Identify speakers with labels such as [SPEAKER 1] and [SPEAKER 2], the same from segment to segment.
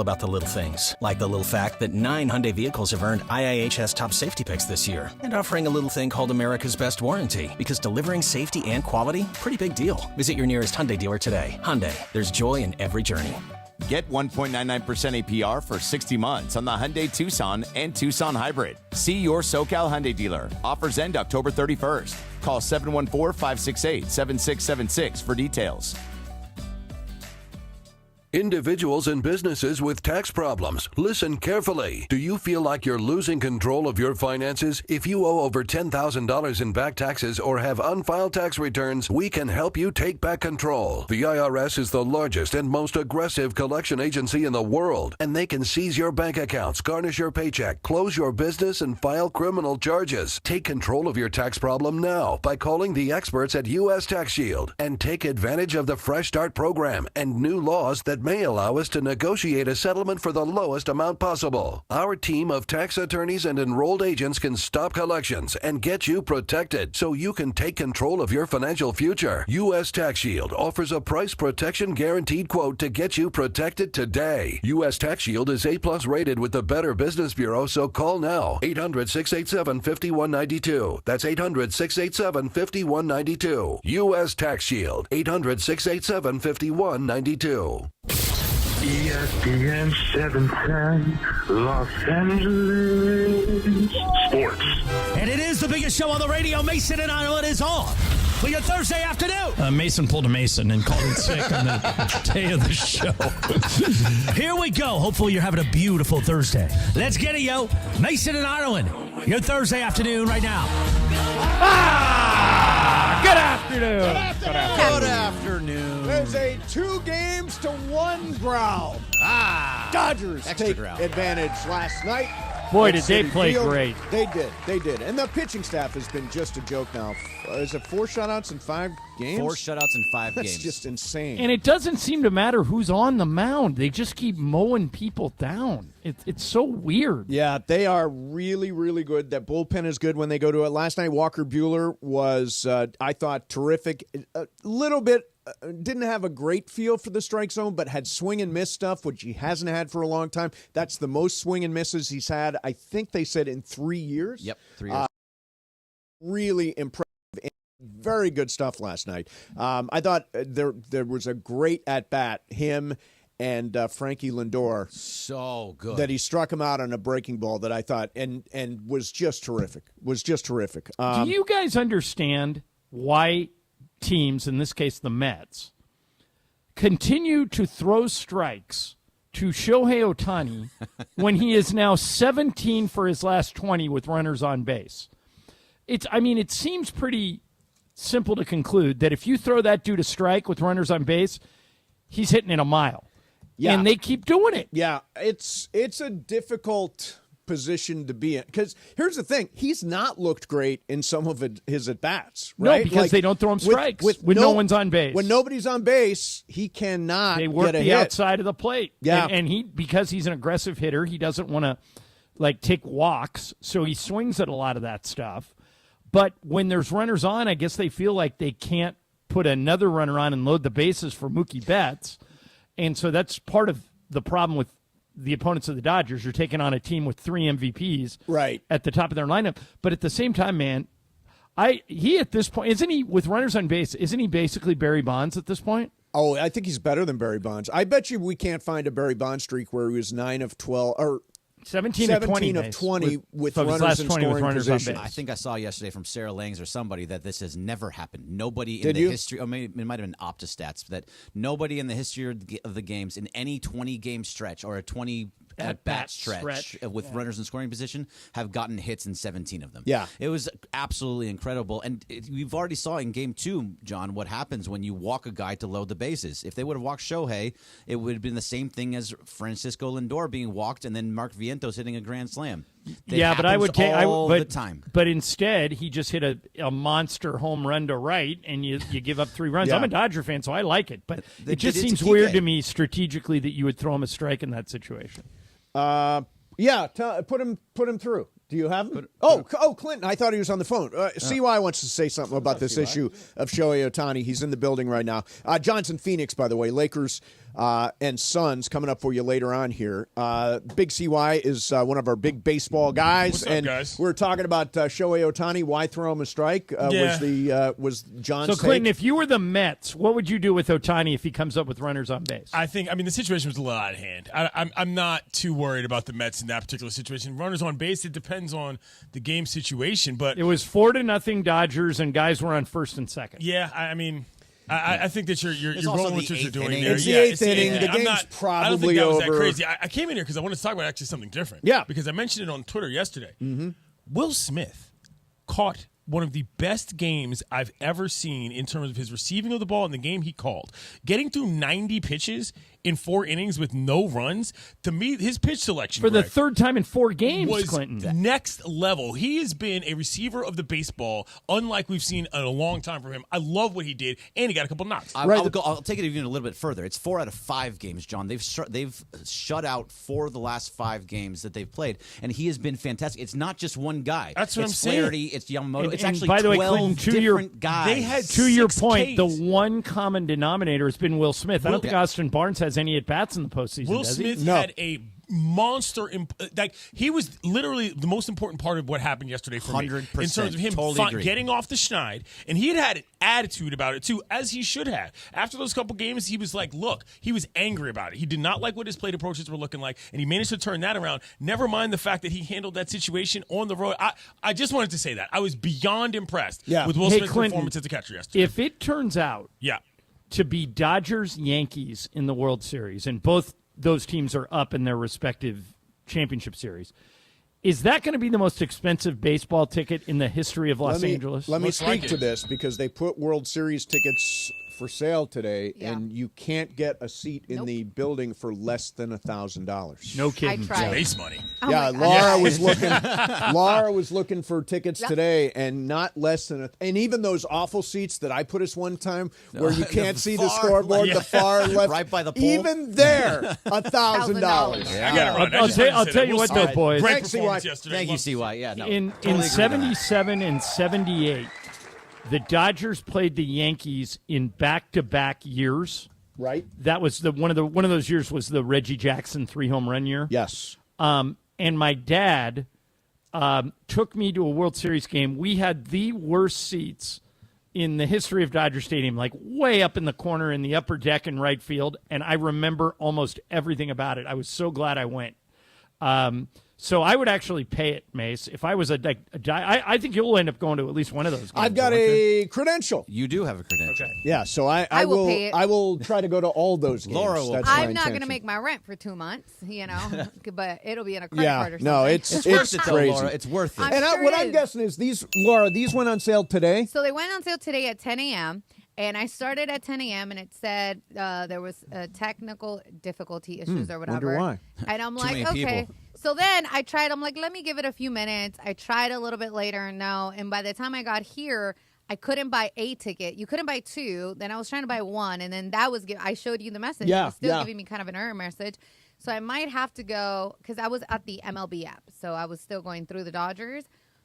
[SPEAKER 1] about the little things, like the little fact that 9 Hyundai vehicles have earned IIHS Top Safety Picks this year, and offering a little thing called America's Best Warranty, because delivering safety and quality, pretty big deal. Visit your nearest Hyundai dealer today. Hyundai, there's joy in every journey.
[SPEAKER 2] Get 1.99% APR for 60 months on the Hyundai Tucson and Tucson Hybrid. See your SoCal Hyundai dealer. Offers end October 31st. Call 714-568-7676 for details.
[SPEAKER 3] Individuals and businesses with tax problems, listen carefully. Do you feel like you're losing control of your finances? If you owe over $10,000 in back taxes or have unfiled tax returns, we can help you take back control. The IRS is the largest and most aggressive collection agency in the world, and they can seize your bank accounts, garnish your paycheck, close your business, and file criminal charges. Take control of your tax problem now by calling the experts at U.S. Tax Shield, and take advantage of the Fresh Start program and new laws that may allow us to negotiate a settlement for the lowest amount possible. Our team of tax attorneys and enrolled agents can stop collections and get you protected so you can take control of your financial future. U.S. Tax Shield offers a price protection guaranteed quote to get you protected today. U.S. Tax Shield is A+ rated with the Better Business Bureau, so call now. 800-687-5192. That's 800-687-5192. U.S. Tax Shield. 800-687-5192.
[SPEAKER 4] ESPN 710, Los Angeles Sports.
[SPEAKER 5] And it is the biggest show on the radio. Mason and Ireland is on for your Thursday afternoon. Mason pulled a Mason and called in sick on the day of the show. Here we go. Hopefully you're having a beautiful Thursday. Let's get it, yo. Mason and Ireland, your Thursday afternoon right now.
[SPEAKER 6] Good afternoon.
[SPEAKER 7] Good afternoon.
[SPEAKER 6] There's a 2-1 ground. Dodgers take advantage last night.
[SPEAKER 7] Boy, did they play great.
[SPEAKER 6] They did. And the pitching staff has been just a joke now. Is it 4 shutouts in 5 games?
[SPEAKER 8] 4 shutouts in 5 games.
[SPEAKER 6] That's just insane.
[SPEAKER 7] And it doesn't seem to matter who's on the mound. They just keep mowing people down. It's so weird.
[SPEAKER 6] Yeah, they are really, really good. That bullpen is good when they go to it. Last night, Walker Buehler was, I thought, terrific. A little bit, didn't have a great feel for the strike zone, but had swing and miss stuff, which he hasn't had for a long time. That's the most swing and misses he's had, I think they said, in 3 years.
[SPEAKER 8] Yep, 3 years.
[SPEAKER 6] Really impressive. Very good stuff last night. I thought there was a great at-bat, him and Frankie Lindor.
[SPEAKER 8] So good.
[SPEAKER 6] That he struck him out on a breaking ball that I thought, and was just terrific.
[SPEAKER 7] Do you guys understand why teams, in this case the Mets, continue to throw strikes to Shohei Ohtani when he is now 17 for his last 20 with runners on base? It seems pretty simple to conclude that if you throw that dude a strike with runners on base, he's hitting it a mile. Yeah. And they keep doing it.
[SPEAKER 6] Yeah, it's a difficult position to be in. Because here's the thing. He's not looked great in some of his at-bats, right?
[SPEAKER 7] No, because they don't throw him strikes when no one's on base.
[SPEAKER 6] When nobody's on base, he cannot
[SPEAKER 7] They work
[SPEAKER 6] get a
[SPEAKER 7] the
[SPEAKER 6] hit.
[SPEAKER 7] outside of the plate.
[SPEAKER 6] Yeah.
[SPEAKER 7] And because he's an aggressive hitter, he doesn't want to take walks, so he swings at a lot of that stuff. But when there's runners on, I guess they feel like they can't put another runner on and load the bases for Mookie Betts. And so that's part of the problem with the opponents of the Dodgers. You're taking on a team with 3 MVPs at the top of their lineup. But at the same time, man, he at this point, isn't he, with runners on base, isn't he basically Barry Bonds at this point?
[SPEAKER 6] Oh, I think he's better than Barry Bonds. I bet you we can't find a Barry Bonds streak where he was 9 of 12 or
[SPEAKER 7] 17 of 20
[SPEAKER 6] with runners in scoring position.
[SPEAKER 8] I think I saw yesterday from Sarah Langs or somebody that this has never happened. Nobody in
[SPEAKER 6] Did
[SPEAKER 8] the
[SPEAKER 6] you?
[SPEAKER 8] history, or maybe it might have been Optastats, that nobody in the history of the games in any 20-game stretch or a 20 at-bat stretch with runners in scoring position have gotten hits in 17 of them.
[SPEAKER 6] Yeah.
[SPEAKER 8] It was absolutely incredible. And we've already saw in Game 2, John, what happens when you walk a guy to load the bases. If they would have walked Shohei, it would have been the same thing as Francisco Lindor being walked and then Mark Vientos hitting a grand slam.
[SPEAKER 7] But I would take
[SPEAKER 8] the time.
[SPEAKER 7] But instead, he just hit a monster home run to right, and you give up 3 runs.
[SPEAKER 6] Yeah.
[SPEAKER 7] I'm a Dodger fan, so I like it. But
[SPEAKER 8] They
[SPEAKER 7] it just
[SPEAKER 8] did it to
[SPEAKER 7] seems weird
[SPEAKER 8] Kike.
[SPEAKER 7] to me strategically that you would throw him a strike in that situation.
[SPEAKER 6] Put him through. Do you have him? Clinton. I thought he was on the phone. CY wants to say something about this issue of Shohei Ohtani. He's in the building right now. Johnson Phoenix, by the way. Lakers and Suns coming up for you later on here. Big CY is one of our big baseball guys.
[SPEAKER 9] What's up,
[SPEAKER 6] and
[SPEAKER 9] guys?
[SPEAKER 6] we're talking about Shohei Ohtani. Why throw him a strike? Was John's
[SPEAKER 7] So, Clayton,
[SPEAKER 6] take.
[SPEAKER 7] if you were the Mets, what would you do with Ohtani if he comes up with runners on base?
[SPEAKER 9] I mean, the situation was a little out of hand. I'm not too worried about the Mets in that particular situation. Runners on base, it depends on the game situation. But
[SPEAKER 7] It was 4-0 Dodgers, and guys were on first and second.
[SPEAKER 9] yeah, I mean, I think that you're
[SPEAKER 8] also
[SPEAKER 9] rolling with
[SPEAKER 8] the
[SPEAKER 9] what you're
[SPEAKER 8] eighth
[SPEAKER 9] doing
[SPEAKER 8] inning.
[SPEAKER 9] there.
[SPEAKER 6] It's the
[SPEAKER 9] Yeah,
[SPEAKER 6] eighth
[SPEAKER 9] the
[SPEAKER 6] inning. The
[SPEAKER 9] I'm
[SPEAKER 6] game's
[SPEAKER 9] not,
[SPEAKER 6] probably
[SPEAKER 9] I don't think that was
[SPEAKER 6] over.
[SPEAKER 9] that crazy. I came in here because I wanted to talk about actually something different.
[SPEAKER 6] Yeah.
[SPEAKER 9] Because I mentioned it on Twitter yesterday. Will Smith caught one of the best games I've ever seen in terms of his receiving of the ball in the game he called. Getting through 90 pitches in 4 innings with no runs, to me, his pitch selection
[SPEAKER 7] For the
[SPEAKER 9] Greg,
[SPEAKER 7] third time in 4 games,
[SPEAKER 9] was
[SPEAKER 7] Clinton.
[SPEAKER 9] next level. He has been a receiver of the baseball, unlike we've seen in a long time from him. I love what he did, and he got a couple knocks.
[SPEAKER 8] I'll take it even a little bit further. It's 4 out of 5 games, John. They've shut out 4 of the last 5 games that they've played, and he has been fantastic. It's not just one guy.
[SPEAKER 9] That's what
[SPEAKER 8] it's
[SPEAKER 9] I'm saying.
[SPEAKER 8] Flaherty, it's Yamamoto. It's
[SPEAKER 7] And
[SPEAKER 8] actually
[SPEAKER 7] by the way,
[SPEAKER 8] 12
[SPEAKER 7] Clinton, to
[SPEAKER 8] different
[SPEAKER 7] your-
[SPEAKER 8] guys.
[SPEAKER 9] They had
[SPEAKER 7] To your
[SPEAKER 9] 6
[SPEAKER 7] point,
[SPEAKER 9] Ks.
[SPEAKER 7] the one common denominator has been Will Smith. I don't think Austin Barnes has any at-bats in the postseason,
[SPEAKER 9] Will
[SPEAKER 7] does
[SPEAKER 9] Smith
[SPEAKER 7] he?
[SPEAKER 9] had a monster like he was literally the most important part of what happened yesterday for me
[SPEAKER 8] 100%.
[SPEAKER 9] in terms of him
[SPEAKER 8] Totally agree.
[SPEAKER 9] getting off the schneid, and he had an attitude about it too, as he should have. After those couple games, he was like, look, he was angry about it. He did not like what his plate approaches were looking like, and he managed to turn that around. Never mind the fact that he handled that situation on the road. I just wanted to say that I was beyond impressed with Will
[SPEAKER 7] Hey,
[SPEAKER 9] Smith's
[SPEAKER 7] Clinton,
[SPEAKER 9] performance as a catcher yesterday.
[SPEAKER 7] If it turns out to be Dodgers-Yankees in the World Series, and both those teams are up in their respective championship series, is that going to be the most expensive baseball ticket in the history of Los Angeles?
[SPEAKER 6] Let me
[SPEAKER 9] Looks
[SPEAKER 6] speak
[SPEAKER 9] like
[SPEAKER 6] to
[SPEAKER 9] it.
[SPEAKER 6] this because they put World Series tickets for sale today,
[SPEAKER 10] Yeah.
[SPEAKER 6] and you can't get a seat in the building for less than $1,000.
[SPEAKER 7] No kidding.
[SPEAKER 10] I tried.
[SPEAKER 9] Base money.
[SPEAKER 10] Oh
[SPEAKER 6] Yeah,
[SPEAKER 10] my
[SPEAKER 6] Laura
[SPEAKER 10] God.
[SPEAKER 6] was looking. Laura was looking for tickets today, and not less than and even those awful seats that I put us one time, where you can't see the
[SPEAKER 8] far
[SPEAKER 6] scoreboard,
[SPEAKER 8] left.
[SPEAKER 6] the far left,
[SPEAKER 8] Right by the pole.
[SPEAKER 6] Even there, $1,000.
[SPEAKER 9] I got to run.
[SPEAKER 7] I'll tell you what, though, boys.
[SPEAKER 9] Great
[SPEAKER 6] Thanks,
[SPEAKER 9] performance
[SPEAKER 6] CY.
[SPEAKER 9] yesterday.
[SPEAKER 8] Thank you,
[SPEAKER 9] Loved it.
[SPEAKER 8] CY. Yeah, no.
[SPEAKER 7] In
[SPEAKER 8] totally agree with that.
[SPEAKER 7] 77 and 78, the Dodgers played the Yankees in back-to-back years.
[SPEAKER 6] Right?
[SPEAKER 7] That was one of those years was the Reggie Jackson 3-home run year.
[SPEAKER 6] Yes.
[SPEAKER 7] And my dad took me to a World Series game. We had the worst seats in the history of Dodger Stadium, like way up in the corner in the upper deck in right field, and I remember almost everything about it. I was so glad I went. So I would actually pay it, Mace. If I was I think you'll end up going to at least one of those games.
[SPEAKER 6] I've got
[SPEAKER 7] won't you?
[SPEAKER 6] a credential.
[SPEAKER 8] You do have a credential.
[SPEAKER 7] Okay.
[SPEAKER 6] Yeah, so I
[SPEAKER 10] will
[SPEAKER 6] will
[SPEAKER 10] pay it.
[SPEAKER 6] I will try to go to all those games.
[SPEAKER 8] Laura will
[SPEAKER 6] That's
[SPEAKER 8] pay
[SPEAKER 6] my
[SPEAKER 10] I'm not going to
[SPEAKER 6] intention.
[SPEAKER 10] make my rent for 2 months, but it'll be in a credit
[SPEAKER 6] Yeah,
[SPEAKER 10] card or something.
[SPEAKER 6] no, it's
[SPEAKER 8] Worth it, though,
[SPEAKER 6] crazy.
[SPEAKER 8] Laura. It's worth it.
[SPEAKER 10] I'm
[SPEAKER 6] And
[SPEAKER 10] sure
[SPEAKER 6] what
[SPEAKER 10] it
[SPEAKER 6] I'm
[SPEAKER 10] is.
[SPEAKER 6] guessing is these went on sale today.
[SPEAKER 10] So they went on sale today at 10 a.m. And I started at 10 a.m. and it said there was technical difficulty issues or whatever.
[SPEAKER 6] why.
[SPEAKER 10] And I'm
[SPEAKER 8] Too
[SPEAKER 10] like,
[SPEAKER 8] many
[SPEAKER 10] okay.
[SPEAKER 8] people.
[SPEAKER 10] So then I tried. I'm like, let me give it a few minutes. I tried a little bit later, no. And by the time I got here, I couldn't buy a ticket. You couldn't buy 2. Then I was trying to buy 1, and then that was. I showed you the message.
[SPEAKER 6] Yeah,
[SPEAKER 10] It was still
[SPEAKER 6] yeah.
[SPEAKER 10] giving me kind of an error message. So I might have to go because I was at the MLB app, so I was still going through the Dodgers.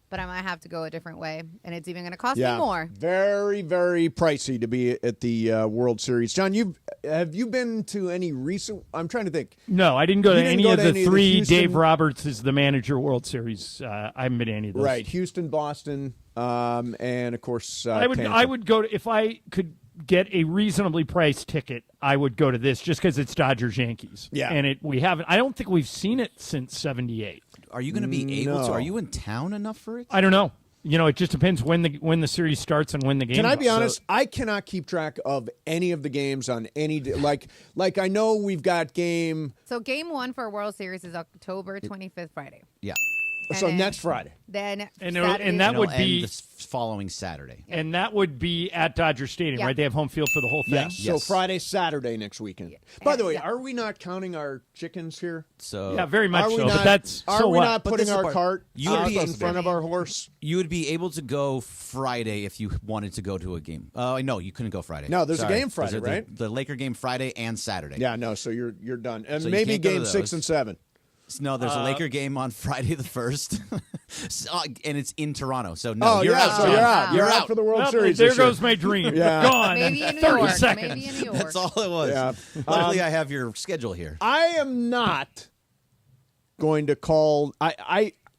[SPEAKER 10] But I might have to go a different way, and it's even going to cost me more.
[SPEAKER 6] Very, very pricey to be at the World Series. John, have you been to any recent? I'm trying to think.
[SPEAKER 7] No, I didn't go to
[SPEAKER 6] You didn't
[SPEAKER 7] any
[SPEAKER 6] go
[SPEAKER 7] of
[SPEAKER 6] to
[SPEAKER 7] the
[SPEAKER 6] any of the
[SPEAKER 7] 3
[SPEAKER 6] Houston-
[SPEAKER 7] Dave Roberts is the manager World Series. I haven't been to any of those.
[SPEAKER 6] Right, Houston, Boston, and of course
[SPEAKER 7] I
[SPEAKER 6] Tampa.
[SPEAKER 7] would go to, if I could get a reasonably priced ticket, I would go to this just because it's Dodgers Yankees.
[SPEAKER 6] Yeah.
[SPEAKER 7] And I don't think we've seen it since 78.
[SPEAKER 8] Are you going to be able to?
[SPEAKER 6] No.
[SPEAKER 8] Are you in town enough for it?
[SPEAKER 7] I don't know. It just depends when the series starts and when the game.
[SPEAKER 6] Can I be
[SPEAKER 7] goes.
[SPEAKER 6] honest? I cannot keep track of any of the games on any like I know we've got game.
[SPEAKER 10] So game 1 for World Series is October 25th, Friday.
[SPEAKER 8] Yeah.
[SPEAKER 6] So
[SPEAKER 10] then-
[SPEAKER 6] next Friday.
[SPEAKER 10] Then
[SPEAKER 7] And
[SPEAKER 10] Saturday-
[SPEAKER 7] that
[SPEAKER 8] It'll
[SPEAKER 7] would
[SPEAKER 8] end
[SPEAKER 7] be-
[SPEAKER 8] the following Saturday.
[SPEAKER 7] And that would be at Dodger Stadium,
[SPEAKER 10] Yeah.
[SPEAKER 7] right? They have home field for the whole thing.
[SPEAKER 6] Yes. So
[SPEAKER 8] Yes.
[SPEAKER 6] Friday, Saturday next weekend. By the way,
[SPEAKER 10] Yeah.
[SPEAKER 6] are we not counting our chickens here?
[SPEAKER 8] So
[SPEAKER 7] Yeah, very much
[SPEAKER 6] Are we
[SPEAKER 7] so.
[SPEAKER 6] not?
[SPEAKER 7] But that's
[SPEAKER 6] Are
[SPEAKER 7] so
[SPEAKER 6] we
[SPEAKER 7] what?
[SPEAKER 6] not
[SPEAKER 8] But
[SPEAKER 6] putting
[SPEAKER 8] this is
[SPEAKER 6] our
[SPEAKER 8] part-
[SPEAKER 6] cart
[SPEAKER 8] You would
[SPEAKER 6] out
[SPEAKER 8] be
[SPEAKER 6] in front of our horse?
[SPEAKER 8] you would be able to go Friday if you wanted to go to a game. No, you couldn't go Friday.
[SPEAKER 6] No, there's a
[SPEAKER 8] Sorry.
[SPEAKER 6] game Friday,
[SPEAKER 8] There's
[SPEAKER 6] right?
[SPEAKER 8] The Laker game Friday and Saturday.
[SPEAKER 6] Yeah, no. So you're done, and
[SPEAKER 8] So you
[SPEAKER 6] maybe
[SPEAKER 8] can't go to
[SPEAKER 6] game 6
[SPEAKER 8] those.
[SPEAKER 6] and 7.
[SPEAKER 8] No, there's a Laker game on Friday the 1st, and it's in Toronto. So no,
[SPEAKER 6] you're out. So you're out. You're out for the World Series.
[SPEAKER 7] There goes my dream. Gone.
[SPEAKER 10] Maybe in New
[SPEAKER 7] 30
[SPEAKER 10] York.
[SPEAKER 7] seconds.
[SPEAKER 10] Maybe in New York.
[SPEAKER 8] That's all it was.
[SPEAKER 6] Yeah.
[SPEAKER 8] Luckily, I have your schedule here.
[SPEAKER 6] I am not going to call.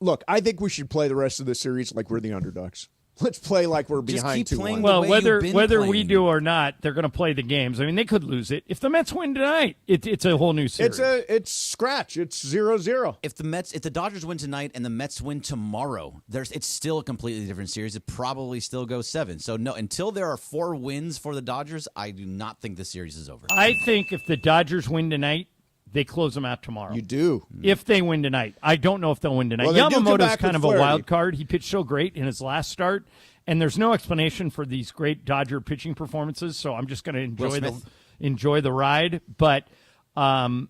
[SPEAKER 6] Look, I think we should play the rest of the series like we're the underdogs. Let's play like we're
[SPEAKER 8] Just
[SPEAKER 6] behind
[SPEAKER 8] keep
[SPEAKER 6] 2-1.
[SPEAKER 8] playing
[SPEAKER 7] Well,
[SPEAKER 8] the way
[SPEAKER 7] whether
[SPEAKER 8] you've been
[SPEAKER 7] we
[SPEAKER 8] playing.
[SPEAKER 7] do or not, they're going to play the games. I mean, they could lose it. If the Mets win tonight, it's a whole new series.
[SPEAKER 6] It's scratch. It's 0-0.
[SPEAKER 8] If the Dodgers win tonight and the Mets win tomorrow, it's still a completely different series. It probably still goes 7. So no, until there are 4 wins for the Dodgers, I do not think the series is over.
[SPEAKER 7] I think if the Dodgers win tonight, they close them out tomorrow.
[SPEAKER 6] You do.
[SPEAKER 7] If they win tonight. I don't know if they'll win tonight.
[SPEAKER 6] Well, they do come
[SPEAKER 7] Yamamoto's
[SPEAKER 6] back
[SPEAKER 7] kind
[SPEAKER 6] with
[SPEAKER 7] of a
[SPEAKER 6] Flaherty.
[SPEAKER 7] wild card. He pitched so great in his last start, and there's no explanation for these great Dodger pitching performances, so I'm just going to enjoy the ride. But so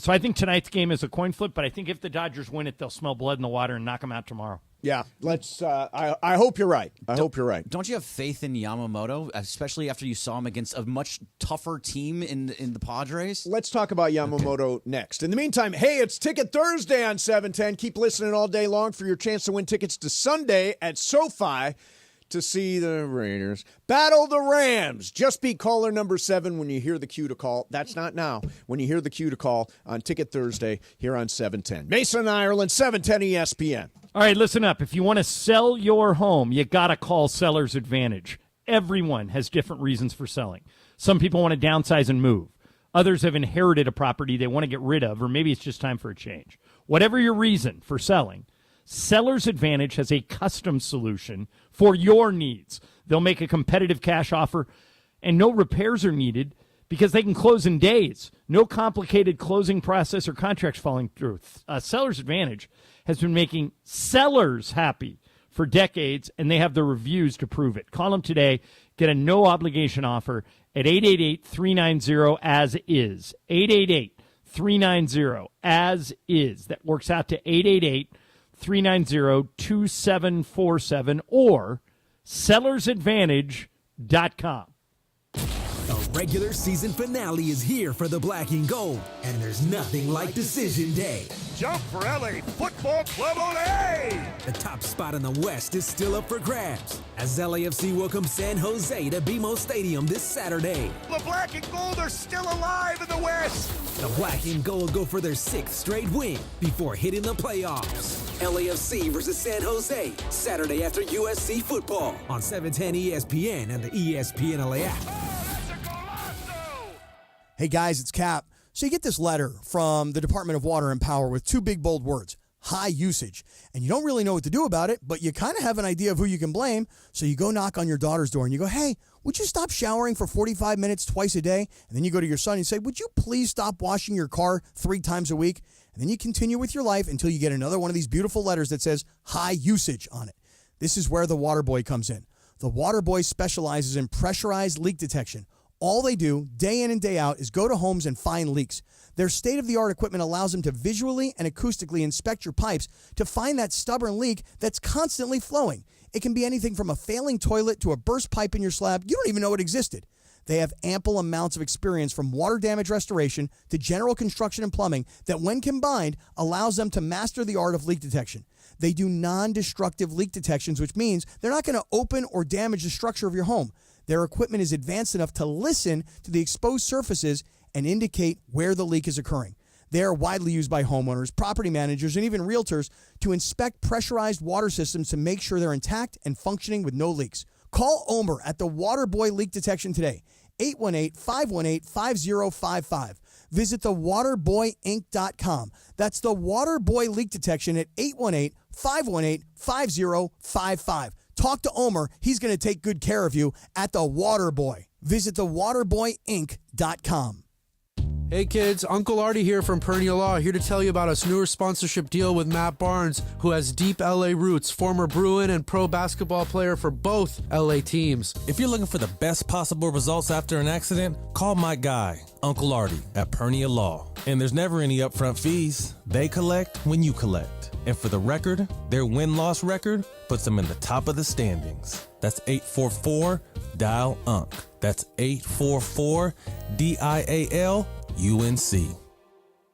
[SPEAKER 7] I think tonight's game is a coin flip, but I think if the Dodgers win it, they'll smell blood in the water and knock them out tomorrow.
[SPEAKER 6] Yeah, let's. I hope you're right. I hope you're right.
[SPEAKER 8] Don't you have faith in Yamamoto, especially after you saw him against a much tougher team in the Padres?
[SPEAKER 6] Let's talk about Yamamoto next. In the meantime, hey, it's Ticket Thursday on 710. Keep listening all day long for your chance to win tickets to Sunday at SoFi to see the Raiders battle the Rams. Just be caller number 7 when you hear the cue to call. That's not now. When you hear the cue to call on Ticket Thursday here on 710. Mason, Ireland, 710 ESPN.
[SPEAKER 7] All right, listen up. If you want to sell your home, you got to call Seller's Advantage. Everyone has different reasons for selling. Some people want to downsize and move. Others have inherited a property they want to get rid of, or maybe it's just time for a change. Whatever your reason for selling, Seller's Advantage has a custom solution for your needs. They'll make a competitive cash offer, and no repairs are needed because they can close in days. No complicated closing process or contracts falling through. Seller's Advantage has been making sellers happy for decades, and they have the reviews to prove it. Call them today. Get a no-obligation offer at 888-390-AS-IS. 888-390-AS-IS. That works out to 888-390-2747 or sellersadvantage.com.
[SPEAKER 11] A regular season finale is here for the Black and Gold, and there's nothing like Decision Day.
[SPEAKER 12] Jump for LA Football Club on A!
[SPEAKER 11] The top spot in the West is still up for grabs as LAFC welcomes San Jose to BMO Stadium this Saturday.
[SPEAKER 12] The Black and Gold are still alive in the West!
[SPEAKER 11] The Black and Gold go for their 6th straight win before hitting the playoffs. LAFC versus San Jose, Saturday after USC football on 710 ESPN and the ESPN LA app.
[SPEAKER 13] Hey guys, it's Cap. So you get this letter from the Department of Water and Power with 2 big bold words, high usage. And you don't really know what to do about it, but you kind of have an idea of who you can blame. So you go knock on your daughter's door and you go, hey, would you stop showering for 45 minutes twice a day? And then you go to your son and say, would you please stop washing your car 3 times a week? And then you continue with your life until you get another one of these beautiful letters that says high usage on it. This is where the Water Boy comes in. The Water Boy specializes in pressurized leak detection. All they do, day in and day out, is go to homes and find leaks. Their state-of-the-art equipment allows them to visually and acoustically inspect your pipes to find that stubborn leak that's constantly flowing. It can be anything from a failing toilet to a burst pipe in your slab. You don't even know it existed. They have ample amounts of experience from water damage restoration to general construction and plumbing that, when combined, allows them to master the art of leak detection. They do non-destructive leak detections, which means they're not going to open or damage the structure of your home. Their equipment is advanced enough to listen to the exposed surfaces and indicate where the leak is occurring. They are widely used by homeowners, property managers, and even realtors to inspect pressurized water systems to make sure they're intact and functioning with no leaks. Call Omer at the Water Boy Leak Detection today, 818-518-5055. Visit thewaterboyinc.com. That's the Water Boy Leak Detection at 818-518-5055. Talk to Omer. He's going to take good care of you at The Water Boy. Visit thewaterboyinc.com.
[SPEAKER 14] Hey kids, Uncle Artie here from Perla Law, here to tell you about a newer sponsorship deal with Matt Barnes, who has deep LA roots, former Bruin and pro basketball player for both LA teams.
[SPEAKER 15] If you're looking for the best possible results after an accident, call my guy, Uncle Artie, at Perla Law. And there's never any upfront fees. They collect when you collect. And for the record, their win-loss record puts them in the top of the standings. That's 844-DIAL-UNC. That's 844-DIAL-UNC.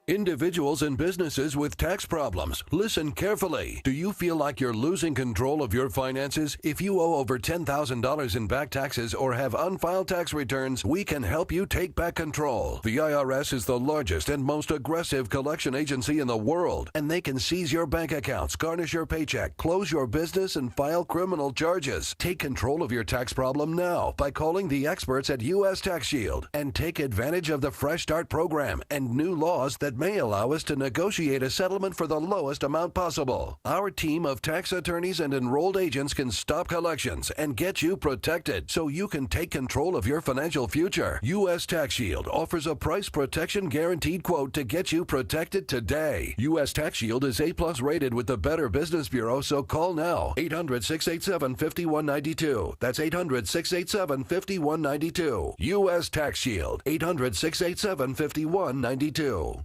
[SPEAKER 3] Individuals and businesses with tax problems, listen carefully. Do you feel like you're losing control of your finances? If you owe over $10,000 in back taxes or have unfiled tax returns, we can help you take back control. The IRS is the largest and most aggressive collection agency in the world, and they can seize your bank accounts, garnish your paycheck, close your business, and file criminal charges. Take control of your tax problem now by calling the experts at U.S. Tax Shield and take advantage of the Fresh Start program and new laws that may allow us to negotiate a settlement for the lowest amount possible. Our team of tax attorneys and enrolled agents can stop collections and get you protected so you can take control of your financial future. U.S. Tax Shield offers a price protection guaranteed quote to get you protected today. U.S. Tax Shield is A+ rated with the Better Business Bureau, so call now. 800-687-5192. That's 800-687-5192. U.S. Tax Shield. 800-687-5192.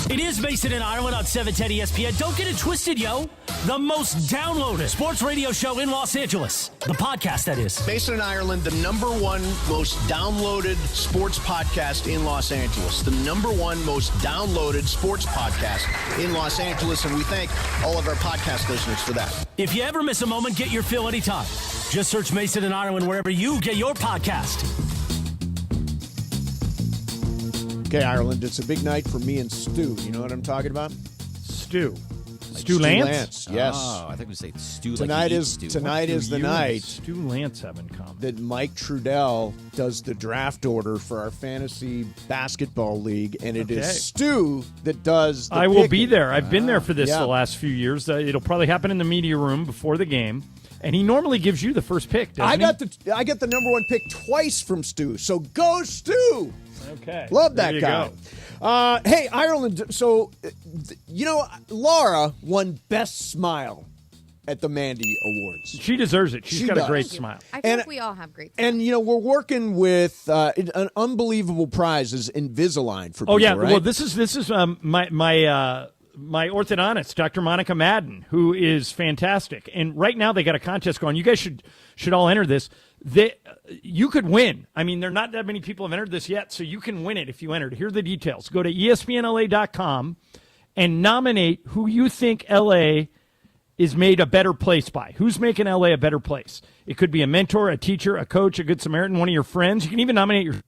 [SPEAKER 5] It is Mason in Ireland on 710 ESPN. Don't get it twisted, yo. The most downloaded sports radio show in Los Angeles. The podcast, that is.
[SPEAKER 16] Mason in Ireland, the #1 most downloaded sports podcast in Los Angeles. The #1 most downloaded sports podcast in Los Angeles. And we thank all of our podcast listeners for that.
[SPEAKER 5] If you ever miss a moment, get your fill anytime. Just search Mason in Ireland wherever you get your podcast.
[SPEAKER 6] Okay, Ireland, it's a big night for me and Stu. You know what I'm talking about?
[SPEAKER 7] Stu.
[SPEAKER 6] Like
[SPEAKER 7] Stu Lance?
[SPEAKER 6] Yes.
[SPEAKER 8] Oh, I think we say Stu.
[SPEAKER 6] Tonight
[SPEAKER 8] like
[SPEAKER 6] is
[SPEAKER 8] Stu.
[SPEAKER 6] tonight is the night
[SPEAKER 7] Stu Lance have in common
[SPEAKER 6] that Mike Trudell does the draft order for our fantasy basketball league, and it is Stu that does the
[SPEAKER 7] I will be
[SPEAKER 6] picking.
[SPEAKER 7] there. I've been there for this
[SPEAKER 6] Yeah.
[SPEAKER 7] the last few years. It'll probably happen in the media room before the game. And he normally gives you the first pick, doesn't
[SPEAKER 6] I
[SPEAKER 7] he?
[SPEAKER 6] got the #1 pick twice from Stu, so go Stu.
[SPEAKER 7] Okay.
[SPEAKER 6] Love that
[SPEAKER 7] There you
[SPEAKER 6] guy.
[SPEAKER 7] go.
[SPEAKER 6] Hey, Ireland, so, Laura won Best Smile at the Mandy Awards.
[SPEAKER 7] She deserves it. She's got a great
[SPEAKER 10] Thank you.
[SPEAKER 7] smile.
[SPEAKER 10] I feel like we all have great
[SPEAKER 6] And, we're working with an unbelievable prize is Invisalign for people,
[SPEAKER 7] Oh yeah,
[SPEAKER 6] right?
[SPEAKER 7] well this is my orthodontist, Dr. Monica Madden, who is fantastic. And right now they got a contest going. You guys should all enter this. You could win. I mean, there are not that many people have entered this yet, so you can win it if you entered. Here are the details. Go to ESPNLA.com and nominate who you think LA is made a better place by. Who's making LA a better place? It could be a mentor, a teacher, a coach, a good Samaritan, one of your friends. You can even nominate yourself.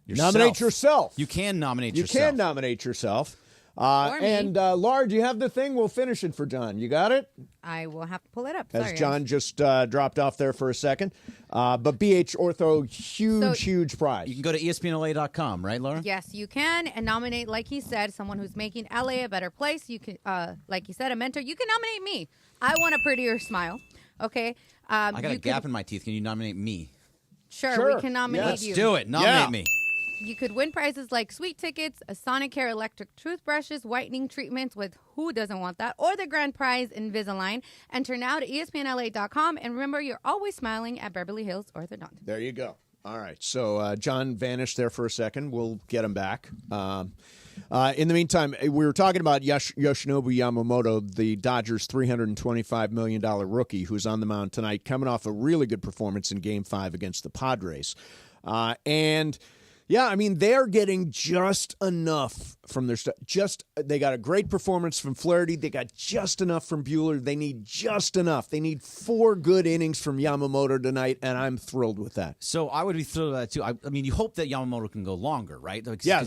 [SPEAKER 6] Nominate yourself.
[SPEAKER 8] You can nominate
[SPEAKER 6] You
[SPEAKER 8] yourself.
[SPEAKER 6] can nominate yourself.
[SPEAKER 10] Or me.
[SPEAKER 6] And Laura, do you have the thing? We'll finish it for John. You got it?
[SPEAKER 10] I will have to pull it up.
[SPEAKER 6] As
[SPEAKER 10] Sorry,
[SPEAKER 6] John just dropped off there for a second. But BH Ortho, huge prize.
[SPEAKER 8] You can go to ESPNLA.com, right, Laura?
[SPEAKER 10] Yes, you can, and nominate, like he said, someone who's making LA a better place. You can, like you said, a mentor. You can nominate me. I want a prettier smile. Okay.
[SPEAKER 8] I got a gap in my teeth. Can you nominate me?
[SPEAKER 10] Sure, we can nominate
[SPEAKER 8] Let's
[SPEAKER 10] you.
[SPEAKER 8] do it. Nominate me.
[SPEAKER 10] You could win prizes like sweet tickets, a Sonicare electric toothbrushes, whitening treatments with who doesn't want that, or the grand prize Invisalign. Enter now to ESPNLA.com, and remember, you're always smiling at Beverly Hills Orthodontics.
[SPEAKER 6] There you go. All right. So John vanished there for a second. We'll get him back. In the meantime, we were talking about Yoshinobu Yamamoto, the Dodgers' $325 million rookie who's on the mound tonight, coming off a really good performance in Game 5 against the Padres. Yeah, I mean, they're getting just enough from their stuff. They got a great performance from Flaherty. They got just enough from Buehler. They need just enough. They need 4 good innings from Yamamoto tonight, and I'm thrilled with that.
[SPEAKER 8] So I would be thrilled with that, too. I mean, you hope that Yamamoto can go longer, right?
[SPEAKER 6] Yeah.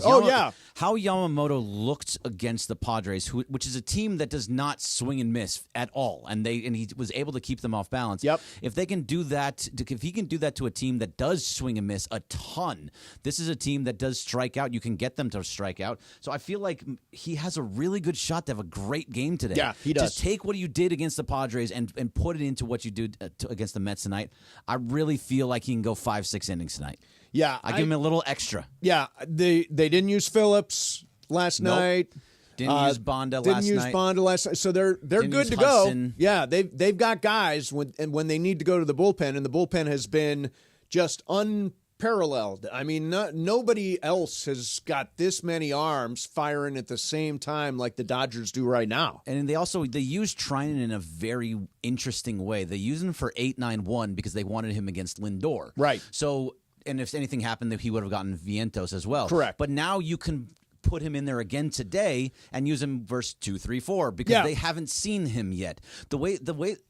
[SPEAKER 8] How Yamamoto looked against the Padres, which is a team that does not swing and miss at all, and he was able to keep them off balance.
[SPEAKER 6] Yep.
[SPEAKER 8] If they can do that, if he can do that to a team that does swing and miss a ton, this is a team that does strike out. You can get them to strike out. So I feel like he has a really good shot to have a great game today.
[SPEAKER 6] Yeah, he does.
[SPEAKER 8] Just take what you did against the Padres and put it into what you did against the Mets tonight. I really feel like he can go 5-6 innings tonight.
[SPEAKER 6] Yeah.
[SPEAKER 8] I give him a little extra.
[SPEAKER 6] Yeah. They didn't use Phillips last night.
[SPEAKER 8] Didn't use Bonda last night.
[SPEAKER 6] Didn't use Bonda last night. So they're good to
[SPEAKER 8] Hudson.
[SPEAKER 6] go. Yeah, they've got guys when they need to go to the bullpen, and the bullpen has been just unparalleled. I mean, nobody else has got this many arms firing at the same time like the Dodgers do right now.
[SPEAKER 8] And they use Trinan in a very interesting way. They use him for 8-9-1 because they wanted him against Lindor.
[SPEAKER 6] Right.
[SPEAKER 8] So and if anything happened, that he would have gotten Vientos as well.
[SPEAKER 6] Correct.
[SPEAKER 8] But now you can put him in there again today and use him verse 2, 3, 4 because they haven't seen him yet. The way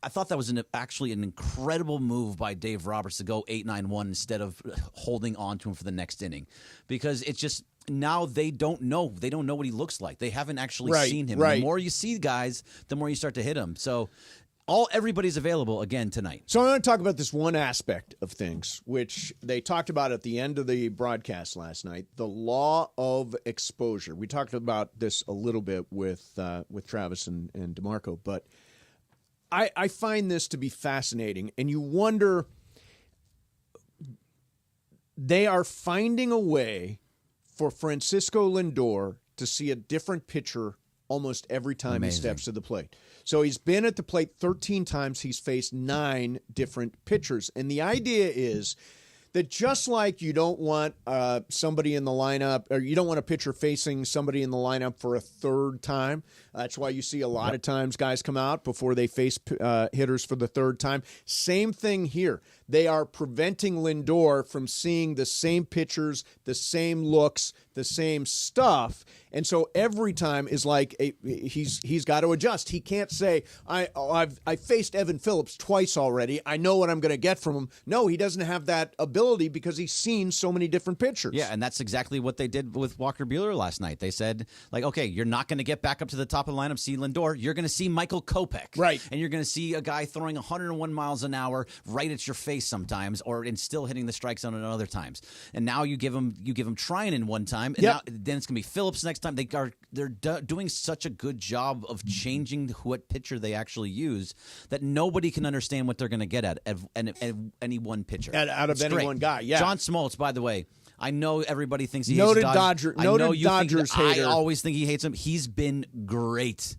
[SPEAKER 8] I thought that was actually an incredible move by Dave Roberts to go 8-9-1 instead of holding on to him for the next inning, because it's just now they don't know what he looks like. They haven't actually seen him.
[SPEAKER 6] Right.
[SPEAKER 8] The more you see guys, the more you start to hit him. So everybody's available again tonight.
[SPEAKER 6] So I want to talk about this one aspect of things, which they talked about at the end of the broadcast last night, the law of exposure. We talked about this a little bit with Travis and DeMarco, but I find this to be fascinating, and you wonder, they are finding a way for Francisco Lindor to see a different pitcher almost every time he steps to the plate. So he's been at the plate 13 times. He's faced 9 different pitchers. And the idea is that just like you don't want somebody in the lineup, or you don't want a pitcher facing somebody in the lineup for a third time. That's why you see a lot of times guys come out before they face hitters for the third time. Same thing here. They are preventing Lindor from seeing the same pitchers, the same looks, the same stuff. And so every time is like he's got to adjust. He can't say, I faced Evan Phillips twice already. I know what I'm going to get from him. No, he doesn't have that ability because he's seen so many different pitchers.
[SPEAKER 8] Yeah, and that's exactly what they did with Walker Buehler last night. They said, like, okay, you're not going to get back up to the top of the lineup, see Lindor. You're going to see Michael Kopech.
[SPEAKER 6] Right.
[SPEAKER 8] And you're going to see a guy throwing 101 miles an hour right at your face sometimes, and still hitting the strike zone at other times. And now you give him Trinan one time, and now, then it's going to be Phillips next time. They're doing such a good job of changing what pitcher they actually use that nobody can understand what they're going to get at any one pitcher.
[SPEAKER 6] Out of any one guy, yeah.
[SPEAKER 8] John Smoltz, by the way, I know everybody thinks he
[SPEAKER 6] noted
[SPEAKER 8] hates
[SPEAKER 6] Dodger. Noted Dodgers hater.
[SPEAKER 8] I always think he hates him. He's been great,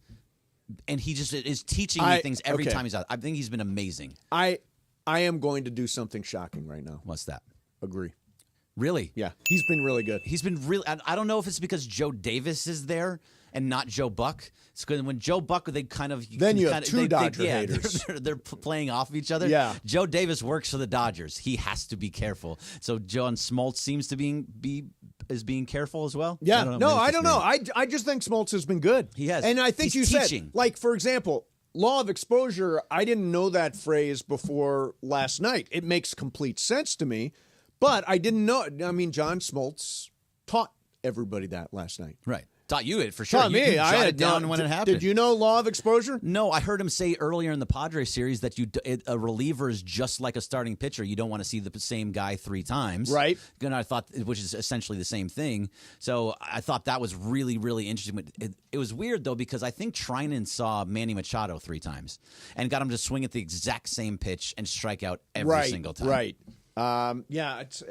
[SPEAKER 8] and he just is teaching me things every time he's out. I think he's been amazing.
[SPEAKER 6] I am going to do something shocking right now.
[SPEAKER 8] What's that?
[SPEAKER 6] Agree.
[SPEAKER 8] Really?
[SPEAKER 6] Yeah. He's been really good.
[SPEAKER 8] He's been really. I don't know if it's because Joe Davis is there and not Joe Buck. It's good when Joe Buck, they kind of
[SPEAKER 6] you have two Dodger haters.
[SPEAKER 8] They're playing off each other.
[SPEAKER 6] Yeah.
[SPEAKER 8] Joe Davis works for the Dodgers. He has to be careful. So John Smoltz seems to be being careful as well.
[SPEAKER 6] Yeah. I don't know. I just think Smoltz has been good.
[SPEAKER 8] He has,
[SPEAKER 6] and I think
[SPEAKER 8] he's
[SPEAKER 6] you
[SPEAKER 8] teaching.
[SPEAKER 6] said, like, for example, law of exposure. I didn't know that phrase before last night. It makes complete sense to me. But I didn't know. I mean, John Smoltz taught everybody that last night.
[SPEAKER 8] Right. Taught you it for sure.
[SPEAKER 6] Taught me.
[SPEAKER 8] I had it down when it happened.
[SPEAKER 6] Did you know law of exposure?
[SPEAKER 8] No, I heard him say earlier in the Padres series that a reliever is just like a starting pitcher. You don't want to see the same guy 3 times.
[SPEAKER 6] Right.
[SPEAKER 8] And I thought, which is essentially the same thing. So I thought that was really, really interesting. It was weird, though, because I think Trinan saw Manny Machado 3 times and got him to swing at the exact same pitch and strike out every single time.
[SPEAKER 6] Right. Yeah, it's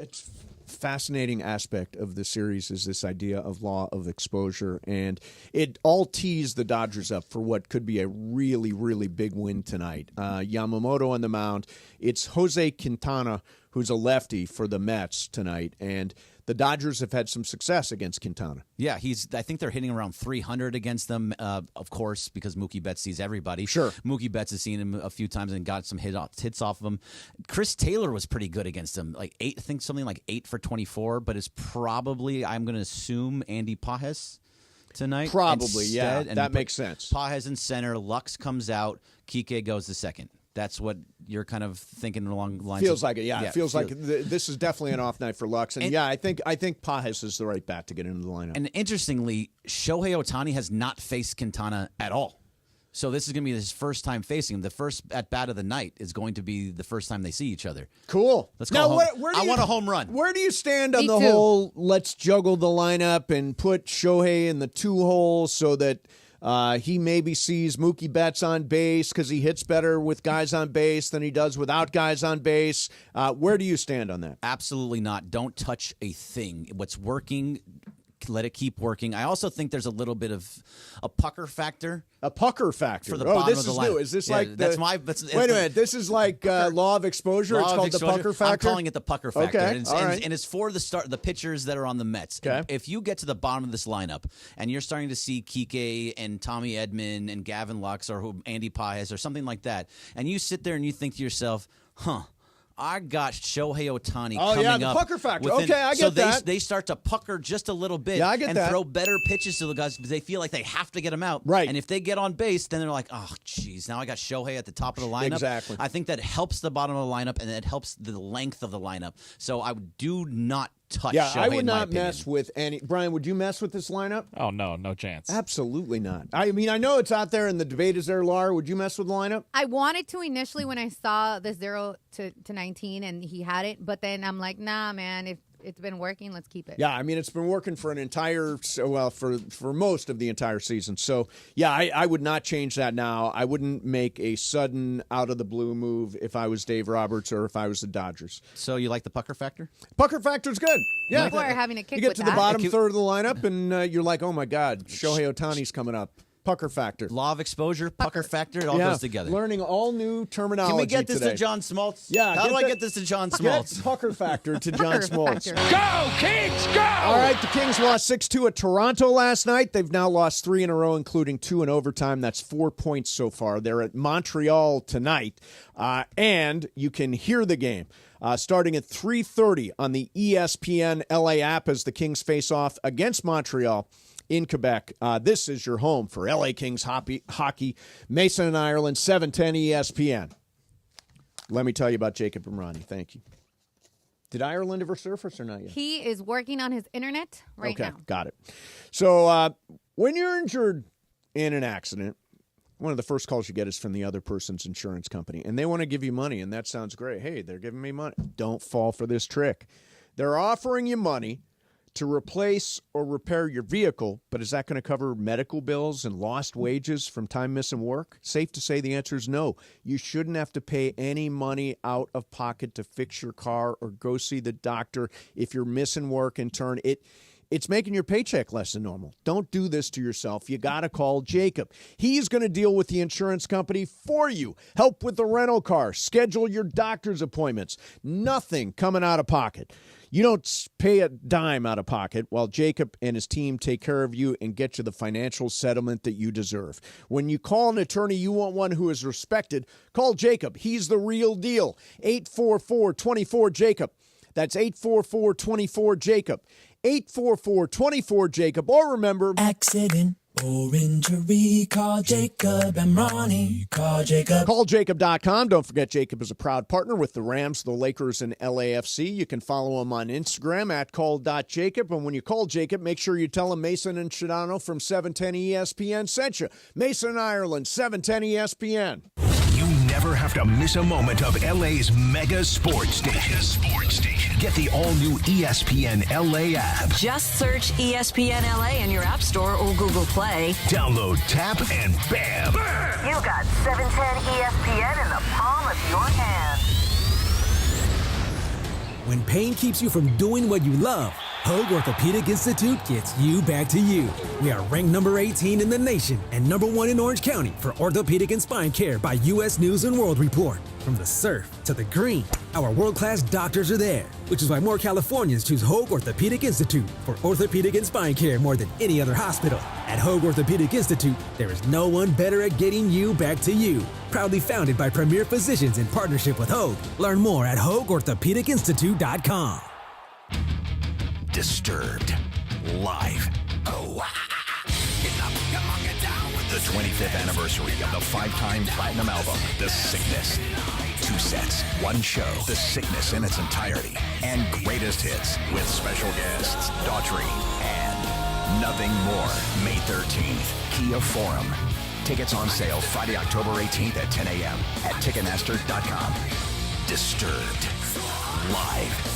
[SPEAKER 6] fascinating aspect of the series is this idea of law of exposure, and it all tees the Dodgers up for what could be a really, really big win tonight. Yamamoto on the mound. It's Jose Quintana, who's a lefty for the Mets tonight, and the Dodgers have had some success against Quintana.
[SPEAKER 8] Yeah, I think they're hitting around 300 against them, of course, because Mookie Betts sees everybody.
[SPEAKER 6] Sure.
[SPEAKER 8] Mookie Betts has seen him a few times and got some hits off of him. Chris Taylor was pretty good against him, like 8 for 24, but it's probably, I'm going to assume, Andy Pages tonight.
[SPEAKER 6] Probably,
[SPEAKER 8] instead.
[SPEAKER 6] yeah. That makes sense.
[SPEAKER 8] Pages in center, Lux comes out, Kike goes to second. That's what you're kind of thinking along the lines.
[SPEAKER 6] Feels like it, yeah. It feels like this is definitely an off night for Lux, and I think Pages is the right bat to get into the lineup.
[SPEAKER 8] And interestingly, Shohei Ohtani has not faced Quintana at all. So this is going to be his first time facing him. The first at bat of the night is going to be the first time they see each other.
[SPEAKER 6] Cool.
[SPEAKER 8] Let's go. I want a home run.
[SPEAKER 6] Where do you stand on the whole let's juggle the lineup and put Shohei in the 2-hole so that he maybe sees Mookie Betts on base because he hits better with guys on base than he does without guys on base? Where do you stand on that?
[SPEAKER 8] Absolutely not. Don't touch a thing. What's working, let it keep working. I also think there's a little bit of a pucker factor.
[SPEAKER 6] A pucker factor.
[SPEAKER 8] For the bottom
[SPEAKER 6] this
[SPEAKER 8] of the
[SPEAKER 6] is
[SPEAKER 8] lineup.
[SPEAKER 6] new. Is this
[SPEAKER 8] yeah,
[SPEAKER 6] like
[SPEAKER 8] that's
[SPEAKER 6] the,
[SPEAKER 8] my?
[SPEAKER 6] Wait a minute. This is like law of exposure. It's called the pucker factor.
[SPEAKER 8] I'm calling it the pucker factor.
[SPEAKER 6] Okay.
[SPEAKER 8] And it's for the pitchers that are on the Mets.
[SPEAKER 6] Okay.
[SPEAKER 8] If you get to the bottom of this lineup and you're starting to see Kike and Tommy Edman and Gavin Lux or Andy Pages or something like that, and you sit there and you think to yourself, I got Shohei Ohtani
[SPEAKER 6] Oh,
[SPEAKER 8] coming
[SPEAKER 6] yeah, the
[SPEAKER 8] up.
[SPEAKER 6] pucker factor.
[SPEAKER 8] within-
[SPEAKER 6] Okay, I get
[SPEAKER 8] so
[SPEAKER 6] that.
[SPEAKER 8] they start to pucker just a little bit
[SPEAKER 6] Yeah, I get
[SPEAKER 8] and
[SPEAKER 6] that.
[SPEAKER 8] throw better pitches to the guys because they feel like they have to get them out.
[SPEAKER 6] Right.
[SPEAKER 8] And if they get on base, then they're like, oh, geez, now I got Shohei at the top of the lineup.
[SPEAKER 6] Exactly.
[SPEAKER 8] I think that helps the bottom of the lineup, and it helps the length of the lineup. So I do not touch
[SPEAKER 6] Yeah,
[SPEAKER 8] Shohei
[SPEAKER 6] I would
[SPEAKER 8] in my
[SPEAKER 6] not
[SPEAKER 8] opinion.
[SPEAKER 6] mess with any. Brian, would you mess with this lineup?
[SPEAKER 17] Oh, no chance.
[SPEAKER 6] Absolutely not. I mean, I know it's out there and the debate is there, Laura. Would you mess with the lineup?
[SPEAKER 10] I wanted to initially when I saw the 0 to 19 and he had it, but then I'm like, nah, man, if it's been working, let's keep it.
[SPEAKER 6] Yeah, I mean, it's been working for an entire, for most of the entire season. So, yeah, I would not change that now. I wouldn't make a sudden out-of-the-blue move if I was Dave Roberts or if I was the Dodgers.
[SPEAKER 8] So you like the pucker factor?
[SPEAKER 6] Pucker factor's good. Yeah.
[SPEAKER 10] People are having a kick
[SPEAKER 6] You get
[SPEAKER 10] with
[SPEAKER 6] to
[SPEAKER 10] that.
[SPEAKER 6] the bottom third of the lineup, and you're like, oh, my God, Shohei Ohtani's coming up. Pucker factor.
[SPEAKER 8] Law of exposure, pucker factor, it all goes together.
[SPEAKER 6] Learning all new terminology.
[SPEAKER 8] Can we get this
[SPEAKER 6] today.
[SPEAKER 8] to John Smoltz?
[SPEAKER 6] Yeah.
[SPEAKER 8] How do I get this to John Smoltz?
[SPEAKER 6] Get pucker factor to John Smoltz.
[SPEAKER 12] Go, Kings, go!
[SPEAKER 6] All right, the Kings lost 6-2 at Toronto last night. They've now lost 3 in a row, including 2 in overtime. That's 4 points so far. They're at Montreal tonight, and you can hear the game starting at 3:30 on the ESPN LA app as the Kings face off against Montreal in Quebec. This is your home for LA Kings hockey. Mason and Ireland, 710 ESPN. Let me tell you about Jacob Imrani. Thank you. Did Ireland ever surface or not yet?
[SPEAKER 10] He is working on his internet right now.
[SPEAKER 6] Okay, got it. So when you're injured in an accident, one of the first calls you get is from the other person's insurance company, and they want to give you money, and that sounds great. Hey, they're giving me money. Don't fall for this trick. They're offering you money to replace or repair your vehicle, but is that going to cover medical bills and lost wages from time missing work? Safe to say the answer is no. You shouldn't have to pay any money out of pocket to fix your car or go see the doctor if you're missing work in turn. It's making your paycheck less than normal. Don't do this to yourself. You got to call Jacob. He's going to deal with the insurance company for you. Help with the rental car. Schedule your doctor's appointments. Nothing coming out of pocket. You don't pay a dime out of pocket while Jacob and his team take care of you and get you the financial settlement that you deserve. When you call an attorney, you want one who is respected. Call Jacob. He's the real deal. 844-24-JACOB. That's 844-24-JACOB. 844-24-JACOB. Or remember,
[SPEAKER 18] accident or injury, call Jacob and Ronnie. Call Jacob.
[SPEAKER 6] CallJacob.com. Don't forget, Jacob is a proud partner with the Rams, the Lakers, and LAFC. You can follow him on Instagram at call.jacob. And when you call Jacob, make sure you tell him Mason and Shadano from 710 ESPN sent you. Mason, Ireland, 710 ESPN.
[SPEAKER 12] You never have to miss a moment of LA's mega sports station. Get the all-new ESPN LA app.
[SPEAKER 19] Just search ESPN LA in your App Store or Google Play.
[SPEAKER 12] Download, tap, and bam!
[SPEAKER 19] You got 710 ESPN in the palm of your hand.
[SPEAKER 11] When pain keeps you from doing what you love, Hogue Orthopedic Institute gets you back to you. We are ranked number 18 in the nation and number 1 in Orange County for orthopedic and spine care by U.S. News & World Report. From the surf to the green, our world-class doctors are there, which is why more Californians choose Hogue Orthopedic Institute for orthopedic and spine care more than any other hospital. At Hogue Orthopedic Institute, there is no one better at getting you back to you. Proudly founded by premier physicians in partnership with Hogue. Learn more at HogueOrthopedicInstitute.com.
[SPEAKER 12] Disturbed. Live. The 25th anniversary of the 5-time platinum album, The Sickness. 2 sets, 1 show, The Sickness in its entirety, and greatest hits with special guests, Daughtry, and Nothing More, May 13th, Kia Forum. Tickets on sale Friday, October 18th at 10 a.m. at Ticketmaster.com. Disturbed. Live.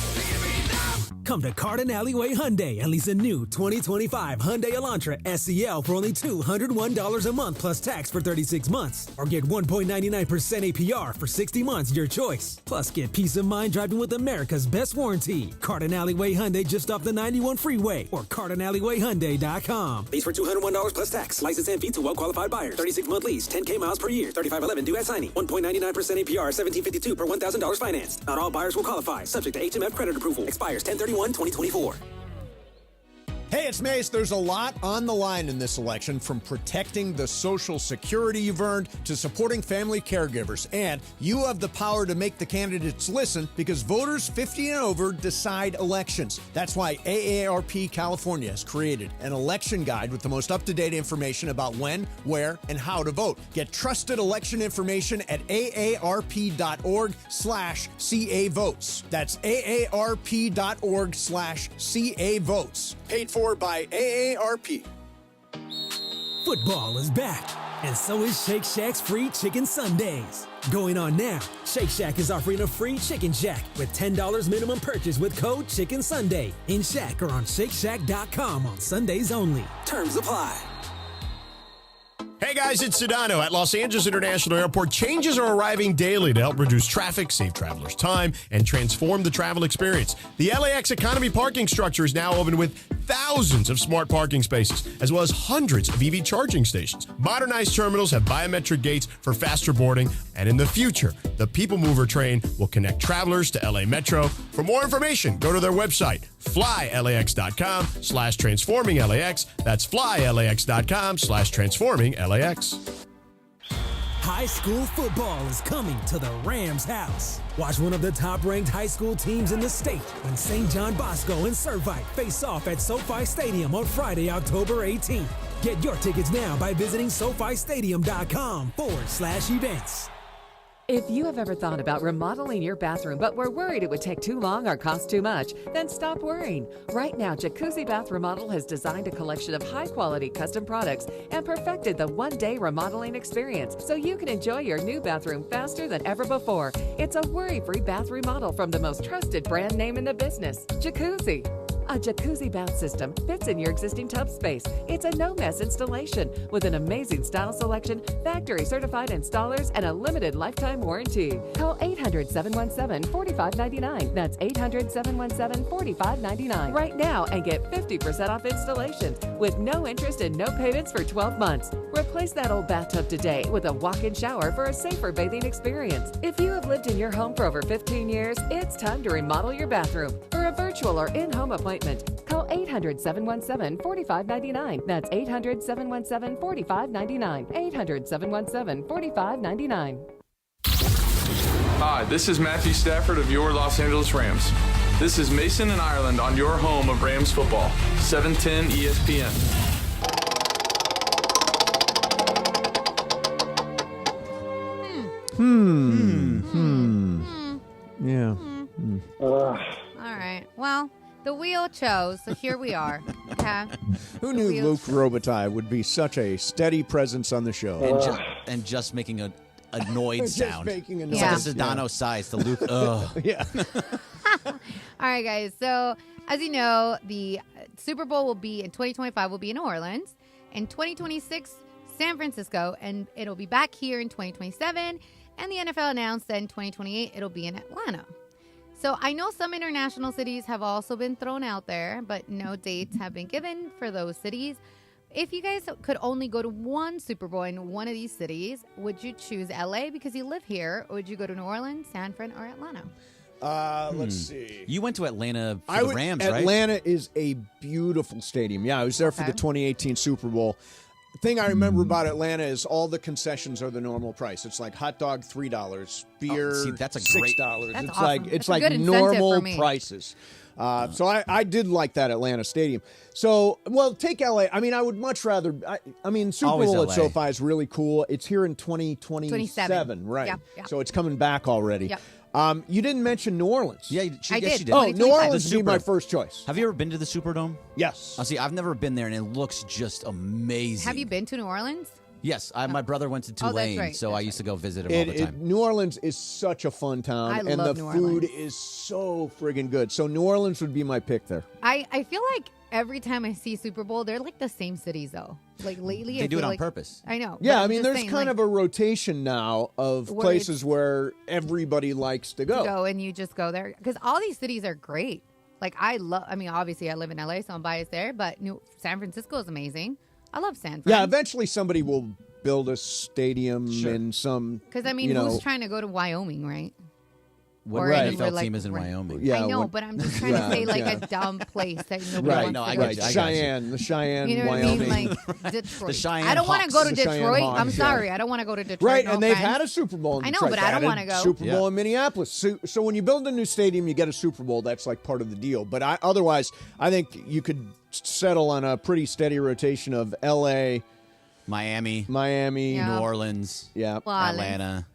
[SPEAKER 11] Come to Carden Alleyway Hyundai and lease a new 2025 Hyundai Elantra SEL for only $201 a month plus tax for 36 months. Or get 1.99% APR for 60 months, your choice. Plus, get peace of mind driving with America's best warranty. Carden Alleyway Hyundai just off the 91 freeway or CardenAlleyWayHyundai.com.
[SPEAKER 18] Lease for $201 plus tax. License and fee to well-qualified buyers. 36-month lease. 10K miles per year. 3511 due at signing. 1.99% APR. $17.52 per $1,000 financed. Not all buyers will qualify. Subject to HMF credit approval. Expires 10/31/2024.
[SPEAKER 6] Hey, it's Mace. There's a lot on the line in this election, from protecting the Social Security you've earned to supporting family caregivers. And you have the power to make the candidates listen, because voters 50 and over decide elections. That's why AARP California has created an election guide with the most up-to-date information about when, where, and how to vote. Get trusted election information at aarp.org/CA votes. That's aarp.org/CA votes. Paid for by AARP.
[SPEAKER 11] Football is back, and so is Shake Shack's free chicken Sundays. Going on now, Shake Shack is offering a free Chicken Shack with $10 minimum purchase with code Chicken Sunday in Shack or on ShakeShack.com on Sundays only. Terms apply.
[SPEAKER 17] Hey guys, it's Sedano at Los Angeles International Airport. Changes are arriving daily to help reduce traffic, save travelers time, and transform the travel experience. The LAX Economy parking structure is now open with thousands of smart parking spaces, as well as hundreds of EV charging stations. Modernized terminals have biometric gates for faster boarding, and in the future, the People Mover train will connect travelers to LA Metro. For more information, go to their website, flylax.com/transforming-LAX. That's flylax.com/transforming-LAX.
[SPEAKER 11] High school football is coming to the Rams house. Watch one of the top-ranked high school teams in the state when St. John Bosco and Servite face off at SoFi Stadium on Friday, October 18th. Get your tickets now by visiting SoFiStadium.com/events.
[SPEAKER 20] If you have ever thought about remodeling your bathroom but were worried it would take too long or cost too much, then stop worrying. Right now, Jacuzzi Bath Remodel has designed a collection of high-quality custom products and perfected the one-day remodeling experience so you can enjoy your new bathroom faster than ever before. It's a worry-free bath remodel from the most trusted brand name in the business, Jacuzzi. A jacuzzi bath system fits in your existing tub space. It's a no-mess installation with an amazing style selection, factory-certified installers, and a limited lifetime warranty. Call 800-717-4599. That's 800-717-4599 right now and get 50% off installations with no interest and no payments for 12 months. Replace that old bathtub today with a walk-in shower for a safer bathing experience. If you have lived in your home for over 15 years, it's time to remodel your bathroom. For a virtual or in-home appointment, call 800-717-4599. That's 800-717-4599. 800-717-4599.
[SPEAKER 21] Hi, this is Matthew Stafford of your Los Angeles Rams. This is Mason in Ireland on your home of Rams football, 710 ESPN.
[SPEAKER 6] Yeah.
[SPEAKER 10] All right. Well, the wheel chose, so here we are. Okay.
[SPEAKER 6] Who knew Luke Robitaille would be such a steady presence on the show?
[SPEAKER 8] And just making a annoyed sound.
[SPEAKER 6] making a
[SPEAKER 8] It's
[SPEAKER 6] noise.
[SPEAKER 8] like a Sedano size to Luke. Ugh.
[SPEAKER 6] Yeah.
[SPEAKER 10] All right, guys. So, as you know, the Super Bowl will be in 2025 will be in New Orleans. In 2026, San Francisco, and it'll be back here in 2027. And the NFL announced that in 2028 it'll be in Atlanta. So I know some international cities have also been thrown out there, but no dates have been given for those cities. If you guys could only go to one Super Bowl in one of these cities, would you choose LA because you live here, or would you go to New Orleans, San Fran, or Atlanta?
[SPEAKER 6] Let's see.
[SPEAKER 8] You went to Atlanta for the Rams, right?
[SPEAKER 6] Atlanta is a beautiful stadium. Yeah, I was there for the 2018 Super Bowl. The thing I remember about Atlanta is all the concessions are the normal price. It's like hot dog $3, beer
[SPEAKER 8] see, that's a great-
[SPEAKER 6] $6.
[SPEAKER 10] That's
[SPEAKER 6] It's
[SPEAKER 10] awesome.
[SPEAKER 6] like
[SPEAKER 10] That's
[SPEAKER 6] it's
[SPEAKER 10] a
[SPEAKER 6] like
[SPEAKER 10] good incentive
[SPEAKER 6] normal
[SPEAKER 10] for me.
[SPEAKER 6] prices. So I did like that Atlanta stadium. So, well, take LA. I mean, I would much rather. I mean, Super
[SPEAKER 8] Always
[SPEAKER 6] Bowl
[SPEAKER 8] LA.
[SPEAKER 6] at SoFi is really cool. It's here in 2027, right?
[SPEAKER 10] Yep, yep.
[SPEAKER 6] So it's coming back already.
[SPEAKER 10] Yep.
[SPEAKER 6] You didn't mention New Orleans.
[SPEAKER 8] Yeah,
[SPEAKER 10] I
[SPEAKER 8] yes,
[SPEAKER 10] did.
[SPEAKER 8] you did.
[SPEAKER 6] Oh, New
[SPEAKER 10] 2025.
[SPEAKER 6] Orleans would be my first choice.
[SPEAKER 8] Have you ever been to the Superdome?
[SPEAKER 6] Yes.
[SPEAKER 8] See, I've never been there, and it looks just amazing.
[SPEAKER 10] Have you been to New Orleans?
[SPEAKER 8] Yes, my brother went to
[SPEAKER 10] Oh, that's
[SPEAKER 8] Tulane,
[SPEAKER 10] right,
[SPEAKER 8] so I used to go visit him all the time.
[SPEAKER 6] New Orleans is such a fun town,
[SPEAKER 10] I
[SPEAKER 6] and
[SPEAKER 10] love
[SPEAKER 6] the
[SPEAKER 10] New
[SPEAKER 6] food
[SPEAKER 10] Orleans.
[SPEAKER 6] is so friggin' good. So New Orleans would be my pick there.
[SPEAKER 10] I feel like every time I see Super Bowl, they're like the same cities, though. Like lately,
[SPEAKER 8] They
[SPEAKER 10] I
[SPEAKER 8] do
[SPEAKER 10] feel
[SPEAKER 8] it on
[SPEAKER 10] like-
[SPEAKER 8] purpose.
[SPEAKER 10] I know.
[SPEAKER 6] Yeah,
[SPEAKER 10] but
[SPEAKER 6] I
[SPEAKER 10] I'm
[SPEAKER 6] mean,
[SPEAKER 10] just
[SPEAKER 6] there's
[SPEAKER 10] saying,
[SPEAKER 6] kind
[SPEAKER 10] like,
[SPEAKER 6] of a rotation now of
[SPEAKER 10] Where
[SPEAKER 6] places where everybody likes to go.
[SPEAKER 10] go and you just go there because all these cities are great. Like I mean, obviously I live in LA, so I'm biased there. But San Francisco is amazing. I love San Fran.
[SPEAKER 6] Yeah, eventually somebody will build a stadium in some.
[SPEAKER 10] Because I mean,
[SPEAKER 6] you know,
[SPEAKER 10] who's trying to go to Wyoming, right?
[SPEAKER 8] What
[SPEAKER 10] or
[SPEAKER 8] NFL
[SPEAKER 10] anywhere
[SPEAKER 8] team
[SPEAKER 10] like
[SPEAKER 8] is in Wyoming?
[SPEAKER 10] I know, but I'm just trying to say like a dumb place that nobody wants to go to.
[SPEAKER 6] Cheyenne, the Cheyenne,
[SPEAKER 10] You know what
[SPEAKER 6] Wyoming.
[SPEAKER 10] I mean? Like Detroit.
[SPEAKER 8] The Cheyenne
[SPEAKER 10] I don't want to go to
[SPEAKER 6] The Cheyenne
[SPEAKER 10] Detroit.
[SPEAKER 6] Hawks,
[SPEAKER 10] I'm
[SPEAKER 6] yeah.
[SPEAKER 10] sorry. I don't want to go to Detroit.
[SPEAKER 6] Right,
[SPEAKER 10] no
[SPEAKER 6] and they've
[SPEAKER 10] offense.
[SPEAKER 6] had a Super Bowl in
[SPEAKER 10] I know,
[SPEAKER 6] Detroit.
[SPEAKER 10] but
[SPEAKER 6] They
[SPEAKER 10] I don't
[SPEAKER 6] had
[SPEAKER 10] want to
[SPEAKER 6] a
[SPEAKER 10] go.
[SPEAKER 6] Super Bowl in Minneapolis. So when you build a new stadium, you get a Super Bowl. That's like part of the deal. But otherwise, I think you could settle on a pretty steady rotation of L.A.,
[SPEAKER 8] Miami,
[SPEAKER 10] Yeah.
[SPEAKER 8] New Orleans,
[SPEAKER 6] yeah,
[SPEAKER 8] Atlanta.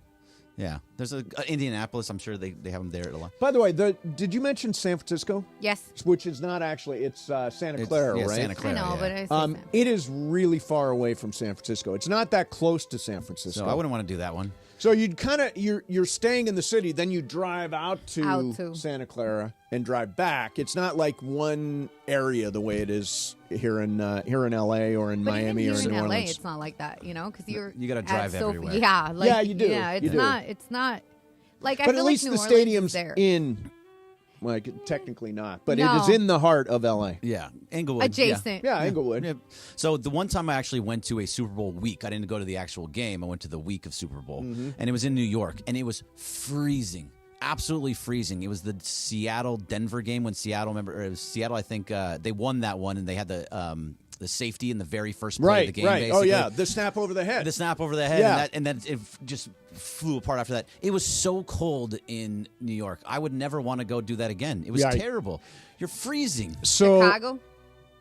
[SPEAKER 8] Yeah, there's Indianapolis. I'm sure they have them there a lot.
[SPEAKER 6] By the way, did you mention San Francisco?
[SPEAKER 10] Yes.
[SPEAKER 6] Which is not actually, it's Santa Clara,
[SPEAKER 8] yeah,
[SPEAKER 6] right?
[SPEAKER 8] Santa Clara,
[SPEAKER 10] I know,
[SPEAKER 8] yeah.
[SPEAKER 10] but I say
[SPEAKER 6] It is really far away from San Francisco. It's not that close to San Francisco.
[SPEAKER 8] So I wouldn't want to do that one.
[SPEAKER 6] So you'd kind of you're staying in the city, then you drive out to
[SPEAKER 10] Out
[SPEAKER 6] Santa Clara and drive back. It's not like one area the way it is here in LA or in
[SPEAKER 10] But
[SPEAKER 6] Miami
[SPEAKER 10] even
[SPEAKER 6] or
[SPEAKER 10] here
[SPEAKER 6] in
[SPEAKER 10] in
[SPEAKER 6] New
[SPEAKER 10] LA,
[SPEAKER 6] Orleans.
[SPEAKER 10] it's not like that, because you're
[SPEAKER 8] You gotta
[SPEAKER 10] at
[SPEAKER 8] drive
[SPEAKER 10] Sophie.
[SPEAKER 8] everywhere.
[SPEAKER 10] Yeah, like,
[SPEAKER 6] Yeah, you do.
[SPEAKER 10] Yeah, it's
[SPEAKER 6] You do.
[SPEAKER 10] not. It's not like I
[SPEAKER 6] But
[SPEAKER 10] feel
[SPEAKER 6] at least
[SPEAKER 10] like New
[SPEAKER 6] the
[SPEAKER 10] Orleans is
[SPEAKER 6] stadium's
[SPEAKER 10] there.
[SPEAKER 6] in, like technically not, but
[SPEAKER 10] No.
[SPEAKER 6] it is in the heart of LA.
[SPEAKER 8] Yeah, Inglewood.
[SPEAKER 10] Adjacent.
[SPEAKER 6] Yeah, Inglewood.
[SPEAKER 8] Yeah. So the one time I actually went to a Super Bowl week, I didn't go to the actual game. I went to the week of Super Bowl, and it was in New York, and it was freezing, absolutely freezing. It was the Seattle-Denver game when Seattle, I think they won that one, and they had the safety in the very first play of the game.
[SPEAKER 6] Right.
[SPEAKER 8] Basically.
[SPEAKER 6] Oh yeah, the snap over the head.
[SPEAKER 8] The snap over the head,
[SPEAKER 6] Yeah.
[SPEAKER 8] and then it just flew apart after that. It was so cold in New York. I would never want to go do that again. It was
[SPEAKER 6] Yeah.
[SPEAKER 8] terrible. You're freezing.
[SPEAKER 6] So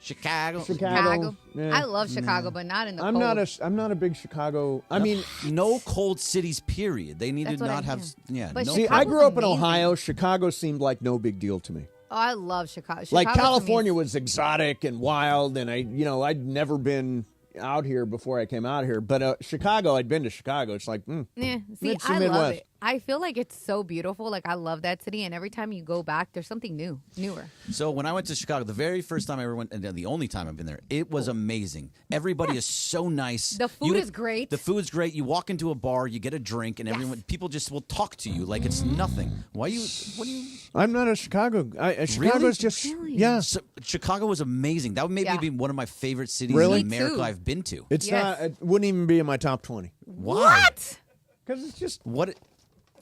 [SPEAKER 10] Chicago.
[SPEAKER 6] Chicago. Yeah.
[SPEAKER 10] I love Chicago, but not in the
[SPEAKER 6] I'm
[SPEAKER 10] cold.
[SPEAKER 6] not a big Chicago. I mean,
[SPEAKER 8] no cold cities. Period. They need
[SPEAKER 10] That's
[SPEAKER 8] to
[SPEAKER 10] what I
[SPEAKER 8] not have.
[SPEAKER 10] hear.
[SPEAKER 8] Yeah.
[SPEAKER 10] But
[SPEAKER 8] no
[SPEAKER 6] see,
[SPEAKER 10] Chicago's
[SPEAKER 6] I grew up in
[SPEAKER 10] amazing.
[SPEAKER 6] Ohio. Chicago seemed like no big deal to me.
[SPEAKER 10] Oh, I love Chicago.
[SPEAKER 6] Like
[SPEAKER 10] Chicago to me
[SPEAKER 6] California
[SPEAKER 10] is-
[SPEAKER 6] was exotic and wild, and I'd never been out here before I came out here. But Chicago, I'd been to Chicago. It's like,
[SPEAKER 10] Yeah, see,
[SPEAKER 6] it's the
[SPEAKER 10] I love
[SPEAKER 6] Midwest.
[SPEAKER 10] it. I feel like it's so beautiful. Like I love that city, and every time you go back, there's something newer.
[SPEAKER 8] So when I went to Chicago, the very first time I ever went, and the only time I've been there, it was amazing. Everybody is so nice.
[SPEAKER 10] The food is great.
[SPEAKER 8] The food's great. You walk into a bar, you get a drink, and people just will talk to you like it's nothing. What do you?
[SPEAKER 6] I'm not a Chicago. Chicago's just yeah.
[SPEAKER 8] So, Chicago was amazing. That would maybe
[SPEAKER 10] Yeah.
[SPEAKER 8] be one of my favorite cities
[SPEAKER 6] Really?
[SPEAKER 8] in
[SPEAKER 6] Me
[SPEAKER 8] America
[SPEAKER 10] too.
[SPEAKER 8] I've been to.
[SPEAKER 6] It's
[SPEAKER 10] Yes.
[SPEAKER 6] not. It wouldn't even be in my top 20
[SPEAKER 10] What?
[SPEAKER 6] because it's just
[SPEAKER 8] What?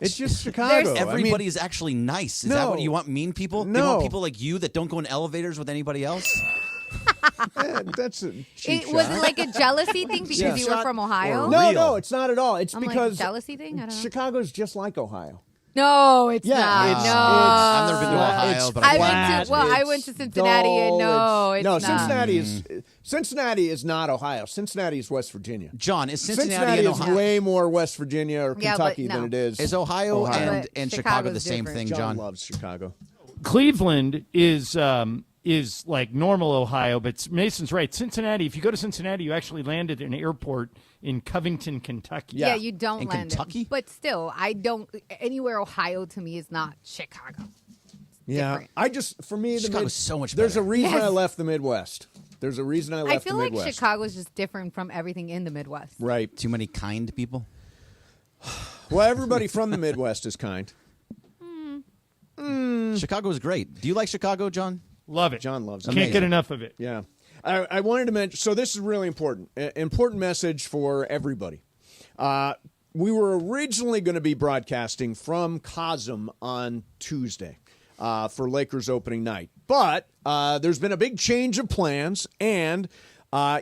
[SPEAKER 6] it's just Chicago.
[SPEAKER 8] Everybody is actually nice. Is that what you want? Mean people? You
[SPEAKER 6] No.
[SPEAKER 8] want people like you that don't go in elevators with anybody else?
[SPEAKER 6] That's a cheap
[SPEAKER 10] Was
[SPEAKER 6] shot.
[SPEAKER 10] it like a jealousy thing because
[SPEAKER 6] Yeah.
[SPEAKER 10] you were from Ohio?
[SPEAKER 6] No, it's not at all. It's
[SPEAKER 10] I'm like,
[SPEAKER 6] because
[SPEAKER 10] jealousy thing? I don't know.
[SPEAKER 6] Chicago's just like Ohio.
[SPEAKER 10] No, it's
[SPEAKER 6] Yeah,
[SPEAKER 10] not.
[SPEAKER 6] it's-
[SPEAKER 10] no,
[SPEAKER 8] I've never been to Ohio, but
[SPEAKER 10] I
[SPEAKER 8] I've
[SPEAKER 10] went to. Well, I went to Cincinnati, and no, it's not.
[SPEAKER 6] Cincinnati is not Ohio. Cincinnati is West Virginia.
[SPEAKER 8] John, is Cincinnati
[SPEAKER 6] Cincinnati
[SPEAKER 8] and
[SPEAKER 6] is
[SPEAKER 8] Ohio?
[SPEAKER 6] way more West Virginia or
[SPEAKER 10] Yeah, but
[SPEAKER 6] Kentucky
[SPEAKER 10] no.
[SPEAKER 6] than it is.
[SPEAKER 8] Is Ohio
[SPEAKER 10] But
[SPEAKER 8] and Chicago
[SPEAKER 10] Chicago's
[SPEAKER 8] the same
[SPEAKER 10] different.
[SPEAKER 8] thing,
[SPEAKER 6] John
[SPEAKER 8] John?
[SPEAKER 6] loves Chicago.
[SPEAKER 7] Cleveland is like normal Ohio, but Mason's right. Cincinnati, if you go to Cincinnati, you actually land at an airport in Covington, Kentucky.
[SPEAKER 10] Yeah, you don't
[SPEAKER 8] In
[SPEAKER 10] land
[SPEAKER 8] Kentucky?
[SPEAKER 10] it. But still, I don't. Anywhere Ohio to me is not Chicago.
[SPEAKER 6] Yeah,
[SPEAKER 10] different.
[SPEAKER 6] for me,
[SPEAKER 8] Chicago's so much
[SPEAKER 6] There's a
[SPEAKER 8] better.
[SPEAKER 6] reason
[SPEAKER 10] Yes.
[SPEAKER 6] I left the Midwest. There's a reason I left
[SPEAKER 10] I feel
[SPEAKER 6] the
[SPEAKER 10] like
[SPEAKER 6] Midwest.
[SPEAKER 10] Chicago's just different from everything in the Midwest.
[SPEAKER 6] Right.
[SPEAKER 8] Too many kind people?
[SPEAKER 6] Well, everybody from the Midwest is kind.
[SPEAKER 8] Chicago is great. Do you like Chicago, John?
[SPEAKER 7] Love it.
[SPEAKER 6] John loves it.
[SPEAKER 7] Can't get enough of it.
[SPEAKER 6] Yeah. I wanted to mention, so this is really important. Important message for everybody. We were originally going to be broadcasting from Cosm on Tuesday for Lakers opening night. But there's been a big change of plans, and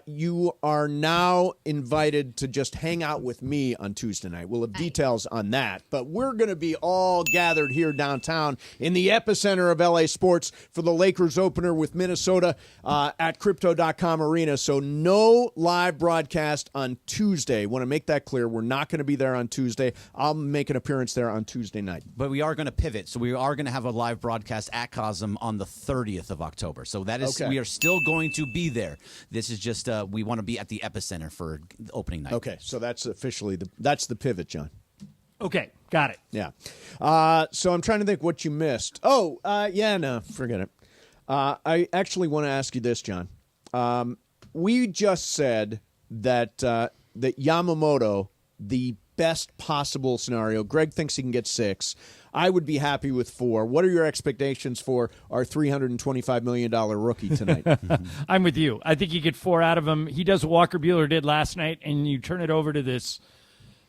[SPEAKER 6] you are now invited to just hang out with me on Tuesday night. We'll have details on that. But we're going to be all gathered here downtown in the epicenter of LA sports for the Lakers opener with Minnesota at Crypto.com Arena. So no live broadcast on Tuesday. Want to make that clear. We're not going to be there on Tuesday. I'll make an appearance there on Tuesday night.
[SPEAKER 8] But we are going to pivot. So we are going to have a live broadcast at Cosm on the 30th of October. So that is,
[SPEAKER 6] Okay.
[SPEAKER 8] we are still going to be there. This is just, we want to be at the epicenter for opening night.
[SPEAKER 6] Okay, so that's officially that's the pivot, John.
[SPEAKER 7] Okay, got it.
[SPEAKER 6] Yeah. So I'm trying to think what you missed. Oh, yeah, no, forget it. I actually want to ask you this, John. We just said that that Yamamoto, the best possible scenario, Greg thinks he can get 6. I would be happy with 4. What are your expectations for our $325 million rookie tonight?
[SPEAKER 7] I'm with you. I think you get 4 out of him. He does what Walker Buehler did last night, and you turn it over to this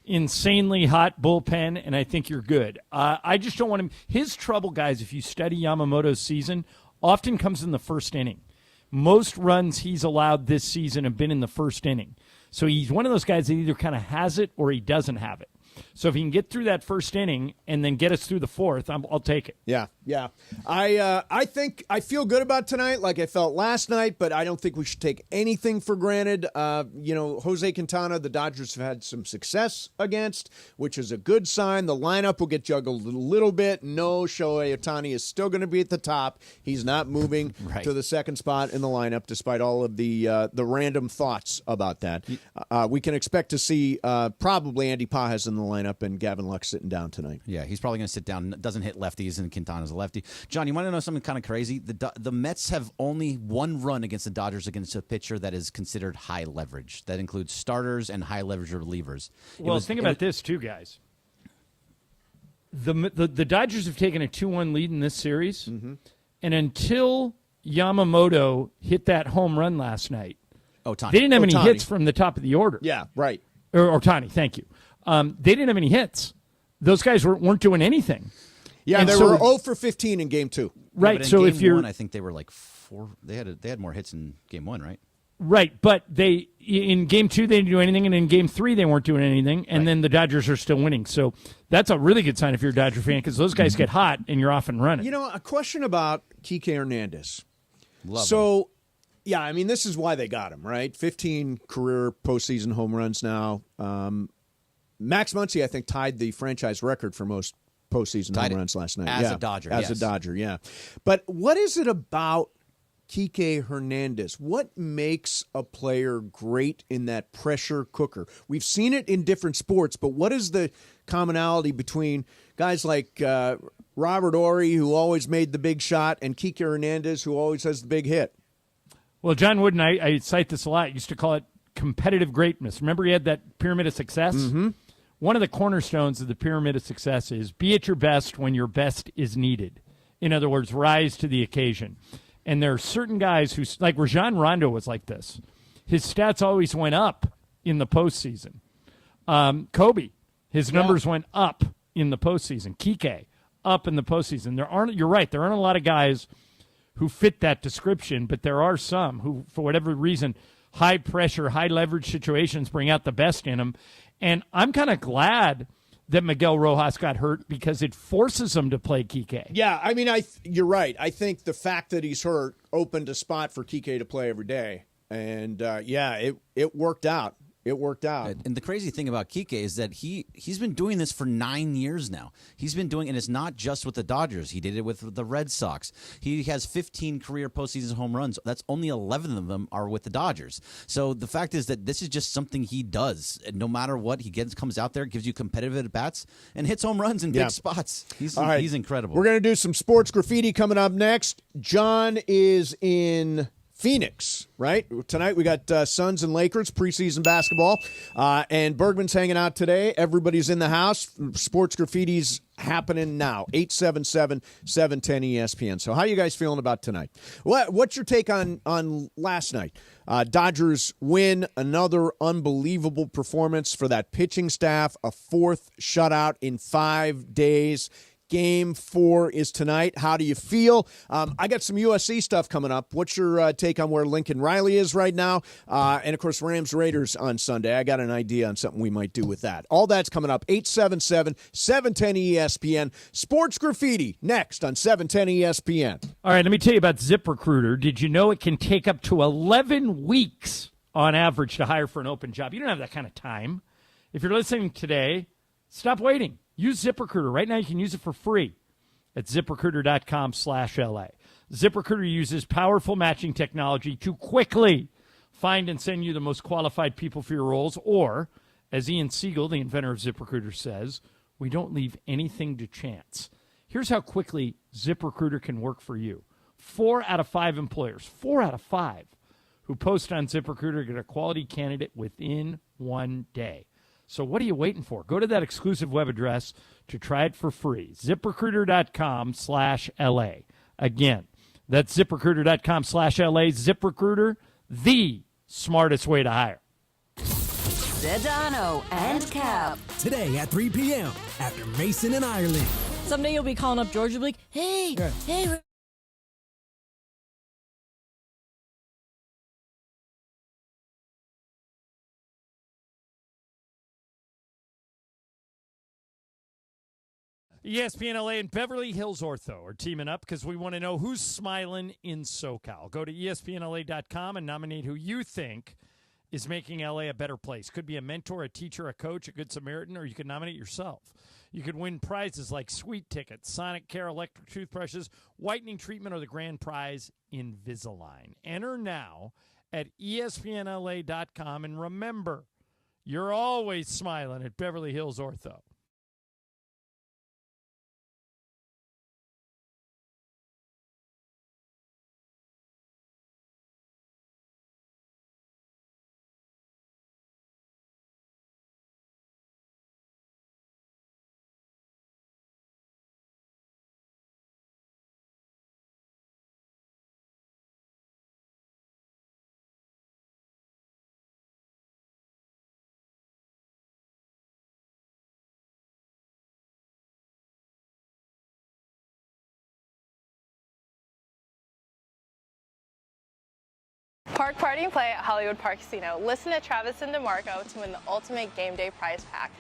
[SPEAKER 7] insanely hot bullpen, and I think you're good. I just don't want him. His trouble, guys, if you study Yamamoto's season, often comes in the first inning. Most runs he's allowed this season have been in the first inning. So he's one of those guys that either kind of has it or he doesn't have it. So if he can get through that first inning and then get us through the fourth, I'll take it.
[SPEAKER 6] Yeah. I think I feel good about tonight like I felt last night, but I don't think we should take anything for granted. Jose Quintana, the Dodgers have had some success against, which is a good sign. The lineup will get juggled a little bit. No, Shohei Ohtani is still going to be at the top. He's not moving to the second spot in the lineup, despite all of the random thoughts about that. We can expect to see probably Andy Pages in the lineup and Gavin Lux sitting down tonight.
[SPEAKER 8] Yeah, he's probably going to sit down. Doesn't hit lefties, and Quintana's a lefty. John, you want to know something kind of crazy? The Mets have only one run against the Dodgers against a pitcher that is considered high leverage. That includes starters and high leverage relievers.
[SPEAKER 7] Well, think about this too, guys. The Dodgers have taken a 2-1 lead in this series, and until Yamamoto hit that home run last night,
[SPEAKER 8] Ohtani.
[SPEAKER 7] They didn't have any hits from the top of the order.
[SPEAKER 6] Yeah, right.
[SPEAKER 7] Or Ohtani, thank you. They didn't have any hits. Those guys weren't doing anything.
[SPEAKER 6] Yeah,
[SPEAKER 7] and
[SPEAKER 6] they were 0 for 15 in Game 2.
[SPEAKER 7] Right,
[SPEAKER 8] Yeah,
[SPEAKER 7] so
[SPEAKER 8] if
[SPEAKER 7] you're
[SPEAKER 8] one, I think they were like 4. They had more hits in Game 1, right?
[SPEAKER 7] Right, but in Game 2 they didn't do anything, and in Game 3 they weren't doing anything, and then the Dodgers are still winning. So that's a really good sign if you're a Dodger fan, because those guys get hot and you're off and running.
[SPEAKER 6] You know, a question about Kike Hernandez.
[SPEAKER 8] Love him.
[SPEAKER 6] Yeah, I mean, this is why they got him, right? 15 career postseason home runs now. Max Muncy, I think, tied the franchise record for most postseason home runs last night.
[SPEAKER 8] As a Dodger,
[SPEAKER 6] As a Dodger, yeah. But what is it about Kike Hernandez? What makes a player great in that pressure cooker? We've seen it in different sports, but what is the commonality between guys like Robert Horry, who always made the big shot, and Kike Hernandez, who always has the big hit?
[SPEAKER 7] Well, John Wooden, I cite this a lot, used to call it competitive greatness. Remember he had that pyramid of success?
[SPEAKER 6] Mm-hmm.
[SPEAKER 7] One of the cornerstones of the pyramid of success is be at your best when your best is needed. In other words, rise to the occasion. And there are certain guys who, like Rajon Rondo was like this. His stats always went up in the postseason. Kobe, his numbers went up in the postseason. Kike, up in the postseason. You're right, there aren't a lot of guys who fit that description, but there are some who, for whatever reason, high pressure, high leverage situations bring out the best in them. And I'm kind of glad that Miguel Rojas got hurt because it forces him to play Kike.
[SPEAKER 6] Yeah, I mean, you're right. I think the fact that he's hurt opened a spot for Kike to play every day. And, it worked out. It worked out.
[SPEAKER 8] And the crazy thing about Kike is that he's been doing this for 9 years now. He's been doing, and it's not just with the Dodgers. He did it with the Red Sox. He has 15 career postseason home runs. That's only 11 of them are with the Dodgers. So the fact is that this is just something he does. And no matter what, he comes out there, gives you competitive at-bats, and hits home runs in big spots. He's incredible.
[SPEAKER 6] We're going to do some sports graffiti coming up next. John is in Phoenix, right? Tonight we got Suns and Lakers preseason basketball, and Bergman's hanging out today. Everybody's in the house. Sports graffiti's happening now. 877-710-ESPN. So how you guys feeling about tonight? What's your take on last night? Dodgers win, another unbelievable performance for that pitching staff, a fourth shutout in 5 days. Game 4 is tonight. How do you feel? I got some USC stuff coming up. What's your take on where Lincoln Riley is right now? And, of course, Rams-Raiders on Sunday. I got an idea on something we might do with that. All that's coming up. 877-710-ESPN. Sports Graffiti next on 710 ESPN.
[SPEAKER 7] All right, let me tell you about ZipRecruiter. Did you know it can take up to 11 weeks on average to hire for an open job? You don't have that kind of time. If you're listening today, stop waiting. Use ZipRecruiter. Right now you can use it for free at ZipRecruiter.com/LA. ZipRecruiter uses powerful matching technology to quickly find and send you the most qualified people for your roles, or, as Ian Siegel, the inventor of ZipRecruiter, says, we don't leave anything to chance. Here's how quickly ZipRecruiter can work for you. 4 out of 5 employers, 4 out of 5, who post on ZipRecruiter get a quality candidate within 1 day. So what are you waiting for? Go to that exclusive web address to try it for free. ZipRecruiter.com/LA. Again, that's ZipRecruiter.com/LA. ZipRecruiter, the smartest way to hire.
[SPEAKER 1] Sedano and Cap.
[SPEAKER 11] Today at 3 p.m. after Mason and Ireland.
[SPEAKER 22] Someday you'll be calling up George and be like, hey, hey.
[SPEAKER 7] ESPN LA and Beverly Hills Ortho are teaming up because we want to know who's smiling in SoCal. Go to ESPNLA.com and nominate who you think is making LA a better place. Could be a mentor, a teacher, a coach, a good Samaritan, or you could nominate yourself. You could win prizes like sweet tickets, Sonic Care electric toothbrushes, whitening treatment, or the grand prize, Invisalign. Enter now at ESPNLA.com, and remember, you're always smiling at Beverly Hills Ortho.
[SPEAKER 23] Park Party and Play at Hollywood Park Casino. Listen to Travis and DeMarco to win the ultimate game day prize pack.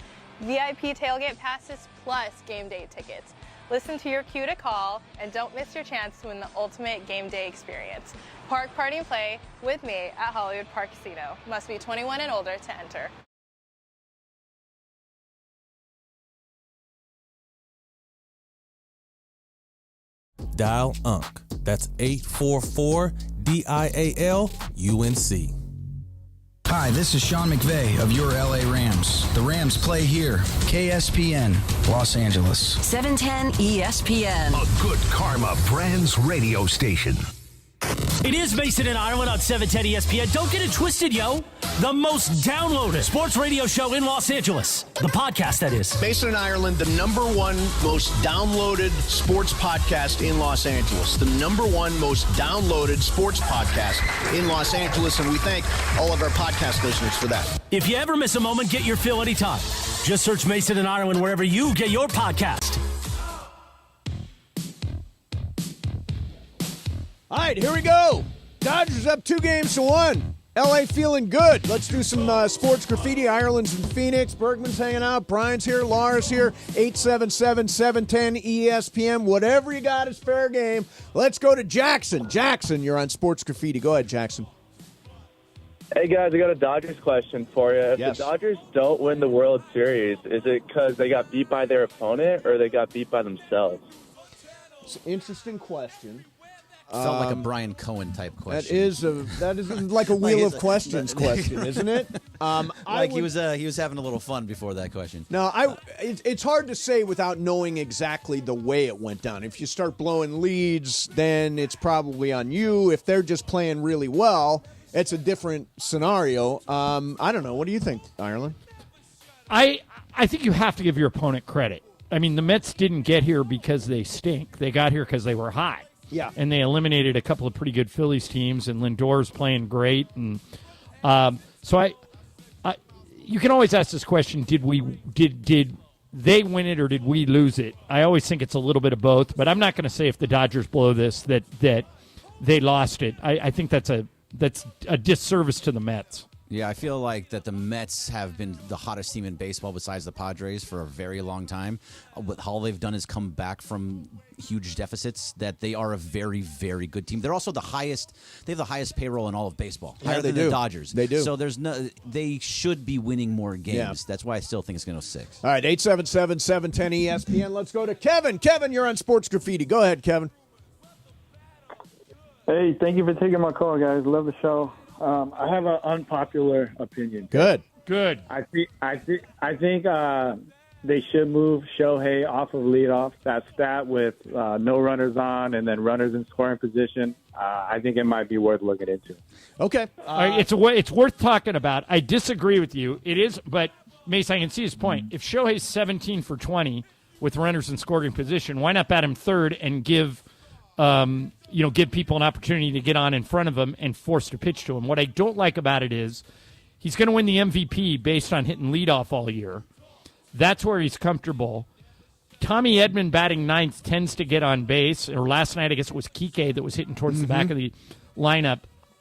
[SPEAKER 23] VIP tailgate passes plus game day tickets. Listen to your cue to call and don't miss your chance to win the ultimate game day experience. Park Party and Play with me at Hollywood Park Casino. Must be 21 and older to enter.
[SPEAKER 15] Dial UNC. That's 844-DIAL-UNC.
[SPEAKER 24] Hi, this is Sean McVay of your LA Rams. The Rams play here. KSPN, Los Angeles.
[SPEAKER 1] 710 ESPN.
[SPEAKER 12] A good karma brands radio station.
[SPEAKER 5] It is Mason and Ireland on 710 ESPN. Don't get it twisted, yo. The most downloaded sports radio show in Los Angeles. The podcast, that is.
[SPEAKER 16] Mason and Ireland, the #1 most downloaded sports podcast in Los Angeles. The #1 most downloaded sports podcast in Los Angeles, and we thank all of our podcast listeners for that.
[SPEAKER 5] If you ever miss a moment, get your fill anytime. Just search Mason and Ireland wherever you get your podcast.
[SPEAKER 6] All right, here we go. Dodgers up 2-1. LA feeling good. Let's do some sports graffiti. Ireland's in Phoenix. Bergman's hanging out. Brian's here. Laura's here. 877-710-ESPN. Whatever you got is fair game. Let's go to Jackson. Jackson, you're on sports graffiti. Go ahead, Jackson.
[SPEAKER 25] Hey, guys, I got a Dodgers question for you. If the Dodgers don't win the World Series, is it because they got beat by their opponent or they got beat by themselves?
[SPEAKER 6] It's an interesting question.
[SPEAKER 8] Felt like a Brian Cohen type question.
[SPEAKER 6] That is like a wheel of questions question, isn't it?
[SPEAKER 8] He was having a little fun before that question.
[SPEAKER 6] No, it's hard to say without knowing exactly the way it went down. If you start blowing leads, then it's probably on you. If they're just playing really well, it's a different scenario. I don't know. What do you think, Ireland?
[SPEAKER 7] I think you have to give your opponent credit. I mean, the Mets didn't get here because they stink. They got here because they were hot.
[SPEAKER 6] Yeah.
[SPEAKER 7] And they eliminated a couple of pretty good Phillies teams, and Lindor's playing great. And so you can always ask this question: Did they win it or did we lose it? I always think it's a little bit of both, but I'm not going to say if the Dodgers blow this that they lost it. I think that's a disservice to the Mets.
[SPEAKER 8] Yeah, I feel like that the Mets have been the hottest team in baseball besides the Padres for a very long time. What all they've done is come back from huge deficits, that they are a very, very good team. They're also they have the highest payroll in all of baseball.
[SPEAKER 6] Yeah,
[SPEAKER 8] higher than the Dodgers.
[SPEAKER 6] They do.
[SPEAKER 8] So they should be winning more games. Yeah. That's why I still think it's going to go 6.
[SPEAKER 6] All right, 877-710-ESPN. Let's go to Kevin. Kevin, you're on Sports Graffiti. Go ahead, Kevin.
[SPEAKER 26] Hey, thank you for taking my call, guys. Love the show. I have an unpopular opinion.
[SPEAKER 6] Good.
[SPEAKER 26] I think they should move Shohei off of leadoff. That stat with no runners on and then runners in scoring position. I think it might be worth looking into.
[SPEAKER 6] Okay,
[SPEAKER 7] it's worth talking about. I disagree with you. It is, but Mason, I can see his point. If Shohei's 17 for 20 with runners in scoring position, why not bat him third and give people an opportunity to get on in front of him and force to pitch to him? What I don't like about it is He's going to win the MVP based on hitting leadoff all year. That's where he's comfortable. Tommy Edman batting ninth tends to get on base. Or last night, I guess it was Kike that was hitting towards the back of the lineup.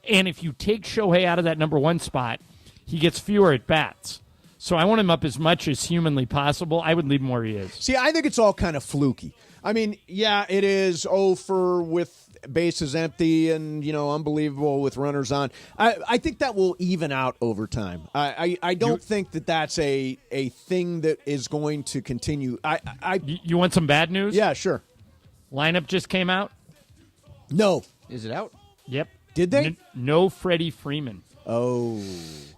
[SPEAKER 7] And if you take Shohei out of that number one spot, he gets fewer at bats. So I want him up as much as humanly possible. I would leave him where he is.
[SPEAKER 6] See, I think it's all kind of fluky. I mean, yeah, it is over with bases empty and, unbelievable with runners on. I think that will even out over time. I don't think that that's a thing that is going to continue.
[SPEAKER 7] You want some bad news?
[SPEAKER 6] Yeah, sure.
[SPEAKER 7] Lineup just came out?
[SPEAKER 6] No.
[SPEAKER 8] Is it out?
[SPEAKER 7] Yep.
[SPEAKER 6] Did they?
[SPEAKER 7] No Freddie Freeman.
[SPEAKER 6] Oh.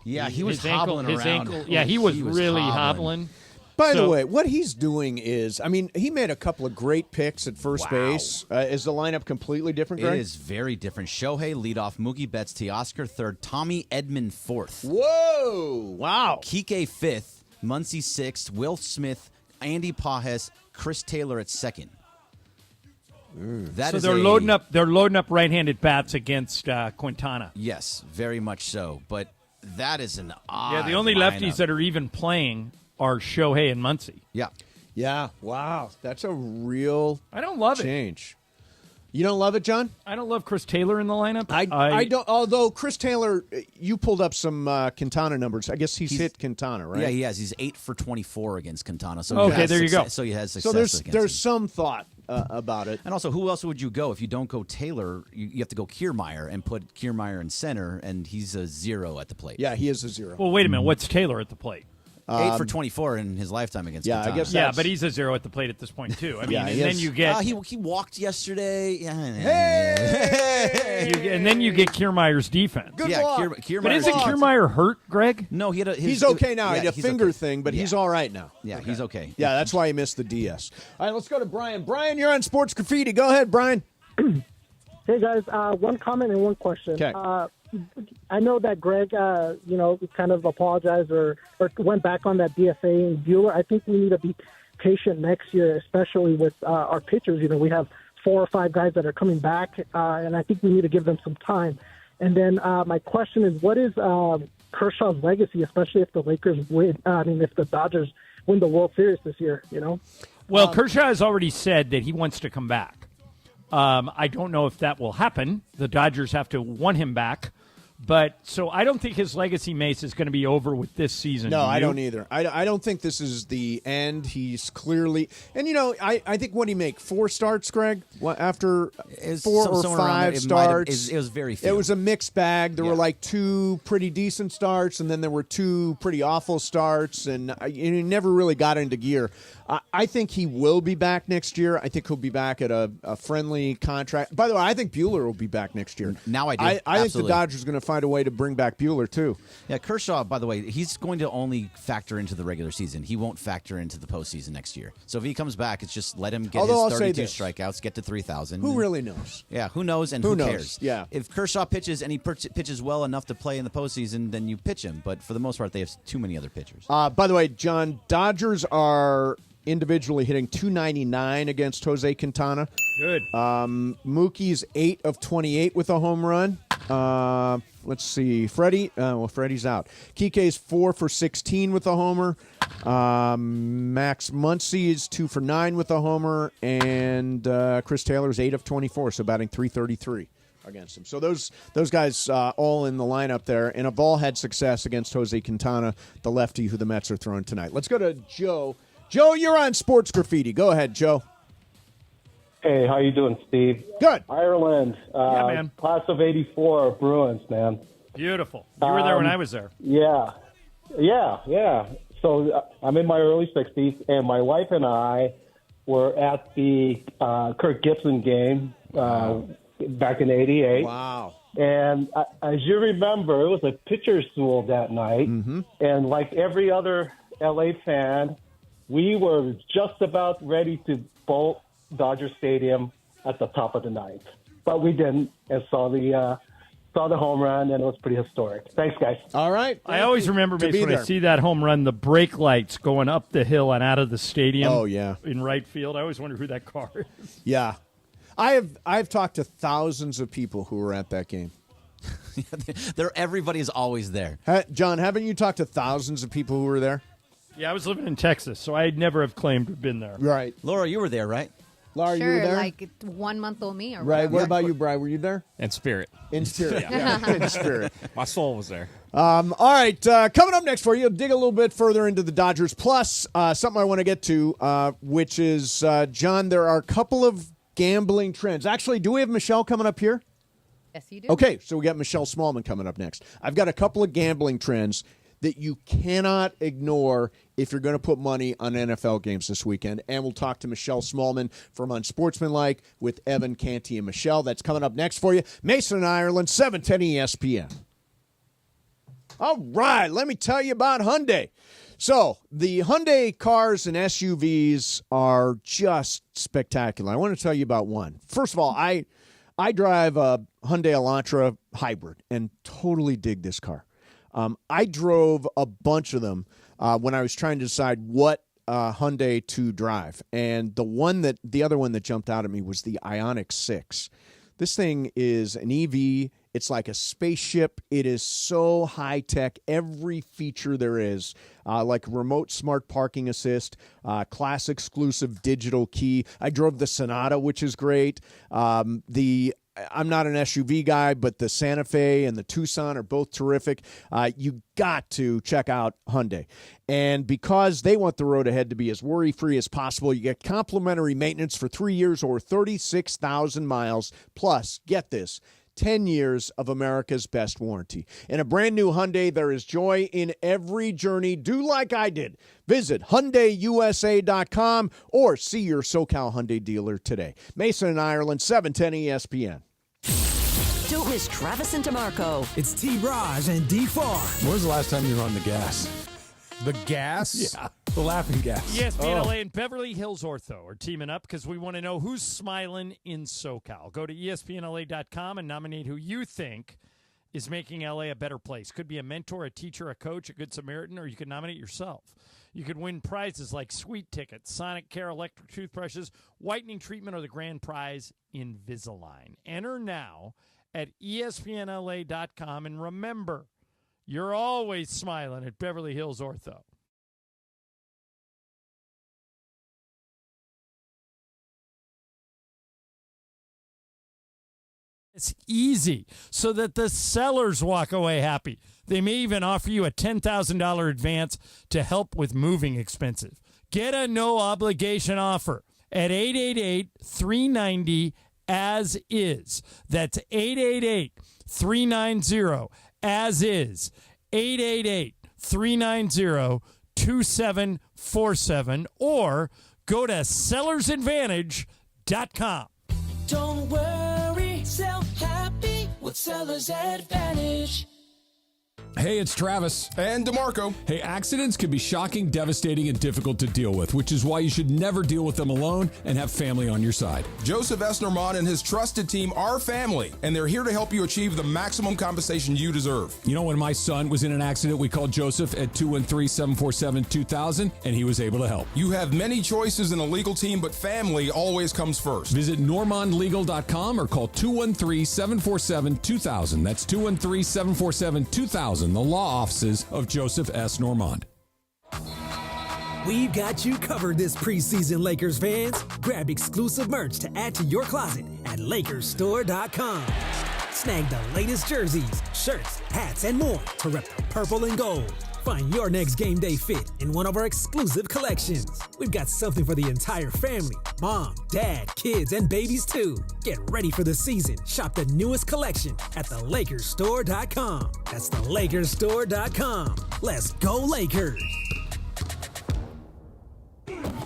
[SPEAKER 8] Yeah, he was
[SPEAKER 7] his ankle,
[SPEAKER 8] hobbling
[SPEAKER 7] his
[SPEAKER 8] around.
[SPEAKER 7] Ankle, yeah, he was really hobbling.
[SPEAKER 6] By the way, what he's doing is, he made a couple of great picks at first base. Is the lineup completely different, Greg?
[SPEAKER 8] It is very different. Shohei leadoff, Mookie Betts, Teoscar third, Tommy Edman fourth.
[SPEAKER 6] Whoa! Wow.
[SPEAKER 8] Kike fifth, Muncy sixth, Will Smith, Andy Pajes, Chris Taylor at second.
[SPEAKER 7] So they're loading up. They're loading up right-handed bats against Quintana.
[SPEAKER 8] Yes, very much so. But that is an odd.
[SPEAKER 7] Yeah, the only
[SPEAKER 8] lineup.
[SPEAKER 7] lefties that are even playing are Shohei and Muncy.
[SPEAKER 8] Yeah.
[SPEAKER 6] Yeah. Wow. That's a real.
[SPEAKER 7] I don't love
[SPEAKER 6] change. You don't love it, John?
[SPEAKER 7] I don't love Chris Taylor in the lineup.
[SPEAKER 6] I don't. Although Chris Taylor, you pulled up some Quintana numbers. I guess he's hit Quintana, right?
[SPEAKER 8] Yeah, he has. He's 8 for 24 against Quintana. So
[SPEAKER 7] okay, there you go.
[SPEAKER 8] So he has success.
[SPEAKER 6] So
[SPEAKER 8] against
[SPEAKER 6] there's
[SPEAKER 8] him.
[SPEAKER 6] some thought about it.
[SPEAKER 8] And also, who else would you go if you don't go Taylor? You have to go Kiermaier and put Kiermaier in center, and he's a 0 at the plate.
[SPEAKER 6] Yeah, he is a 0.
[SPEAKER 7] Well, wait a minute. What's Taylor at the plate?
[SPEAKER 8] 8 for 24 in his lifetime against Quintana.
[SPEAKER 6] I guess.
[SPEAKER 7] Yeah, but he's a 0 at the plate at this point too. I mean, and then you get
[SPEAKER 8] he walked yesterday.
[SPEAKER 7] and then you get Kiermaier's defense.
[SPEAKER 6] Good
[SPEAKER 8] yeah,
[SPEAKER 6] luck.
[SPEAKER 8] Kiermaier.
[SPEAKER 7] But isn't Kiermaier hurt, Greg?
[SPEAKER 8] No, he had
[SPEAKER 6] he's okay now. He had a finger thing, but he's all right now.
[SPEAKER 8] Yeah, he's okay.
[SPEAKER 6] Yeah, that's why he missed the DS. All right, let's go to Brian. Brian, you're on Sports Graffiti. Go ahead, Brian.
[SPEAKER 2] Hey, guys. One comment and one question.
[SPEAKER 6] Okay.
[SPEAKER 2] I know that Greg, kind of apologized or went back on that DFA and Buehler. I think we need to be patient next year, especially with our pitchers. We have 4 or 5 guys that are coming back, and I think we need to give them some time. And then my question is, what is Kershaw's legacy, especially if the Lakers win? If the Dodgers win the World Series this year,
[SPEAKER 7] Well, Kershaw has already said that he wants to come back. I don't know if that will happen. The Dodgers have to want him back. But so I don't think his legacy, Mace, is going to be over with this season.
[SPEAKER 6] No, I don't either. I don't think this is the end. He's clearly, and I think what he make 4 starts, Greg, after 4 or 5 starts.
[SPEAKER 8] It was very few.
[SPEAKER 6] It was a mixed bag. There were like 2 pretty decent starts, and then there were 2 pretty awful starts, and he never really got into gear. I think he will be back next year. I think he'll be back at a friendly contract. By the way, I think Buehler will be back next year.
[SPEAKER 8] Now I do.
[SPEAKER 6] I think the Dodgers are going to find a way to bring back Buehler, too.
[SPEAKER 8] Yeah, Kershaw, by the way, he's going to only factor into the regular season. He won't factor into the postseason next year. So if he comes back, it's just let him get his 32 strikeouts, get to 3,000.
[SPEAKER 6] Who really knows?
[SPEAKER 8] Yeah, who knows and who
[SPEAKER 6] knows?
[SPEAKER 8] cares?
[SPEAKER 6] Yeah.
[SPEAKER 8] If Kershaw pitches and he pitches well enough to play in the postseason, then you pitch him. But for the most part, they have too many other pitchers.
[SPEAKER 6] By the way, John, Dodgers are individually hitting .299 against Jose Quintana.
[SPEAKER 7] Good.
[SPEAKER 6] Mookie's 8 of 28 with a home run. Let's see. Freddie. Freddie's out. Kike's 4 for 16 with a homer. Max Muncy is 2 for 9 with a homer. And Chris Taylor's 8 of 24, so batting .333 against him. So those guys all in the lineup there, and have all had success against Jose Quintana, the lefty who the Mets are throwing tonight. Let's go to Joe. Joe, you're on Sports Graffiti. Go ahead, Joe.
[SPEAKER 3] Hey, how you doing, Steve?
[SPEAKER 6] Good.
[SPEAKER 3] Ireland,
[SPEAKER 7] yeah, man.
[SPEAKER 3] class of '84 Bruins, man.
[SPEAKER 7] Beautiful. You were there when I was there.
[SPEAKER 3] Yeah. So I'm in my early 60s, and my wife and I were at the Kirk Gibson game back in '88.
[SPEAKER 6] Wow.
[SPEAKER 3] And as you remember, it was a pitcher's duel that night, and like every other LA fan, we were just about ready to bolt Dodger Stadium at the top of the ninth, but we didn't, and saw the home run, and it was pretty historic. Thanks, guys.
[SPEAKER 6] All right.
[SPEAKER 7] I always remember, Mace, when I see that home run, the brake lights going up the hill and out of the stadium.
[SPEAKER 6] Oh, yeah.
[SPEAKER 7] In right field. I always wonder who that car is.
[SPEAKER 6] Yeah. I've talked to thousands of people who were at that game.
[SPEAKER 8] Everybody is always there.
[SPEAKER 6] John, haven't you talked to thousands of people who were there?
[SPEAKER 7] Yeah, I was living in Texas, so I'd never have claimed to have been there.
[SPEAKER 6] Right.
[SPEAKER 8] Laura, you were there, right?
[SPEAKER 6] Laura,
[SPEAKER 10] sure,
[SPEAKER 6] you were there?
[SPEAKER 10] like 1 month old me or
[SPEAKER 6] Right.
[SPEAKER 10] whatever.
[SPEAKER 6] What about you, Bri? Were you there?
[SPEAKER 4] In spirit.
[SPEAKER 6] In spirit. Yeah. In spirit.
[SPEAKER 4] My soul was there.
[SPEAKER 6] All right. Coming up next for you, dig a little bit further into the Dodgers. Plus, something I want to get to, which is, John, there are a couple of gambling trends. Actually, do we have Michelle coming up here?
[SPEAKER 10] Yes, you do.
[SPEAKER 6] Okay, so we got Michelle Smallman coming up next. I've got a couple of gambling trends that you cannot ignore if you're going to put money on NFL games this weekend. And we'll talk to Michelle Smallman from Unsportsmanlike with Evan Canty and Michelle. That's coming up next for you. Mason and Ireland, 710 ESPN. All right, let me tell you about Hyundai. So the Hyundai cars and SUVs are just spectacular. I want to tell you about one. First of all, I drive a Hyundai Elantra hybrid and totally dig this car. I drove a bunch of them when I was trying to decide what Hyundai to drive. And the other one that jumped out at me was the Ioniq 6. This thing is an EV. It's like a spaceship. It is so high-tech. Every feature there is, like remote smart parking assist, class exclusive digital key. I drove the Sonata, which is great. I'm not an SUV guy, but the Santa Fe and the Tucson are both terrific. You got to check out Hyundai. And because they want the road ahead to be as worry-free as possible, you get complimentary maintenance for 3 years or 36,000 miles. Plus, get this, 10 years of America's best warranty. In a brand new Hyundai, there is joy in every journey. Do like I did. Visit HyundaiUSA.com or see your SoCal Hyundai dealer today. Mason and Ireland, 710 ESPN.
[SPEAKER 1] Don't miss Travis and DeMarco.
[SPEAKER 11] It's T-Raj and D-Far.
[SPEAKER 9] When was the last time you were on the gas? The gas?
[SPEAKER 6] Yeah.
[SPEAKER 9] The laughing gas.
[SPEAKER 7] ESPN LA and Beverly Hills Ortho are teaming up because we want to know who's smiling in SoCal. Go to ESPNLA.com and nominate who you think is making LA a better place. Could be a mentor, a teacher, a coach, a good Samaritan, or you could nominate yourself. You could win prizes like sweet tickets, Sonic Care electric toothbrushes, whitening treatment, or the grand prize, Invisalign. Enter now at ESPNLA.com, and remember, you're always smiling at Beverly Hills Ortho. It's easy so that the sellers walk away happy. They may even offer you a $10,000 advance to help with moving expenses. Get a no-obligation offer at 888-390-AS-IS. That's 888-390-AS-IS. 888-390-2747. Or go to sellersadvantage.com.
[SPEAKER 13] Don't worry, sell happy with Seller's Advantage.
[SPEAKER 9] Hey, it's Travis. And DeMarco. Hey, accidents can be shocking, devastating, and difficult to deal with, which is why you should never deal with them alone and have family on your side.
[SPEAKER 14] Joseph S. Normand and his trusted team are family, and they're here to help you achieve the maximum compensation you deserve.
[SPEAKER 9] You know, when my son was in an accident, we called Joseph at 213-747-2000, and he was able to help.
[SPEAKER 14] You have many choices in a legal team, but family always comes first.
[SPEAKER 9] Visit normandlegal.com or call 213-747-2000. That's 213-747-2000. The law offices of Joseph S. Normand.
[SPEAKER 11] We've got you covered this preseason, Lakers fans. Grab exclusive merch to add to your closet at LakersStore.com. Snag the latest jerseys, shirts, hats, and more to rep the purple and gold. Find your next game day fit in one of our exclusive collections. We've got something for the entire family. Mom, dad, kids, and babies too. Get ready for the season. Shop the newest collection at thelakersstore.com. That's thelakersstore.com. Let's go Lakers.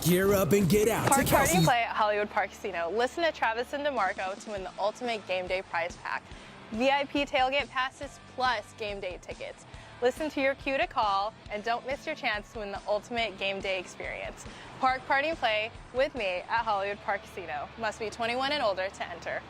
[SPEAKER 11] Gear up and get out
[SPEAKER 23] Park
[SPEAKER 11] to
[SPEAKER 23] party
[SPEAKER 11] Kelsey's.
[SPEAKER 23] play at Hollywood Park Casino. Listen to Travis and DeMarco to win the ultimate game day prize pack. VIP tailgate passes plus game day tickets. Listen to your cue to call, and don't miss your chance to win the ultimate game day experience. Park, party, and play with me at Hollywood Park Casino. Must be 21 and older to enter.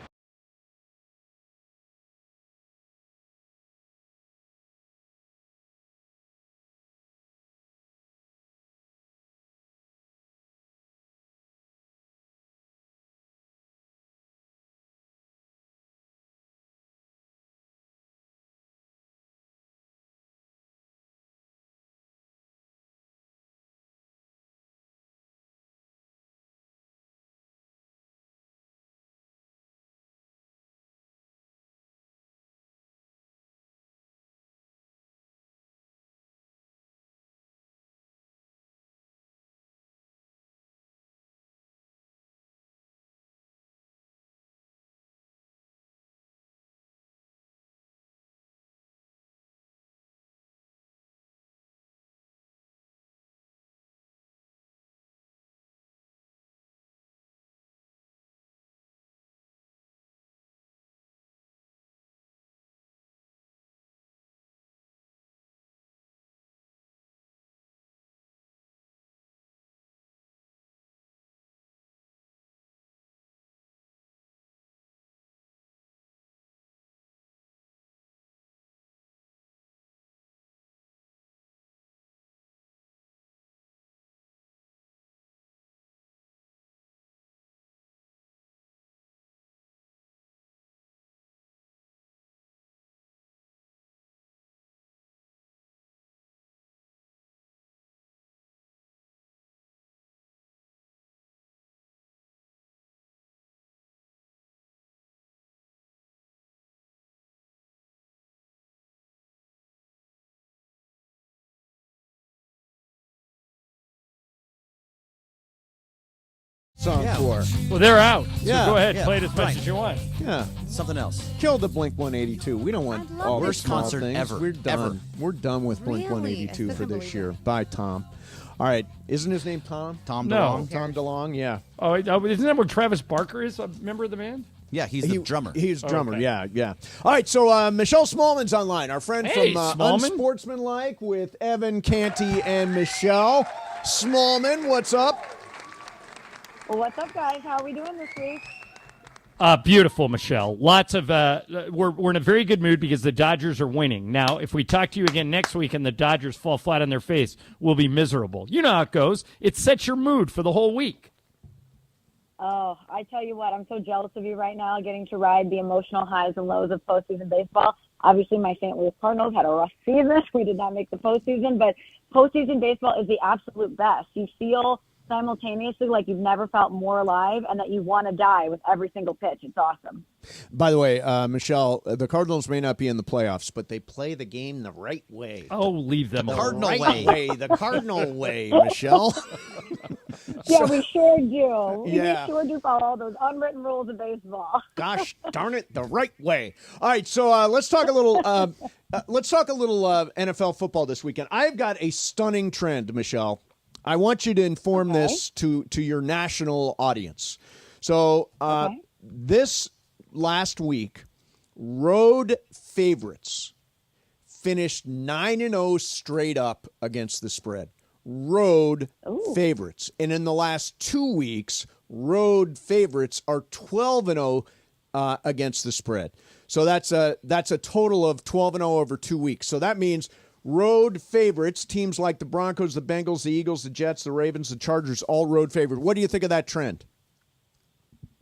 [SPEAKER 6] song for?
[SPEAKER 7] Well, they're out. So
[SPEAKER 6] Yeah.
[SPEAKER 7] go ahead,
[SPEAKER 8] Yeah,
[SPEAKER 7] play it as much
[SPEAKER 8] right.
[SPEAKER 7] as you want.
[SPEAKER 6] Yeah.
[SPEAKER 8] Something else.
[SPEAKER 6] Kill the Blink 182. We don't want all the
[SPEAKER 8] Worst
[SPEAKER 6] small
[SPEAKER 8] concert
[SPEAKER 6] things.
[SPEAKER 8] ever.
[SPEAKER 6] We're done.
[SPEAKER 8] Ever.
[SPEAKER 6] We're done with Blink
[SPEAKER 10] Really?
[SPEAKER 6] 182
[SPEAKER 10] I
[SPEAKER 6] for
[SPEAKER 10] couldn't
[SPEAKER 6] this
[SPEAKER 10] believe
[SPEAKER 6] year. Bye, Tom. All right. Isn't his name Tom?
[SPEAKER 8] Tom
[SPEAKER 7] No.
[SPEAKER 8] DeLonge.
[SPEAKER 6] Tom DeLonge, yeah.
[SPEAKER 7] Oh, isn't that where Travis Barker is? A member of the band?
[SPEAKER 8] Yeah, he's the drummer.
[SPEAKER 6] He's drummer,
[SPEAKER 7] okay.
[SPEAKER 6] yeah. All right, so Michelle Smallman's online. Our friend
[SPEAKER 7] Hey,
[SPEAKER 6] from
[SPEAKER 7] Smallman.
[SPEAKER 6] Unsportsmanlike with Evan, Canty, and Michelle. Smallman, what's up?
[SPEAKER 4] Well, what's up, guys? How are we doing this week?
[SPEAKER 7] Beautiful, Michelle. Lots of we're in a very good mood because the Dodgers are winning. Now, if we talk to you again next week and the Dodgers fall flat on their face, we'll be miserable. You know how it goes. It sets your mood for the whole week.
[SPEAKER 4] Oh, I tell you what, I'm so jealous of you right now, getting to ride the emotional highs and lows of postseason baseball. Obviously, my St. Louis Cardinals had a rough season. We did not make the postseason, but postseason baseball is the absolute best. You feel simultaneously like you've never felt more alive and that you want to die with every single pitch. It's awesome.
[SPEAKER 6] By the way, Michelle, the Cardinals may not be in the playoffs, but they play the game the right way.
[SPEAKER 7] Oh, leave them
[SPEAKER 6] The
[SPEAKER 7] alone.
[SPEAKER 8] Cardinal
[SPEAKER 6] right
[SPEAKER 8] way.
[SPEAKER 6] The Cardinal way, Michelle.
[SPEAKER 4] Yeah, we sure do.
[SPEAKER 6] Yeah.
[SPEAKER 4] We sure do follow all those unwritten rules of baseball.
[SPEAKER 6] Gosh darn it, the right way. All right, so let's talk a little. NFL football this weekend. I've got a stunning trend, Michelle. I want you to inform this to your national audience. So this last week, road favorites finished 9-0 straight up against the spread. Road favorites. And in the last 2 weeks, road favorites are 12-0 against the spread. So that's a total of 12-0 over 2 weeks. So that means road favorites, teams like the Broncos, the Bengals, the Eagles, the Jets, the Ravens, the Chargers, all road favorite. What do you think of that trend?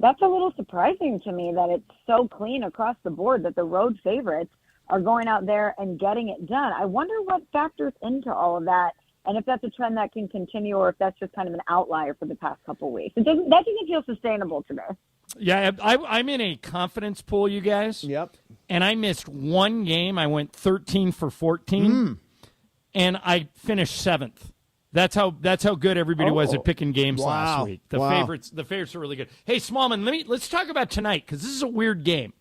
[SPEAKER 4] That's a little surprising to me that it's so clean across the board that the road favorites are going out there and getting it done. I wonder what factors into all of that, and if that's a trend that can continue or if that's just kind of an outlier for the past couple of weeks. That doesn't feel sustainable to me.
[SPEAKER 7] Yeah, I'm in a confidence pool, you guys.
[SPEAKER 6] Yep.
[SPEAKER 7] And I missed one game. I went 13 for 14, and I finished 7th. That's how good everybody was at picking games last week. The favorites are really good. Hey, Smallman, let's talk about tonight because this is a weird game.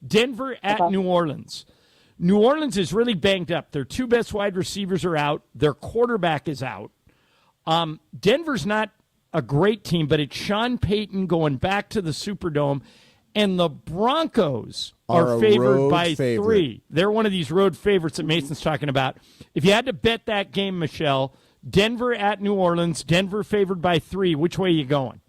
[SPEAKER 7] Denver at New Orleans. New Orleans is really banged up. Their two best wide receivers are out. Their quarterback is out. Denver's not a great team, but it's Sean Payton going back to the Superdome, and the Broncos are favored by 3. They're one of these road favorites that Mason's talking about. If you had to bet that game, Michelle, Denver at New Orleans, Denver favored by 3, which way are you going?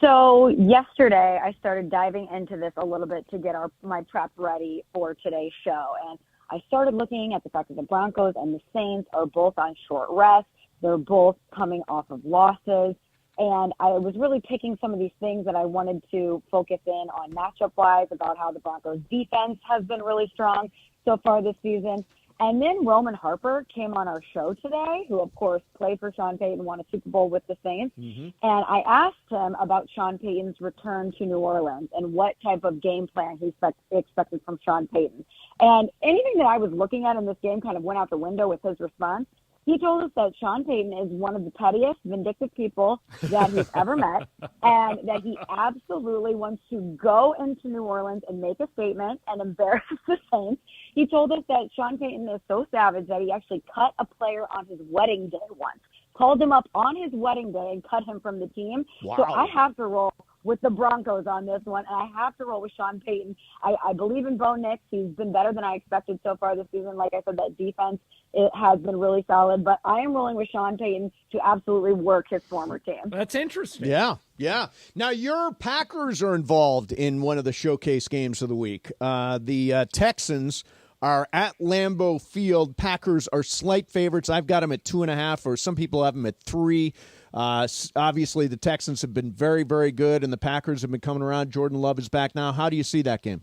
[SPEAKER 4] So yesterday I started diving into this a little bit to get my prep ready for today's show, and I started looking at the fact that the Broncos and the Saints are both on short rest. They're both coming off of losses. And I was really picking some of these things that I wanted to focus in on matchup-wise about how the Broncos' defense has been really strong so far this season. And then Roman Harper came on our show today, who, of course, played for Sean Payton, won a Super Bowl with the Saints. And I asked him about Sean Payton's return to New Orleans and what type of game plan he expected from Sean Payton. And anything that I was looking at in this game kind of went out the window with his response. He told us that Sean Payton is one of the pettiest, vindictive people that he's ever met, and that he absolutely wants to go into New Orleans and make a statement and embarrass the Saints. He told us that Sean Payton is so savage that he actually cut a player on his wedding day once, called him up on his wedding day and cut him from the team.
[SPEAKER 6] Wow.
[SPEAKER 4] So I have to roll with the Broncos on this one, and I have to roll with Sean Payton. I believe in Bo Nix. He's been better than I expected so far this season. Like I said, that defense, it has been really solid, but I am rolling with Sean Payton to absolutely work his former team.
[SPEAKER 7] That's interesting.
[SPEAKER 6] Yeah. Now, your Packers are involved in one of the showcase games of the week. The Texans are at Lambeau Field. Packers are slight favorites. I've got them at 2.5, or some people have them at 3. Obviously, the Texans have been very, very good, and the Packers have been coming around. Jordan Love is back now. How do you see that game?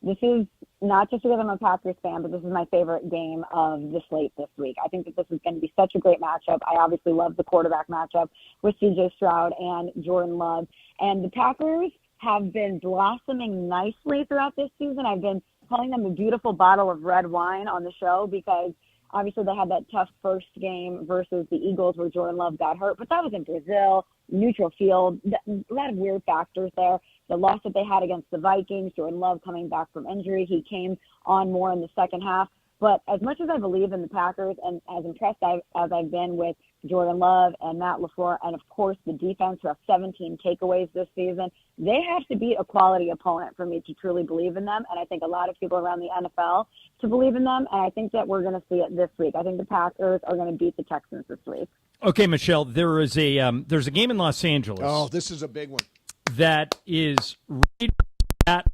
[SPEAKER 4] This is not just because I'm a Packers fan, but this is my favorite game of the slate this week. I think that this is going to be such a great matchup. I obviously love the quarterback matchup with C.J. Stroud and Jordan Love. And the Packers have been blossoming nicely throughout this season. I've been calling them a beautiful bottle of red wine on the show because Obviously, they had that tough first game versus the Eagles where Jordan Love got hurt, but that was in Brazil, neutral field, a lot of weird factors there. The loss that they had against the Vikings, Jordan Love coming back from injury, he came on more in the second half. But as much as I believe in the Packers and as impressed as I've been with Jordan Love and Matt LaFleur and, of course, the defense who have 17 takeaways this season, they have to beat a quality opponent for me to truly believe in them. And I think a lot of people around the NFL to believe in them. And I think that we're going to see it this week. I think the Packers are going to beat the Texans this week.
[SPEAKER 7] Okay, Michelle, there's a game in Los Angeles.
[SPEAKER 6] Oh, this is a big one.
[SPEAKER 7] That is right at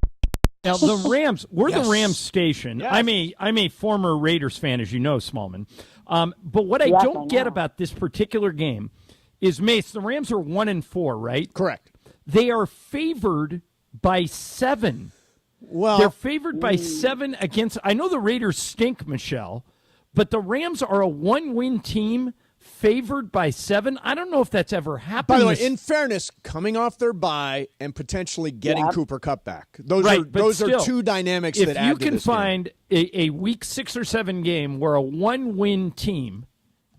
[SPEAKER 7] now the Rams. We're
[SPEAKER 6] Yes.
[SPEAKER 7] the Rams station.
[SPEAKER 6] Yes.
[SPEAKER 7] I'm a former Raiders fan, as you know, Smallman. But what I
[SPEAKER 4] Yes,
[SPEAKER 7] don't
[SPEAKER 4] I
[SPEAKER 7] get
[SPEAKER 4] know.
[SPEAKER 7] about this particular game is, Mace, the Rams are 1-4, right?
[SPEAKER 6] Correct.
[SPEAKER 7] They are favored by 7.
[SPEAKER 6] Well,
[SPEAKER 7] they're favored by 7 against. I know the Raiders stink, Michelle, but the Rams are a 1-win team. Favored by 7? I don't know if that's ever happened.
[SPEAKER 6] By the way, in fairness, coming off their bye and potentially getting Cooper Kupp back. Those are two dynamics that add to this
[SPEAKER 7] If you can find a week 6 or 7 game where a 1-win team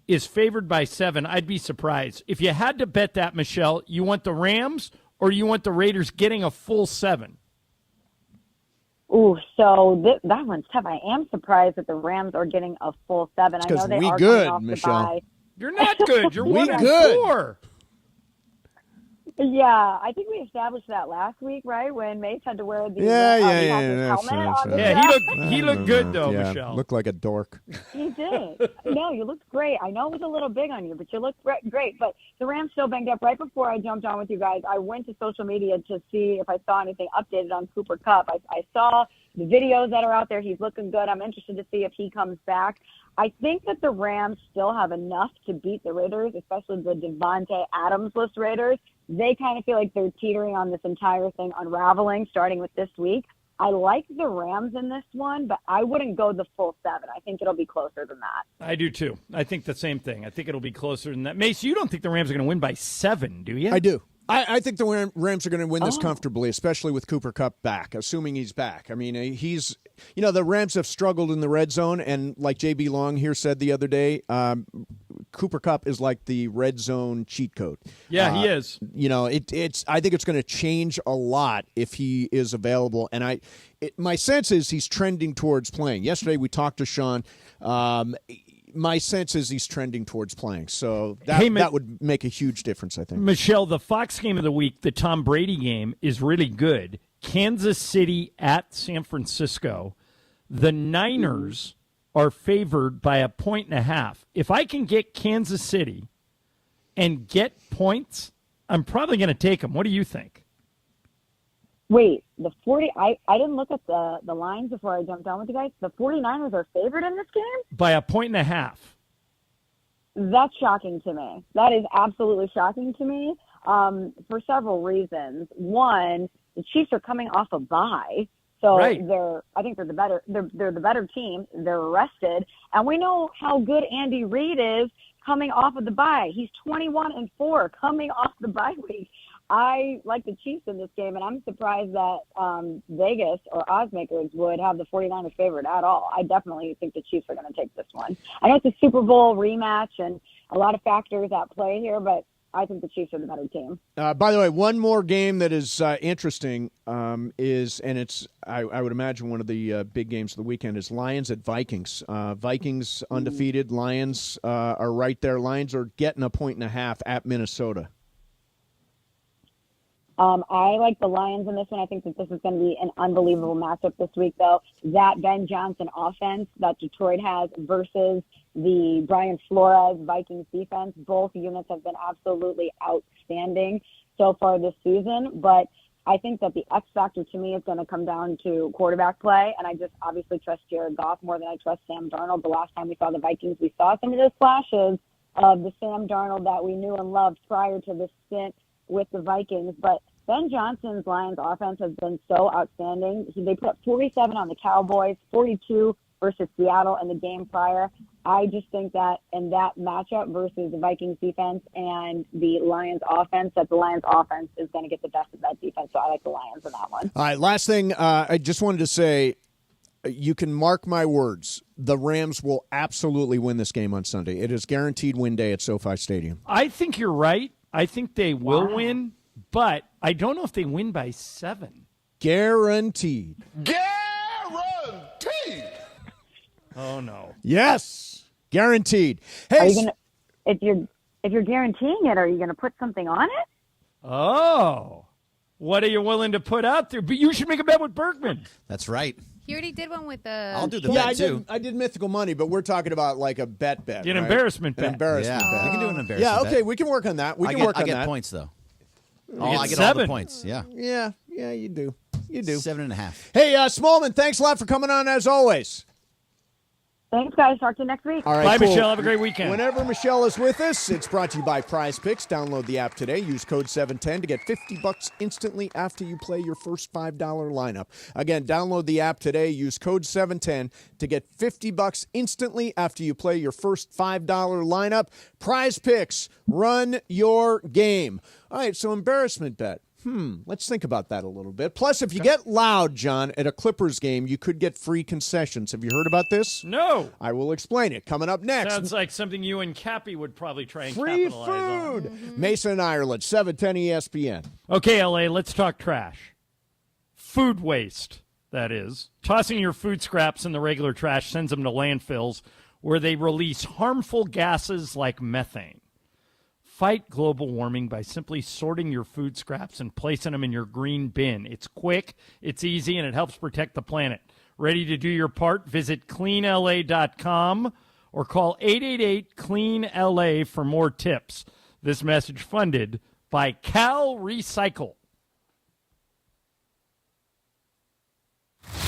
[SPEAKER 7] is favored by 7, I'd be surprised. If you had to bet that, Michelle, you want the Rams or you want the Raiders getting a full 7?
[SPEAKER 4] Ooh, so that one's tough. I am surprised that the Rams are getting a full 7. I know they are
[SPEAKER 6] good,
[SPEAKER 4] coming off
[SPEAKER 6] Michelle.
[SPEAKER 4] the bye.
[SPEAKER 7] You're not good. You're
[SPEAKER 6] We
[SPEAKER 7] 1-4.
[SPEAKER 4] Yeah, I think we established that last week, right? When Mace had to wear the
[SPEAKER 6] his
[SPEAKER 4] helmet on the show.
[SPEAKER 7] He looked good though,
[SPEAKER 6] yeah,
[SPEAKER 7] Michelle.
[SPEAKER 6] Looked like a dork.
[SPEAKER 4] He did. No, you looked great. I know it was a little big on you, but you looked great. But the Rams still banged up. Right before I jumped on with you guys, I went to social media to see if I saw anything updated on Cooper Kupp. I saw the videos that are out there. He's looking good. I'm interested to see if he comes back. I think that the Rams still have enough to beat the Raiders, especially the Devontae Adams-less Raiders. They kind of feel like they're teetering on this entire thing unraveling, starting with this week. I like the Rams in this one, but I wouldn't go the full 7. I think it'll be closer than that.
[SPEAKER 7] I do too. I think the same thing. I think it'll be closer than that. Mace, you don't think the Rams are going to win by 7, do you?
[SPEAKER 6] I do. I think the Rams are going to win this comfortably, especially with Cooper Kupp back, assuming he's back. I mean, the Rams have struggled in the red zone, and like J.B. Long here said the other day, Cooper Kupp is like the red zone cheat code.
[SPEAKER 7] Yeah, he is.
[SPEAKER 6] I think it's going to change a lot if he is available, and my sense is he's trending towards playing. Yesterday we talked to Sean. My sense is he's trending towards playing, so that would make a huge difference, I think.
[SPEAKER 7] Michelle, the Fox game of the week, the Tom Brady game, is really good. Kansas City at San Francisco. The Niners are favored by 1.5. If I can get Kansas City and get points, I'm probably going to take them. What do you think?
[SPEAKER 4] Wait, the 40. I didn't look at the lines before I jumped on with you guys. The 49ers are favored in this game?
[SPEAKER 7] By 1.5.
[SPEAKER 4] That's shocking to me. That is absolutely shocking to me for several reasons. One, the Chiefs are coming off a bye, so
[SPEAKER 7] right.
[SPEAKER 4] I think they're the better team. They're rested, and we know how good Andy Reid is coming off of the bye. He's 21-4 coming off the bye week. I like the Chiefs in this game, and I'm surprised that Vegas or oddsmakers would have the 49ers favored at all. I definitely think the Chiefs are going to take this one. I know it's a Super Bowl rematch and a lot of factors at play here, but I think the Chiefs are the better team.
[SPEAKER 6] By the way, one more game that is interesting is, and it's I would imagine one of the big games of the weekend, is Lions at Vikings. Vikings undefeated. Lions are right there. Lions are getting 1.5 at Minnesota.
[SPEAKER 4] I like the Lions in this one. I think that this is going to be an unbelievable matchup this week, though. That Ben Johnson offense that Detroit has versus the Brian Flores Vikings defense, both units have been absolutely outstanding so far this season. But I think that the X factor to me is going to come down to quarterback play, and I just obviously trust Jared Goff more than I trust Sam Darnold. The last time we saw the Vikings, we saw some of those flashes of the Sam Darnold that we knew and loved prior to this stint with the Vikings. But Ben Johnson's Lions offense has been so outstanding. They put up 47 on the Cowboys, 42 versus Seattle in the game prior. I just think that in that matchup versus the Vikings defense and the Lions offense, that the Lions offense is going to get the best of that defense. So I like the Lions in that one.
[SPEAKER 6] All right, last thing, I just wanted to say, you can mark my words. The Rams will absolutely win this game on Sunday. It is guaranteed win day at SoFi Stadium.
[SPEAKER 7] I think you're right. I think they will win, but I don't know if they win by 7.
[SPEAKER 6] Guaranteed.
[SPEAKER 17] Guaranteed.
[SPEAKER 7] Oh no.
[SPEAKER 6] Yes, guaranteed. Hey,
[SPEAKER 4] are you gonna, if you're guaranteeing it, are you going to put something on it?
[SPEAKER 7] Oh, what are you willing to put out there? But you should make a bet with Bergman.
[SPEAKER 8] That's right.
[SPEAKER 10] He already did one with the.
[SPEAKER 8] I'll do the bet too.
[SPEAKER 6] I did mythical money, but we're talking about like a bet.
[SPEAKER 7] An
[SPEAKER 6] right?
[SPEAKER 7] embarrassment bet.
[SPEAKER 6] An embarrassment bet.
[SPEAKER 8] We can do an embarrassment
[SPEAKER 6] Yeah, okay,
[SPEAKER 8] bet.
[SPEAKER 6] we can work on that.
[SPEAKER 8] I get points though. I get
[SPEAKER 7] 7.
[SPEAKER 8] all the points. Yeah.
[SPEAKER 6] Yeah, you do. You do.
[SPEAKER 8] 7.5.
[SPEAKER 6] Hey, Smallman, thanks a lot for coming on as always.
[SPEAKER 4] Thanks, guys. Talk to you next week.
[SPEAKER 6] All right,
[SPEAKER 7] Bye,
[SPEAKER 6] cool.
[SPEAKER 7] Michelle. Have a great weekend.
[SPEAKER 6] Whenever Michelle is with us, it's brought to you by Prize Picks. Download the app today. Use code 710 to get $50 instantly after you play your first $5 lineup. Again, download the app today. Use code 710 to get $50 instantly after you play your first $5 lineup. Prize Picks. Run your game. All right, so embarrassment bet. Let's think about that a little bit. Plus, if you get loud, John, at a Clippers game, you could get free concessions. Have you heard about this?
[SPEAKER 7] No.
[SPEAKER 6] I will explain it. Coming up next.
[SPEAKER 7] Sounds like something you and Cappy would probably try and
[SPEAKER 6] Free
[SPEAKER 7] capitalize
[SPEAKER 6] food.
[SPEAKER 7] on.
[SPEAKER 6] Mason and Ireland, 710 ESPN.
[SPEAKER 7] Okay, LA, let's talk trash. Food waste, that is. Tossing your food scraps in the regular trash sends them to landfills where they release harmful gases like methane. Fight global warming by simply sorting your food scraps and placing them in your green bin. It's quick, it's easy, and it helps protect the planet. Ready to do your part? Visit cleanla.com or call 888-CLEAN-LA for more tips. This message funded by Cal Recycle.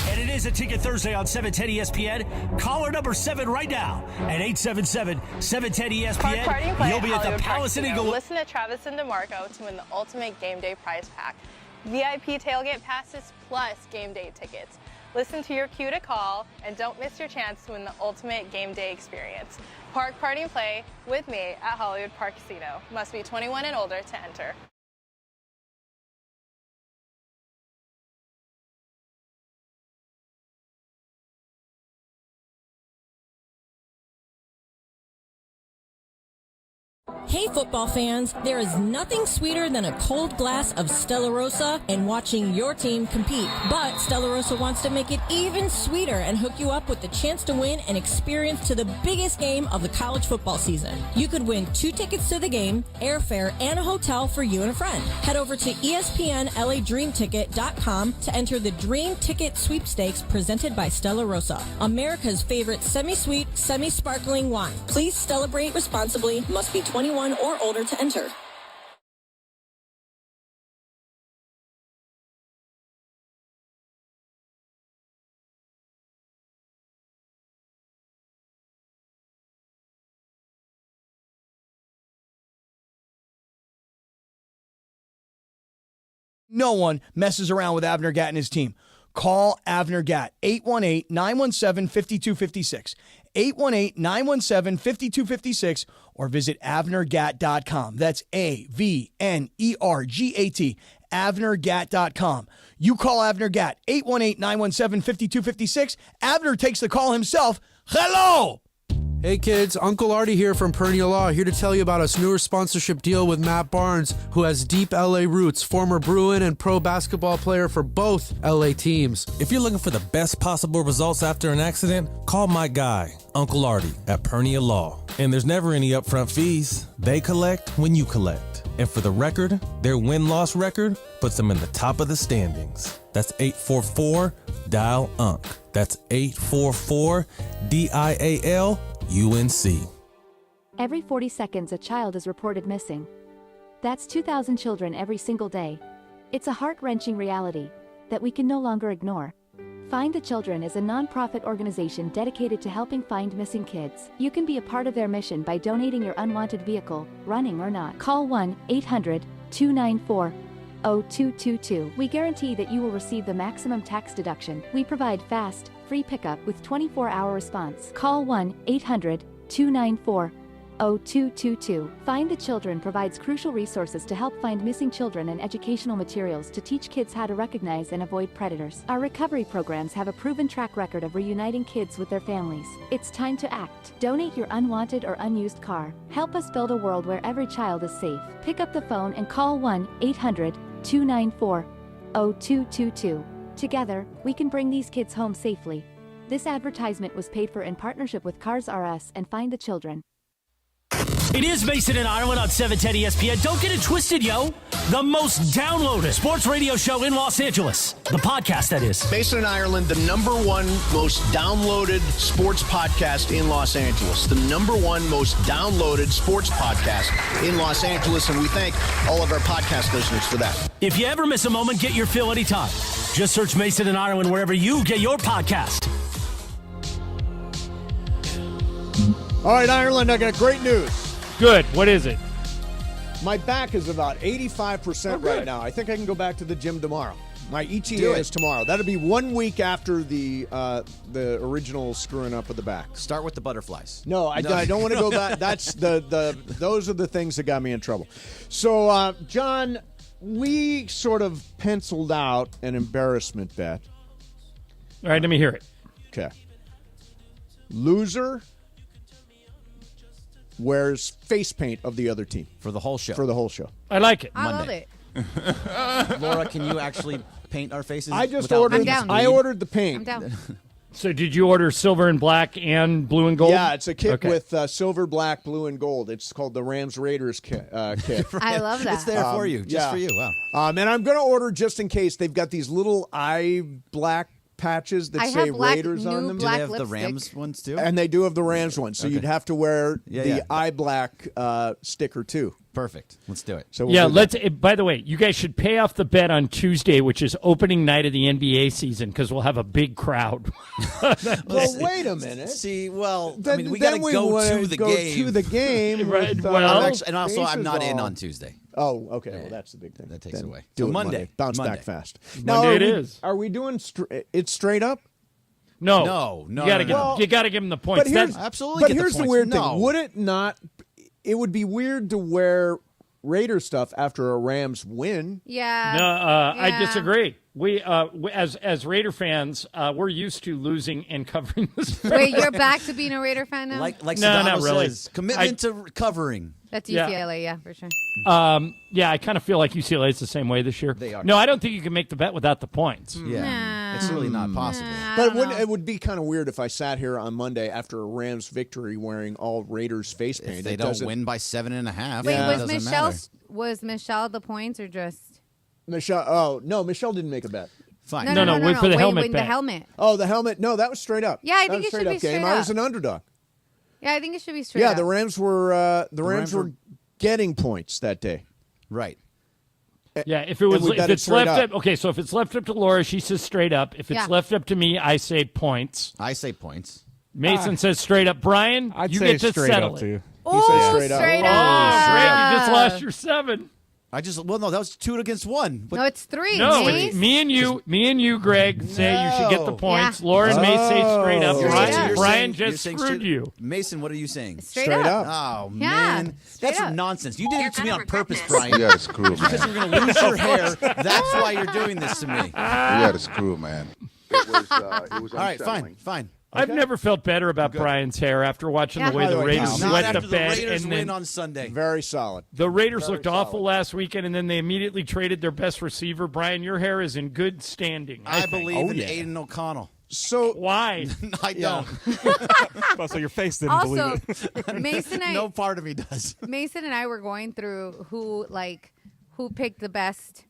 [SPEAKER 5] And it is a Ticket Thursday on 710 ESPN. Caller number 7 right now at 877-710-ESPN.
[SPEAKER 23] Party and play
[SPEAKER 5] You'll be at the
[SPEAKER 23] Hollywood
[SPEAKER 5] Palace in
[SPEAKER 23] Casino.
[SPEAKER 5] Inglewood.
[SPEAKER 23] Listen to Travis and DeMarco to win the ultimate game day prize pack. VIP tailgate passes plus game day tickets. Listen to your cue to call and don't miss your chance to win the ultimate game day experience. Park, party, and play with me at Hollywood Park Casino. Must be 21 and older to enter.
[SPEAKER 18] Hey football fans, there is nothing sweeter than a cold glass of Stella Rosa and watching your team compete. But Stella Rosa wants to make it even sweeter and hook you up with the chance to win an experience to the biggest game of the college football season. You could win 2 tickets to the game, airfare, and a hotel for you and a friend. Head over to ESPNLADreamTicket.com to enter the Dream Ticket Sweepstakes presented by Stella Rosa, America's favorite semi-sweet, semi-sparkling wine. Please celebrate responsibly. Must be 21 or older to enter.
[SPEAKER 19] No one messes around with Avner Gatt and his team. Call Avner Gatt, 818-917-5256. 818-917-5256 or visit avnergatt.com. That's AVNERGAT, avnergatt.com. You call Avner Gatt, 818-917-5256. Avner takes the call himself. Hello!
[SPEAKER 20] Hey kids, Uncle Artie here from Perla Law, here to tell you about a newer sponsorship deal with Matt Barnes, who has deep LA roots, former Bruin and pro basketball player for both LA teams.
[SPEAKER 15] If you're looking for the best possible results after an accident, call my guy, Uncle Artie, at Perla Law. And there's never any upfront fees. They collect when you collect. And for the record, their win-loss record puts them in the top of the standings. That's 844-DIAL-UNC. That's 844-DIAL-UNC.
[SPEAKER 21] Every 40 seconds, a child is reported missing. That's 2,000 children every single day. It's a heart-wrenching reality that we can no longer ignore. Find the Children is a non-profit organization dedicated to helping find missing kids. You can be a part of their mission by donating your unwanted vehicle, running or not. Call 1-800-294-0222. We guarantee that you will receive the maximum tax deduction. We provide fast, free pickup with 24-hour response. Call 1-800-294-0222. 0222. Find the Children provides crucial resources to help find missing children and educational materials to teach kids how to recognize and avoid predators. Our recovery programs have a proven track record of reuniting kids with their families. It's time to act. Donate your unwanted or unused car. Help us build a world where every child is safe. Pick up the phone and call 1-800-294-0222. Together, we can bring these kids home safely. This advertisement was paid for in partnership with Cars R Us and Find the Children.
[SPEAKER 5] It is Mason and Ireland on 710 ESPN. Don't get it twisted, yo. The most downloaded sports radio show in Los Angeles. The podcast, that is.
[SPEAKER 6] Mason and Ireland, the #1 most downloaded sports podcast in Los Angeles. The #1 most downloaded sports podcast in Los Angeles, and we thank all of our podcast listeners for that.
[SPEAKER 5] If you ever miss a moment, get your fill anytime. Just search Mason and Ireland wherever you get your podcast.
[SPEAKER 6] All right, Ireland, I got great news.
[SPEAKER 7] Good. What is it?
[SPEAKER 6] My back is about 85% right now. I think I can go back to the gym tomorrow. My ETA is tomorrow. That'll be 1 week after the original screwing up of the back.
[SPEAKER 8] Start with the butterflies.
[SPEAKER 6] No, I don't want to go back. That's those are the things that got me in trouble. So, John, we sort of penciled out an embarrassment bet.
[SPEAKER 7] All right, let me hear it.
[SPEAKER 6] Okay. Loser wears face paint of the other team.
[SPEAKER 8] For the whole show.
[SPEAKER 6] For the whole show.
[SPEAKER 7] I like it.
[SPEAKER 10] I love it.
[SPEAKER 8] Laura, can you actually paint our faces?
[SPEAKER 6] I just ordered. I ordered the paint.
[SPEAKER 10] I'm down.
[SPEAKER 7] So did you order silver and black and blue and gold?
[SPEAKER 6] Yeah, it's a kit with silver, black, blue, and gold. It's called the Rams Raiders kit.
[SPEAKER 10] I love that.
[SPEAKER 8] It's there for you, just for you. Wow.
[SPEAKER 6] And I'm going to order just in case. They've got these little eye black patches that say Raiders on them.
[SPEAKER 8] Do they have the Rams ones too?
[SPEAKER 6] And they do have the Rams ones. So you'd have to wear the eye black sticker too.
[SPEAKER 8] Perfect. Let's do it.
[SPEAKER 6] So
[SPEAKER 7] let's. By the way, you guys should pay off the bet on Tuesday, which is opening night of the NBA season, because we'll have a big crowd.
[SPEAKER 6] Well, wait a minute.
[SPEAKER 8] See, well, I mean, we got to go to the game.
[SPEAKER 6] To the game,
[SPEAKER 7] right?
[SPEAKER 8] And also, I'm not in on Tuesday.
[SPEAKER 6] Oh, okay. Well, that's the big thing.
[SPEAKER 8] That takes away.
[SPEAKER 6] Do
[SPEAKER 8] So
[SPEAKER 6] it
[SPEAKER 8] Monday.
[SPEAKER 6] Bounce
[SPEAKER 8] Monday.
[SPEAKER 6] back fast.
[SPEAKER 7] Monday it is.
[SPEAKER 6] Are we doing it straight up?
[SPEAKER 7] No. You got to give them the points.
[SPEAKER 8] Absolutely.
[SPEAKER 6] But here's the weird thing. Would it not? It would be weird to wear Raider stuff after a Rams win.
[SPEAKER 10] Yeah.
[SPEAKER 7] No, I disagree. We as Raider fans, we're used to losing and covering this.
[SPEAKER 10] Wait, you're back to being a Raider fan now?
[SPEAKER 8] Like
[SPEAKER 7] No,
[SPEAKER 8] Sedano
[SPEAKER 7] not really.
[SPEAKER 8] says, commitment to covering.
[SPEAKER 10] That's UCLA, yeah, for sure.
[SPEAKER 7] Yeah, I kind of feel like UCLA is the same way this year.
[SPEAKER 8] They are.
[SPEAKER 7] No, I don't think you can make the bet without the points.
[SPEAKER 8] Yeah, it's really not possible.
[SPEAKER 6] But it would be kind of weird if I sat here on Monday after a Rams victory wearing all Raiders face paint.
[SPEAKER 8] If they don't win by 7.5.
[SPEAKER 10] Wait, was Michelle the points or just
[SPEAKER 6] Michelle? Oh no, Michelle didn't make a bet.
[SPEAKER 8] Fine.
[SPEAKER 7] No, wait for the helmet bet.
[SPEAKER 10] The helmet.
[SPEAKER 6] Oh, the helmet. No, that was straight up.
[SPEAKER 10] Yeah, I think it should be straight
[SPEAKER 6] game.
[SPEAKER 10] up.
[SPEAKER 6] I was an underdog.
[SPEAKER 10] Yeah, I think it should be straight up.
[SPEAKER 6] Yeah, the Rams were were getting points that day.
[SPEAKER 8] Right.
[SPEAKER 7] Yeah, if it's left up, okay. So if it's left up to Laura, she says straight up. If it's left up to me, I say points.
[SPEAKER 8] I say points.
[SPEAKER 7] Mason says straight up. Brian,
[SPEAKER 12] I'd
[SPEAKER 7] you
[SPEAKER 12] say
[SPEAKER 7] get to
[SPEAKER 12] straight
[SPEAKER 7] settle
[SPEAKER 12] up
[SPEAKER 7] it.
[SPEAKER 12] too.
[SPEAKER 6] He says straight up.
[SPEAKER 10] Straight
[SPEAKER 7] Oh,
[SPEAKER 10] up.
[SPEAKER 7] Greg, you just lost your 7.
[SPEAKER 8] No, that was 2 against 1.
[SPEAKER 10] No, it's 3.
[SPEAKER 7] No,
[SPEAKER 10] Mace.
[SPEAKER 7] it's me and you, Greg, say you should get the points.
[SPEAKER 10] Yeah.
[SPEAKER 7] Laura and Mace say straight up.
[SPEAKER 10] Straight
[SPEAKER 7] Brian
[SPEAKER 10] up.
[SPEAKER 7] just screwed you.
[SPEAKER 8] Mason, what are you saying?
[SPEAKER 10] Straight up.
[SPEAKER 8] Oh,
[SPEAKER 10] Yeah,
[SPEAKER 8] man. That's
[SPEAKER 10] up.
[SPEAKER 8] nonsense. You did it to me on purpose, Brian.
[SPEAKER 16] You got to screw, man.
[SPEAKER 8] Because you're going to lose your hair. That's why you're doing this to me.
[SPEAKER 16] You got to screw, man. It was
[SPEAKER 8] All right,
[SPEAKER 16] unsettling.
[SPEAKER 8] fine.
[SPEAKER 7] I've never felt better about Brian's hair after watching the way the Raiders
[SPEAKER 8] Not
[SPEAKER 7] wet
[SPEAKER 8] after
[SPEAKER 7] the bed.
[SPEAKER 8] Raiders
[SPEAKER 7] and
[SPEAKER 8] win
[SPEAKER 7] then
[SPEAKER 8] on Sunday.
[SPEAKER 6] Very solid.
[SPEAKER 7] the Raiders looked awful last weekend, and then they immediately traded their best receiver. Brian, your hair is in good standing.
[SPEAKER 8] I believe in Aiden O'Connell.
[SPEAKER 6] So
[SPEAKER 7] why?
[SPEAKER 8] I don't.
[SPEAKER 12] So your face didn't
[SPEAKER 10] Also,
[SPEAKER 12] believe it.
[SPEAKER 10] Mason and
[SPEAKER 8] No part of me does.
[SPEAKER 10] Mason and I were going through who picked the best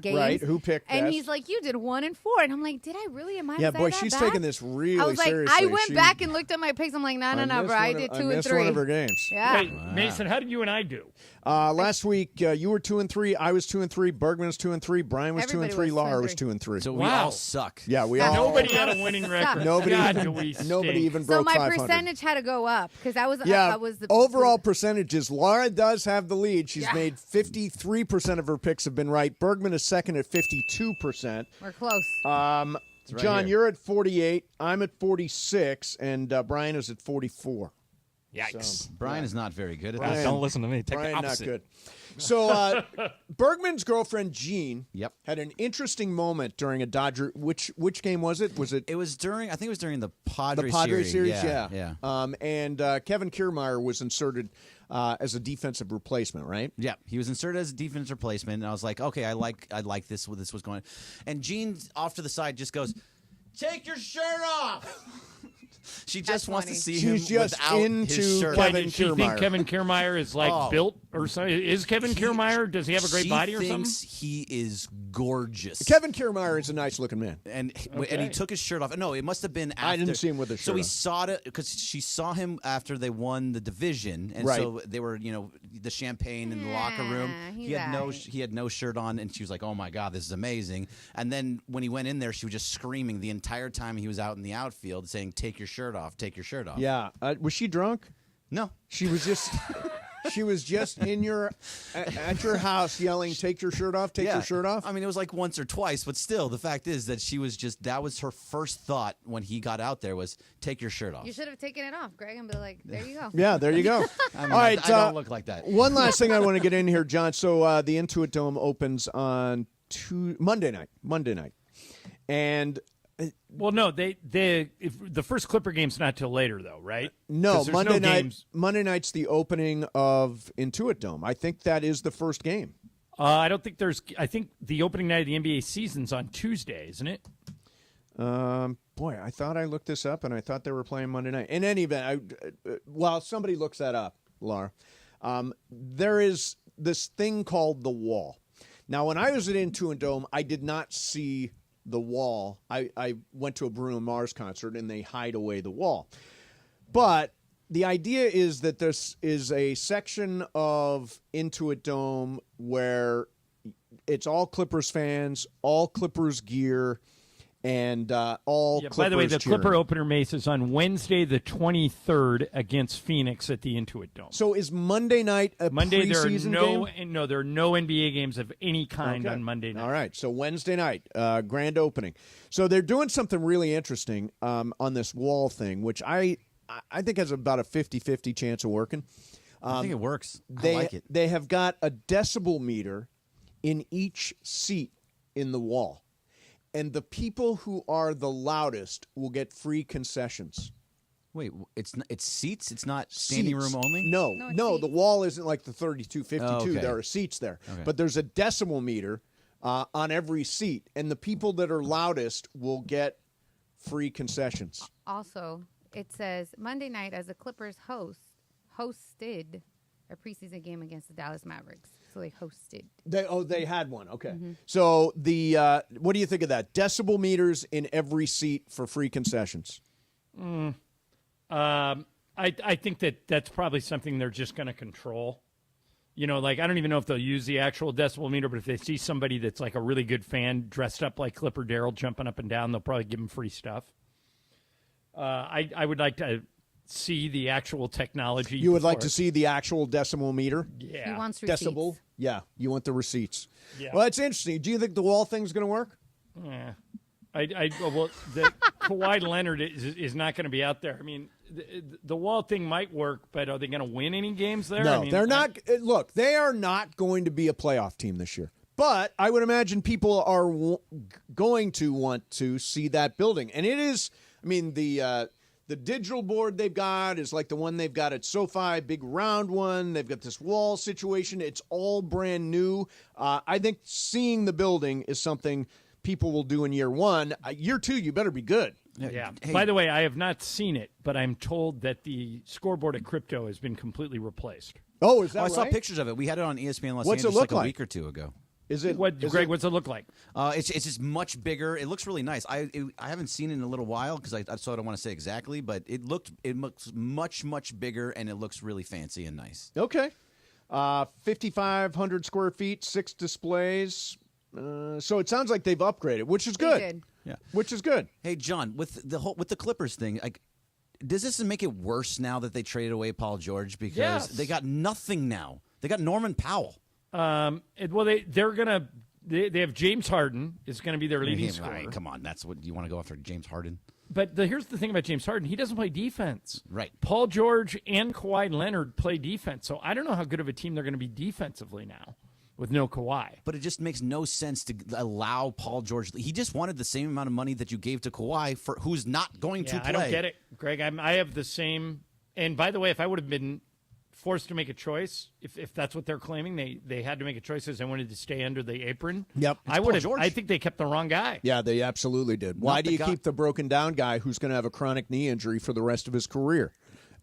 [SPEAKER 10] games.
[SPEAKER 6] Right, who picked
[SPEAKER 10] And
[SPEAKER 6] best?
[SPEAKER 10] he's like, you did 1 and 4. And I'm like, did I really? Am I
[SPEAKER 6] Yeah,
[SPEAKER 10] that
[SPEAKER 6] boy,
[SPEAKER 10] bad?
[SPEAKER 6] she's taking this really
[SPEAKER 10] I was like,
[SPEAKER 6] seriously.
[SPEAKER 10] I went back and looked at my picks. I'm like, no, bro. I did 2 and
[SPEAKER 6] missed
[SPEAKER 10] 3.
[SPEAKER 6] one of her games.
[SPEAKER 10] Yeah.
[SPEAKER 7] Wait, Mason, how did you and I do?
[SPEAKER 6] Last week, you were 2 and 3. I was 2 and 3. Bergman was 2 and 3. Brian was 2 and 3. Laura was 2 and 3.
[SPEAKER 8] So we all suck.
[SPEAKER 6] Yeah, we all.
[SPEAKER 7] Nobody had a winning record.
[SPEAKER 6] Nobody
[SPEAKER 7] God,
[SPEAKER 6] even
[SPEAKER 10] So
[SPEAKER 6] broke
[SPEAKER 10] my
[SPEAKER 6] 500.
[SPEAKER 10] percentage had to go up because I was the
[SPEAKER 6] overall percentages. Laura does have the lead. She's made 53% of her picks have been right. Bergman is second at 52%.
[SPEAKER 10] We're close.
[SPEAKER 6] John,
[SPEAKER 8] here.
[SPEAKER 6] you're at 48. I'm at 46, and Brian is at 44.
[SPEAKER 5] Yikes.
[SPEAKER 6] So,
[SPEAKER 8] Brian is not very good at
[SPEAKER 6] Brian,
[SPEAKER 8] this.
[SPEAKER 12] Don't listen to me. Take
[SPEAKER 6] Brian,
[SPEAKER 12] the
[SPEAKER 6] not
[SPEAKER 12] opposite.
[SPEAKER 6] good. So Bergman's girlfriend Jean
[SPEAKER 8] had
[SPEAKER 6] an interesting moment during a Dodger. Which game was it?
[SPEAKER 8] It was during. I think it was during the Padres
[SPEAKER 6] series.
[SPEAKER 8] Yeah.
[SPEAKER 6] And Kevin Kiermaier was inserted as a defensive replacement, right?
[SPEAKER 8] Yeah, he was inserted as a defense replacement, and I was like, okay, I like this. This was going. And Jean off to the side just goes, "Take your shirt off." She just wants to see him without his shirt.
[SPEAKER 7] Kevin Kiermaier. You think Kevin Kiermaier is built or something? Is Kevin Kiermaier? Does he have a great body or something?
[SPEAKER 8] He is gorgeous.
[SPEAKER 6] Kevin Kiermaier is a nice looking man,
[SPEAKER 8] and he took his shirt off. No, it must have been after.
[SPEAKER 6] I didn't see him with his shirt.
[SPEAKER 8] So we
[SPEAKER 6] off.
[SPEAKER 8] saw it because she saw him after they won the division, and so they were, the champagne in the locker room. He had no shirt on, and she was like, "Oh my God, this is amazing!" And then when he went in there, she was just screaming the entire time he was out in the outfield, saying, "Take your shirt off! Take your shirt off!"
[SPEAKER 6] Yeah, was she drunk?
[SPEAKER 8] No,
[SPEAKER 6] she was just. She was just at your house yelling, "Take your shirt off! Take your shirt off!"
[SPEAKER 8] I mean, it was like once or twice, but still, the fact is that that was her first thought when he got out there was, "Take your shirt off."
[SPEAKER 10] You should have taken it off, Greg, and be like, "There you go."
[SPEAKER 6] Yeah, there you go.
[SPEAKER 8] I mean,
[SPEAKER 6] All right,
[SPEAKER 8] I don't look like that.
[SPEAKER 6] One last thing I want to get in here, John. So the Intuit Dome opens on Monday night, and.
[SPEAKER 7] Well, no, the first Clipper game's not till later, though, right?
[SPEAKER 6] No, Monday night. Monday night's the opening of Intuit Dome. I think that is the first game.
[SPEAKER 7] I don't think there's. I think the opening night of the NBA season's on Tuesday, isn't it?
[SPEAKER 6] Boy, I thought I looked this up, and I thought they were playing Monday night. In any event, while somebody looks that up, Laura, there is this thing called the Wall. Now, when I was at Intuit Dome, I did not see the wall. I went to a Bruno Mars concert, and they hide away the wall. But the idea is that this is a section of Intuit Dome where it's all Clippers fans, all Clippers gear, and all Clippers
[SPEAKER 7] by the way, the
[SPEAKER 6] cheering.
[SPEAKER 7] Clipper opener, Mace, is on Wednesday the 23rd against Phoenix at the Intuit Dome.
[SPEAKER 6] So is Monday night a preseason game?
[SPEAKER 7] No, there are no NBA games of any kind on Monday night.
[SPEAKER 6] All right, so Wednesday night, grand opening. So they're doing something really interesting on this wall thing, which I think has about a 50-50 chance of working.
[SPEAKER 8] I think it works. I like it.
[SPEAKER 6] They have got a decibel meter in each seat in the wall. And the people who are the loudest will get free concessions.
[SPEAKER 8] Wait, it's seats? It's not standing room only?
[SPEAKER 6] No, the wall isn't like the 32-52.
[SPEAKER 8] Oh, okay.
[SPEAKER 6] There are seats there.
[SPEAKER 8] Okay.
[SPEAKER 6] But there's a decibel meter on every seat. And the people that are loudest will get free concessions.
[SPEAKER 10] Also, it says Monday night as the Clippers hosted a preseason game against the Dallas Mavericks. So they hosted.
[SPEAKER 6] They had one. Okay. Mm-hmm. So what do you think of that? Decibel meters in every seat for free concessions.
[SPEAKER 7] I think that's probably something they're just going to control. I don't even know if they'll use the actual decibel meter, but if they see somebody that's like a really good fan dressed up like Clipper Darrell jumping up and down, they'll probably give them free stuff. I would like to see the actual technology.
[SPEAKER 6] You would like to see the actual decimal meter?
[SPEAKER 10] Yeah. He wants receipts.
[SPEAKER 6] Decibel? Yeah, you want the receipts.
[SPEAKER 7] Yeah.
[SPEAKER 6] Well, that's interesting. Do you think the wall thing's going to work?
[SPEAKER 7] Yeah. The Kawhi Leonard is not going to be out there. I mean, the wall thing might work, but are they going to win any games there?
[SPEAKER 6] No, they're not. Look, they are not going to be a playoff team this year. But I would imagine people are going to want to see that building. And it is, the digital board they've got is like the one they've got at SoFi, big round one. They've got this wall situation. It's all brand new. I think seeing the building is something people will do in year one. Year two, you better be good.
[SPEAKER 7] Yeah. Hey. By the way, I have not seen it, but I'm told that the scoreboard at Crypto has been completely replaced.
[SPEAKER 6] Oh, is that right?
[SPEAKER 8] I saw pictures of it. We had it on ESPN Los
[SPEAKER 6] What's
[SPEAKER 8] Angeles
[SPEAKER 6] it look
[SPEAKER 8] like a week or two ago.
[SPEAKER 6] Is it,
[SPEAKER 7] Greg, what's it look like?
[SPEAKER 8] It's just much bigger. It looks really nice. I haven't seen it in a little while so I don't want to say exactly, but it looks much bigger, and it looks really fancy and nice.
[SPEAKER 6] Okay. 5,500 square feet, 6 displays. So it sounds like they've upgraded, which is good.
[SPEAKER 10] They did.
[SPEAKER 6] Yeah, which is good.
[SPEAKER 8] Hey, John, with the Clippers thing, does this make it worse now that they traded away Paul George because they got nothing now? They got Norman Powell.
[SPEAKER 7] They have James Harden is going to be their leading scorer.
[SPEAKER 8] Come on, that's what you want to go after James Harden.
[SPEAKER 7] But here's the thing about James Harden. He doesn't play defense.
[SPEAKER 8] Right.
[SPEAKER 7] Paul George and Kawhi Leonard play defense. So I don't know how good of a team they're going to be defensively now with no Kawhi.
[SPEAKER 8] But it just makes no sense to allow Paul George. He just wanted the same amount of money that you gave to Kawhi for who's not going to play.
[SPEAKER 7] I don't get it, Greg. I have the same. And by the way, if I would have been forced to make a choice, if that's what they're claiming, they had to make a choice because they wanted to stay under the apron.
[SPEAKER 6] Yep.
[SPEAKER 7] I would have. I think they kept the wrong guy.
[SPEAKER 6] Yeah, they absolutely did. Why do you keep the broken down guy who's going to have a chronic knee injury for the rest of his career?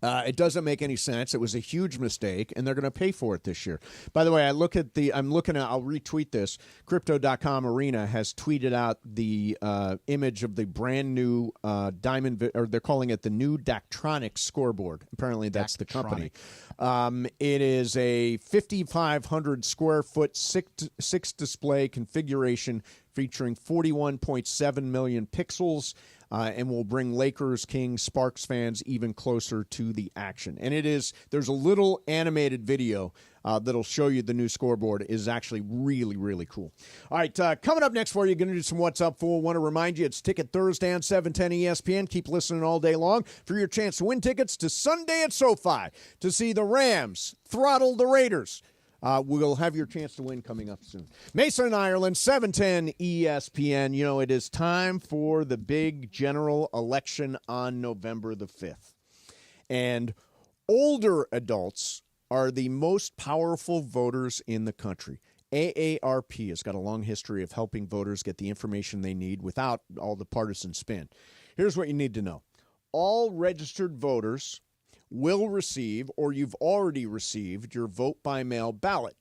[SPEAKER 6] It doesn't make any sense. It was a huge mistake, and they're going to pay for it this year. By the way, I'll retweet this. Crypto.com Arena has tweeted out the image of the brand new Diamond, or they're calling it the new Daktronics scoreboard. Apparently, that's the company. It is a 5,500 square foot six display configuration featuring 41.7 million pixels. And will bring Lakers, Kings, Sparks fans even closer to the action. And there's a little animated video that'll show you the new scoreboard. It is actually really, really cool. All right, coming up next for you, going to do some What's Up Fool. Want to remind you, it's Ticket Thursday on 710 ESPN. Keep listening all day long for your chance to win tickets to Sunday at SoFi to see the Rams throttle the Raiders. We'll have your chance to win coming up soon. Mason and Ireland, 710 ESPN. You know, it is time for the big general election on November the 5th. And older adults are the most powerful voters in the country. AARP has got a long history of helping voters get the information they need without all the partisan spin. Here's what you need to know. All registered voters will receive, or you've already received, your vote-by-mail ballot.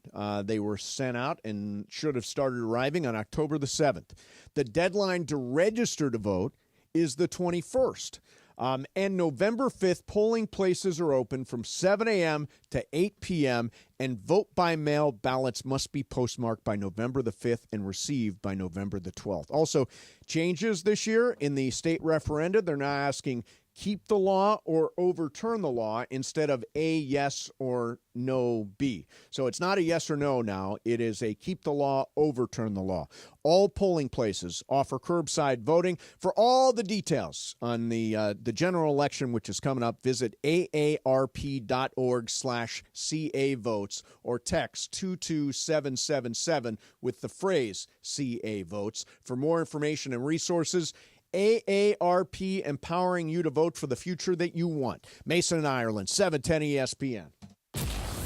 [SPEAKER 6] They were sent out and should have started arriving on October the 7th. The deadline to register to vote is the 21st. And November 5th, polling places are open from 7 a.m. to 8 p.m., and vote-by-mail ballots must be postmarked by November the 5th and received by November the 12th. Also, changes this year in the state referenda. They're now asking keep the law or overturn the law instead of A, yes, or no, B. So it's not a yes or no now. It is a keep the law, overturn the law. All polling places offer curbside voting. For all the details on the general election, which is coming up, visit aarp.org/CA votes or text 22777 with the phrase CA votes. For more information and resources, AARP, empowering you to vote for the future that you want. Mason and Ireland, 710 ESPN.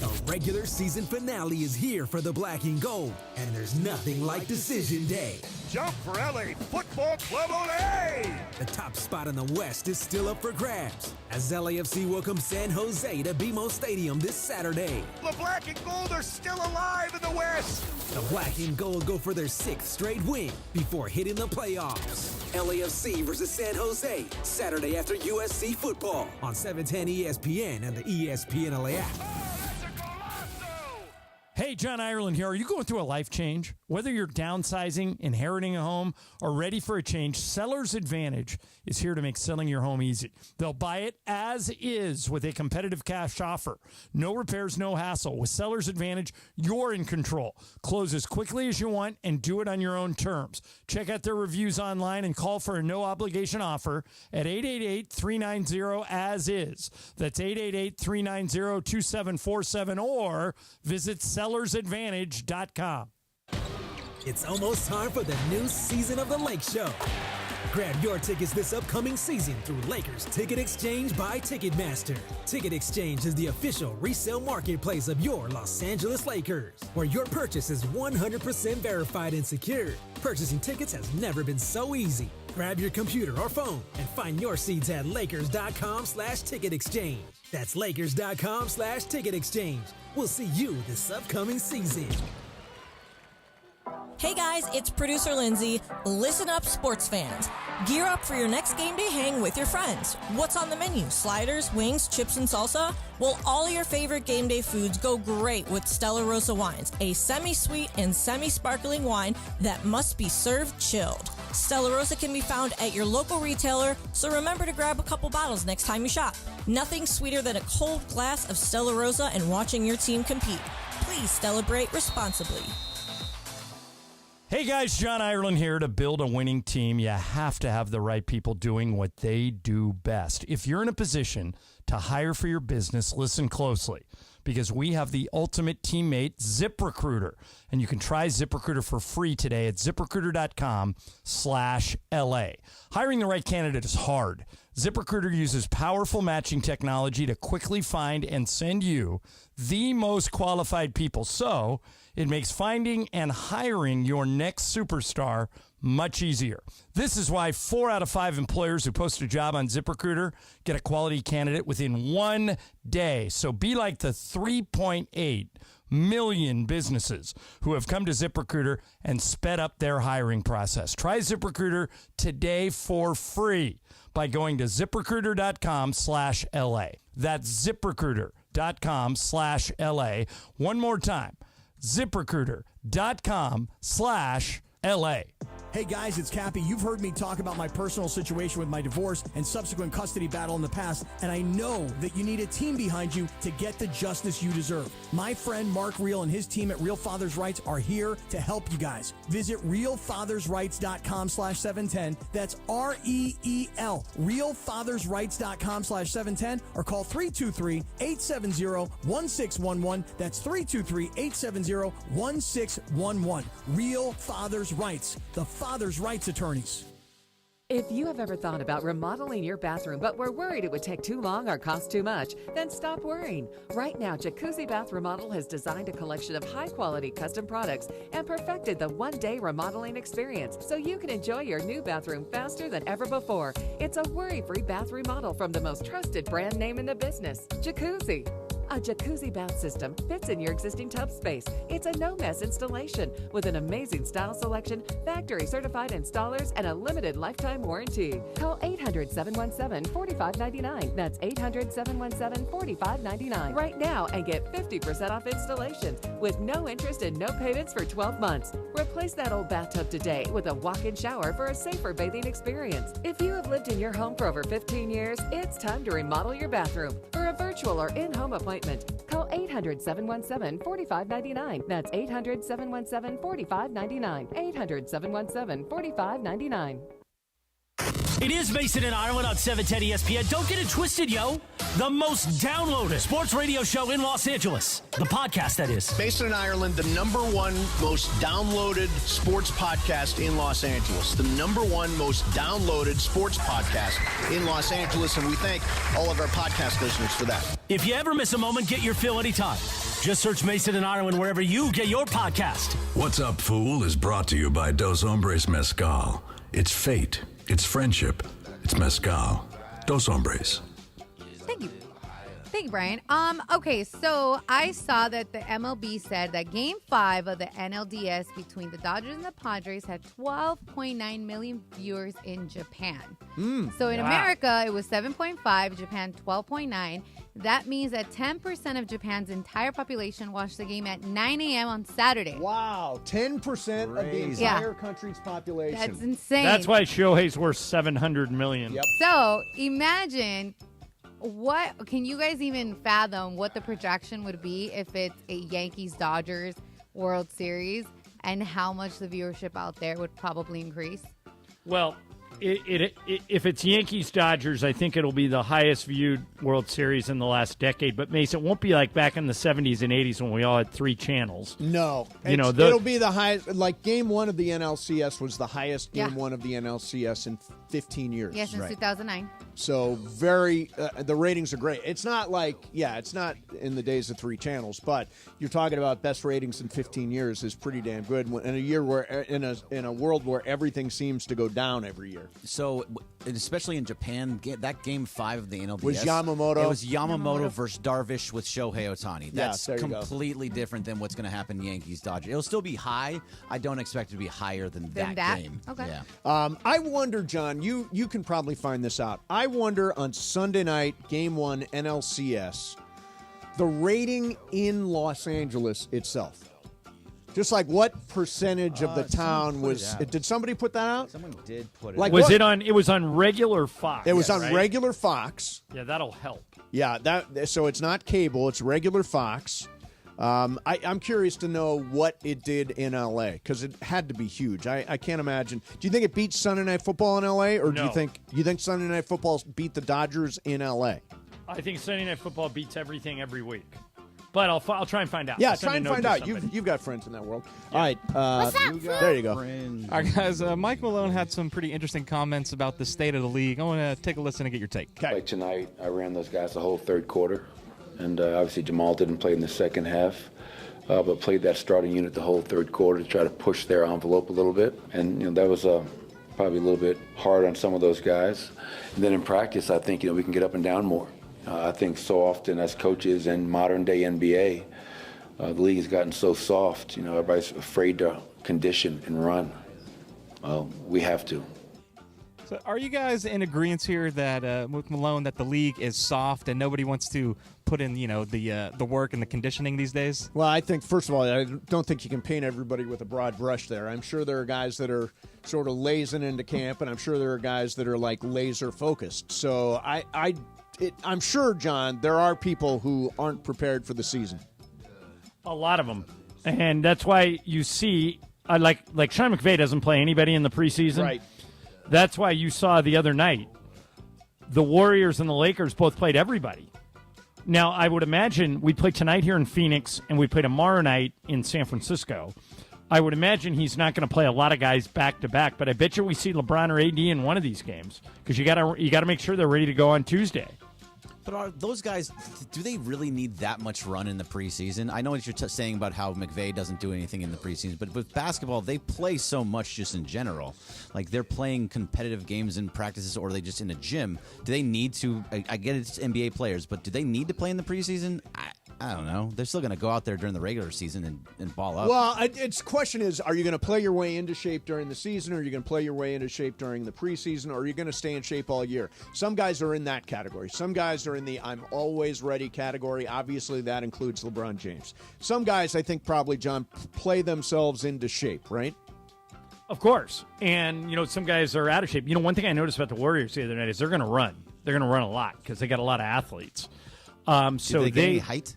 [SPEAKER 11] The regular season finale is here for the Black and Gold, and there's nothing like Decision Day.
[SPEAKER 2] Jump for LA Football Club on A!
[SPEAKER 11] The top spot in the West is still up for grabs as LAFC welcomes San Jose to BMO Stadium this Saturday.
[SPEAKER 2] The Black and Gold are still alive in the West!
[SPEAKER 11] The Black and Gold go for their 6th straight win before hitting the playoffs. LAFC versus San Jose, Saturday after USC football on 710 ESPN and the ESPN LA app.
[SPEAKER 7] Hey, John Ireland here. Are you going through a life change? Whether you're downsizing, inheriting a home, or ready for a change, Seller's Advantage is here to make selling your home easy. They'll buy it as is with a competitive cash offer. No repairs, no hassle. With Seller's Advantage, you're in control. Close as quickly as you want and do it on your own terms. Check out their reviews online and call for a no-obligation offer at 888-390-AS-IS. That's 888-390-2747 or visit sellersadvantage.com.
[SPEAKER 11] It's almost time for the new season of the Lake Show. Grab your tickets this upcoming season through Lakers Ticket Exchange by Ticketmaster. Ticket Exchange is the official resale marketplace of your Los Angeles Lakers, where your purchase is 100% verified and secured. Purchasing tickets has never been so easy. Grab your computer or phone and find your seats at Lakers.com/ticket exchange. That's Lakers.com/ticket exchange. We'll see you this upcoming season.
[SPEAKER 18] Hey guys, it's producer Lindsay. Listen up, sports fans. Gear up for your next game day hang with your friends. What's on the menu? Sliders, wings, chips, and salsa? Well, all your favorite game day foods go great with Stella Rosa wines, a semi-sweet and semi-sparkling wine that must be served chilled. Stella Rosa can be found at your local retailer, so remember to grab a couple bottles next time you shop. Nothing sweeter than a cold glass of Stella Rosa and watching your team compete. Please celebrate responsibly.
[SPEAKER 5] Hey guys, John Ireland here. To build a winning team, you have to have the right people doing what they do best. If you're in a position to hire for your business, listen closely, because we have the ultimate teammate, ZipRecruiter. And you can try ZipRecruiter for free today at ZipRecruiter.com/LA. Hiring the right candidate is hard. ZipRecruiter uses powerful matching technology to quickly find and send you the most qualified people. So it makes finding and hiring your next superstar much easier. This is why 4 out of 5 employers who post a job on ZipRecruiter get a quality candidate within 1 day. So be like the 3.8 million businesses who have come to ZipRecruiter and sped up their hiring process. Try ZipRecruiter today for free by going to ZipRecruiter.com/LA. That's ZipRecruiter.com/LA. One more time, ZipRecruiter.com/LA.
[SPEAKER 19] Hey guys, it's Cappy. You've heard me talk about my personal situation with my divorce and subsequent custody battle in the past, and I know that you need a team behind you to get the justice you deserve. My friend Mark Reel and his team at Real Fathers Rights are here to help you guys. Visit realfathersrights.com/710. That's REEL, realfathersrights.com/710, or call 323-870-1611. That's 323-870-1611. Real Fathers Rights, the Father's Rights Attorneys.
[SPEAKER 3] If you have ever thought about remodeling your bathroom but were worried it would take too long or cost too much, then stop worrying. Right now, Jacuzzi Bath Remodel has designed a collection of high-quality custom products and perfected the one-day remodeling experience so you can enjoy your new bathroom faster than ever before. It's a worry-free bath remodel from the most trusted brand name in the business, Jacuzzi. A jacuzzi bath system fits in your existing tub space. It's a no-mess installation with an amazing style selection, factory-certified installers, and a limited lifetime warranty. Call 800-717-4599. That's 800-717-4599 right now and get 50% off installation with no interest and no payments for 12 months. Replace that old bathtub today with a walk-in shower for a safer bathing experience. If you have lived in your home for over 15 years, it's time to remodel your bathroom. For a virtual or in-home appointment, call 800-717-4599. That's 800-717-4599. 800-717-4599.
[SPEAKER 5] It is Mason and Ireland on 710 ESPN. Don't get it twisted, yo. The most downloaded sports radio show in Los Angeles. The podcast, that is.
[SPEAKER 17] Mason and Ireland, the #1 most downloaded sports podcast in Los Angeles. The #1 most downloaded sports podcast in Los Angeles. And we thank all of our podcast listeners for that.
[SPEAKER 5] If you ever miss a moment, get your fill anytime. Just search Mason and Ireland wherever you get your podcast.
[SPEAKER 22] What's Up, Fool is brought to you by Dos Hombres Mezcal. It's fate. It's friendship. It's mezcal. Dos Hombres.
[SPEAKER 10] Thank you. Thank you, Brian. Okay, so I saw that the MLB said that Game 5 of the NLDS between the Dodgers and the Padres had 12.9 million viewers in Japan. So in America, it was 7.5, Japan 12.9. That means that 10% of Japan's entire population watched the game at 9 a.m. on Saturday.
[SPEAKER 6] Wow, 10% of the entire country's population.
[SPEAKER 10] That's insane.
[SPEAKER 7] That's why Shohei's worth $700 million.
[SPEAKER 6] Yep.
[SPEAKER 10] So imagine, what can you guys even fathom what the projection would be if it's a Yankees-Dodgers World Series and how much the viewership out there would probably increase?
[SPEAKER 7] Well, if it's Yankees-Dodgers, I think it'll be the highest viewed World Series in the last decade. But, Mason, it won't be like back in the 70s and 80s when we all had 3 channels.
[SPEAKER 6] No.
[SPEAKER 7] It'll
[SPEAKER 6] be the highest. Like, Game 1 of the NLCS was the highest Game 1 of the NLCS in 15 years.
[SPEAKER 10] Yes, since 2009.
[SPEAKER 6] So, the ratings are great. It's not like, it's not in the days of 3 channels, but you're talking about best ratings in 15 years is pretty damn good in a year where, in a world where everything seems to go down every year.
[SPEAKER 8] So, especially in Japan, that Game 5 of the NLDS
[SPEAKER 6] was Yamamoto.
[SPEAKER 8] It was Yamamoto versus Darvish with Shohei Ohtani. That's completely
[SPEAKER 6] go.
[SPEAKER 8] different than what's going to happen Yankees Dodgers. It'll still be high. I don't expect it to be higher than that game.
[SPEAKER 10] Okay.
[SPEAKER 8] Yeah.
[SPEAKER 6] I wonder, John, you can probably find this out. I wonder on Sunday night, Game 1 NLCS, the rating in Los Angeles itself. Just like what percentage of the town was? Did somebody put that out?
[SPEAKER 8] Someone did put it.
[SPEAKER 6] Like
[SPEAKER 7] was it on? It was on regular Fox.
[SPEAKER 6] It was on regular Fox.
[SPEAKER 7] Yeah, that'll help.
[SPEAKER 6] Yeah, so it's not cable; it's regular Fox. I'm curious to know what it did in L.A. because it had to be huge. I can't imagine. Do you think it beats Sunday Night Football in L.A. or do
[SPEAKER 7] No.
[SPEAKER 6] you think Sunday Night Football beat the Dodgers in L.A.?
[SPEAKER 7] I think Sunday Night Football beats everything every week. But I'll try and find out.
[SPEAKER 6] Yeah,
[SPEAKER 7] I'll send
[SPEAKER 6] try
[SPEAKER 7] a
[SPEAKER 6] and
[SPEAKER 7] note
[SPEAKER 6] find
[SPEAKER 7] to
[SPEAKER 6] out.
[SPEAKER 7] somebody.
[SPEAKER 6] You've got friends in that world. All right. There you go.
[SPEAKER 12] All right, guys. Mike Malone had some pretty interesting comments about the state of the league. I want to take a listen and get your take.
[SPEAKER 1] Like tonight, I ran those guys the whole third quarter, and obviously Jamal didn't play in the second half, but played that starting unit the whole third quarter to try to push their envelope a little bit, and that was probably a little bit hard on some of those guys. And then in practice, I think we can get up and down more. I think so often as coaches in modern day NBA, the league has gotten so soft. Everybody's afraid to condition and run. Well, we have to.
[SPEAKER 12] So are you guys in agreement here that with Malone that the league is soft and nobody wants to put in the work and the conditioning these days?
[SPEAKER 6] Well, I think first of all, I don't think you can paint everybody with a broad brush there. I'm sure there are guys that are sort of lazing into camp, and I'm sure there are guys that are like laser focused. So I'm sure, John, there are people who aren't prepared for the season.
[SPEAKER 7] A lot of them. And that's why you see, like Sean McVay doesn't play anybody in the preseason.
[SPEAKER 6] Right.
[SPEAKER 7] That's why you saw the other night, the Warriors and the Lakers both played everybody. Now, I would imagine we play tonight here in Phoenix, and we play tomorrow night in San Francisco. I would imagine he's not going to play a lot of guys back-to-back, but I bet you we see LeBron or AD in one of these games because you got to make sure they're ready to go on Tuesday.
[SPEAKER 8] But are those guys, do they really need that much run in the preseason? I know what you're saying about how McVay doesn't do anything in the preseason, but with basketball, they play so much just in general. Like they're playing competitive games in practices or are they just in a gym? Do they need to, I get it's NBA players, but do they need to play in the preseason? I don't know. They're still going to go out there during the regular season and ball up.
[SPEAKER 6] Well, its question is, are you going to play your way into shape during the season, or are you going to play your way into shape during the preseason, or are you going to stay in shape all year? Some guys are in that category. Some guys are in the I'm always ready category. Obviously, that includes LeBron James. Some guys, I think probably, John, play themselves into shape, right?
[SPEAKER 7] Of course. And, some guys are out of shape. One thing I noticed about the Warriors the other night is they're going to run. They're going to run a lot because they got a lot of athletes. So
[SPEAKER 8] Did they get any height?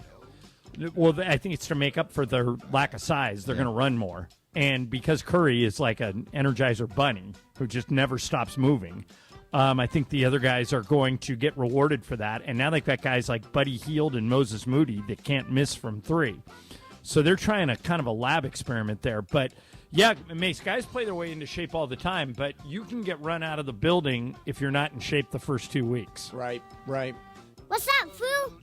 [SPEAKER 7] Well, I think it's to make up for their lack of size. They're going to run more. And because Curry is like an Energizer bunny who just never stops moving, I think the other guys are going to get rewarded for that. And now they've got guys like Buddy Hield and Moses Moody that can't miss from three. So they're trying a kind of a lab experiment there. But, yeah, Mace, guys play their way into shape all the time, but you can get run out of the building if you're not in shape the first 2 weeks.
[SPEAKER 6] Right.
[SPEAKER 10] What's up, Foo?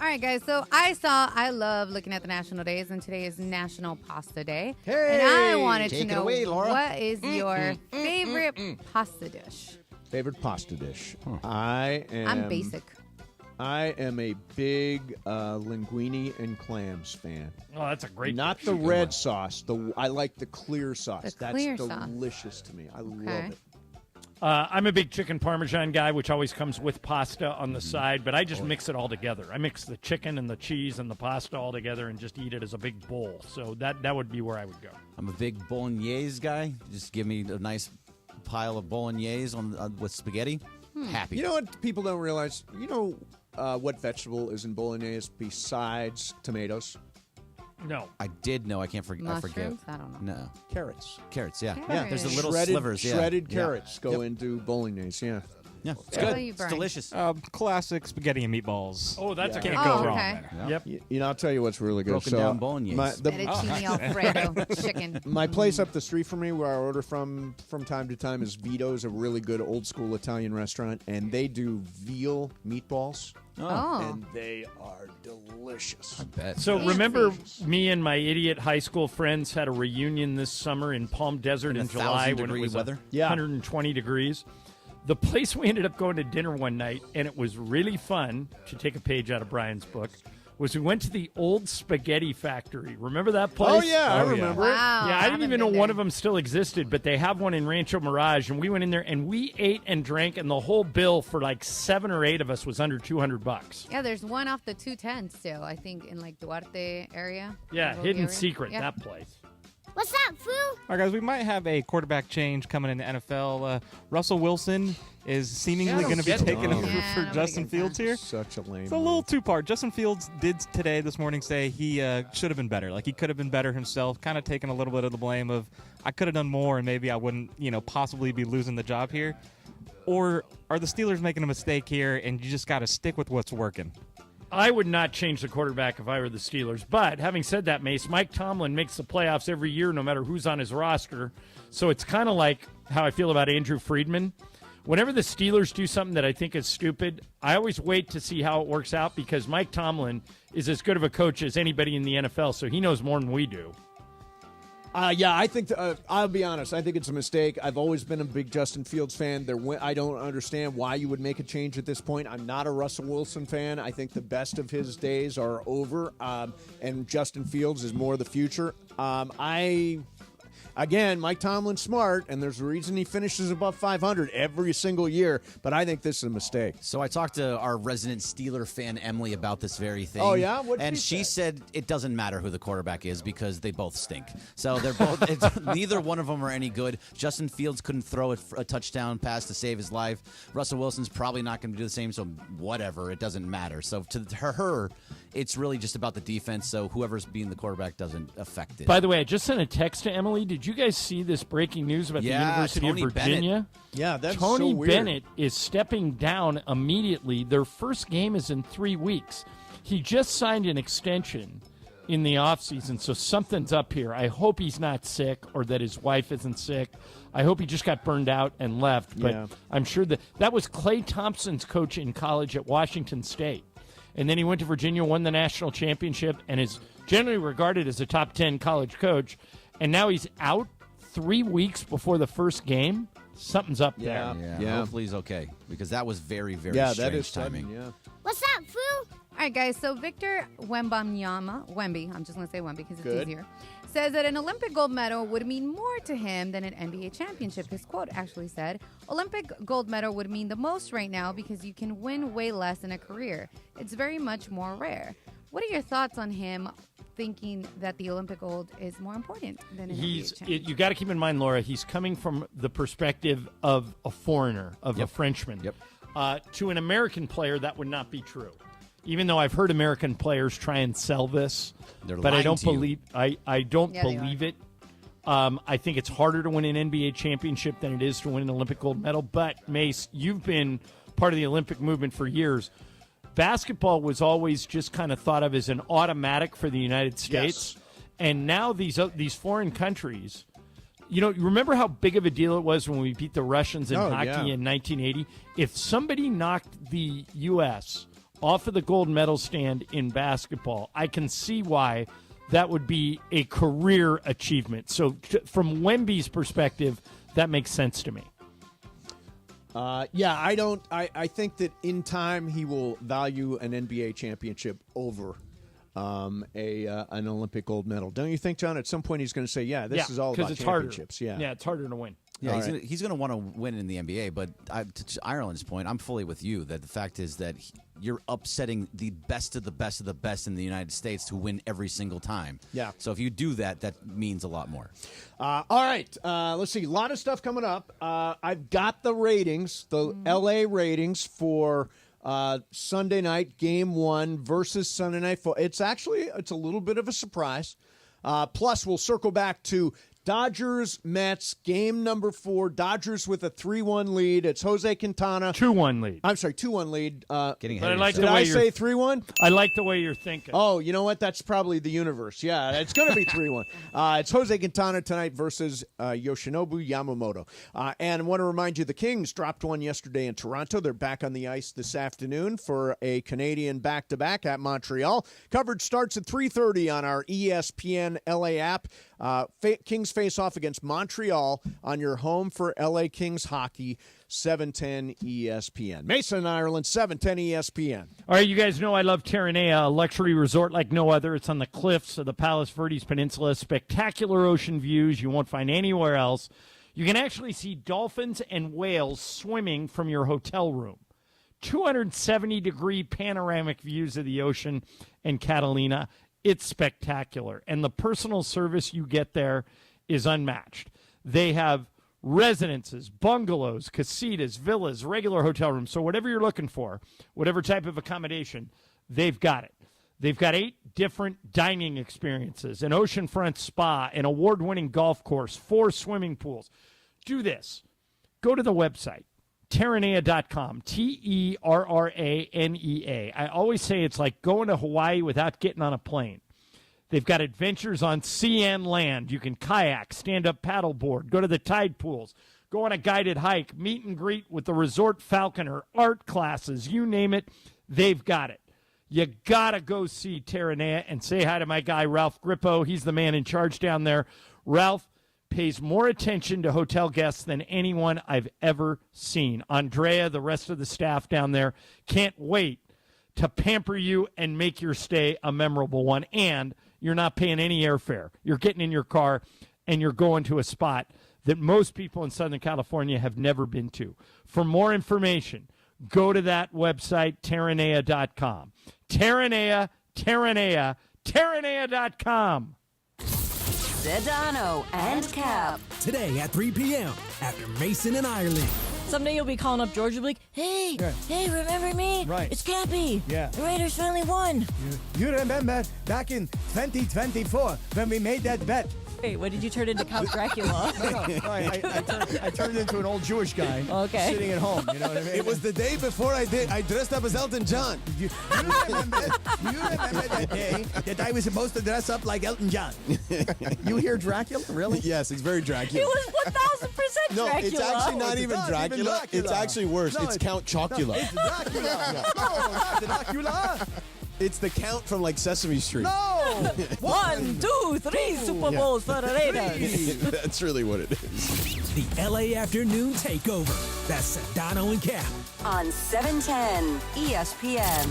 [SPEAKER 10] All right, guys, so I love looking at the national days, and today is National Pasta Day.
[SPEAKER 6] Hey!
[SPEAKER 10] And I wanted to
[SPEAKER 8] Take it
[SPEAKER 10] know,
[SPEAKER 8] away, Laura.
[SPEAKER 10] what is your favorite pasta dish?
[SPEAKER 6] Favorite pasta dish?
[SPEAKER 10] I'm basic.
[SPEAKER 6] I am a big linguine and clams fan.
[SPEAKER 7] Oh, that's a great
[SPEAKER 6] Not
[SPEAKER 7] dish.
[SPEAKER 6] the red sauce. I like the clear sauce.
[SPEAKER 10] The
[SPEAKER 6] That's
[SPEAKER 10] clear sauce.
[SPEAKER 6] delicious to me. I love it.
[SPEAKER 7] I'm a big chicken parmesan guy, which always comes with pasta on the side, but I just mix it all together. I mix the chicken and the cheese and the pasta all together and just eat it as a big bowl. So that would be where I would go.
[SPEAKER 8] I'm a big bolognese guy. Just give me a nice pile of bolognese with spaghetti. Happy.
[SPEAKER 6] You know what people don't realize? What vegetable is in bolognese besides tomatoes?
[SPEAKER 7] No.
[SPEAKER 8] I did know. I can't forget. I forget.
[SPEAKER 10] Mushrooms? I don't know.
[SPEAKER 8] No.
[SPEAKER 6] Carrots.
[SPEAKER 8] Carrots, yeah.
[SPEAKER 10] Carrots.
[SPEAKER 8] Yeah, there's the little
[SPEAKER 6] shredded,
[SPEAKER 8] slivers. Yeah.
[SPEAKER 6] Shredded
[SPEAKER 8] Yeah.
[SPEAKER 6] carrots go into bolognese, yeah.
[SPEAKER 8] Yeah, it's
[SPEAKER 10] What
[SPEAKER 8] good.
[SPEAKER 10] about you,
[SPEAKER 8] It's
[SPEAKER 10] Brian?
[SPEAKER 8] delicious.
[SPEAKER 12] Classic spaghetti and meatballs.
[SPEAKER 7] Oh, that's a
[SPEAKER 12] Can't
[SPEAKER 7] good
[SPEAKER 12] go
[SPEAKER 10] Oh,
[SPEAKER 12] wrong
[SPEAKER 10] okay.
[SPEAKER 12] there.
[SPEAKER 7] Yep.
[SPEAKER 6] I'll tell you what's really good.
[SPEAKER 8] Broken down bolognese.
[SPEAKER 10] Fettuccine Alfredo chicken.
[SPEAKER 6] My place up the street from me, where I order from time to time, is Vito's, a really good old school Italian restaurant, and they do veal meatballs,
[SPEAKER 10] Oh.
[SPEAKER 6] and they are delicious.
[SPEAKER 7] So
[SPEAKER 10] Fancy.
[SPEAKER 7] remember me and my idiot high school friends had a reunion this summer in Palm Desert in July when it
[SPEAKER 8] 1,000-degree
[SPEAKER 7] was
[SPEAKER 8] weather?
[SPEAKER 7] 120 degrees. The place we ended up going to dinner one night, and it was really fun, to take a page out of Brian's book, was we went to the old spaghetti factory. Remember that place?
[SPEAKER 6] Oh, yeah, I remember it.
[SPEAKER 10] Wow.
[SPEAKER 7] Yeah, I didn't
[SPEAKER 10] haven't
[SPEAKER 7] even know
[SPEAKER 10] been
[SPEAKER 7] one
[SPEAKER 10] there.
[SPEAKER 7] of them still existed, but they have one in Rancho Mirage, and we went in there, and we ate and drank, and the whole bill for like 7 or 8 of us was under $200.
[SPEAKER 10] Yeah, there's one off the 210 still, I think, in like Duarte area.
[SPEAKER 7] Yeah,
[SPEAKER 10] Road
[SPEAKER 7] hidden
[SPEAKER 10] area.
[SPEAKER 7] secret,
[SPEAKER 10] Yeah.
[SPEAKER 7] that place.
[SPEAKER 9] What's up, fool?
[SPEAKER 12] All right, guys, we might have a quarterback change coming in the NFL. Russell Wilson is seemingly going to be taking over for Justin Fields here.
[SPEAKER 6] Such a lame.
[SPEAKER 12] It's a little two-part. Justin Fields did today, this morning, say he should have been better. Like, he could have been better himself, kind of taking a little bit of the blame of, I could have done more and maybe I wouldn't, possibly be losing the job here. Or are the Steelers making a mistake here and you just got to stick with what's working?
[SPEAKER 7] I would not change the quarterback if I were the Steelers. But having said that, Mace, Mike Tomlin makes the playoffs every year no matter who's on his roster. So it's kind of like how I feel about Andrew Friedman. Whenever the Steelers do something that I think is stupid, I always wait to see how it works out because Mike Tomlin is as good of a coach as anybody in the NFL, so he knows more than we do.
[SPEAKER 6] Yeah, I think I'll be honest. I think it's a mistake. I've always been a big Justin Fields fan. I don't understand why you would make a change at this point. I'm not a Russell Wilson fan. I think the best of his days are over, and Justin Fields is more the future. Again, Mike Tomlin's smart, and there's a reason he finishes above 500 every single year, but I think this is a mistake.
[SPEAKER 8] So I talked to our resident Steeler fan, Emily, about this very thing.
[SPEAKER 6] Oh, yeah? What did
[SPEAKER 8] And
[SPEAKER 6] she
[SPEAKER 8] she
[SPEAKER 6] say?
[SPEAKER 8] said it doesn't matter who the quarterback is because they both stink. So they're both neither one of them are any good. Justin Fields couldn't throw a touchdown pass to save his life. Russell Wilson's probably not going to do the same, so whatever. It doesn't matter. So to her, it's really just about the defense, so whoever's being the quarterback doesn't affect it.
[SPEAKER 7] By the way, I just sent a text to Emily. Did you guys see this breaking news about the University
[SPEAKER 8] Tony
[SPEAKER 7] of Virginia?
[SPEAKER 8] Bennett.
[SPEAKER 6] Yeah, that's
[SPEAKER 7] Tony
[SPEAKER 6] so weird.
[SPEAKER 7] Bennett is stepping down immediately. Their first game is in 3 weeks. He just signed an extension in the offseason, so something's up here. I hope he's not sick or that his wife isn't sick. I hope he just got burned out and left. But
[SPEAKER 6] Yeah.
[SPEAKER 7] I'm sure that was Klay Thompson's coach in college at Washington State. And then he went to Virginia, won the national championship, and is generally regarded as a top 10 college coach. And now he's out 3 weeks before the first game. Something's up there.
[SPEAKER 8] Yeah. Hopefully he's okay because that was very, very
[SPEAKER 6] Yeah,
[SPEAKER 8] strange
[SPEAKER 6] that is
[SPEAKER 8] timing.
[SPEAKER 6] sudden, yeah.
[SPEAKER 9] What's up, fool?
[SPEAKER 10] All right, guys. So Victor Wembanyama, I'm just going to say Wemby because it's
[SPEAKER 6] Good.
[SPEAKER 10] easier, says that an Olympic gold medal would mean more to him than an NBA championship. His quote actually said, Olympic gold medal would mean the most right now because you can win way less in a career. It's very much more rare. What are your thoughts on him thinking that the Olympic gold is more important than an NBA championship?
[SPEAKER 7] You got to keep in mind, Laura, he's coming from the perspective of a foreigner, of a Frenchman. To an American player, that would not be true. Even though I've heard American players try and sell this, but I
[SPEAKER 8] lying
[SPEAKER 7] don't
[SPEAKER 8] to you.
[SPEAKER 7] believe I don't
[SPEAKER 10] Yeah, they
[SPEAKER 7] believe it. I think it's harder to win an NBA championship than it is to win an Olympic gold medal. But Mace, you've been part of the Olympic movement for years. Basketball was always just kind of thought of as an automatic for the United States, and now these foreign countries. You remember how big of a deal it was when we beat the Russians in hockey in 1980? If somebody knocked the U.S. off of the gold medal stand in basketball, I can see why that would be a career achievement. So from Wemby's perspective, that makes sense to me.
[SPEAKER 6] I think that in time he will value an NBA championship over an Olympic gold medal. Don't you think, John? At some point he's going to say, this is all about championships.
[SPEAKER 7] Harder. Yeah, it's harder to win.
[SPEAKER 8] Yeah, he's going to want to win in the NBA, but to Ireland's point, I'm fully with you that the fact is that you're upsetting the best of the best of the best in the United States to win every single time.
[SPEAKER 6] Yeah.
[SPEAKER 8] So if you do that, that means a lot more.
[SPEAKER 6] All right, let's see. A lot of stuff coming up. I've got the ratings, the LA ratings for Sunday night, Game 1 versus Sunday Night Football. It's a little bit of a surprise. Plus, we'll circle back to Dodgers, Mets, game number 4. Dodgers with a 3-1 lead. It's Jose Quintana.
[SPEAKER 7] 2-1 lead.
[SPEAKER 6] I'm sorry, 2-1 lead.
[SPEAKER 8] Getting
[SPEAKER 7] But I
[SPEAKER 8] ahead
[SPEAKER 7] like
[SPEAKER 8] of
[SPEAKER 7] the
[SPEAKER 6] Did
[SPEAKER 7] way
[SPEAKER 6] I
[SPEAKER 7] you're
[SPEAKER 6] say 3-1?
[SPEAKER 7] I like the way you're thinking.
[SPEAKER 6] Oh, you know what? That's probably the universe. Yeah, it's going to be 3-1. It's Jose Quintana tonight versus Yoshinobu Yamamoto. And I want to remind you, the Kings dropped one yesterday in Toronto. They're back on the ice this afternoon for a Canadian back-to-back at Montreal. Coverage starts at 3:30 on our ESPN LA app. Kings face off against Montreal on your home for LA Kings hockey, 710 ESPN. Mason, Ireland, 710 ESPN.
[SPEAKER 7] All right, you guys know I love Terranea, a luxury resort like no other. It's on the cliffs of the Palos Verdes Peninsula. Spectacular ocean views you won't find anywhere else. You can actually see dolphins and whales swimming from your hotel room. 270-degree panoramic views of the ocean and Catalina. It's spectacular. And the personal service you get there is unmatched. They have residences, bungalows, casitas, villas, regular hotel rooms. So whatever you're looking for, whatever type of accommodation, they've got it. They've got 8 different dining experiences, an oceanfront spa, an award-winning golf course, 4 swimming pools. Do this. Go to the website, Terranea.com, Terranea. I always say it's like going to Hawaii without getting on a plane. They've got adventures on sea and land. You can kayak, stand-up paddleboard, go to the tide pools, go on a guided hike, meet and greet with the resort falconer, art classes, you name it, they've got it. You got to go see Terranea and say hi to my guy, Ralph Grippo. He's the man in charge down there. Ralph pays more attention to hotel guests than anyone I've ever seen. Andrea, the rest of the staff down there, can't wait to pamper you and make your stay a memorable one. And you're not paying any airfare. You're getting in your car and you're going to a spot that most people in Southern California have never been to. For more information, go to that website, Terranea.com. Terranea, Terranea.com.
[SPEAKER 9] Sedano and Cap.
[SPEAKER 11] Today at 3 p.m. after Mason and Ireland.
[SPEAKER 18] Someday you'll be calling up George and be like, hey, remember me?
[SPEAKER 19] Right.
[SPEAKER 18] It's Cappy.
[SPEAKER 19] Yeah.
[SPEAKER 18] The Raiders finally won.
[SPEAKER 19] You remember back in 2024 when we made that bet?
[SPEAKER 18] Wait, what did you turn into, Count Dracula?
[SPEAKER 19] No, I turned into an old Jewish guy sitting at home. You know what I mean?
[SPEAKER 13] It was the day before I dressed up as Elton John.
[SPEAKER 19] You remember that day that I was supposed to dress up like Elton John? You hear Dracula? Really?
[SPEAKER 13] Yes, he's very Dracula.
[SPEAKER 18] It was 1,000%
[SPEAKER 13] No,
[SPEAKER 18] Dracula.
[SPEAKER 13] it's actually not
[SPEAKER 19] it's
[SPEAKER 13] even
[SPEAKER 19] not
[SPEAKER 13] Dracula.
[SPEAKER 19] even Dracula.
[SPEAKER 13] It's actually worse.
[SPEAKER 19] No,
[SPEAKER 13] it's Count Chocula.
[SPEAKER 19] No, it's Dracula. No, not Dracula.
[SPEAKER 13] It's the Count from like Sesame Street.
[SPEAKER 19] No!
[SPEAKER 18] 1, 2, 3 Super Bowls for the Raiders.
[SPEAKER 13] That's really what it is.
[SPEAKER 11] The LA Afternoon Takeover. That's Sedano and Cap.
[SPEAKER 9] On 710 ESPN.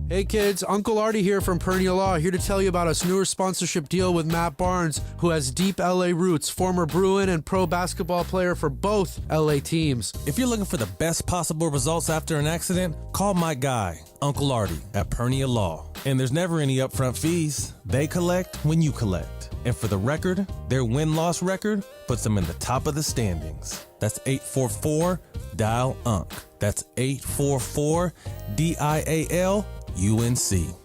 [SPEAKER 20] Hey kids, Uncle Artie here from Perla Law, here to tell you about a newer sponsorship deal with Matt Barnes, who has deep LA roots, former Bruin and pro basketball player for both LA teams.
[SPEAKER 15] If you're looking for the best possible results after an accident, call my guy, Uncle Artie, at Perla Law. And there's never any upfront fees. They collect when you collect. And for the record, their win-loss record puts them in the top of the standings. That's 844-DIAL-UNC. That's 844-DIAL-UNC.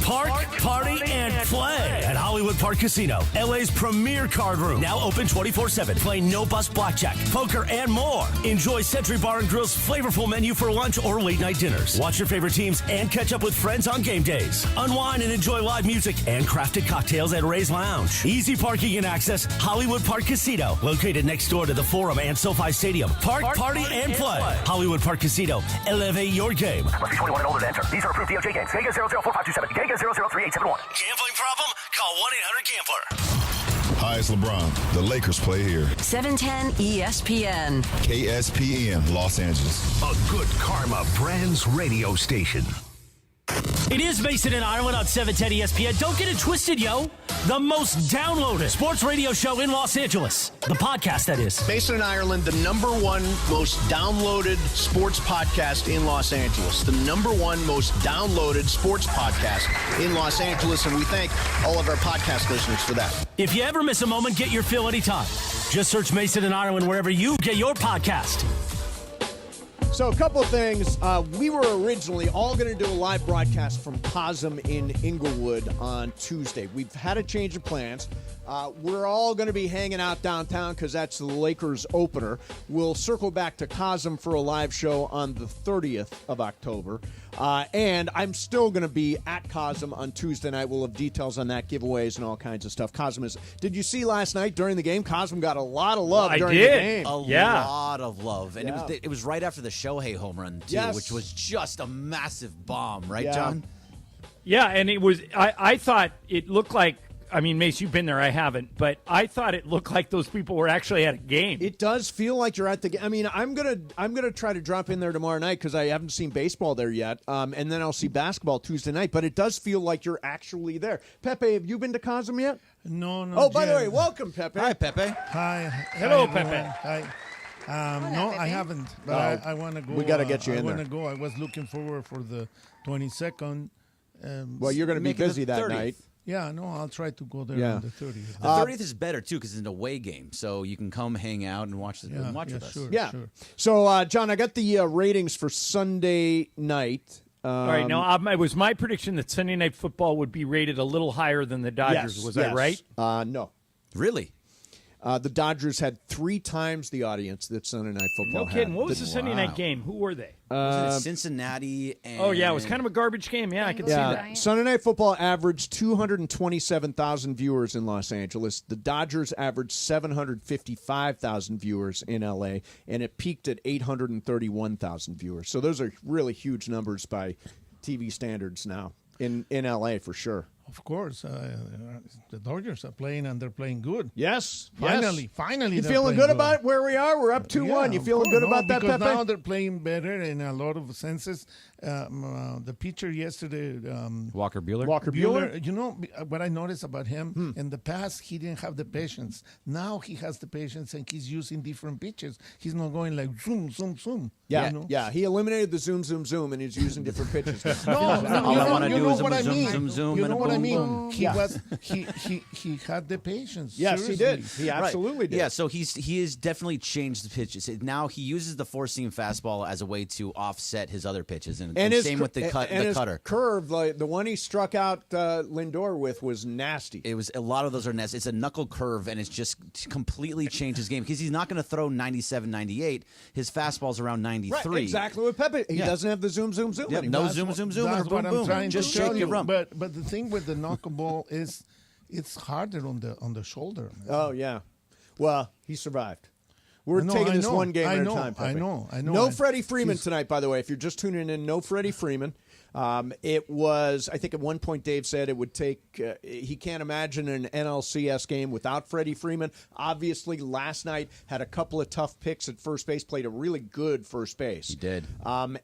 [SPEAKER 5] Park, party, and play at Hollywood Park Casino, LA's premier card room. Now open 24/7. Play no-bus blackjack, poker, and more. Enjoy Century Bar and Grill's flavorful menu for lunch or late-night dinners. Watch your favorite teams and catch up with friends on game days. Unwind and enjoy live music and crafted cocktails at Ray's Lounge. Easy parking and access, Hollywood Park Casino, located next door to the Forum and SoFi Stadium. Park, party, and play. Hollywood Park Casino. Elevate your game.
[SPEAKER 2] Must be 21 and older to enter. These are approved DOJ games. Geico 004527. Geico 003871.
[SPEAKER 5] Gambling problem? Call 1-800-GAMBLER.
[SPEAKER 16] Hi, it's LeBron. The Lakers play here.
[SPEAKER 9] 710 ESPN.
[SPEAKER 16] KSPN, Los Angeles.
[SPEAKER 2] A good karma brands radio station.
[SPEAKER 5] It is Mason and Ireland on 710 ESPN. Don't get it twisted, yo. The most downloaded sports radio show in Los Angeles. The podcast, that is.
[SPEAKER 17] Mason and Ireland, the #1 most downloaded sports podcast in Los Angeles. The #1 most downloaded sports podcast in Los Angeles. And we thank all of our podcast listeners for that.
[SPEAKER 5] If you ever miss a moment, get your fill anytime. Just search Mason and Ireland wherever you get your podcast.
[SPEAKER 6] So a couple of things. We were originally all going to do a live broadcast from Cosm in Inglewood on Tuesday. We've had a change of plans. We're all going to be hanging out downtown because that's the Lakers opener. We'll circle back to Cosm for a live show on the 30th of October. And I'm still going to be at Cosm on Tuesday night. We'll have details on that, giveaways and all kinds of stuff. Cosm is. Did you see last night during the game? Cosm got a lot of love during the game.
[SPEAKER 8] A lot of love. And it was right after the Shohei home run, too,
[SPEAKER 6] Yes.
[SPEAKER 8] which was just a massive bomb. Right,
[SPEAKER 6] Yeah.
[SPEAKER 8] John?
[SPEAKER 7] Yeah, and it was. I thought it looked like. I mean, Mace, you've been there. I haven't, but I thought it looked like those people were actually at a game.
[SPEAKER 6] It does feel like you're at the game. I mean, I'm gonna try to drop in there tomorrow night because I haven't seen baseball there yet, and then I'll see basketball Tuesday night. But it does feel like you're actually there. Pepe, have you been to Cosm yet?
[SPEAKER 14] No.
[SPEAKER 6] Oh, by the way, welcome, Pepe.
[SPEAKER 8] Hi, Pepe.
[SPEAKER 14] Hi.
[SPEAKER 7] Hello,
[SPEAKER 14] Hi,
[SPEAKER 7] Pepe.
[SPEAKER 14] everyone. Hi. No, I haven't, but I want to go.
[SPEAKER 6] We got to get you in there.
[SPEAKER 14] I want to go. I was looking forward for the 22nd.
[SPEAKER 6] Well, you're going to be
[SPEAKER 8] Make it the
[SPEAKER 6] busy that
[SPEAKER 8] 30th.
[SPEAKER 6] night.
[SPEAKER 14] Yeah, no, I'll try to go there
[SPEAKER 6] Yeah.
[SPEAKER 14] on the 30th.
[SPEAKER 8] The 30th is better, too, because it's an away game. So you can come hang out and watch, watch with us.
[SPEAKER 14] Sure,
[SPEAKER 6] Yeah.
[SPEAKER 14] sure.
[SPEAKER 6] So, John, I got the ratings for Sunday night.
[SPEAKER 7] All right, now it was my prediction that Sunday Night Football would be rated a little higher than the Dodgers. Was I right?
[SPEAKER 6] No.
[SPEAKER 8] Really?
[SPEAKER 6] The Dodgers had 3 times the audience that Sunday Night Football
[SPEAKER 7] No
[SPEAKER 6] had.
[SPEAKER 7] kidding. What was the Sunday night game? Who were they?
[SPEAKER 8] Was it Cincinnati? And...
[SPEAKER 7] Oh, yeah, it was kind of a garbage game. Yeah, I can see that.
[SPEAKER 6] Sunday Night Football averaged 227,000 viewers in Los Angeles. The Dodgers averaged 755,000 viewers in L.A., and it peaked at 831,000 viewers. So those are really huge numbers by TV standards now in L.A. for sure.
[SPEAKER 14] Of course, the Dodgers are playing, and they're playing good.
[SPEAKER 6] Yes,
[SPEAKER 14] finally.
[SPEAKER 6] You
[SPEAKER 14] they're
[SPEAKER 6] feeling
[SPEAKER 14] playing
[SPEAKER 6] good about where we are? We're up 2-1. You feeling good about that,
[SPEAKER 14] because
[SPEAKER 6] Pepe?
[SPEAKER 14] now they're playing better in a lot of senses. The pitcher yesterday,
[SPEAKER 8] Walker Buehler.
[SPEAKER 6] Walker Buehler.
[SPEAKER 14] You know what I noticed about him? In the past, he didn't have the patience. Now he has the patience, and he's using different pitches. He's not going like zoom, zoom, zoom.
[SPEAKER 6] Yeah,
[SPEAKER 14] you know?
[SPEAKER 6] yeah. He eliminated the zoom, zoom, zoom, and he's using different pitches.
[SPEAKER 8] All I want to do is zoom, zoom,
[SPEAKER 14] You
[SPEAKER 8] and
[SPEAKER 14] know
[SPEAKER 8] a
[SPEAKER 14] what I
[SPEAKER 8] boom,
[SPEAKER 14] mean?
[SPEAKER 8] boom.
[SPEAKER 14] He was he had the patience.
[SPEAKER 6] Yes,
[SPEAKER 14] seriously.
[SPEAKER 6] he did. He absolutely did.
[SPEAKER 8] Yeah, so he has definitely changed the pitches. Now he uses the 4-seam fastball as a way to offset his other pitches, and
[SPEAKER 6] his
[SPEAKER 8] same with the cutter.
[SPEAKER 6] Curve, like the one he struck out Lindor with, was nasty.
[SPEAKER 8] It was a lot of those are nasty. It's a knuckle curve, and it's just completely changed his game because he's not going to throw 97, 98. His fastball's around 93.
[SPEAKER 6] Right, exactly with Pepe. He doesn't have the zoom, zoom, zoom.
[SPEAKER 8] Yep,
[SPEAKER 6] anymore.
[SPEAKER 8] no zoom, zoom, zoom,
[SPEAKER 14] That's
[SPEAKER 8] or boom,
[SPEAKER 14] what
[SPEAKER 8] boom.
[SPEAKER 14] I'm trying
[SPEAKER 8] Just
[SPEAKER 14] to tell
[SPEAKER 8] shake your
[SPEAKER 14] you.
[SPEAKER 8] rump.
[SPEAKER 14] But the thing with the knuckleball is it's harder on the shoulder. Man.
[SPEAKER 6] Oh yeah. Well, he survived. We're
[SPEAKER 14] I know,
[SPEAKER 6] taking
[SPEAKER 14] I
[SPEAKER 6] this
[SPEAKER 14] know,
[SPEAKER 6] one game
[SPEAKER 14] I
[SPEAKER 6] at
[SPEAKER 14] know,
[SPEAKER 6] a time, Pepe.
[SPEAKER 14] I know.
[SPEAKER 6] No Freddie Freeman tonight, by the way. If you're just tuning in, no Freddie Freeman. It was, I think at one point Dave said it would take, he can't imagine an NLCS game without Freddie Freeman. Obviously, last night had a couple of tough picks at first base, played a really good first base.
[SPEAKER 8] He did.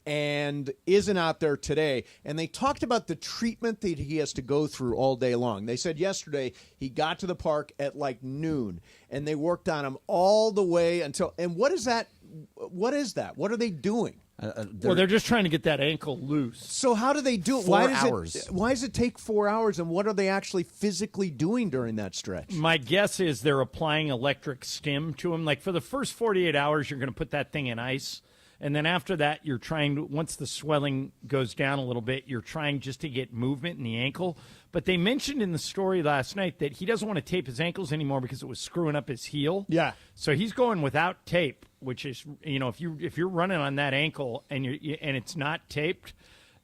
[SPEAKER 6] And isn't out there today. And they talked about the treatment that he has to go through all day long. They said yesterday he got to the park at like noon, and they worked on him all the way until, and what is that? What is that? What are they doing?
[SPEAKER 7] Well, they're just trying to get that ankle loose.
[SPEAKER 6] So how do they do it?
[SPEAKER 8] 4 hours.
[SPEAKER 6] Why does it take 4 hours, and what are they actually physically doing during that stretch?
[SPEAKER 7] My guess is they're applying electric stim to him. Like for the first 48 hours, you're going to put that thing in ice. And then after that, you're trying to, once the swelling goes down a little bit, you're trying just to get movement in the ankle. But they mentioned in the story last night that he doesn't want to tape his ankles anymore because it was screwing up his heel.
[SPEAKER 6] Yeah.
[SPEAKER 7] So he's going without tape, which is, if you're running on that ankle and it's not taped,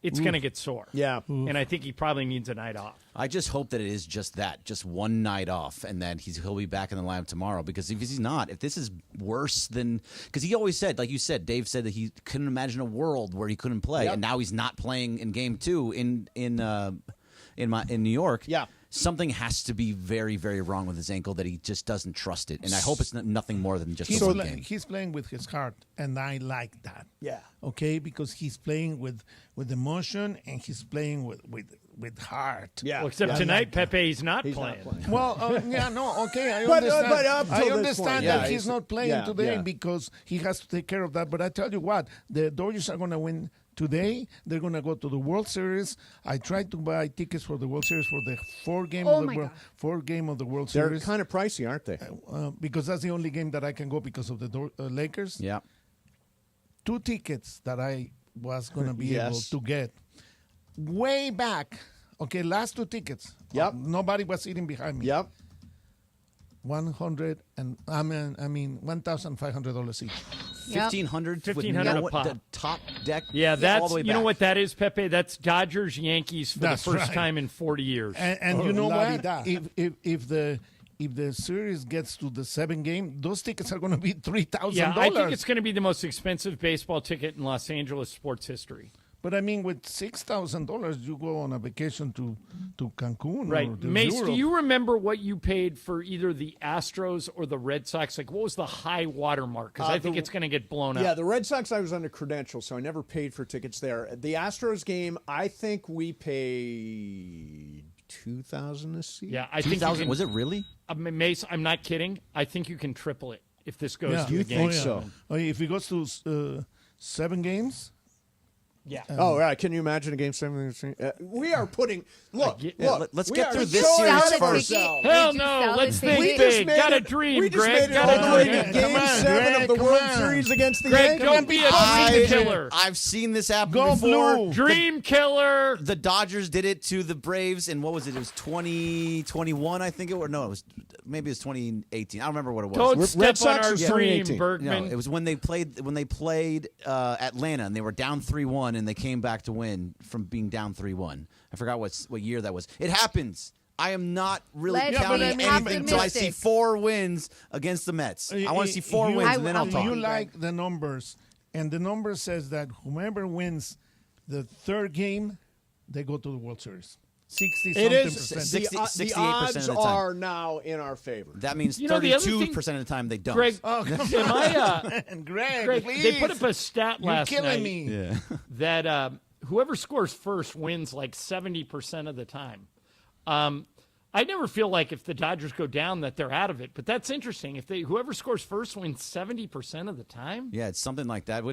[SPEAKER 7] it's going to get sore.
[SPEAKER 6] Yeah.
[SPEAKER 7] And I think he probably needs a night off.
[SPEAKER 8] I just hope that it is just that, just one night off, and that he'll be back in the lineup tomorrow. Because if he's not, if this is worse than, because he always said, like you said, Dave said that he couldn't imagine a world where he couldn't play, and now he's not playing in Game 2 in New York.
[SPEAKER 6] Yeah.
[SPEAKER 8] Something has to be very, very wrong with his ankle that he just doesn't trust it, and I hope it's nothing more than just one game.
[SPEAKER 14] He's playing with his heart, and I like that.
[SPEAKER 6] Yeah.
[SPEAKER 14] Okay, because he's playing with emotion, and he's playing with heart.
[SPEAKER 6] Yeah.
[SPEAKER 7] Well, except tonight, Pepe's not
[SPEAKER 6] He's
[SPEAKER 7] playing.
[SPEAKER 6] not playing.
[SPEAKER 14] Well, okay, I
[SPEAKER 6] But,
[SPEAKER 14] understand.
[SPEAKER 6] but up
[SPEAKER 14] I
[SPEAKER 6] till this
[SPEAKER 14] understand
[SPEAKER 6] point,
[SPEAKER 14] that
[SPEAKER 6] yeah,
[SPEAKER 14] he's not playing today
[SPEAKER 6] yeah.
[SPEAKER 14] because he has to take care of that. But I tell you what, the Dodgers are going to win today. They're going to go to the World Series. I tried to buy tickets for the World Series for the fourth game of the World
[SPEAKER 6] They're
[SPEAKER 14] Series.
[SPEAKER 6] kind of pricey, aren't they?
[SPEAKER 14] Because that's the only game that I can go because of the Lakers.
[SPEAKER 8] Yeah.
[SPEAKER 14] 2 tickets that I was going to be able
[SPEAKER 6] Yes.
[SPEAKER 14] to get way back. Okay, last 2 tickets.
[SPEAKER 6] Yep.
[SPEAKER 14] Nobody was sitting behind me.
[SPEAKER 6] Yep.
[SPEAKER 14] $1,500 each.
[SPEAKER 8] $1,500 with
[SPEAKER 7] $1,500 a pop.
[SPEAKER 8] the top deck.
[SPEAKER 7] Yeah,
[SPEAKER 8] all
[SPEAKER 7] that's
[SPEAKER 8] the way
[SPEAKER 7] you know
[SPEAKER 8] back.
[SPEAKER 7] what that is, Pepe. That's Dodgers Yankees for
[SPEAKER 14] That's
[SPEAKER 7] the first
[SPEAKER 14] right.
[SPEAKER 7] time in 40 years.
[SPEAKER 14] And you know what?
[SPEAKER 6] la-di-da.
[SPEAKER 14] If the series gets to the 7th game, those tickets are going to be $3,000.
[SPEAKER 7] Yeah, I think it's going to be the most expensive baseball ticket in Los Angeles sports history.
[SPEAKER 14] But I mean, with $6,000, you go on a vacation to Cancun.
[SPEAKER 7] Right.
[SPEAKER 14] Or to
[SPEAKER 7] Mace,
[SPEAKER 14] Europe.
[SPEAKER 7] do you remember what you paid for either the Astros or the Red Sox? Like, what was the high water mark? Because I think it's going to get blown up.
[SPEAKER 6] Yeah, the Red Sox, I was under credentials, so I never paid for tickets there. The Astros game, I think we paid $2,000 a seat.
[SPEAKER 7] Yeah, I think you
[SPEAKER 8] 2,000.
[SPEAKER 7] can,
[SPEAKER 8] Was it really?
[SPEAKER 7] Mace, I'm not kidding. I think you can triple it if this goes to
[SPEAKER 6] You
[SPEAKER 7] the game.
[SPEAKER 6] think so?
[SPEAKER 14] If it goes to 7 games,
[SPEAKER 7] Yeah.
[SPEAKER 6] Right. Can you imagine a game 7? We are putting. Look.
[SPEAKER 8] Let's
[SPEAKER 6] we
[SPEAKER 8] get
[SPEAKER 6] are
[SPEAKER 8] through this
[SPEAKER 6] so
[SPEAKER 8] series
[SPEAKER 6] ahead of
[SPEAKER 8] first.
[SPEAKER 6] ourselves.
[SPEAKER 7] Hell no. Let's think
[SPEAKER 6] We just
[SPEAKER 7] big.
[SPEAKER 6] made
[SPEAKER 7] Got a
[SPEAKER 6] it-
[SPEAKER 7] dream,
[SPEAKER 6] we just
[SPEAKER 7] Greg.
[SPEAKER 6] made it
[SPEAKER 7] Got
[SPEAKER 6] all
[SPEAKER 7] a
[SPEAKER 6] the way
[SPEAKER 7] dream.
[SPEAKER 6] to Game
[SPEAKER 14] Come on,
[SPEAKER 6] 7
[SPEAKER 14] Greg,
[SPEAKER 6] of the
[SPEAKER 14] come
[SPEAKER 6] World
[SPEAKER 14] on.
[SPEAKER 6] Series against the
[SPEAKER 7] Greg,
[SPEAKER 6] Yankees.
[SPEAKER 7] don't be a dream killer.
[SPEAKER 8] I've seen this happen
[SPEAKER 14] Go
[SPEAKER 8] before.
[SPEAKER 14] blue.
[SPEAKER 7] Dream killer.
[SPEAKER 8] The Dodgers did it to the Braves, and what was it? It was 2021, I think it was. No, it was maybe it was 2018. I don't remember what it was.
[SPEAKER 7] Don't
[SPEAKER 6] Red
[SPEAKER 7] step on
[SPEAKER 6] Sox
[SPEAKER 7] our
[SPEAKER 6] was
[SPEAKER 7] dream,
[SPEAKER 6] 2018.
[SPEAKER 7] Bergman.
[SPEAKER 8] No, it was when they played Atlanta, and they were down 3-1, and they came back to win from being down 3-1. I forgot what year that was. It happens. I am not really
[SPEAKER 10] Let's
[SPEAKER 8] counting
[SPEAKER 10] be
[SPEAKER 8] anything until I see
[SPEAKER 10] optimistic.
[SPEAKER 8] 4 wins against the Mets. I want to see 4 wins, and then I'll talk.
[SPEAKER 14] You like the numbers, and the number says that whomever wins the third game, they go to the World Series. 60
[SPEAKER 6] It is.
[SPEAKER 14] percent.
[SPEAKER 8] 68%
[SPEAKER 6] The odds
[SPEAKER 8] of the time.
[SPEAKER 6] are now in our favor.
[SPEAKER 8] That means
[SPEAKER 7] You know, the other
[SPEAKER 8] 32%
[SPEAKER 7] thing-
[SPEAKER 8] of the time they don't.
[SPEAKER 7] Greg,
[SPEAKER 14] Oh, come
[SPEAKER 7] am I,
[SPEAKER 14] on, Greg,
[SPEAKER 7] Greg,
[SPEAKER 14] please.
[SPEAKER 7] they put up a stat
[SPEAKER 14] You're
[SPEAKER 7] last
[SPEAKER 14] killing
[SPEAKER 7] night
[SPEAKER 14] me.
[SPEAKER 8] Yeah.
[SPEAKER 7] that whoever scores first wins like 70% of the time. I never feel like if the Dodgers go down that they're out of it, but that's interesting. If whoever scores first wins 70% of the time.
[SPEAKER 8] Yeah, it's something like that.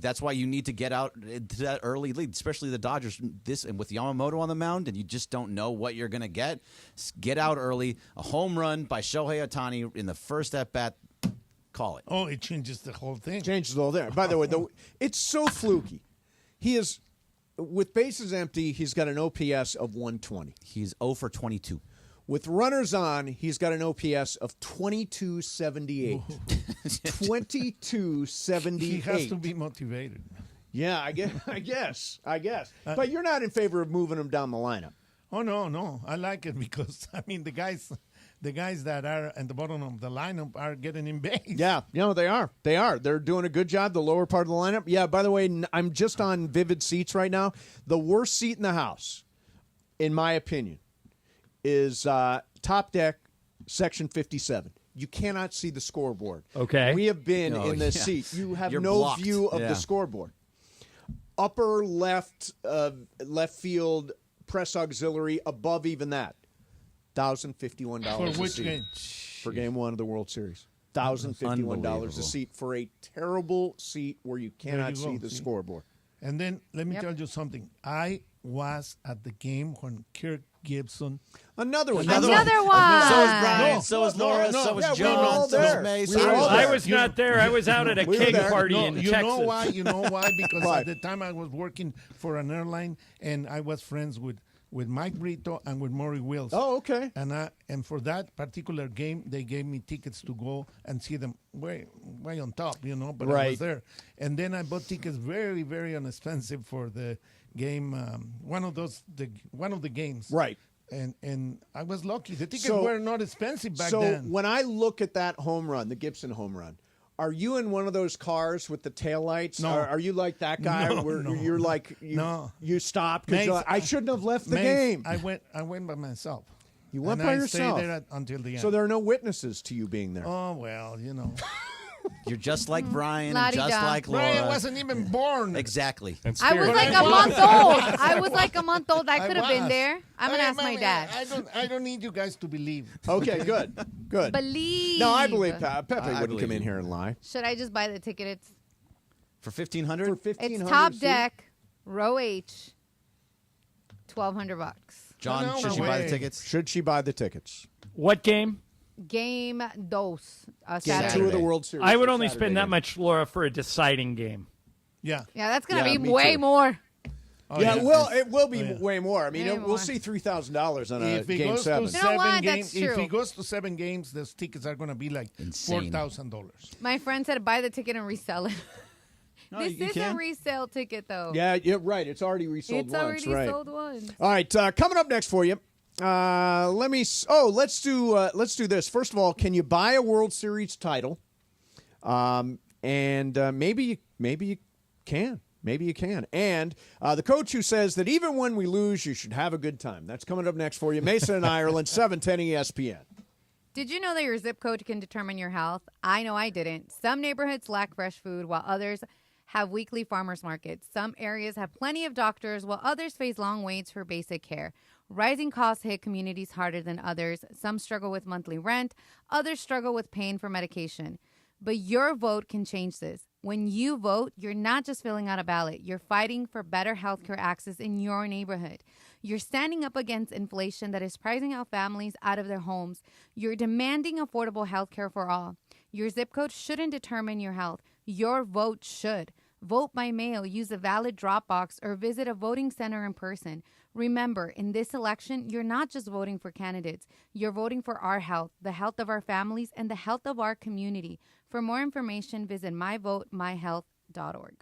[SPEAKER 8] That's why you need to get out to that early lead, especially the Dodgers. And with Yamamoto on the mound, and you just don't know what you're going to get. Get out early. A home run by Shohei Ohtani in the first at bat. Call it.
[SPEAKER 14] Oh, it changes the whole thing.
[SPEAKER 6] Changes all there. By the way, it's so fluky. He is, with bases empty, he's got an OPS of 120.
[SPEAKER 8] He's 0 for 22.
[SPEAKER 6] With runners on, he's got an OPS of 2278. 2278.
[SPEAKER 14] He has to be motivated.
[SPEAKER 6] Yeah, I guess. But you're not in favor of moving him down the lineup.
[SPEAKER 14] Oh, no. I like it because, I mean, the guys that are at the bottom of the lineup are getting in base.
[SPEAKER 6] Yeah, they are. They're doing a good job, the lower part of the lineup. Yeah, by the way, I'm just on Vivid Seats right now. The worst seat in the house, in my opinion, is top deck, section 57. You cannot see the scoreboard.
[SPEAKER 7] Okay.
[SPEAKER 6] We have been in this seat. You have
[SPEAKER 8] You're
[SPEAKER 6] no
[SPEAKER 8] blocked.
[SPEAKER 6] view of
[SPEAKER 8] Yeah.
[SPEAKER 6] the scoreboard. Upper left field, press auxiliary, above even that. $1,051
[SPEAKER 14] For which
[SPEAKER 6] a seat.
[SPEAKER 14] game?
[SPEAKER 6] For game 1 of the World Series. $1,051 a seat for a terrible seat where you cannot see the scoreboard.
[SPEAKER 14] And then let me tell you something. I was at the game when Kirk Gibson.
[SPEAKER 6] Another one.
[SPEAKER 10] Another one.
[SPEAKER 8] So is Brian.
[SPEAKER 14] No,
[SPEAKER 8] so is Laura. So is
[SPEAKER 6] Yeah, we were
[SPEAKER 8] John.
[SPEAKER 6] all
[SPEAKER 8] So
[SPEAKER 6] there.
[SPEAKER 8] is May.
[SPEAKER 6] We
[SPEAKER 8] So
[SPEAKER 6] were
[SPEAKER 8] is
[SPEAKER 6] all
[SPEAKER 8] I.
[SPEAKER 6] there.
[SPEAKER 7] I was not there. I was out at a
[SPEAKER 6] We were
[SPEAKER 7] keg
[SPEAKER 6] there.
[SPEAKER 7] party
[SPEAKER 14] No,
[SPEAKER 7] in
[SPEAKER 14] you
[SPEAKER 7] Texas.
[SPEAKER 14] know why? You know why? Because
[SPEAKER 6] Why?
[SPEAKER 14] at the time I was working for an airline, and I was friends with Mike Brito and with Maury Wills.
[SPEAKER 6] Oh, okay.
[SPEAKER 14] And for that particular game, they gave me tickets to go and see them way on top, But I
[SPEAKER 6] Right.
[SPEAKER 14] was there, and then I bought tickets very, very inexpensive for the game. One of the games.
[SPEAKER 6] Right.
[SPEAKER 14] And I was lucky. The tickets
[SPEAKER 6] So-
[SPEAKER 14] were not expensive back
[SPEAKER 6] So
[SPEAKER 14] then.
[SPEAKER 6] when I look at that home run, the Gibson home run, are you in one of those cars with the taillights?
[SPEAKER 14] No.
[SPEAKER 6] Are you like that guy
[SPEAKER 14] No,
[SPEAKER 6] where
[SPEAKER 14] no.
[SPEAKER 6] you're like you stop because
[SPEAKER 14] Mace,
[SPEAKER 6] I shouldn't have left the
[SPEAKER 14] Mace,
[SPEAKER 6] game?
[SPEAKER 14] I went by myself.
[SPEAKER 6] You went
[SPEAKER 14] And
[SPEAKER 6] by
[SPEAKER 14] I
[SPEAKER 6] yourself.
[SPEAKER 14] stayed there until the end.
[SPEAKER 6] So there are no witnesses to you being there.
[SPEAKER 14] Oh well,
[SPEAKER 8] You're just like Brian and
[SPEAKER 10] La-di-da.
[SPEAKER 8] just like Laura.
[SPEAKER 14] Brian wasn't even born.
[SPEAKER 8] Exactly.
[SPEAKER 10] I was like a month old. I was like a month old. I could have been
[SPEAKER 14] was.
[SPEAKER 10] there. I'm gonna ask my
[SPEAKER 14] Mommy,
[SPEAKER 10] dad.
[SPEAKER 14] I don't need you guys to believe.
[SPEAKER 6] Okay, good.
[SPEAKER 10] Believe.
[SPEAKER 6] No, I believe Pepe
[SPEAKER 8] I
[SPEAKER 6] wouldn't
[SPEAKER 8] believe
[SPEAKER 6] come in
[SPEAKER 8] you.
[SPEAKER 6] here and lie.
[SPEAKER 10] Should I just buy the ticket? It's
[SPEAKER 8] For 1,500?
[SPEAKER 6] For 1,500
[SPEAKER 10] it's top
[SPEAKER 6] seat?
[SPEAKER 10] deck, row H, $1,200.
[SPEAKER 8] John,
[SPEAKER 14] No
[SPEAKER 8] should she buy the
[SPEAKER 14] way.
[SPEAKER 8] tickets?
[SPEAKER 6] Should she buy the tickets?
[SPEAKER 7] What game?
[SPEAKER 10] Game dos,
[SPEAKER 6] Game
[SPEAKER 10] Saturday.
[SPEAKER 6] 2 of the World Series.
[SPEAKER 7] I would
[SPEAKER 6] for
[SPEAKER 7] only
[SPEAKER 6] Saturday
[SPEAKER 7] spend that
[SPEAKER 6] game.
[SPEAKER 7] much, Laura, for a deciding game.
[SPEAKER 14] Yeah.
[SPEAKER 10] Yeah, that's gonna
[SPEAKER 6] Yeah,
[SPEAKER 10] be
[SPEAKER 6] me
[SPEAKER 10] way
[SPEAKER 6] too.
[SPEAKER 10] more.
[SPEAKER 14] Oh,
[SPEAKER 6] yeah, it will be
[SPEAKER 14] yeah.
[SPEAKER 6] way more. I mean,
[SPEAKER 10] Way
[SPEAKER 6] we'll
[SPEAKER 10] more.
[SPEAKER 6] see $3,000 on a
[SPEAKER 14] If he
[SPEAKER 6] game
[SPEAKER 14] goes
[SPEAKER 6] 7.
[SPEAKER 14] to
[SPEAKER 10] You know
[SPEAKER 14] 7
[SPEAKER 10] what?
[SPEAKER 14] games,
[SPEAKER 10] That's
[SPEAKER 14] if he
[SPEAKER 10] true.
[SPEAKER 14] goes to 7 games, those tickets are going to be like
[SPEAKER 8] Insane.
[SPEAKER 14] $4,000.
[SPEAKER 10] My friend said buy the ticket and resell it.
[SPEAKER 8] No,
[SPEAKER 10] This
[SPEAKER 8] you
[SPEAKER 10] is
[SPEAKER 8] can.
[SPEAKER 10] a resale ticket, though.
[SPEAKER 6] Yeah, you're right. It's already resold
[SPEAKER 10] it's
[SPEAKER 6] once.
[SPEAKER 10] already
[SPEAKER 6] right.
[SPEAKER 10] sold once.
[SPEAKER 6] All right, coming up next for you. Let's do this. First of all, can you buy a World Series title? Maybe you can. Maybe you can. And the coach who says that even when we lose, you should have a good time. That's coming up next for you. Mason and Ireland, 710 ESPN.
[SPEAKER 10] Did you know that your zip code can determine your health? I know I didn't. Some neighborhoods lack fresh food, while others have weekly farmers markets. Some areas have plenty of doctors, while others face long waits for basic care. Rising costs hit communities harder than others. Some struggle with monthly rent. Others struggle with paying for medication. But your vote can change this. When you vote, you're not just filling out a ballot. You're fighting for better healthcare access in your neighborhood. You're standing up against inflation that is pricing out families out of their homes. You're demanding affordable healthcare for all. Your zip code shouldn't determine your health. Your vote should. Vote by mail, use a valid drop box, or visit a voting center in person. Remember, in this election, you're not just voting for candidates. You're voting for our health, the health of our families, and the health of our community. For more information, visit myvotemyhealth.org.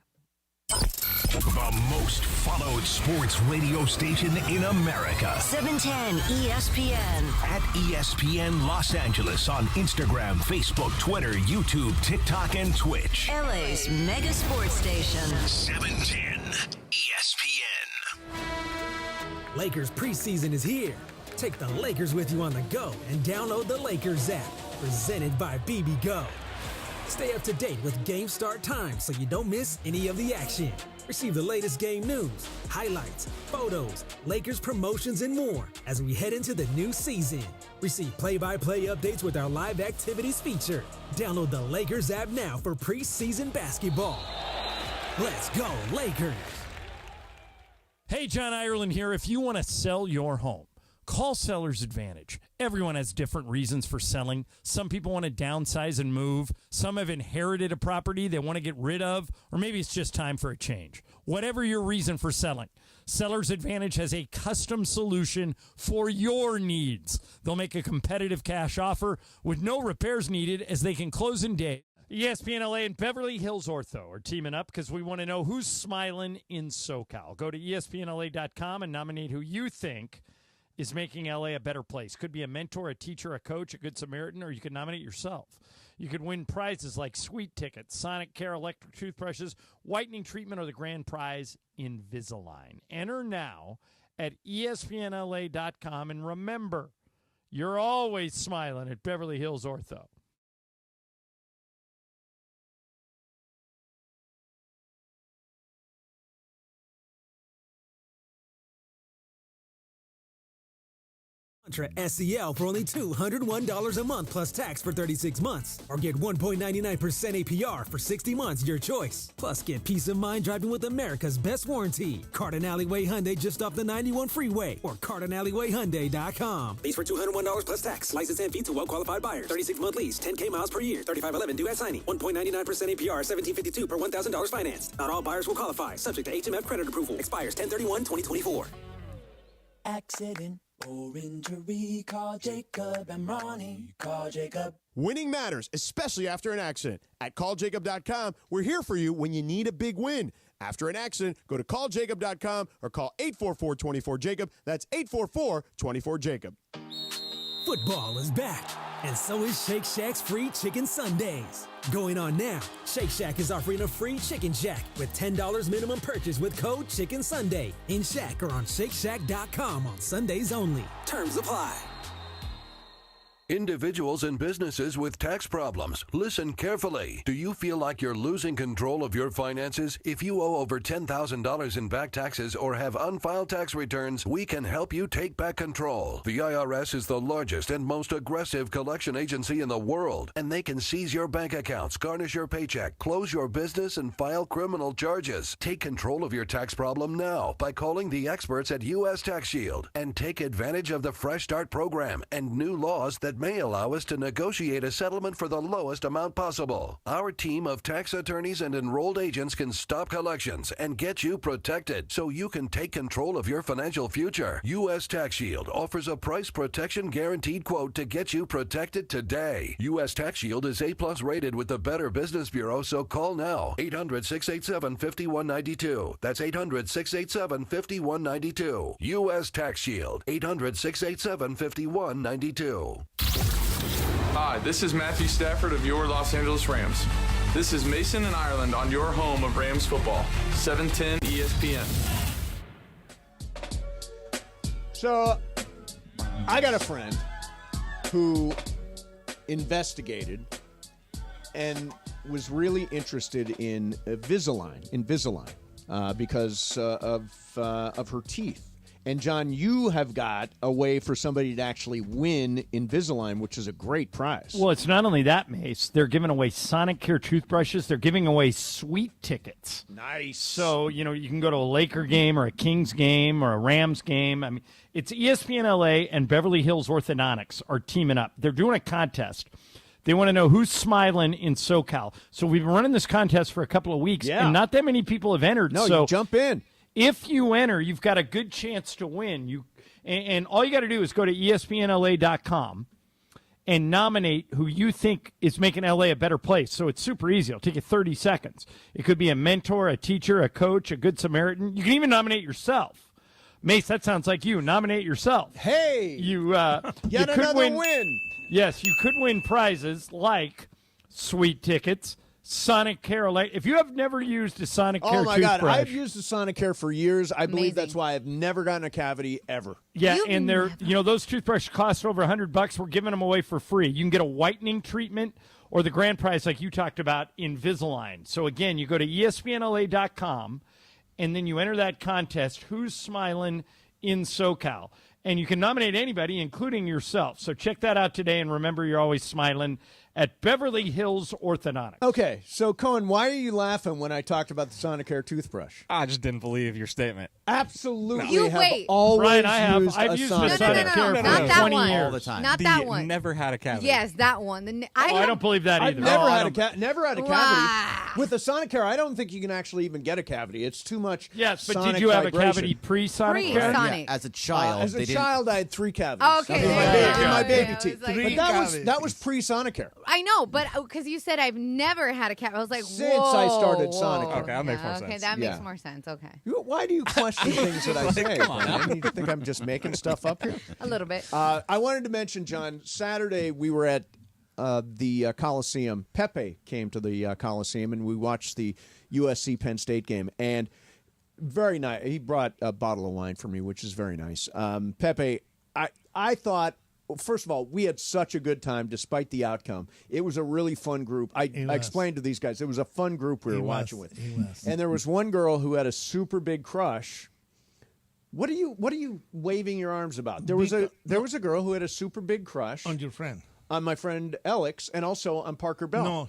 [SPEAKER 2] The most followed sports radio station in America.
[SPEAKER 9] 710 ESPN.
[SPEAKER 2] At ESPN Los Angeles on Instagram, Facebook, Twitter, YouTube, TikTok, and Twitch.
[SPEAKER 9] LA's mega sports station.
[SPEAKER 2] 710 ESPN.
[SPEAKER 11] Lakers preseason is here. Take the Lakers with you on the go and download the Lakers app. Presented by BB Go. Stay up to date with game start times so you don't miss any of the action. Receive the latest game news, highlights, photos, Lakers promotions, and more as we head into the new season. Receive play-by-play updates with our live activities feature. Download the Lakers app now for preseason basketball. Let's go, Lakers!
[SPEAKER 7] Hey, John Ireland here. If you want to sell your home, call Seller's Advantage. Everyone has different reasons for selling. Some people want to downsize and move. Some have inherited a property they want to get rid of, or maybe it's just time for a change. Whatever your reason for selling, Seller's Advantage has a custom solution for your needs. They'll make a competitive cash offer with no repairs needed as they can close in days. ESPN LA and Beverly Hills Ortho are teaming up because we want to know who's smiling in SoCal. Go to ESPNLA.com and nominate who you think is making LA a better place. Could be a mentor, a teacher, a coach, a good Samaritan, or you could nominate yourself. You could win prizes like sweet tickets, Sonic Care electric toothbrushes, whitening treatment, or the grand prize, Invisalign. Enter now at ESPNLA.com, and remember, you're always smiling at Beverly Hills Ortho.
[SPEAKER 11] Elantra SEL for only $201 a month plus tax for 36 months. Or get 1.99% APR for 60 months, your choice. Plus, get peace of mind driving with America's best warranty. Carden Alleyway Hyundai just off the 91 freeway or CardenAlleyWayHyundai.com.
[SPEAKER 4] Lease for $201 plus tax. License and fee to well-qualified buyer. 36-month lease, 10K miles per year. 3511 due at signing. 1.99% APR, $17.52 per $1,000 financed. Not all buyers will qualify. Subject to HMF credit approval. Expires 10/31/2024.
[SPEAKER 21] Accident or injury, call Jacob and Ronnie. Call Jacob.
[SPEAKER 13] Winning matters, especially after an accident. At calljacob.com, we're here for you when you need a big win. After an accident, go to calljacob.com or call 844-24-JACOB. That's 844-24-JACOB.
[SPEAKER 11] Football is back, and so is Shake Shack's free chicken Sundays. Going on now, Shake Shack is offering a free Chicken Shack with $10 minimum purchase with code Chicken Sunday in Shack or on ShakeShack.com on Sundays only. Terms apply.
[SPEAKER 22] Individuals and businesses with tax problems, listen carefully. Do you feel like you're losing control of your finances? If you owe over $10,000 in back taxes or have unfiled tax returns, we can help you take back control. The IRS is the largest and most aggressive collection agency in the world, and they can seize your bank accounts, garnish your paycheck, close your business, and file criminal charges. Take control of your tax problem now by calling the experts at U.S. Tax Shield and take advantage of the Fresh Start program and new laws that may allow us to negotiate a settlement for the lowest amount possible. Our team of tax attorneys and enrolled agents can stop collections and get you protected so you can take control of your financial future. U.S. Tax Shield offers a price protection guaranteed quote to get you protected today. U.S. Tax Shield is A+ rated with the Better Business Bureau, so call now. 800-687-5192. That's 800-687-5192. U.S. Tax Shield. 800-687-5192.
[SPEAKER 23] Hi, this is Matthew Stafford of your Los Angeles Rams. This is Mason and Ireland on your home of Rams football. 710 ESPN.
[SPEAKER 6] So, I got a friend who investigated and was really interested in Invisalign, because of her teeth. And, John, you have got a way for somebody to actually win Invisalign, which is a great prize.
[SPEAKER 7] Well, it's not only that, Mace. They're giving away Sonic Care toothbrushes. They're giving away sweet tickets.
[SPEAKER 6] Nice.
[SPEAKER 7] So, you can go to a Laker game or a Kings game or a Rams game. I mean, it's ESPN LA and Beverly Hills Orthodontics are teaming up. They're doing a contest. They want to know who's smiling in SoCal. So we've been running this contest for a couple of weeks, and not that many people have entered.
[SPEAKER 6] No,
[SPEAKER 7] so
[SPEAKER 6] you jump in.
[SPEAKER 7] If you enter, you've got a good chance to win. And all you got to do is go to ESPNLA.com and nominate who you think is making LA a better place. So it's super easy. It'll take you 30 seconds. It could be a mentor, a teacher, a coach, a good Samaritan. You can even nominate yourself. Mace, that sounds like you. Nominate yourself.
[SPEAKER 6] Hey!
[SPEAKER 7] You
[SPEAKER 6] Yet
[SPEAKER 7] you could
[SPEAKER 6] another win.
[SPEAKER 7] Yes, you could win prizes like sweet tickets, Sonic Care. If you have never used a Sonic Care
[SPEAKER 6] my
[SPEAKER 7] toothbrush.
[SPEAKER 6] God, I've used the Sonic Care for years. I believe
[SPEAKER 10] Amazing.
[SPEAKER 6] that's why I've never gotten a cavity ever.
[SPEAKER 7] Yeah, and they're those toothbrushes cost over $100. We're giving them away for free. You can get a whitening treatment or the grand prize like you talked about, Invisalign. So again, you go to ESPNLA.com and then you enter that contest, Who's Smiling in SoCal? And you can nominate anybody, including yourself. So check that out today, and remember, you're always smiling at Beverly Hills Orthodontics.
[SPEAKER 6] Okay, so Cohen, why are you laughing when I talked about the Sonicare toothbrush?
[SPEAKER 1] I just didn't believe your statement.
[SPEAKER 6] Absolutely,
[SPEAKER 10] You
[SPEAKER 6] have
[SPEAKER 10] wait.
[SPEAKER 6] always
[SPEAKER 7] Brian,
[SPEAKER 6] used
[SPEAKER 7] I've
[SPEAKER 6] a
[SPEAKER 7] used the
[SPEAKER 6] Sonicare.
[SPEAKER 7] Sonicare
[SPEAKER 10] No, not
[SPEAKER 7] for
[SPEAKER 10] that
[SPEAKER 7] 20
[SPEAKER 10] one.
[SPEAKER 7] years.
[SPEAKER 8] All the time.
[SPEAKER 10] Not that one.
[SPEAKER 1] Never had a cavity.
[SPEAKER 10] Yes, that one.
[SPEAKER 7] I don't believe that
[SPEAKER 6] I've
[SPEAKER 7] either.
[SPEAKER 6] never
[SPEAKER 7] Oh, I
[SPEAKER 6] had
[SPEAKER 7] don't-
[SPEAKER 6] never had a cavity.
[SPEAKER 10] Wow.
[SPEAKER 6] With the Sonicare, I don't think you can actually even get a cavity. It's too much.
[SPEAKER 7] Yes, but
[SPEAKER 6] sonic
[SPEAKER 7] did you have
[SPEAKER 6] vibration.
[SPEAKER 7] a cavity pre-Sonic Care?
[SPEAKER 10] Pre-Sonic.
[SPEAKER 8] As a child,
[SPEAKER 6] As
[SPEAKER 8] they
[SPEAKER 6] a
[SPEAKER 8] didn't.
[SPEAKER 6] child, I had 3 cavities.
[SPEAKER 10] Okay,
[SPEAKER 6] in my,
[SPEAKER 10] there you
[SPEAKER 6] in my
[SPEAKER 10] go.
[SPEAKER 6] baby
[SPEAKER 10] Yeah,
[SPEAKER 6] teeth.
[SPEAKER 10] it was like-
[SPEAKER 6] But that was pre-Sonicare.
[SPEAKER 10] I know, but because you said I've never had a cat, I was like,
[SPEAKER 6] Since
[SPEAKER 10] whoa,
[SPEAKER 6] I started
[SPEAKER 10] whoa.
[SPEAKER 6] Sonicare.
[SPEAKER 1] Okay, that makes more
[SPEAKER 10] Okay,
[SPEAKER 1] sense.
[SPEAKER 10] that
[SPEAKER 6] Yeah.
[SPEAKER 10] makes more sense. Okay,
[SPEAKER 6] Why do you question things that I say?
[SPEAKER 1] come on now.
[SPEAKER 6] Man? You think I'm just making stuff up here?
[SPEAKER 10] a little bit.
[SPEAKER 6] I wanted to mention, John, Saturday we were at the Coliseum. Pepe came to the Coliseum, and we watched the USC Penn State game. And very nice. He brought a bottle of wine for me, which is very nice. Pepe, I thought, well, first of all, we had such a good time despite the outcome. It was a really fun group. I explained to these guys, it was a fun group we were watching with. And there was one girl who had a super big crush. What are you waving your arms about? There was a girl who had a super big crush
[SPEAKER 14] On your friend.
[SPEAKER 6] on my friend Alex and also on Parker Bell.
[SPEAKER 14] No.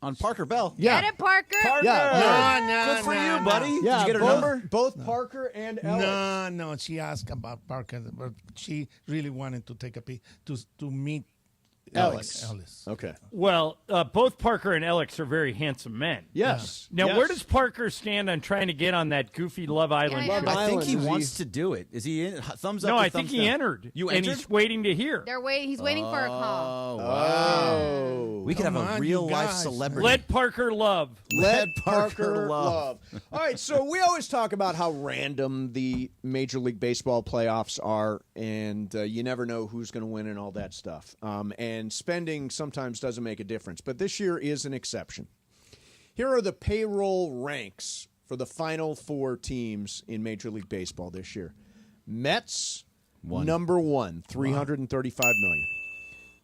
[SPEAKER 8] On Parker Bell.
[SPEAKER 6] Yeah.
[SPEAKER 10] Get it, Parker.
[SPEAKER 8] Good for you, buddy.
[SPEAKER 6] Yeah,
[SPEAKER 8] Did you get her number?
[SPEAKER 6] both Parker and Alex.
[SPEAKER 14] No. She asked about Parker, but she really wanted to take a peek to meet
[SPEAKER 6] Alex.
[SPEAKER 14] Okay.
[SPEAKER 7] Well, both Parker and Alex are very handsome men.
[SPEAKER 6] Yes.
[SPEAKER 7] Now,
[SPEAKER 6] Yes.
[SPEAKER 7] where does Parker stand on trying to get on that goofy Love Island?
[SPEAKER 10] Yeah,
[SPEAKER 7] show?
[SPEAKER 8] I think he
[SPEAKER 6] Island, is
[SPEAKER 8] wants to do it. Is he in? Thumbs up?
[SPEAKER 7] No,
[SPEAKER 8] or
[SPEAKER 7] I think
[SPEAKER 8] thumbs
[SPEAKER 7] he
[SPEAKER 8] down?
[SPEAKER 7] entered.
[SPEAKER 8] You
[SPEAKER 7] and
[SPEAKER 8] entered?
[SPEAKER 7] he's waiting to hear.
[SPEAKER 10] He's waiting for a call.
[SPEAKER 6] Oh.
[SPEAKER 8] We could have
[SPEAKER 14] Come
[SPEAKER 8] a
[SPEAKER 14] on,
[SPEAKER 8] real
[SPEAKER 14] you
[SPEAKER 8] life
[SPEAKER 14] guys.
[SPEAKER 8] celebrity.
[SPEAKER 7] Let Parker love.
[SPEAKER 6] Let
[SPEAKER 8] Parker
[SPEAKER 6] Parker
[SPEAKER 8] love.
[SPEAKER 6] love. All right, so we always talk about how random the Major League Baseball playoffs are, and you never know who's going to win and all that stuff. And spending sometimes doesn't make a difference, but this year is an exception. Here are the payroll ranks for the final 4 teams in Major League Baseball this year. Mets, number 1, $335 million.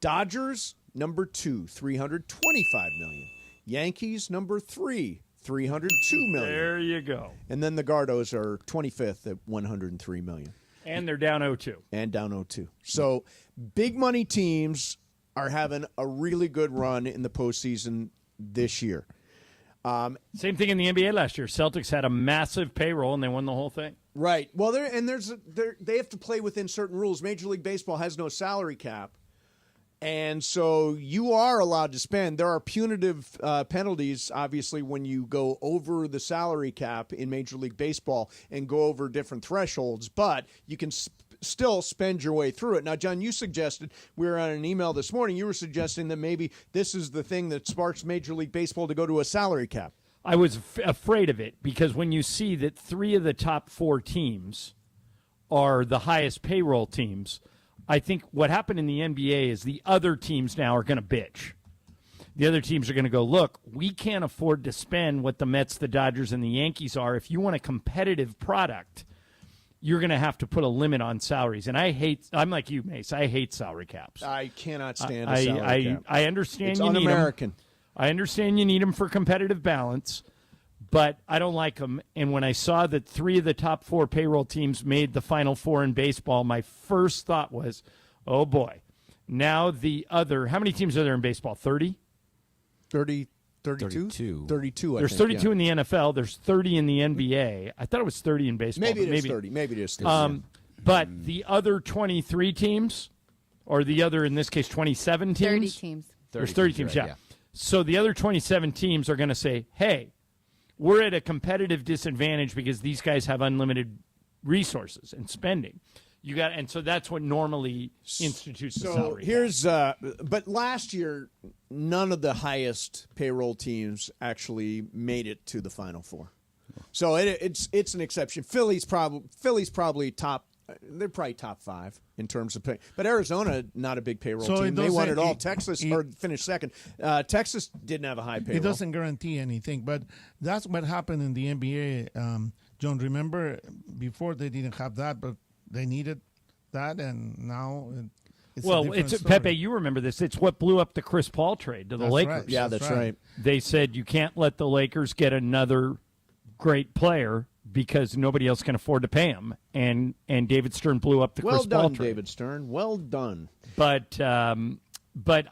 [SPEAKER 6] Dodgers, number 2, $325 million. Yankees, number 3, $302 million.
[SPEAKER 7] There you go.
[SPEAKER 6] And then the Gardos are 25th at $103 million.
[SPEAKER 7] And they're down 0-2.
[SPEAKER 6] And down 0-2. So big money teams are having a really good run in the postseason this year.
[SPEAKER 7] Same thing in the NBA last year. Celtics had a massive payroll, and they won the whole thing.
[SPEAKER 6] Right. Well, they have to play within certain rules. Major League Baseball has no salary cap. And so you are allowed to spend. There are punitive penalties, obviously, when you go over the salary cap in Major League Baseball and go over different thresholds, but you can still spend your way through it. Now, John, you suggested, we were on an email this morning, you were suggesting that maybe this is the thing that sparks Major League Baseball to go to a salary cap.
[SPEAKER 7] I was afraid of it because when you see that 3 of the top 4 teams are the highest payroll teams, I think what happened in the NBA is the other teams now are going to bitch. The other teams are going to go, look, we can't afford to spend what the Mets, the Dodgers, and the Yankees are. If you want a competitive product, you're going to have to put a limit on salaries. And I'm like you, Mace. I hate salary caps.
[SPEAKER 6] I cannot stand a salary cap.
[SPEAKER 7] I understand
[SPEAKER 6] it's
[SPEAKER 7] you need
[SPEAKER 6] un-American.
[SPEAKER 7] them. I understand you need them for competitive balance, but I don't like them. And when I saw that 3 of the top 4 payroll teams made the Final Four in baseball, my first thought was, oh, boy. Now the other – how many teams are there in baseball? 30?
[SPEAKER 6] 32? 32,
[SPEAKER 7] There's 32 in the NFL. There's 30 in the NBA. I thought it was 30 in baseball.
[SPEAKER 6] Maybe it is 30. Maybe it is 30.
[SPEAKER 7] But the other 23 teams, or the other, in this case, 27 teams.
[SPEAKER 10] 30 teams.
[SPEAKER 7] There's 30 teams,
[SPEAKER 8] right,
[SPEAKER 7] yeah. So the other 27 teams are going to say, hey, we're at a competitive disadvantage because these guys have unlimited resources and spending. And so that's what normally institutes the salary.
[SPEAKER 6] Here's, but last year, none of the highest payroll teams actually made it to the Final Four. So it's an exception. Philly's probably top. They're probably top 5 in terms of pay. But Arizona, not a big payroll team. They won it all. Texas finished second. Texas didn't have a high payroll.
[SPEAKER 14] It doesn't guarantee anything, but that's what happened in the NBA. John, remember before they didn't have that, but they needed that, and now it's a different story.
[SPEAKER 7] Pepe. You remember this? It's what blew up the Chris Paul trade to the Lakers.
[SPEAKER 14] Right.
[SPEAKER 6] Yeah, that's right.
[SPEAKER 7] They said you can't let the Lakers get another great player because nobody else can afford to pay him, and David Stern blew up the Chris Paul trade.
[SPEAKER 6] Well done, David Stern. Well done.
[SPEAKER 7] But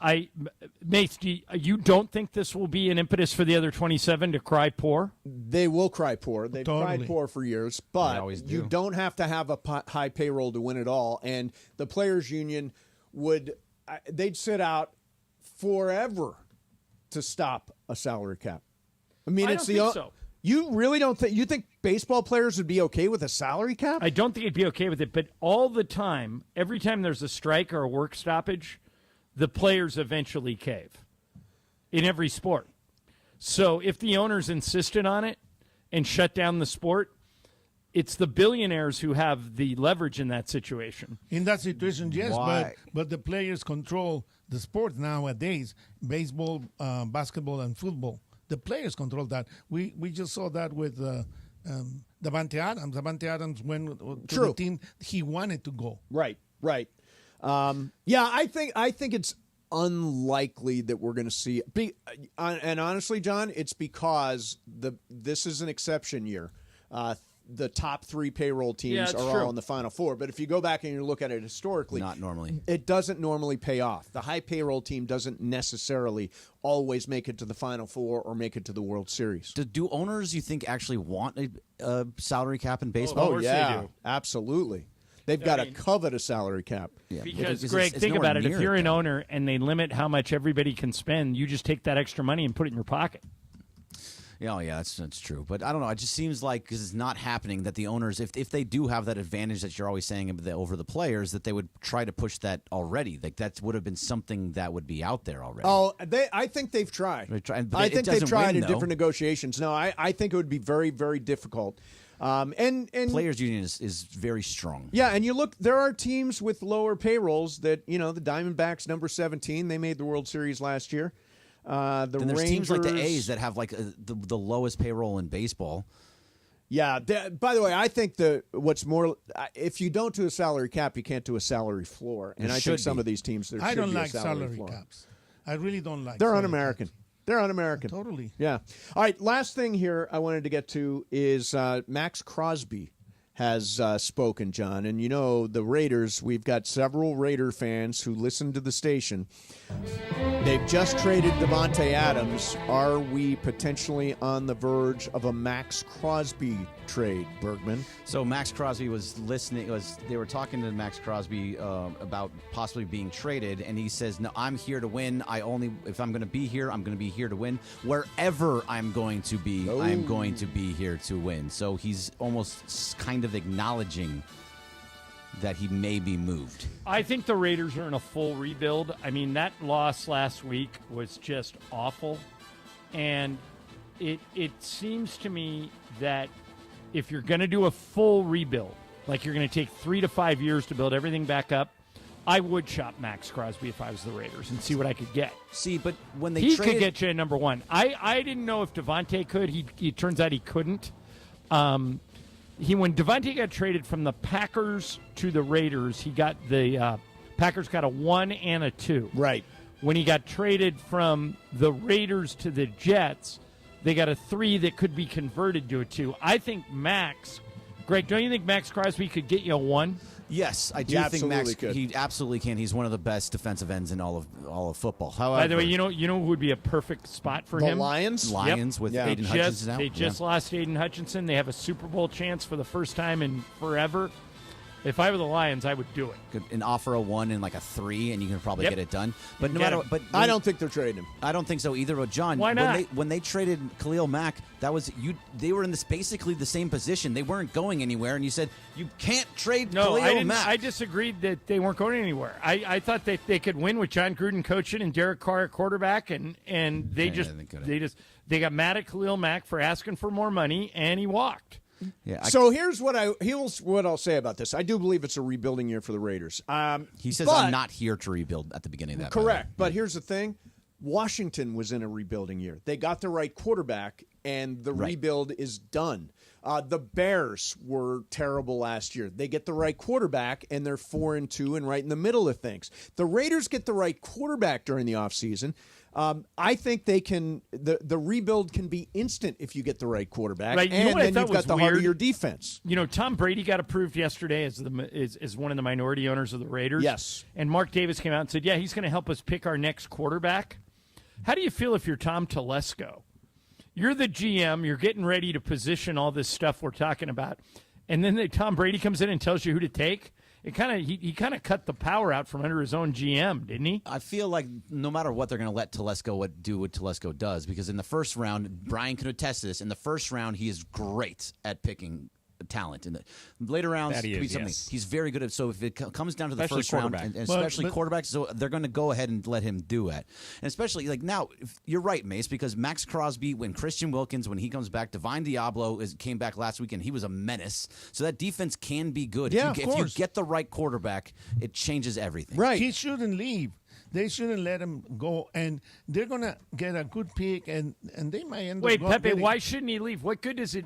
[SPEAKER 7] Mace, you don't think this will be an impetus for the other 27 to cry poor?
[SPEAKER 6] They will cry poor. They've cried poor for years, but you don't have to have a high payroll to win it all. And the players' union they'd sit out forever to stop a salary cap. I mean,
[SPEAKER 7] I don't think so.
[SPEAKER 6] You really don't think? You think baseball players would be okay with a salary cap?
[SPEAKER 7] I don't think it'd be okay with it, but all the time, every time there's a strike or a work stoppage, the players eventually cave in every sport. So if the owners insisted on it and shut down the sport, it's the billionaires who have the leverage in that situation.
[SPEAKER 14] In that situation, yes,
[SPEAKER 6] Why?
[SPEAKER 14] but the players control the sport nowadays, baseball, basketball, and football. The players control that. We just saw that with Davante Adams. Davante Adams went to the team he wanted to go.
[SPEAKER 6] Right. Yeah, I think it's unlikely that we're going to see. And honestly, John, it's because this is an exception year. The top 3 payroll teams are all in the Final Four. But if you go back and you look at it historically,
[SPEAKER 8] not normally.
[SPEAKER 6] It doesn't normally pay off. The high payroll team doesn't necessarily always make it to the Final Four or make it to the World Series.
[SPEAKER 8] Do owners, you think, actually want a salary cap in baseball?
[SPEAKER 7] Of course they do.
[SPEAKER 6] Absolutely. They've got to covet a salary cap.
[SPEAKER 8] Yeah,
[SPEAKER 7] because Greg, think about it. If you're an owner and they limit how much everybody can spend, you just take that extra money and put it in your pocket.
[SPEAKER 8] Yeah, that's true. But I don't know. It just seems like, because it's not happening, that the owners, if they do have that advantage that you're always saying over the players, that they would try to push that already. Like that would have been something that would be out there already.
[SPEAKER 6] Oh, I think they've tried. I think they've tried in different negotiations. No, I think it would be very, very difficult. And
[SPEAKER 8] players' union is very strong.
[SPEAKER 6] Yeah, and you look, there are teams with lower payrolls that, the Diamondbacks, number 17, they made the World Series last year.
[SPEAKER 8] Then there's
[SPEAKER 6] Rangers,
[SPEAKER 8] teams like the A's that have like the lowest payroll in baseball.
[SPEAKER 6] Yeah. By the way, I think what's more, if you don't do a salary cap, you can't do a salary floor. And I think some of these teams,
[SPEAKER 14] I don't like salary caps. I really don't like.
[SPEAKER 6] They're un-American. They're un-American.
[SPEAKER 14] Totally.
[SPEAKER 6] Yeah. All right. Last thing here I wanted to get to is Max Crosby has spoken, John. And the Raiders, we've got several Raider fans who listen to the station. They've just traded Davante Adams. Are we potentially on the verge of a Max Crosby trade, Bergman?
[SPEAKER 8] So Max Crosby was listening. They were talking to Max Crosby about possibly being traded, and he says, "No, I'm here to win. If I'm going to be here, I'm going to be here to win. Wherever I'm going to be, I'm going to be here to win." So he's almost kind of acknowledging that he may be moved.
[SPEAKER 7] I think the Raiders are in a full rebuild. I mean, that loss last week was just awful. And it seems to me that if you're going to do a full rebuild, like you're going to take 3 to 5 years to build everything back up, I would shop Max Crosby if I was the Raiders and see what I could get.
[SPEAKER 8] See, but when they
[SPEAKER 7] could get you at number 1. I didn't know if Davante could. He turns out he couldn't. When Davante got traded from the Packers to the Raiders, he got Packers got a 1 and a 2.
[SPEAKER 6] Right.
[SPEAKER 7] When he got traded from the Raiders to the Jets, They got a 3 that could be converted to a 2. I think Max, Greg, don't you think Max Crosby could get you a 1?
[SPEAKER 8] Yes, I do think Max. He absolutely can. He's one of the best defensive ends in all of football. However,
[SPEAKER 7] by the way, you know who would be a perfect spot for him?
[SPEAKER 6] Lions
[SPEAKER 8] with Aiden Hutchinson.
[SPEAKER 7] They just lost Aiden Hutchinson. They have a Super Bowl chance for the first time in forever. If I were the Lions, I would do it.
[SPEAKER 8] And offer a 1 and like a 3, and you can probably get it done. But
[SPEAKER 6] I don't think they're trading him.
[SPEAKER 8] I don't think so either. But John,
[SPEAKER 7] why not?
[SPEAKER 8] When they traded Khalil Mack, that was they were in this basically the same position. They weren't going anywhere, and you said you can't trade Khalil Mack.
[SPEAKER 7] I disagreed that they weren't going anywhere. I thought that they could win with John Gruden coaching and Derek Carr at quarterback, and they got mad at Khalil Mack for asking for more money, and he walked.
[SPEAKER 6] Yeah. So here's what I'll say about this. I do believe it's a rebuilding year for the Raiders.
[SPEAKER 8] He says, I'm not here to rebuild at the beginning of that.
[SPEAKER 6] Correct. But here's the thing. Washington was in a rebuilding year. They got the right quarterback, and the rebuild is done. The Bears were terrible last year. They get the right quarterback, and they're 4-2 and right in the middle of things. The Raiders get the right quarterback during the offseason. I think they can. The rebuild can be instant if you get the right quarterback,
[SPEAKER 7] right.
[SPEAKER 6] And then you've got the heart of your defense.
[SPEAKER 7] You know, Tom Brady got approved yesterday as one of the minority owners of the Raiders.
[SPEAKER 6] Yes,
[SPEAKER 7] and Mark Davis came out and said, "Yeah, he's going to help us pick our next quarterback." How do you feel if you're Tom Telesco? You're the GM. You're getting ready to position all this stuff we're talking about, and then Tom Brady comes in and tells you who to take. He kind of cut the power out from under his own GM, didn't he?
[SPEAKER 8] I feel like no matter what, they're going to let Telesco do what Telesco does, because in the first round, Brian can attest to this. In the first round, he is great at picking talent. In the later rounds, he's very good at. So if it comes down to the first round, and especially quarterbacks, so they're going to go ahead and let him do it. And especially like now, you're right, Mace, because Max Crosby, when Christian Wilkins, when he comes back, Divine Diablo came back last weekend. He was a menace. So that defense can be good.
[SPEAKER 14] Yeah,
[SPEAKER 8] if you get the right quarterback, it changes everything.
[SPEAKER 14] Right. He shouldn't leave. They shouldn't let him go, and they're going to get a good pick, and they might end up.
[SPEAKER 7] Wait, Pepe, why shouldn't he leave? What good does it?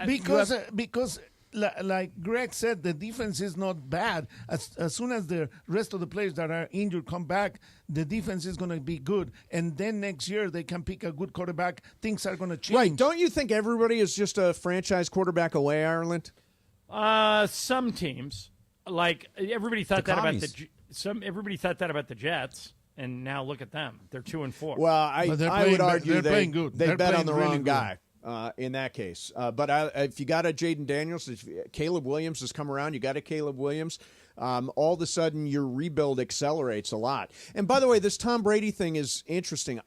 [SPEAKER 14] Because like Greg said, the defense is not bad. As soon as the rest of the players that are injured come back, the defense is going to be good, and then next year they can pick a good quarterback. Things are going to change.
[SPEAKER 6] Right? Don't you think everybody is just a franchise quarterback away, Ireland?
[SPEAKER 7] Some teams, like everybody thought that about everybody thought that about the Jets, and now look at them. They're 2-4.
[SPEAKER 6] Well, I would argue
[SPEAKER 14] they're playing good.
[SPEAKER 6] They bet on the
[SPEAKER 14] really
[SPEAKER 6] wrong
[SPEAKER 14] good
[SPEAKER 6] guy in that case. But if you got a Jaden Daniels, if Caleb Williams has come around, you got a Caleb Williams, all of a sudden your rebuild accelerates a lot. And by the way, this Tom Brady thing is interesting.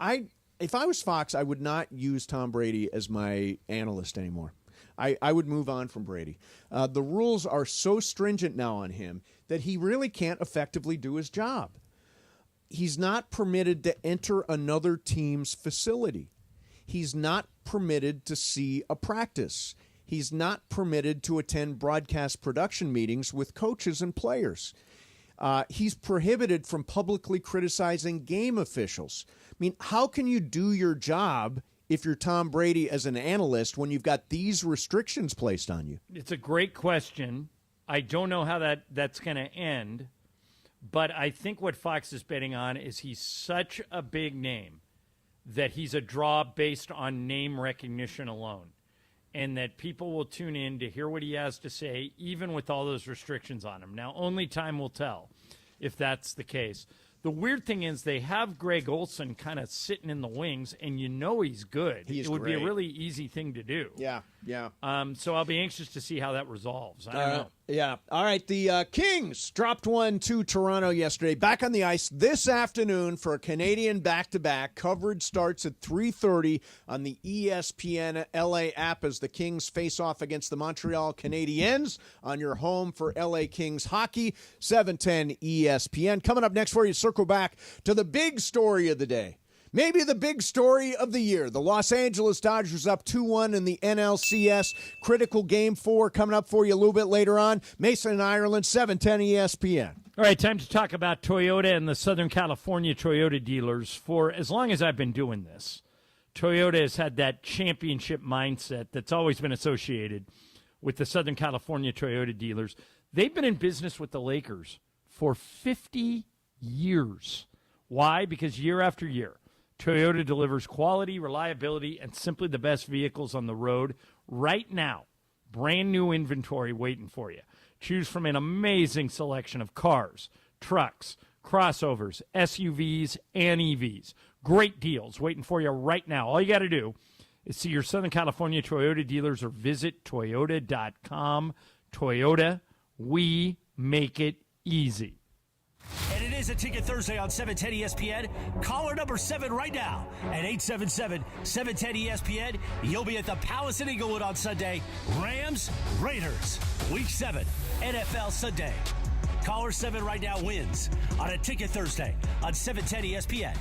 [SPEAKER 6] If I was Fox, I would not use Tom Brady as my analyst anymore. I would move on from Brady. The rules are so stringent now on him that he really can't effectively do his job. He's not permitted to enter another team's facility. He's not permitted to see a practice. He's not permitted to attend broadcast production meetings with coaches and players. He's prohibited from publicly criticizing game officials. I mean, how can you do your job if you're Tom Brady as an analyst when you've got these restrictions placed on you?
[SPEAKER 7] It's a great question. I don't know how that's going to end, but I think what Fox is betting on is he's such a big name that he's a draw based on name recognition alone, and that people will tune in to hear what he has to say, even with all those restrictions on him. Now, only time will tell if that's the case. The weird thing is they have Greg Olson kind of sitting in the wings, and you know he's good. It would be a really easy thing to do.
[SPEAKER 6] Yeah.
[SPEAKER 7] So I'll be anxious to see how that resolves. I don't know.
[SPEAKER 6] Yeah. All right. The Kings dropped 1-2 Toronto yesterday. Back on the ice this afternoon for a Canadian back-to-back. Coverage starts at 3:30 on the ESPN LA app as the Kings face off against the Montreal Canadiens on your home for LA Kings hockey, 710 ESPN. Coming up next for you, circle back to the big story of the day. Maybe the big story of the year. The Los Angeles Dodgers up 2-1 in the NLCS. Critical Game 4 coming up for you a little bit later on. Mason and Ireland, 710 ESPN.
[SPEAKER 7] All right, time to talk about Toyota and the Southern California Toyota dealers. For as long as I've been doing this, Toyota has had that championship mindset that's always been associated with the Southern California Toyota dealers. They've been in business with the Lakers for 50 years. Why? Because year after year, Toyota delivers quality, reliability, and simply the best vehicles on the road right now. Brand new inventory waiting for you. Choose from an amazing selection of cars, trucks, crossovers, SUVs, and EVs. Great deals waiting for you right now. All you got to do is see your Southern California Toyota dealers or visit Toyota.com. Toyota, we make it easy.
[SPEAKER 5] And it is a Ticket Thursday on 710 ESPN. Caller number 7 right now at 877-710-ESPN. You'll be at the Palace in Inglewood on Sunday. Rams, Raiders, Week 7, NFL Sunday. Caller 7 right now wins on a Ticket Thursday on 710 ESPN.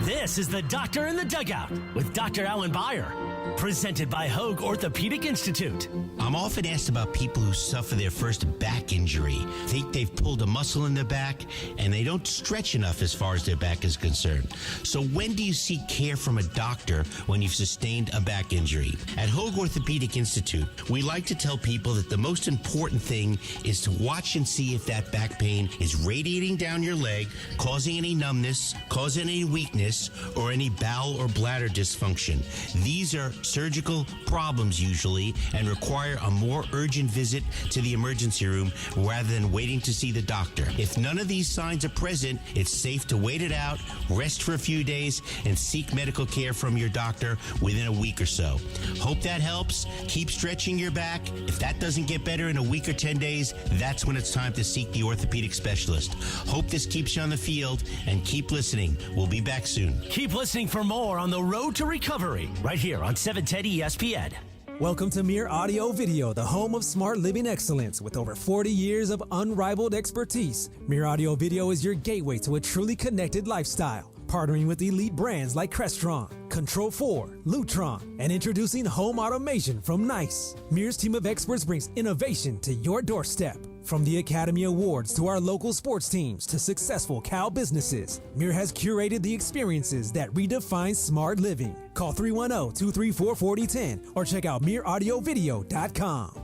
[SPEAKER 5] This is the Doctor in the Dugout with Dr. Alan Beyer, presented by Hogue Orthopedic Institute.
[SPEAKER 3] I'm often asked about people who suffer their first back injury, think they've pulled a muscle in their back, and they don't stretch enough as far as their back is concerned. So when do you seek care from a doctor when you've sustained a back injury? At Hogue Orthopedic Institute, we like to tell people that the most important thing is to watch and see if that back pain is radiating down your leg, causing any numbness, causing any weakness, or any bowel or bladder dysfunction. These are surgical problems usually and require a more urgent visit to the emergency room rather than waiting to see the doctor. If none of these signs are present, it's safe to wait it out, rest for a few days, and seek medical care from your doctor within a week or so. Hope that helps. Keep stretching your back. If that doesn't get better in a week or 10 days, that's when it's time to seek the orthopedic specialist. Hope this keeps you on the field, and keep listening. We'll be back soon.
[SPEAKER 5] Keep listening for more on the road to recovery right here on 710 ESPN.
[SPEAKER 12] Welcome to Mere Audio Video, the home of smart living excellence. With over 40 years of unrivaled expertise, Mere Audio Video is your gateway to a truly connected lifestyle. Partnering with elite brands like Crestron, Control4, Lutron, and introducing home automation from Nice. Mere's team of experts brings innovation to your doorstep. From the Academy Awards to our local sports teams to successful Cal businesses, Mere has curated the experiences that redefine smart living. Call 310-234-4010 or check out MereAudioVideo.com.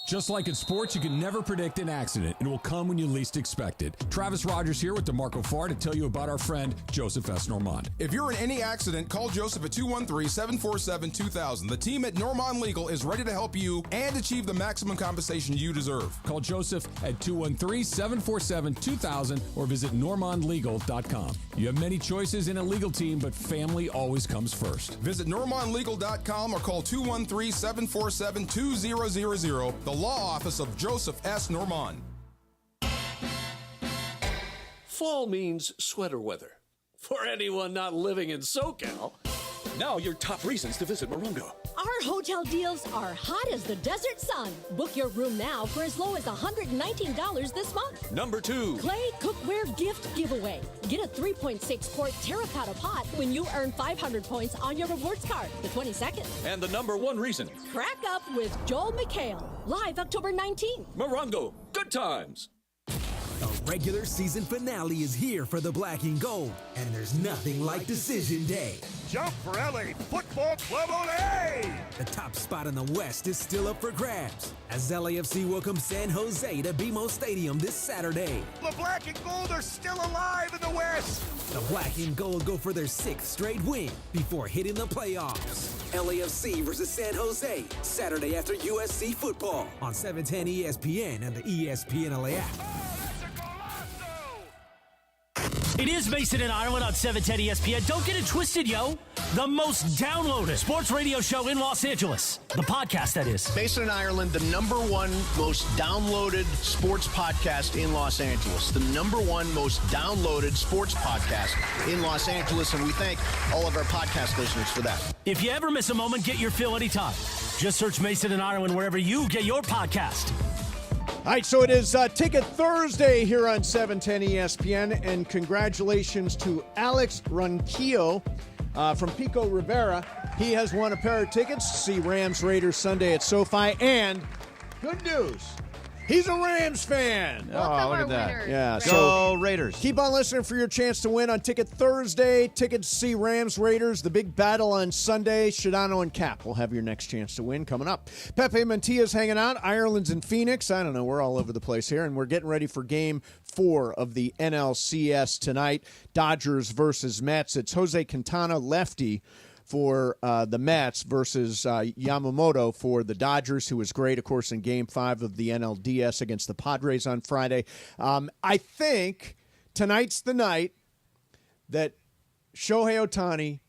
[SPEAKER 19] Just like in sports, you can never predict an accident. It will come when you least expect it. Travis Rogers here with DeMarco Farr to tell you about our friend, Joseph S. Normand.
[SPEAKER 24] If you're in any accident, call Joseph at 213-747-2000. The team at Normand Legal is ready to help you and achieve the maximum compensation you deserve.
[SPEAKER 19] Call Joseph at 213-747-2000 or visit normandlegal.com. You have many choices in a legal team, but family always comes first.
[SPEAKER 24] Visit normandlegal.com or call 213-747-2000. The law office of Joseph S. Normand.
[SPEAKER 25] Fall means sweater weather. For anyone not living in SoCal, now your top reasons to visit Morongo.
[SPEAKER 18] Our hotel deals are hot as the desert sun. Book your room now for as low as $119 this month.
[SPEAKER 25] Number 2.
[SPEAKER 18] Clay Cookware Gift Giveaway. Get a 3.6 quart terracotta pot when you earn 500 points on your rewards card the 22nd.
[SPEAKER 25] And the number 1 reason.
[SPEAKER 18] Crack Up with Joel McHale. Live October 19th.
[SPEAKER 25] Morongo. Good times.
[SPEAKER 11] The regular season finale is here for the Black and Gold, and there's nothing like Decision Day.
[SPEAKER 26] Jump for LA Football Club on A!
[SPEAKER 11] The top spot in the West is still up for grabs as LAFC welcomes San Jose to BMO Stadium this Saturday.
[SPEAKER 26] The Black and Gold are still alive in the West!
[SPEAKER 11] The Black and Gold go for their 6th straight win before hitting the playoffs.
[SPEAKER 4] LAFC versus San Jose, Saturday after USC football.
[SPEAKER 11] On 710 ESPN and the ESPN LA app.
[SPEAKER 5] It is Mason and Ireland on 710 ESPN. Don't get it twisted, yo. The most downloaded sports radio show in Los Angeles. The podcast, that is.
[SPEAKER 17] Mason and Ireland, the number 1 most downloaded sports podcast in Los Angeles. The number 1 most downloaded sports podcast in Los Angeles. And we thank all of our podcast listeners for that.
[SPEAKER 5] If you ever miss a moment, get your fill anytime. Just search Mason and Ireland wherever you get your podcast.
[SPEAKER 6] All right, so it is Ticket Thursday here on 710 ESPN, and congratulations to Alex Ronquillo from Pico Rivera. He has won a pair of tickets to see Rams Raiders Sunday at SoFi, and good news, He's a Rams fan.
[SPEAKER 8] Oh, look at that.
[SPEAKER 6] Yeah,
[SPEAKER 8] Go Raiders.
[SPEAKER 6] Keep on listening for your chance to win on Ticket Thursday. Tickets to see Rams Raiders, the big battle on Sunday. Shadano and Cap will have your next chance to win coming up. Pepe Mantilla's hanging out. Ireland's in Phoenix. I don't know. We're all over the place here, and we're getting ready for Game 4 of the NLCS tonight. Dodgers versus Mets. It's Jose Quintana, lefty, for the Mets versus Yamamoto for the Dodgers, who was great, of course, in Game 5 of the NLDS against the Padres on Friday. I think tonight's the night that Shohei Ohtani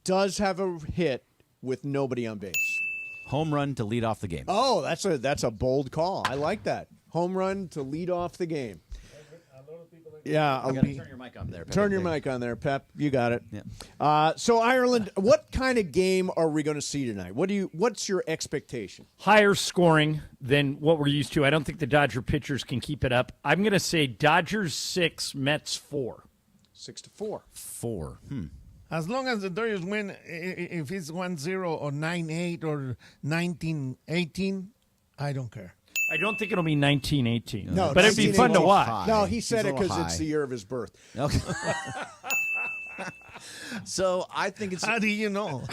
[SPEAKER 6] does have a hit with nobody on base.
[SPEAKER 8] Home run to lead off the game.
[SPEAKER 6] Oh, that's a bold call. I like that. Home run to lead off the game. Yeah,
[SPEAKER 8] I'll turn your mic on there, Pep.
[SPEAKER 6] Turn your mic on there, Pep. You got it.
[SPEAKER 8] Yeah.
[SPEAKER 6] So Ireland, what kind of game are we going to see tonight? What's your expectation?
[SPEAKER 7] Higher scoring than what we're used to. I don't think the Dodger pitchers can keep it up. I'm going to say Dodgers 6, Mets 4.
[SPEAKER 6] 6-4.
[SPEAKER 8] 4.
[SPEAKER 14] As long as the Dodgers win, if it's 1-0 or 9-8 or 19-18, I don't care.
[SPEAKER 7] I don't think it'll be 19-18.
[SPEAKER 6] No,
[SPEAKER 7] but it'd be fun to watch.
[SPEAKER 6] No, he said it because it's the year of his birth.
[SPEAKER 8] Okay. So I think it's.
[SPEAKER 14] How do you know?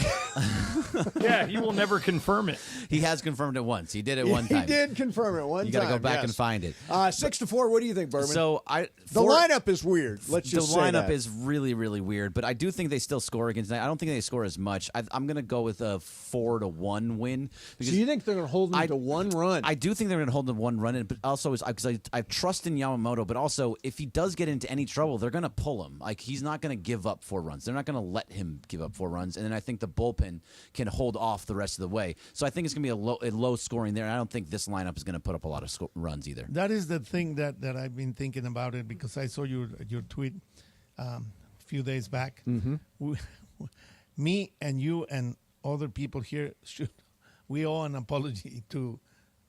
[SPEAKER 7] Yeah, he will never confirm it.
[SPEAKER 8] He has confirmed it once. He did it one time.
[SPEAKER 6] He did confirm it one time.
[SPEAKER 8] You got to go back
[SPEAKER 6] yes.
[SPEAKER 8] and find it.
[SPEAKER 6] 6-4. What do you think, Berman?
[SPEAKER 8] So
[SPEAKER 6] the lineup is weird. Let's just say
[SPEAKER 8] the lineup
[SPEAKER 6] that.
[SPEAKER 8] is really, really weird. But I do think they still score against. I don't think they score as much. I'm going to go with a 4-1 win.
[SPEAKER 6] So you think they're going to hold them to one run?
[SPEAKER 8] I do think they're going to hold them to one run. But also, because I trust in Yamamoto. But also, if he does get into any trouble, they're going to pull him. Like he's not going to give up 4 runs. They're not going to let him give up 4 runs. And then I think the bullpen can hold off the rest of the way. So I think it's going to be a low scoring there. And I don't think this lineup is going to put up a lot of runs either.
[SPEAKER 14] That is the thing that I've been thinking about it because I saw your tweet a few days back.
[SPEAKER 6] Mm-hmm.
[SPEAKER 14] Me and you and other people here we owe an apology to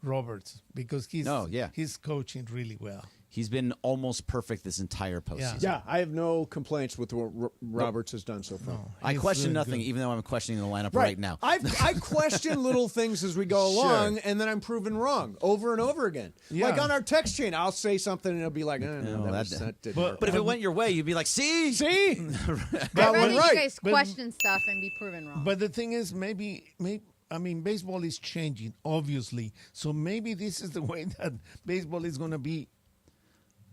[SPEAKER 14] Roberts because he's coaching really well.
[SPEAKER 8] He's been almost perfect this entire postseason.
[SPEAKER 6] Yeah, I have no complaints with what Roberts has done so far.
[SPEAKER 14] No,
[SPEAKER 8] I question nothing, even though I'm questioning the lineup right now.
[SPEAKER 6] I question little things as we go along, and then I'm proven wrong over and over again.
[SPEAKER 14] Yeah.
[SPEAKER 6] Like on our text chain, I'll say something, and it'll be like, that didn't work.
[SPEAKER 8] But if it went your way, you'd be like, see?
[SPEAKER 10] I'd rather you guys question stuff and be proven wrong.
[SPEAKER 14] But the thing is, maybe baseball is changing, obviously. So maybe this is the way that baseball is going to be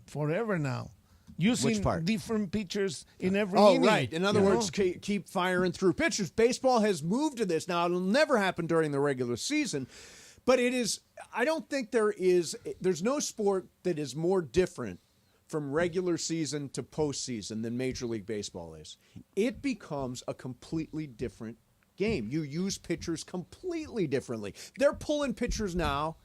[SPEAKER 14] forever now. Using different pitchers in every inning.
[SPEAKER 6] Right. In other words, keep firing through pitchers. Baseball has moved to this. Now, it'll never happen during the regular season, but it is, I don't think there's no sport that is more different from regular season to postseason than Major League Baseball is. It becomes a completely different game. You use pitchers completely differently. They're pulling pitchers now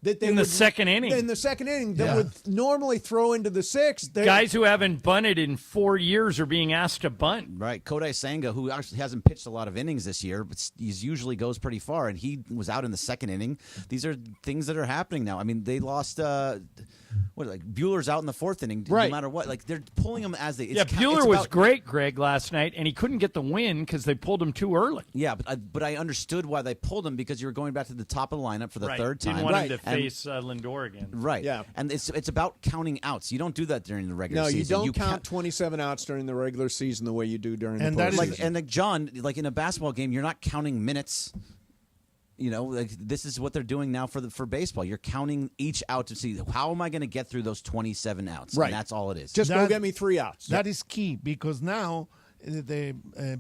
[SPEAKER 6] that they
[SPEAKER 7] in the second inning
[SPEAKER 6] that would normally throw into the sixth.
[SPEAKER 7] Guys who haven't bunted in 4 years are being asked to bunt.
[SPEAKER 8] Right. Kodai Senga, who actually hasn't pitched a lot of innings this year, but he usually goes pretty far, and he was out in the second inning. These are things that are happening now. I mean, they lost Buehler's out in the fourth inning, no matter what. Like, they're pulling him as they...
[SPEAKER 7] Buehler was great, Greg, last night, and he couldn't get the win because they pulled him too early.
[SPEAKER 8] Yeah, but I understood why they pulled him because you were going back to the top of the lineup for the third time.
[SPEAKER 7] Didn't want him to face Lindor again.
[SPEAKER 8] Right.
[SPEAKER 6] Yeah.
[SPEAKER 8] And it's about counting outs. You don't do that during the regular season.
[SPEAKER 6] No, you don't count 27 outs during the regular season the way you do during the postseason.
[SPEAKER 8] And John, like in a basketball game, you're not counting minutes. You know, like this is what they're doing now for baseball. You're counting each out to see how am I going to get through those 27 outs.
[SPEAKER 6] Right.
[SPEAKER 8] And that's all it is.
[SPEAKER 6] Just go get me 3 outs.
[SPEAKER 14] That is key because now the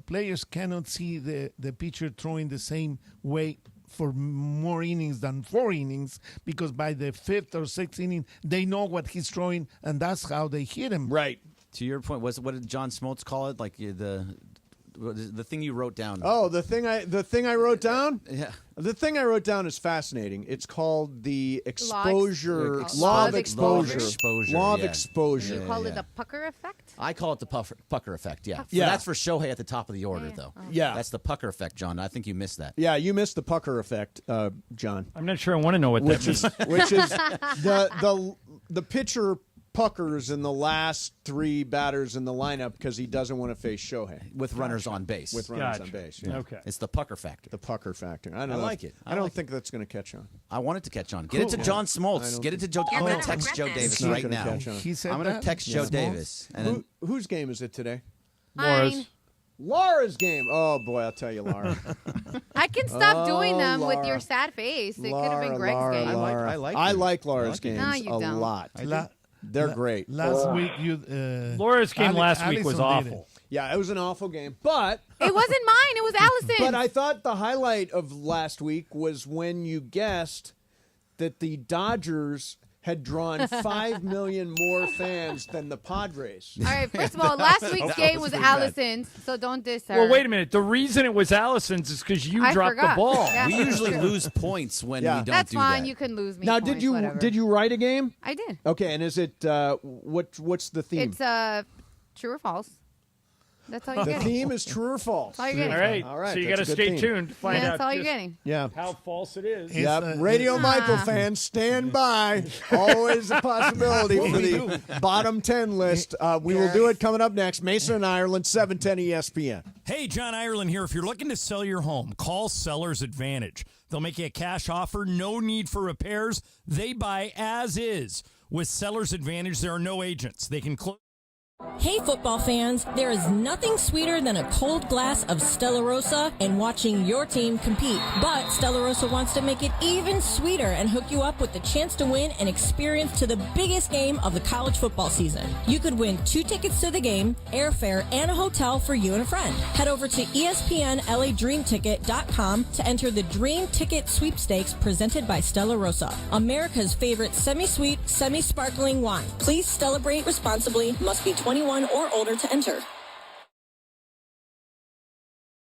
[SPEAKER 14] players cannot see the pitcher throwing the same way for more innings than 4 innings because by the 5th or 6th inning, they know what he's throwing, and that's how they hit him.
[SPEAKER 6] Right.
[SPEAKER 8] To your point, what did John Smoltz call it? Like the thing you wrote down.
[SPEAKER 6] Oh, the thing I wrote down?
[SPEAKER 8] Yeah.
[SPEAKER 6] The thing I wrote down is fascinating. It's called the exposure law of exposure. Law of exposure.
[SPEAKER 10] You call it the pucker effect?
[SPEAKER 8] I call it the pucker effect, yeah.
[SPEAKER 6] Yeah.
[SPEAKER 8] That's for Shohei at the top of the order, though.
[SPEAKER 10] Oh.
[SPEAKER 6] Yeah.
[SPEAKER 8] That's the pucker effect, John. I think you missed that.
[SPEAKER 6] Yeah, you missed the pucker effect, John.
[SPEAKER 7] I'm not sure I want to know what that means.
[SPEAKER 6] Which is the pitcher puckers in the last 3 batters in the lineup because he doesn't want to face Shohei.
[SPEAKER 8] With runners on base.
[SPEAKER 6] With runners on base. Yeah.
[SPEAKER 7] Okay.
[SPEAKER 8] It's the pucker factor.
[SPEAKER 6] The pucker factor.
[SPEAKER 8] I like it.
[SPEAKER 6] I don't think that's going to catch on.
[SPEAKER 8] I want it to catch on. Get it to John Smoltz. Get it to Joe. I'm going to text Joe Davis right now.
[SPEAKER 14] He said
[SPEAKER 8] I'm going to text Joe Davis. And then,
[SPEAKER 6] whose game is it today?
[SPEAKER 7] Laura's.
[SPEAKER 6] Laura's game. Oh, boy, I'll tell you, Laura.
[SPEAKER 10] I can stop doing them with
[SPEAKER 6] Laura.
[SPEAKER 10] your sad face. It could have
[SPEAKER 6] Laura,
[SPEAKER 10] been Greg's
[SPEAKER 6] Laura,
[SPEAKER 10] game.
[SPEAKER 6] Laura.
[SPEAKER 8] I
[SPEAKER 6] like Laura's games
[SPEAKER 10] No, you
[SPEAKER 6] a
[SPEAKER 10] don't.
[SPEAKER 6] lot. They're great.
[SPEAKER 14] Last week, you.
[SPEAKER 7] Laura's game last week was
[SPEAKER 14] Allison did
[SPEAKER 7] awful.
[SPEAKER 6] Yeah, it was an awful game, but
[SPEAKER 10] It wasn't mine. It was Allison's.
[SPEAKER 6] but I thought the highlight of last week was when you guessed that the Dodgers had drawn 5 million more fans than the Padres.
[SPEAKER 10] All right, first of all, last week's game was Allison's, so don't diss her.
[SPEAKER 7] Well, wait a minute. The reason it was Allison's is because you
[SPEAKER 10] I
[SPEAKER 7] dropped
[SPEAKER 10] forgot.
[SPEAKER 7] the ball.
[SPEAKER 10] Yeah,
[SPEAKER 8] we
[SPEAKER 10] that's
[SPEAKER 8] usually
[SPEAKER 10] true.
[SPEAKER 8] lose points when we don't
[SPEAKER 10] That's
[SPEAKER 8] do
[SPEAKER 10] fine.
[SPEAKER 8] that.
[SPEAKER 10] You can lose me.
[SPEAKER 6] Now,
[SPEAKER 10] points,
[SPEAKER 6] did you
[SPEAKER 10] whatever.
[SPEAKER 6] write a game?
[SPEAKER 10] I did.
[SPEAKER 6] Okay, and is it what's the theme?
[SPEAKER 10] It's true or false. That's all you're
[SPEAKER 6] The
[SPEAKER 10] getting.
[SPEAKER 6] theme is true or false.
[SPEAKER 10] That's all you're
[SPEAKER 7] All
[SPEAKER 10] getting.
[SPEAKER 7] right.
[SPEAKER 6] All right,
[SPEAKER 7] So you
[SPEAKER 6] that's
[SPEAKER 7] got to
[SPEAKER 6] a good
[SPEAKER 7] stay
[SPEAKER 6] theme.
[SPEAKER 7] tuned to find
[SPEAKER 10] Yeah,
[SPEAKER 7] out
[SPEAKER 10] that's all you're
[SPEAKER 7] just
[SPEAKER 10] getting.
[SPEAKER 6] Yeah.
[SPEAKER 7] how false it is.
[SPEAKER 6] Yep. Radio Michael fans, stand by. Always a possibility for the bottom 10 list. We will do it coming up next. Mason and Ireland, 710 ESPN.
[SPEAKER 5] Hey, John Ireland here. If you're looking to sell your home, call Seller's Advantage. They'll make you a cash offer, no need for repairs. They buy as is. With Seller's Advantage, there are no agents. They can close.
[SPEAKER 18] Hey, football fans, there is nothing sweeter than a cold glass of Stella Rosa and watching your team compete. But Stella Rosa wants to make it even sweeter and hook you up with the chance to win an experience to the biggest game of the college football season. You could win 2 tickets to the game, airfare, and a hotel for you and a friend. Head over to ESPNLADreamTicket.com to enter the Dream Ticket Sweepstakes presented by Stella Rosa, America's favorite semi-sweet, semi-sparkling wine. Please celebrate responsibly. Must be 21 or older to enter.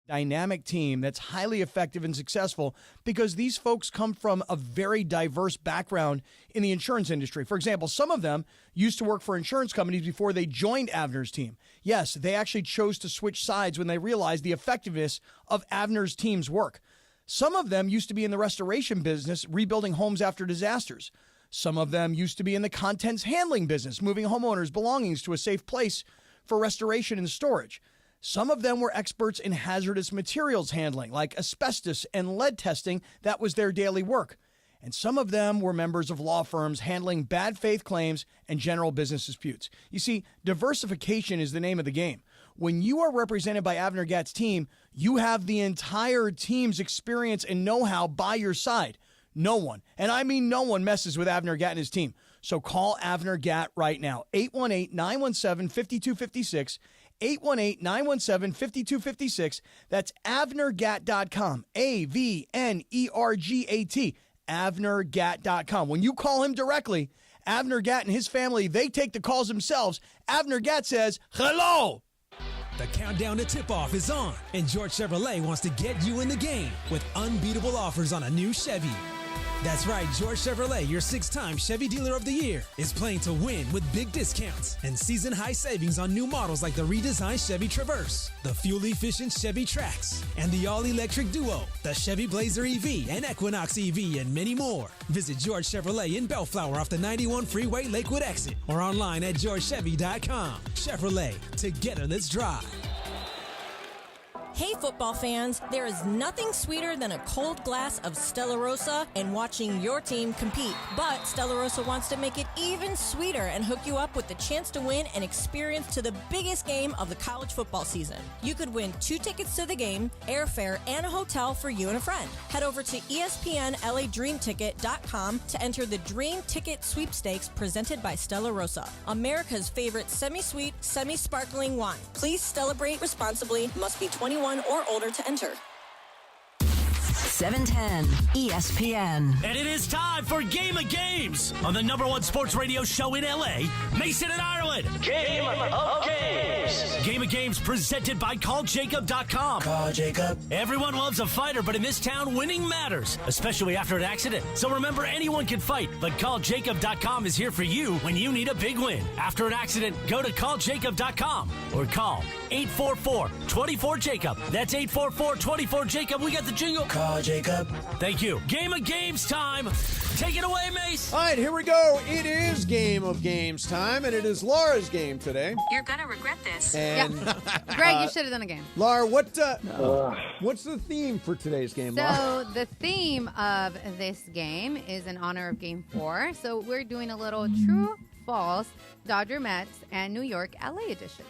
[SPEAKER 2] Dynamic team that's highly effective and successful because these folks come from a very diverse background in the insurance industry. For example, some of them used to work for insurance companies before they joined Avner's team. Yes, they actually chose to switch sides when they realized the effectiveness of Avner's team's work. Some of them used to be in the restoration business, rebuilding homes after disasters. Some of them used to be in the contents handling business, moving homeowners' belongings to a safe place for restoration and storage. Some of them were experts in hazardous materials handling, like asbestos and lead testing. That was their daily work. And some of them were members of law firms handling bad faith claims and general business disputes. You see, diversification is the name of the game. When you are represented by Avner Gatt's team, you have the entire team's experience and know-how by your side. No one, and I mean no one, messes with Avner Gatt and his team. So call Avner Gatt right now. 818-917-5256. 818-917-5256. That's AvnerGatt.com. AVNERGAT. AvnerGatt.com. When you call him directly, Avner Gatt and his family, they take the calls themselves. Avner Gatt says, hello.
[SPEAKER 12] The countdown to tip-off is on, and George Chevrolet wants to get you in the game with unbeatable offers on a new Chevy. That's right, George Chevrolet, your 6-time Chevy Dealer of the Year, is playing to win with big discounts and season-high savings on new models like the redesigned Chevy Traverse, the fuel-efficient Chevy Trax, and the all-electric Duo, the Chevy Blazer EV and Equinox EV, and many more. Visit George Chevrolet in Bellflower off the 91 Freeway Lakewood exit or online at georgechevy.com. Chevrolet, together let's drive.
[SPEAKER 18] Hey, football fans, there is nothing sweeter than a cold glass of Stella Rosa and watching your team compete. But Stella Rosa wants to make it even sweeter and hook you up with the chance to win an experience to the biggest game of the college football season. You could win 2 tickets to the game, airfare, and a hotel for you and a friend. Head over to ESPNLADreamTicket.com to enter the Dream Ticket Sweepstakes presented by Stella Rosa, America's favorite semi-sweet, semi-sparkling wine. Please celebrate responsibly. Must be 21 or older to enter.
[SPEAKER 9] 710 ESPN.
[SPEAKER 5] And it is time for Game of Games on the #1 sports radio show in LA, Mason and Ireland. Game of Games. Game of Games presented by CallJacob.com.
[SPEAKER 15] Call Jacob.
[SPEAKER 5] Everyone loves a fighter, but in this town, winning matters, especially after an accident. So remember, anyone can fight, but CallJacob.com is here for you when you need a big win. After an accident, go to CallJacob.com or call 844-24-JACOB. That's 844-24-JACOB. We got the jingle.
[SPEAKER 15] Call Jacob.
[SPEAKER 5] Thank you. Game of Games time. Take it away, Mace.
[SPEAKER 6] All right, here we go. It is Game of Games time, and it is Laura's game today.
[SPEAKER 9] You're going to regret this.
[SPEAKER 6] And
[SPEAKER 10] Greg, you should have done a game.
[SPEAKER 6] Laura, what's the theme for today's game, Laura?
[SPEAKER 10] So the theme of this game is in honor of Game 4. So we're doing a little true, false, Dodger Mets and New York LA edition.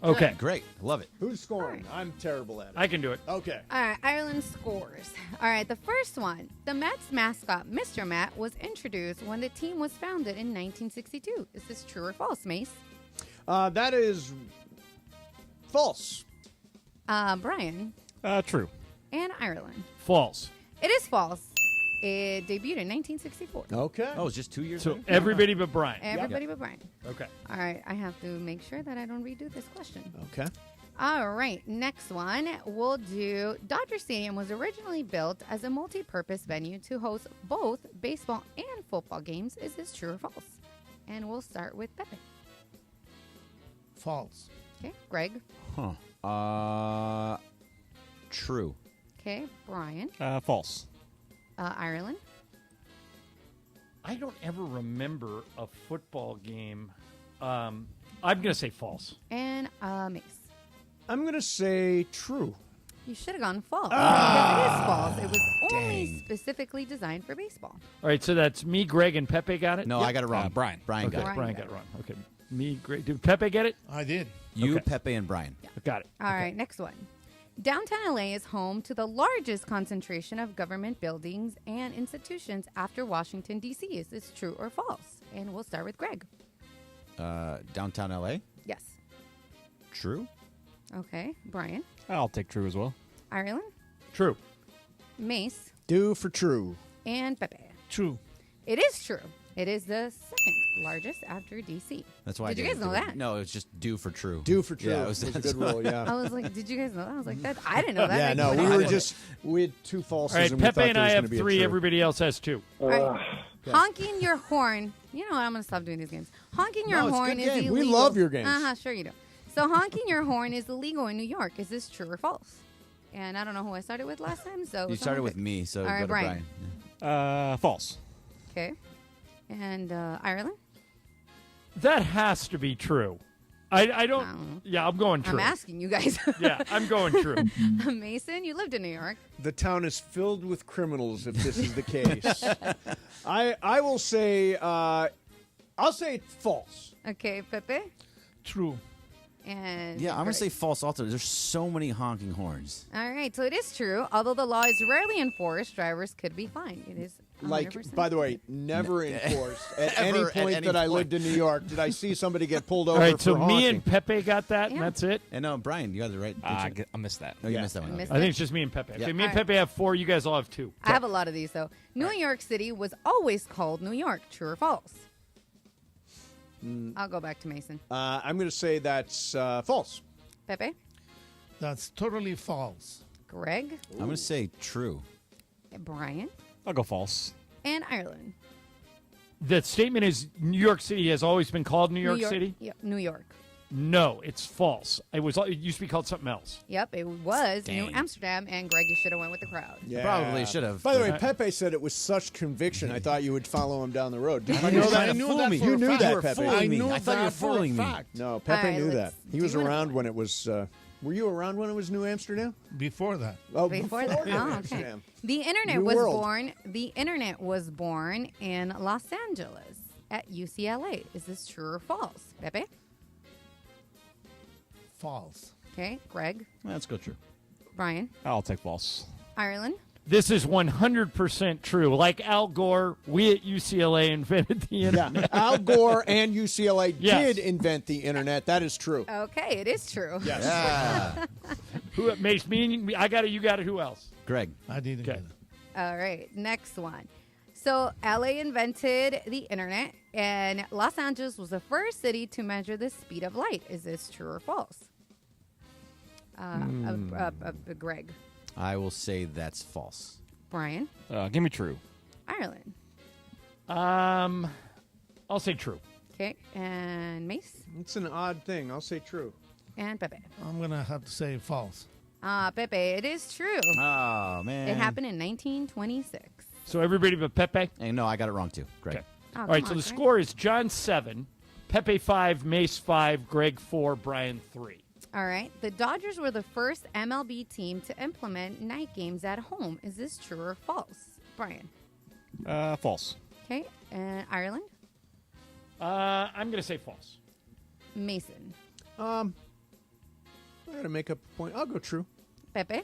[SPEAKER 7] Okay.
[SPEAKER 8] Great. Love it.
[SPEAKER 6] Who's scoring? I'm terrible at it.
[SPEAKER 7] I can do it.
[SPEAKER 6] Okay.
[SPEAKER 10] All right, Ireland scores. All right, the first one. The Mets mascot, Mr. Met, was introduced when the team was founded in 1962. Is this true or false, Mace?
[SPEAKER 6] That is false.
[SPEAKER 10] Brian.
[SPEAKER 1] True.
[SPEAKER 10] And Ireland.
[SPEAKER 7] False.
[SPEAKER 10] It is false. It debuted in 1964.
[SPEAKER 6] Okay.
[SPEAKER 8] Oh, it's just 2 years
[SPEAKER 7] So
[SPEAKER 8] ago?
[SPEAKER 7] everybody but Brian.
[SPEAKER 10] Everybody but Brian.
[SPEAKER 7] Okay.
[SPEAKER 10] All right, I have to make sure that I don't redo this question.
[SPEAKER 6] Okay.
[SPEAKER 10] All right, next one. We'll do Dodger Stadium was originally built as a multi-purpose venue to host both baseball and football games. Is this true or false? And we'll start with Pepe.
[SPEAKER 14] False.
[SPEAKER 10] Okay, Greg.
[SPEAKER 8] True.
[SPEAKER 10] Okay, Brian.
[SPEAKER 1] False.
[SPEAKER 10] Ireland.
[SPEAKER 7] I don't ever remember a football game. I'm going to say false.
[SPEAKER 10] And Mace.
[SPEAKER 6] I'm going to say true.
[SPEAKER 10] You should have gone false. Because it is false. It was only specifically designed for baseball.
[SPEAKER 7] All right, so that's me, Greg, and Pepe got it?
[SPEAKER 8] No, I got it wrong.
[SPEAKER 1] Brian.
[SPEAKER 8] Brian
[SPEAKER 7] Okay,
[SPEAKER 8] got it.
[SPEAKER 7] Brian got it wrong. Okay. Me, Greg. Did Pepe get it?
[SPEAKER 14] I did.
[SPEAKER 8] You,
[SPEAKER 7] Okay.
[SPEAKER 8] Pepe, and Brian.
[SPEAKER 7] Got it.
[SPEAKER 10] All right, next one. Downtown LA is home to the largest concentration of government buildings and institutions after Washington, D.C. Is this true or false? And we'll start with Greg.
[SPEAKER 8] Downtown LA?
[SPEAKER 10] Yes.
[SPEAKER 8] True.
[SPEAKER 10] Okay. Brian.
[SPEAKER 1] I'll take true as well.
[SPEAKER 10] Ireland.
[SPEAKER 7] True.
[SPEAKER 10] Mace.
[SPEAKER 6] Do for true.
[SPEAKER 10] And Pepe.
[SPEAKER 14] True.
[SPEAKER 10] It is true. It is the second largest after D.C.
[SPEAKER 8] That's why
[SPEAKER 10] Did
[SPEAKER 8] I
[SPEAKER 10] you guys know that?
[SPEAKER 8] No, it's just do for true.
[SPEAKER 6] Do for true.
[SPEAKER 8] Yeah,
[SPEAKER 6] it was a good rule, yeah.
[SPEAKER 10] I was like, did you guys know that? I was like, that. I didn't know that.
[SPEAKER 6] Yeah,
[SPEAKER 10] Like,
[SPEAKER 6] no,
[SPEAKER 10] what
[SPEAKER 6] we had two falses.
[SPEAKER 7] All right,
[SPEAKER 6] and we
[SPEAKER 7] Pepe
[SPEAKER 6] thought
[SPEAKER 7] and
[SPEAKER 6] there
[SPEAKER 7] I
[SPEAKER 6] was
[SPEAKER 7] have
[SPEAKER 6] gonna be a
[SPEAKER 7] 3.
[SPEAKER 6] true.
[SPEAKER 7] Everybody else has 2.
[SPEAKER 10] All right. Honking your horn. You know what? I'm going to stop doing these games. Honking your
[SPEAKER 6] No, it's a
[SPEAKER 10] horn
[SPEAKER 6] good
[SPEAKER 10] is
[SPEAKER 6] game.
[SPEAKER 10] illegal.
[SPEAKER 6] We love your games.
[SPEAKER 10] Sure you do. So honking your horn is illegal in New York. Is this true or false? And I don't know who I started with last time. So
[SPEAKER 8] You started with me, so
[SPEAKER 10] All
[SPEAKER 8] go
[SPEAKER 10] right,
[SPEAKER 8] to
[SPEAKER 10] Brian.
[SPEAKER 8] Brian.
[SPEAKER 1] False.
[SPEAKER 10] Okay. And Ireland?
[SPEAKER 7] That has to be true. I don't. Yeah, I'm going true.
[SPEAKER 10] I'm asking you guys.
[SPEAKER 7] Yeah, I'm going true.
[SPEAKER 10] Mason, you lived in New York.
[SPEAKER 6] The town is filled with criminals if this is the case. I will say I'll say false.
[SPEAKER 10] Okay, Pepe?
[SPEAKER 14] True.
[SPEAKER 10] And
[SPEAKER 8] Yeah, I'm going
[SPEAKER 10] Greg.
[SPEAKER 8] to say false also. There's so many honking horns.
[SPEAKER 10] All right, so it is true. Although the law is rarely enforced, drivers could be fined. It is 100%
[SPEAKER 6] Like, by the way, never enforced. At any
[SPEAKER 8] Ever, at
[SPEAKER 6] point
[SPEAKER 8] any
[SPEAKER 6] that I
[SPEAKER 8] point.
[SPEAKER 6] lived in New York, did I see somebody get pulled
[SPEAKER 7] All
[SPEAKER 6] over
[SPEAKER 7] right,
[SPEAKER 6] for
[SPEAKER 7] so
[SPEAKER 6] honking.
[SPEAKER 7] me and Pepe got that, and
[SPEAKER 10] Yeah.
[SPEAKER 7] that's it.
[SPEAKER 8] And no, Brian, you got it right. didn't you?
[SPEAKER 1] I missed that.
[SPEAKER 8] No, you
[SPEAKER 6] Yeah.
[SPEAKER 8] missed that one.
[SPEAKER 10] Missed
[SPEAKER 8] Okay.
[SPEAKER 7] I think it's just me and Pepe.
[SPEAKER 8] Yeah.
[SPEAKER 7] Okay, me and
[SPEAKER 10] All right.
[SPEAKER 7] Pepe have 4. You guys all have 2.
[SPEAKER 10] I have a lot of these, though. New York City was always called New York. True or false? I'll go back to Mason.
[SPEAKER 6] I'm going to say that's false.
[SPEAKER 10] Pepe?
[SPEAKER 14] That's totally false.
[SPEAKER 10] Greg?
[SPEAKER 8] I'm going to say true.
[SPEAKER 10] Brian?
[SPEAKER 1] I'll go false.
[SPEAKER 10] And Ireland?
[SPEAKER 7] The statement is New York City has always been called New York City.
[SPEAKER 10] Yep, New York.
[SPEAKER 7] No, it's false. It used to be called something else.
[SPEAKER 10] Yep, it was New
[SPEAKER 8] Dang.
[SPEAKER 10] Amsterdam, and Greg, you should have went with the crowd.
[SPEAKER 6] Yeah.
[SPEAKER 8] Probably should have.
[SPEAKER 6] By the way,
[SPEAKER 7] Right.
[SPEAKER 6] Pepe said it was such conviction. I thought you would follow him down the road. Did you
[SPEAKER 8] I
[SPEAKER 6] know
[SPEAKER 8] knew
[SPEAKER 6] that?
[SPEAKER 8] that.
[SPEAKER 14] knew
[SPEAKER 8] Fool
[SPEAKER 14] that
[SPEAKER 8] me.
[SPEAKER 14] for
[SPEAKER 6] You
[SPEAKER 14] a
[SPEAKER 6] knew
[SPEAKER 14] fact.
[SPEAKER 6] that,
[SPEAKER 8] You were
[SPEAKER 6] Pepe.
[SPEAKER 8] fooling
[SPEAKER 14] I
[SPEAKER 8] me.
[SPEAKER 14] knew
[SPEAKER 8] I thought you were
[SPEAKER 14] that for a
[SPEAKER 8] fooling me.
[SPEAKER 14] fact.
[SPEAKER 6] No, Pepe
[SPEAKER 10] All right,
[SPEAKER 6] knew that.
[SPEAKER 10] let's
[SPEAKER 6] He was
[SPEAKER 10] do
[SPEAKER 6] around
[SPEAKER 10] another
[SPEAKER 6] when it was. Were you around when it was New Amsterdam?
[SPEAKER 14] Before that.
[SPEAKER 6] Oh,
[SPEAKER 10] Before
[SPEAKER 6] New
[SPEAKER 10] that, oh, okay.
[SPEAKER 6] Amsterdam.
[SPEAKER 10] The internet
[SPEAKER 6] New
[SPEAKER 10] was
[SPEAKER 6] world.
[SPEAKER 10] born. The internet was born in Los Angeles at UCLA. Is this true or false, Pepe?
[SPEAKER 14] False.
[SPEAKER 10] Okay, Greg,
[SPEAKER 8] Let's go true.
[SPEAKER 10] Brian,
[SPEAKER 1] I'll take false.
[SPEAKER 10] Ireland.
[SPEAKER 7] This is 100% true. Like Al Gore, we at UCLA invented the internet.
[SPEAKER 6] Yeah, Al Gore and UCLA
[SPEAKER 7] Yes.
[SPEAKER 6] did invent the internet. That is true.
[SPEAKER 10] Okay, it is true.
[SPEAKER 6] Yes.
[SPEAKER 8] Yeah.
[SPEAKER 7] Who makes me? I got it. You got it. Who else?
[SPEAKER 8] Greg.
[SPEAKER 14] I didn't
[SPEAKER 7] Okay.
[SPEAKER 14] get it.
[SPEAKER 10] All right, next one. So LA invented the internet, and Los Angeles was the first city to measure the speed of light. Is this true or false? Greg,
[SPEAKER 8] I will say that's false.
[SPEAKER 10] Brian,
[SPEAKER 1] Give me true.
[SPEAKER 10] Ireland.
[SPEAKER 7] I'll say true.
[SPEAKER 10] Okay, and Mace
[SPEAKER 6] It's an odd thing. I'll say true.
[SPEAKER 10] and Pepe.
[SPEAKER 14] I'm going to have to say false.
[SPEAKER 10] Pepe, it is true.
[SPEAKER 8] Oh, man.
[SPEAKER 10] It happened in 1926.
[SPEAKER 7] So everybody but Pepe?
[SPEAKER 8] Hey, no, I got it wrong too. Greg.
[SPEAKER 7] Okay. All right, so the score is John 7, Pepe 5, Mace 5, Greg 4, Brian 3.
[SPEAKER 10] All right. The Dodgers were the first MLB team to implement night games at home. Is this true or false? Brian.
[SPEAKER 1] False.
[SPEAKER 10] Okay. And Ireland?
[SPEAKER 7] I'm going to say false.
[SPEAKER 10] Mason.
[SPEAKER 6] I got to make up a point. I'll go true.
[SPEAKER 10] Pepe?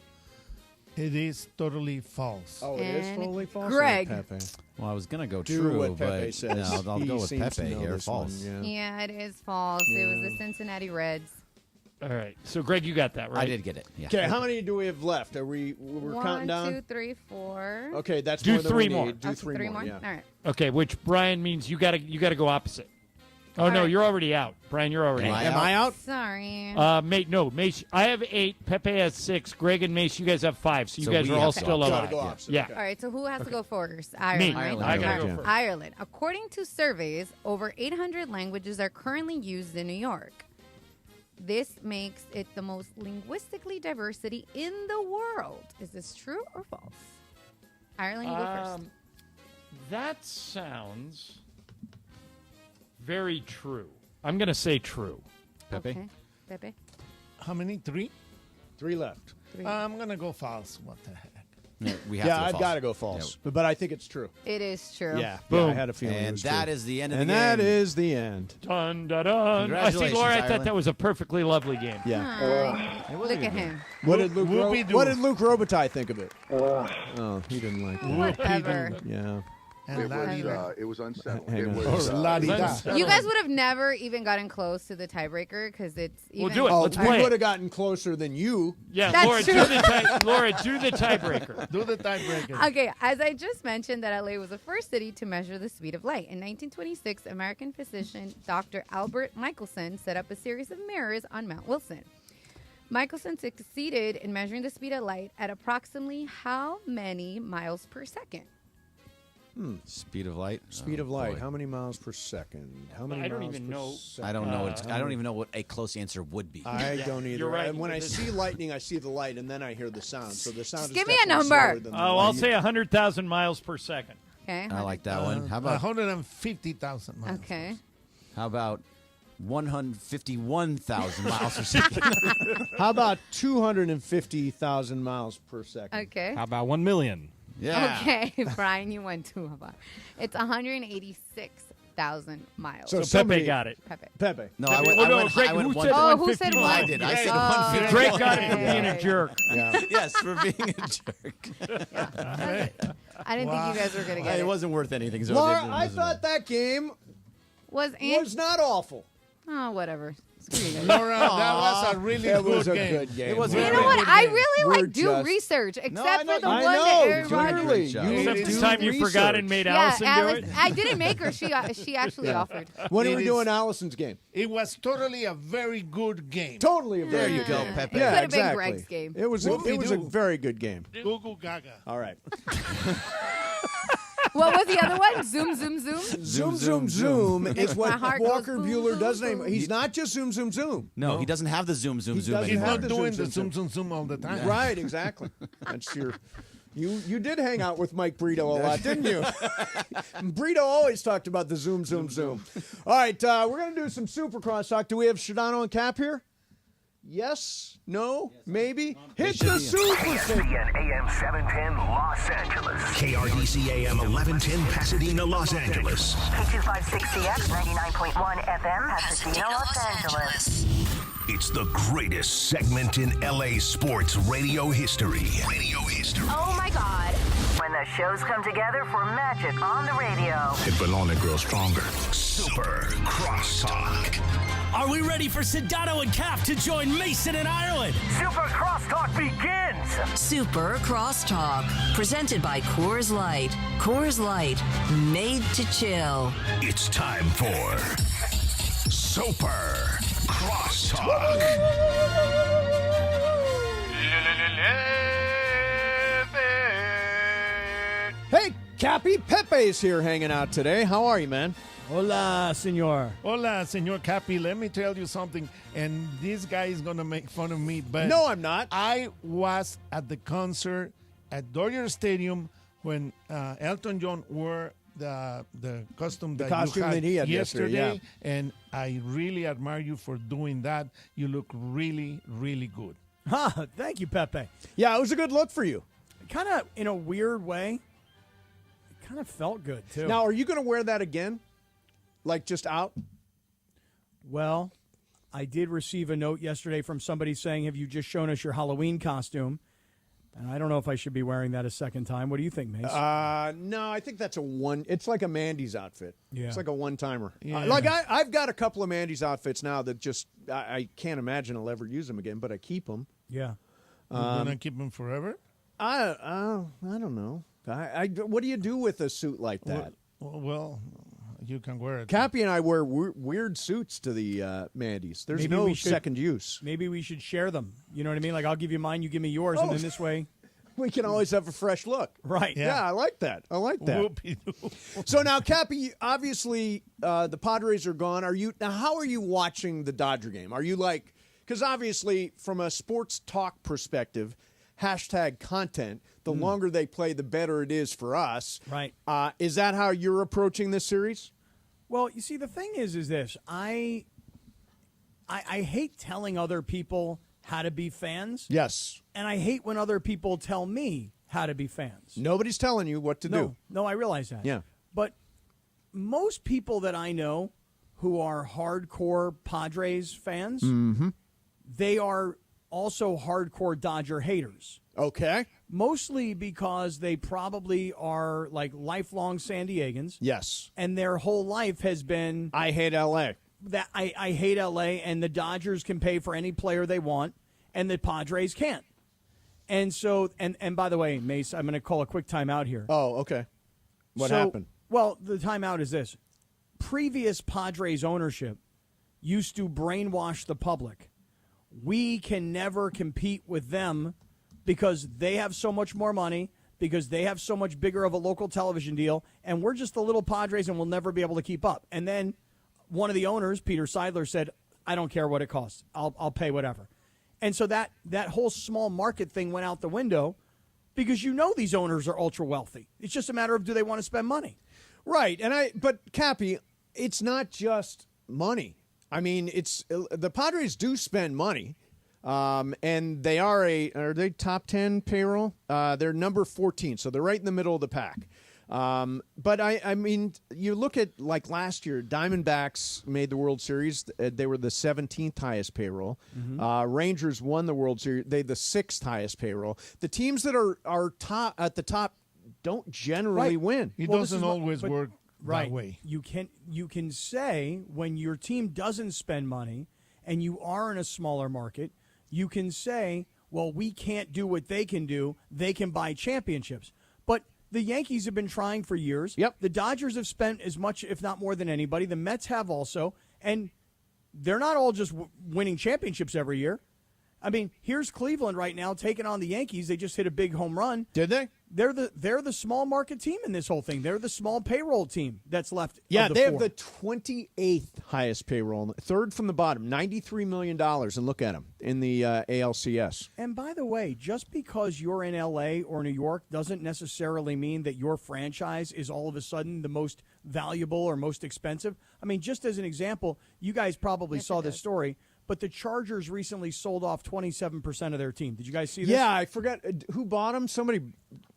[SPEAKER 14] It is totally false.
[SPEAKER 6] Oh, it is totally false?
[SPEAKER 10] Greg.
[SPEAKER 6] Pepe.
[SPEAKER 8] Well, I was going to go
[SPEAKER 6] Do
[SPEAKER 8] true,
[SPEAKER 6] what Pepe
[SPEAKER 8] but
[SPEAKER 6] says.
[SPEAKER 8] no, I'll
[SPEAKER 6] He
[SPEAKER 8] go with
[SPEAKER 6] seems to
[SPEAKER 8] Pepe
[SPEAKER 6] know
[SPEAKER 8] here.
[SPEAKER 6] this
[SPEAKER 8] False.
[SPEAKER 6] one,
[SPEAKER 10] Yeah, it is false. It was the Cincinnati Reds.
[SPEAKER 7] All right. So, Greg, you got that, right?
[SPEAKER 8] I did get it. Yeah.
[SPEAKER 6] Okay, how many do we have left? We're counting down?
[SPEAKER 10] 1, 2, 3, 4.
[SPEAKER 6] Okay, that's
[SPEAKER 7] Do
[SPEAKER 6] more than
[SPEAKER 7] three
[SPEAKER 6] we
[SPEAKER 7] more.
[SPEAKER 6] need. Do three more. Yeah.
[SPEAKER 10] All right.
[SPEAKER 7] Okay, which Brian means you got to go opposite. Oh, no,
[SPEAKER 10] right.
[SPEAKER 7] you're already out. Brian, you're already out.
[SPEAKER 6] Am I out?
[SPEAKER 10] Sorry.
[SPEAKER 7] Mace, I have 8. Pepe has 6. Greg and Mace, you guys have 5. So you guys
[SPEAKER 8] we
[SPEAKER 7] are all
[SPEAKER 8] have to
[SPEAKER 7] still
[SPEAKER 8] go
[SPEAKER 7] alive.
[SPEAKER 6] opposite.
[SPEAKER 7] Yeah.
[SPEAKER 6] Okay.
[SPEAKER 10] All right, so who has to go first?
[SPEAKER 7] Me.
[SPEAKER 10] Ireland, right?
[SPEAKER 8] Ireland.
[SPEAKER 7] I gotta go
[SPEAKER 6] Yeah.
[SPEAKER 7] first.
[SPEAKER 10] Ireland. According to surveys, over 800 languages are currently used in New York. This makes it the most linguistically diversity in the world. Is this true or false? Ireland, you go first.
[SPEAKER 7] That sounds very true. I'm going to say true.
[SPEAKER 8] Pepe?
[SPEAKER 10] Okay. Pepe?
[SPEAKER 14] How many? 3?
[SPEAKER 6] 3 left.
[SPEAKER 10] 3.
[SPEAKER 14] I'm going to go false. What the heck?
[SPEAKER 8] Yeah, we have to
[SPEAKER 6] Yeah,
[SPEAKER 8] go
[SPEAKER 6] I've
[SPEAKER 8] false.
[SPEAKER 6] got to go false. But I think it's true.
[SPEAKER 10] It is true.
[SPEAKER 6] Yeah,
[SPEAKER 7] Boom.
[SPEAKER 6] I had a feeling it
[SPEAKER 8] And
[SPEAKER 6] was
[SPEAKER 8] that
[SPEAKER 6] true.
[SPEAKER 8] is the end of
[SPEAKER 6] And
[SPEAKER 8] the game.
[SPEAKER 6] that is the end.
[SPEAKER 7] Dun, dun, dun. I see,
[SPEAKER 8] Congratulations,
[SPEAKER 7] Laura, I thought
[SPEAKER 8] Ireland.
[SPEAKER 7] that was a perfectly lovely game.
[SPEAKER 6] Yeah.
[SPEAKER 10] Aw,
[SPEAKER 8] It was a
[SPEAKER 10] look
[SPEAKER 8] good
[SPEAKER 10] at
[SPEAKER 8] game.
[SPEAKER 10] him.
[SPEAKER 6] What did Luke
[SPEAKER 14] Whoopie-doo.
[SPEAKER 6] What did Luke Robitaille think of it? Oh, he didn't like it.
[SPEAKER 10] Whatever.
[SPEAKER 6] Yeah.
[SPEAKER 14] And
[SPEAKER 13] It was unsettled.
[SPEAKER 6] Hang
[SPEAKER 13] It
[SPEAKER 6] on.
[SPEAKER 13] was,
[SPEAKER 14] La-di-da.
[SPEAKER 10] You guys would have never even gotten close to the tiebreaker because it's even.
[SPEAKER 7] We'll do it.
[SPEAKER 6] Oh,
[SPEAKER 7] Let's
[SPEAKER 6] we
[SPEAKER 7] play
[SPEAKER 6] would
[SPEAKER 7] it.
[SPEAKER 6] have gotten closer than you.
[SPEAKER 7] Yeah,
[SPEAKER 10] That's
[SPEAKER 7] Laura,
[SPEAKER 10] true.
[SPEAKER 7] do the tiebreaker.
[SPEAKER 14] Do the tiebreaker.
[SPEAKER 10] Okay, as I just mentioned, that LA was the first city to measure the speed of light. In 1926, American physician Dr. Albert Michelson set up a series of mirrors on Mount Wilson. Michelson succeeded in measuring the speed of light at approximately how many miles per second?
[SPEAKER 8] Speed of light.
[SPEAKER 6] Speed of
[SPEAKER 8] Oh,
[SPEAKER 6] light.
[SPEAKER 8] boy.
[SPEAKER 6] How many miles per second? How many
[SPEAKER 7] I don't
[SPEAKER 6] miles
[SPEAKER 7] even
[SPEAKER 6] per
[SPEAKER 7] know.
[SPEAKER 6] second?
[SPEAKER 8] I don't know. I don't even know what a close answer would be.
[SPEAKER 6] I don't either.
[SPEAKER 7] you're right.
[SPEAKER 6] And when I see lightning, I see the light, and then I hear the sound. So the sound
[SPEAKER 10] Just
[SPEAKER 6] is
[SPEAKER 10] give me a
[SPEAKER 6] definitely
[SPEAKER 10] number.
[SPEAKER 6] slower than the
[SPEAKER 7] Oh,
[SPEAKER 6] light.
[SPEAKER 7] I'll say 100,000 miles per second.
[SPEAKER 10] Okay.
[SPEAKER 8] I like that one. How about
[SPEAKER 14] 150,000 miles.
[SPEAKER 10] Okay.
[SPEAKER 8] how about 151,000 miles per second?
[SPEAKER 6] How about 250,000 miles per second?
[SPEAKER 10] Okay.
[SPEAKER 1] How about 1 million?
[SPEAKER 8] Yeah.
[SPEAKER 10] Okay, Brian, you went too far. It's 186,000 miles.
[SPEAKER 6] So
[SPEAKER 7] So
[SPEAKER 6] somebody-
[SPEAKER 7] Pepe got it.
[SPEAKER 10] Pepe.
[SPEAKER 6] Pepe.
[SPEAKER 8] No, I went.
[SPEAKER 7] Well, no,
[SPEAKER 8] I went,
[SPEAKER 7] Greg,
[SPEAKER 8] I went
[SPEAKER 7] who
[SPEAKER 8] one.
[SPEAKER 7] said
[SPEAKER 10] Oh, who said
[SPEAKER 7] 151?
[SPEAKER 10] one?
[SPEAKER 8] I did. I said
[SPEAKER 10] Oh.
[SPEAKER 8] 151.
[SPEAKER 7] Greg got it for being a jerk.
[SPEAKER 6] Yeah.
[SPEAKER 8] Yes, for being a jerk.
[SPEAKER 10] I didn't think you guys were going to get
[SPEAKER 8] It
[SPEAKER 10] it.
[SPEAKER 8] wasn't worth anything. So
[SPEAKER 6] Laura,
[SPEAKER 8] it
[SPEAKER 6] I
[SPEAKER 8] doesn't
[SPEAKER 6] thought that game
[SPEAKER 10] Was
[SPEAKER 6] was not awful.
[SPEAKER 10] Oh, whatever. Screw you guys.
[SPEAKER 14] Laura, that was a really
[SPEAKER 6] It
[SPEAKER 14] good
[SPEAKER 6] was a
[SPEAKER 14] game.
[SPEAKER 6] good game.
[SPEAKER 8] It was
[SPEAKER 10] You
[SPEAKER 8] a
[SPEAKER 10] know what?
[SPEAKER 14] good
[SPEAKER 10] I
[SPEAKER 14] game.
[SPEAKER 10] really
[SPEAKER 6] We're
[SPEAKER 10] do
[SPEAKER 6] just-
[SPEAKER 10] research, except for the
[SPEAKER 6] I
[SPEAKER 10] one
[SPEAKER 6] know,
[SPEAKER 10] that Aaron Rodgers.
[SPEAKER 6] clearly.
[SPEAKER 8] You
[SPEAKER 6] You
[SPEAKER 7] Except
[SPEAKER 6] do
[SPEAKER 7] the time you forgot and
[SPEAKER 6] research.
[SPEAKER 7] made Allison do
[SPEAKER 10] Alice,
[SPEAKER 7] it.
[SPEAKER 10] I didn't make her. She actually offered.
[SPEAKER 6] When are
[SPEAKER 14] It
[SPEAKER 6] we
[SPEAKER 14] is-
[SPEAKER 6] doing Allison's game?
[SPEAKER 14] It was totally a very good game.
[SPEAKER 6] Totally. A
[SPEAKER 8] There
[SPEAKER 6] very
[SPEAKER 8] you
[SPEAKER 6] good
[SPEAKER 8] go,
[SPEAKER 6] game.
[SPEAKER 8] Pepe.
[SPEAKER 6] Yeah,
[SPEAKER 10] Could have been
[SPEAKER 6] exactly.
[SPEAKER 10] Greg's game.
[SPEAKER 6] It was a
[SPEAKER 14] Whoopie-doo.
[SPEAKER 6] very good game.
[SPEAKER 14] Google Gaga.
[SPEAKER 6] All right.
[SPEAKER 10] What was the other one? Zoom, zoom, zoom.
[SPEAKER 6] Zoom, zoom is
[SPEAKER 10] My
[SPEAKER 6] what
[SPEAKER 10] heart goes
[SPEAKER 6] Walker
[SPEAKER 10] boom,
[SPEAKER 6] Buehler
[SPEAKER 10] boom,
[SPEAKER 6] does.
[SPEAKER 10] boom.
[SPEAKER 6] He's not just zoom, zoom, zoom.
[SPEAKER 8] No, he doesn't have the zoom
[SPEAKER 6] doesn't
[SPEAKER 14] He's
[SPEAKER 8] anymore.
[SPEAKER 6] have
[SPEAKER 14] not
[SPEAKER 6] the
[SPEAKER 14] doing
[SPEAKER 6] zoom,
[SPEAKER 14] the
[SPEAKER 6] zoom,
[SPEAKER 14] zoom all the time.
[SPEAKER 6] Right, exactly. That's your. You did hang out with Mike Brito a lot, didn't you? Brito always talked about the zoom, zoom, zoom. All right, we're going to do some Supercross talk. Do we have Shadano and Cap here? Yes? No? Maybe? Hit the Super
[SPEAKER 26] ESPN AM 710 Los Angeles.
[SPEAKER 15] KRDC AM 1110 Pasadena, Los Angeles.
[SPEAKER 9] K256CX 99.1 FM Pasadena, Los Angeles.
[SPEAKER 15] It's the greatest segment in LA sports radio history.
[SPEAKER 9] Oh my God. When the shows come together for magic on the radio.
[SPEAKER 15] It will only grow stronger. Super Crosstalk.
[SPEAKER 5] Are we ready for Sedano and Cap to join Mason in Ireland?
[SPEAKER 26] Super Crosstalk begins.
[SPEAKER 9] Super Crosstalk. Presented by Coors Light. Coors Light. Made to chill.
[SPEAKER 15] It's time for Super Crosstalk.
[SPEAKER 6] Hey, Cappy, Pepe's here hanging out today. How are you, man?
[SPEAKER 2] Hola, senor.
[SPEAKER 14] Hola, Senor Capi. Let me tell you something, and this guy is going to make fun of me, but
[SPEAKER 6] No, I'm not.
[SPEAKER 14] I was at the concert at Dodger Stadium when Elton John wore the costume that
[SPEAKER 6] costume
[SPEAKER 14] you had
[SPEAKER 6] that he had yesterday,
[SPEAKER 14] and I really admire you for doing that. You look really, really good.
[SPEAKER 2] Thank you, Pepe.
[SPEAKER 6] Yeah, it was a good look for you.
[SPEAKER 2] Kind of, in a weird way, it kind of felt good, too.
[SPEAKER 6] Now, are you going to wear that again? Like just out?
[SPEAKER 2] Well, I did receive a note yesterday from somebody saying, have you just shown us your Halloween costume? And I don't know if I should be wearing that a second time. What do you think, Mace?
[SPEAKER 6] No, I think that's it's like a Mandy's outfit.
[SPEAKER 2] Yeah.
[SPEAKER 6] It's like a one-timer.
[SPEAKER 2] Yeah.
[SPEAKER 6] I've got a couple of Mandy's outfits now that just, I can't imagine I'll ever use them again, but I keep them.
[SPEAKER 2] Yeah.
[SPEAKER 14] You're going to keep them forever?
[SPEAKER 6] I don't know. What do you do with a suit like that?
[SPEAKER 14] Well, you can wear it.
[SPEAKER 6] Cappy and I wear weird suits to the Mandy's. There's no second use.
[SPEAKER 2] Maybe we should share them. You know what I mean? Like, I'll give you mine, you give me yours, and then this way
[SPEAKER 6] we can always have a fresh look.
[SPEAKER 2] Right.
[SPEAKER 6] Yeah, I like that. So now, Cappy, obviously the Padres are gone. How are you watching the Dodger game? Are you like, because obviously from a sports talk perspective, #content, the longer they play, the better it is for us.
[SPEAKER 2] Right.
[SPEAKER 6] Is that how you're approaching this series?
[SPEAKER 2] Well, you see, the thing is this. I hate telling other people how to be fans.
[SPEAKER 6] Yes.
[SPEAKER 2] And I hate when other people tell me how to be fans.
[SPEAKER 6] Nobody's telling you what to do.
[SPEAKER 2] No, I realize that.
[SPEAKER 6] Yeah.
[SPEAKER 2] But most people that I know who are hardcore Padres fans, they are also hardcore Dodger haters.
[SPEAKER 6] Okay.
[SPEAKER 2] Mostly because they probably are like lifelong San Diegans.
[SPEAKER 6] Yes.
[SPEAKER 2] And their whole life has been,
[SPEAKER 6] I hate L.A.
[SPEAKER 2] That I hate L.A. and the Dodgers can pay for any player they want and the Padres can't. And so, and by the way, Mace, I'm going to call a quick timeout here.
[SPEAKER 6] Oh, okay. What happened?
[SPEAKER 2] Well, the timeout is this. Previous Padres ownership used to brainwash the public. We can never compete with them because they have so much more money, because they have so much bigger of a local television deal, and we're just the little Padres and we'll never be able to keep up. And then one of the owners, Peter Seidler, said, I don't care what it costs. I'll pay whatever. And so that whole small market thing went out the window because these owners are ultra wealthy. It's just a matter of do they want to spend money.
[SPEAKER 6] Right. But Cappy, it's not just money. I mean, the Padres do spend money. And they are they top 10 payroll? They're number 14, so they're right in the middle of the pack. But I mean, you look at like last year, Diamondbacks made the World Series. They were the 17th highest payroll. Rangers won the World Series. They the 6th highest payroll. The teams that are top at the top don't generally win.
[SPEAKER 14] It doesn't always work that way.
[SPEAKER 2] You can say when your team doesn't spend money and you are in a smaller market, you can say, well, we can't do what they can do. They can buy championships. But the Yankees have been trying for years.
[SPEAKER 6] Yep.
[SPEAKER 2] The Dodgers have spent as much, if not more than anybody. The Mets have also. And they're not all just winning championships every year. I mean, here's Cleveland right now taking on the Yankees. They just hit a big home run.
[SPEAKER 6] Did they?
[SPEAKER 2] They're the small market team in this whole thing. They're the small payroll team that's left.
[SPEAKER 6] Yeah, they have
[SPEAKER 2] four.
[SPEAKER 6] the 28th highest payroll, third from the bottom, $93 million. And look at them in the ALCS.
[SPEAKER 2] And by the way, just because you're in L.A. or New York doesn't necessarily mean that your franchise is all of a sudden the most valuable or most expensive. I mean, just as an example, you guys probably saw this story, but the Chargers recently sold off 27% of their team. Did you guys see this?
[SPEAKER 6] Yeah, I forgot who bought them. Somebody,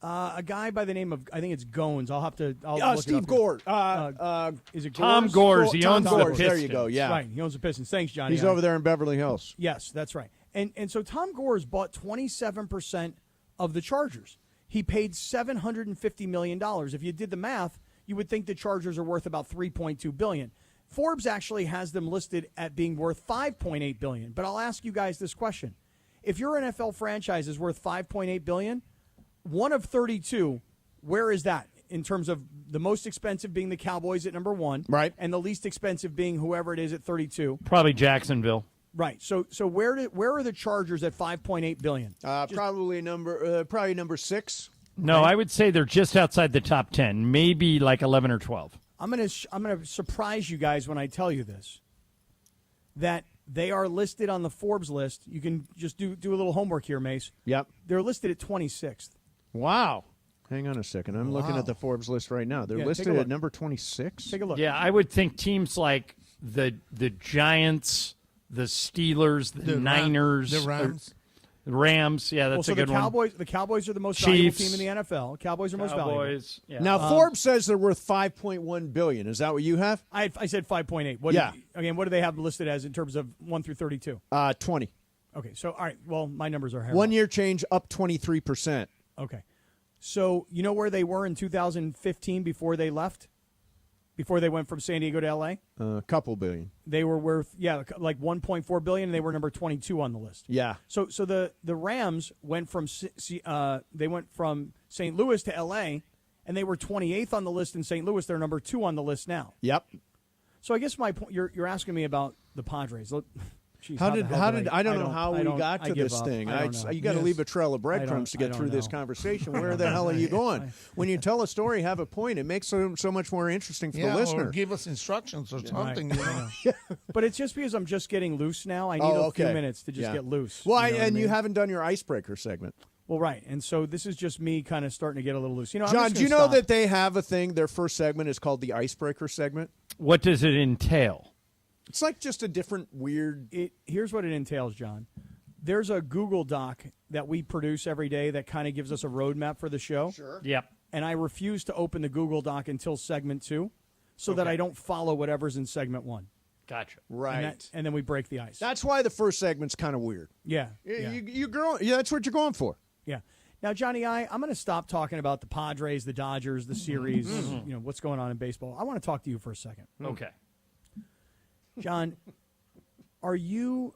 [SPEAKER 2] a guy by the name of, I think it's Goins. I'll look
[SPEAKER 6] Steve
[SPEAKER 2] it up
[SPEAKER 6] Gore.
[SPEAKER 2] Is it
[SPEAKER 7] Tom Gores? He owns the Pistons.
[SPEAKER 6] There you go. Yeah,
[SPEAKER 2] right. He owns the Pistons. Thanks, Johnny.
[SPEAKER 6] He's over there in Beverly Hills.
[SPEAKER 2] Yes, that's right. And so Tom Gores bought 27% of the Chargers. He paid $750 million. If you did the math, you would think the Chargers are worth about $3.2 billion. Forbes actually has them listed at being worth $5.8 billion. But I'll ask you guys this question. If your NFL franchise is worth $5.8 billion, one of 32, where is that in terms of the most expensive being the Cowboys at number 1,
[SPEAKER 6] right,
[SPEAKER 2] and the least expensive being whoever it is at 32?
[SPEAKER 7] Probably Jacksonville.
[SPEAKER 2] Right. So where are the Chargers at $5.8 billion?
[SPEAKER 6] Probably number 6.
[SPEAKER 7] No, I would say they're just outside the top 10, maybe like 11 or 12.
[SPEAKER 2] I'm gonna surprise you guys when I tell you this, that they are listed on the Forbes list. You can just do a little homework here, Mace.
[SPEAKER 6] Yep.
[SPEAKER 2] They're listed at 26th.
[SPEAKER 6] Wow. Hang on a second. I'm looking at the Forbes list right now. They're listed at number 26.
[SPEAKER 2] Take a look.
[SPEAKER 7] Yeah, I would think teams like the Giants, the Steelers, the Niners,
[SPEAKER 14] the Rams.
[SPEAKER 7] The Rams, yeah, that's a good
[SPEAKER 2] one. The Cowboys are the most valuable team in the NFL. Cowboys are most valuable.
[SPEAKER 7] Yeah.
[SPEAKER 6] Now, Forbes says they're worth $5.1 billion. Is that what you have?
[SPEAKER 2] I said 5.8. What do they have listed as in terms of 1 through 32?
[SPEAKER 6] 20.
[SPEAKER 2] Okay, so, all right, well, my numbers are higher.
[SPEAKER 6] 1 year change up 23%.
[SPEAKER 2] Okay. So, you know where they were in 2015 before they left? Before they went from San Diego to L.A.?
[SPEAKER 6] A couple billion.
[SPEAKER 2] They were worth, like $1.4 billion, and they were number 22 on the list.
[SPEAKER 6] Yeah.
[SPEAKER 2] So the Rams went from St. Louis to L.A., and they were 28th on the list in St. Louis. They're number 2 on the list now.
[SPEAKER 6] Yep.
[SPEAKER 2] So I guess my point, you're asking me about the Padres. Jeez,
[SPEAKER 6] I don't know how we got to this thing. You got to leave a trail of breadcrumbs to get through this conversation. Where the hell are you going? When you tell a story, have a point. It makes it so much more interesting for the listener.
[SPEAKER 14] Or give us instructions or something.
[SPEAKER 2] Right. But it's just because I'm just getting loose now. I need a few minutes to just get loose.
[SPEAKER 6] Well, you haven't done your icebreaker segment.
[SPEAKER 2] Well, right. And so this is just me kind of starting to get a little loose.
[SPEAKER 6] John, do you know that they have a thing? Their first segment is called the icebreaker segment.
[SPEAKER 7] What does it entail?
[SPEAKER 6] It's like just a different weird...
[SPEAKER 2] Here's what it entails, John. There's a Google Doc that we produce every day that kind of gives us a roadmap for the show.
[SPEAKER 6] Sure.
[SPEAKER 7] Yep.
[SPEAKER 2] And I refuse to open the Google Doc until segment 2 so that I don't follow whatever's in segment 1.
[SPEAKER 7] Gotcha.
[SPEAKER 6] Right.
[SPEAKER 2] And then we break the ice.
[SPEAKER 6] That's why the first segment's kind of weird.
[SPEAKER 2] Yeah.
[SPEAKER 6] That's what you're going for.
[SPEAKER 2] Yeah. Now, Johnny, I'm going to stop talking about the Padres, the Dodgers, the series, what's going on in baseball. I want to talk to you for a second.
[SPEAKER 7] Okay.
[SPEAKER 2] John, are you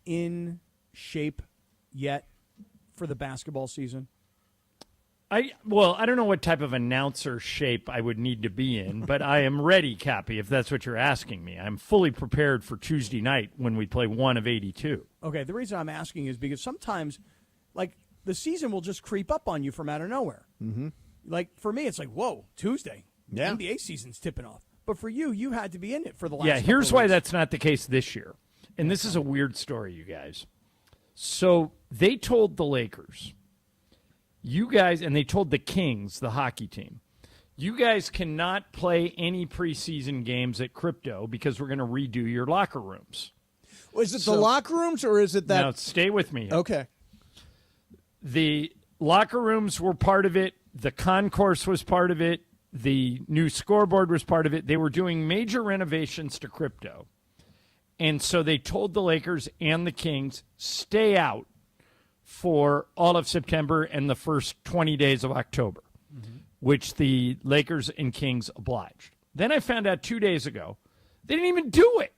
[SPEAKER 2] in shape yet for the basketball season?
[SPEAKER 7] I don't know what type of announcer shape I would need to be in, but I am ready, Cappy, if that's what you're asking me. I'm fully prepared for Tuesday night when we play 1 of 82.
[SPEAKER 2] Okay, the reason I'm asking is because sometimes, the season will just creep up on you from out of nowhere.
[SPEAKER 6] Mm-hmm.
[SPEAKER 2] For me, it's like, whoa, Tuesday.
[SPEAKER 6] Yeah.
[SPEAKER 2] NBA season's tipping off. But for you, you had to be in it for the last couple
[SPEAKER 7] here's
[SPEAKER 2] of
[SPEAKER 7] why
[SPEAKER 2] weeks.
[SPEAKER 7] that's not the case this year. And this is a weird story, you guys. So they told the Lakers, you guys, and they told the Kings, the hockey team, you guys cannot play any preseason games at Crypto because we're going to redo your locker rooms.
[SPEAKER 6] Is it the locker rooms or is it that?
[SPEAKER 7] Now, stay with me here.
[SPEAKER 6] Okay.
[SPEAKER 7] The locker rooms were part of it. The concourse was part of it. The new scoreboard was part of it. They were doing major renovations to Crypto. And so they told the Lakers and the Kings, stay out for all of September and the first 20 days of October, which the Lakers and Kings obliged. Then I found out 2 days ago, they didn't even do it.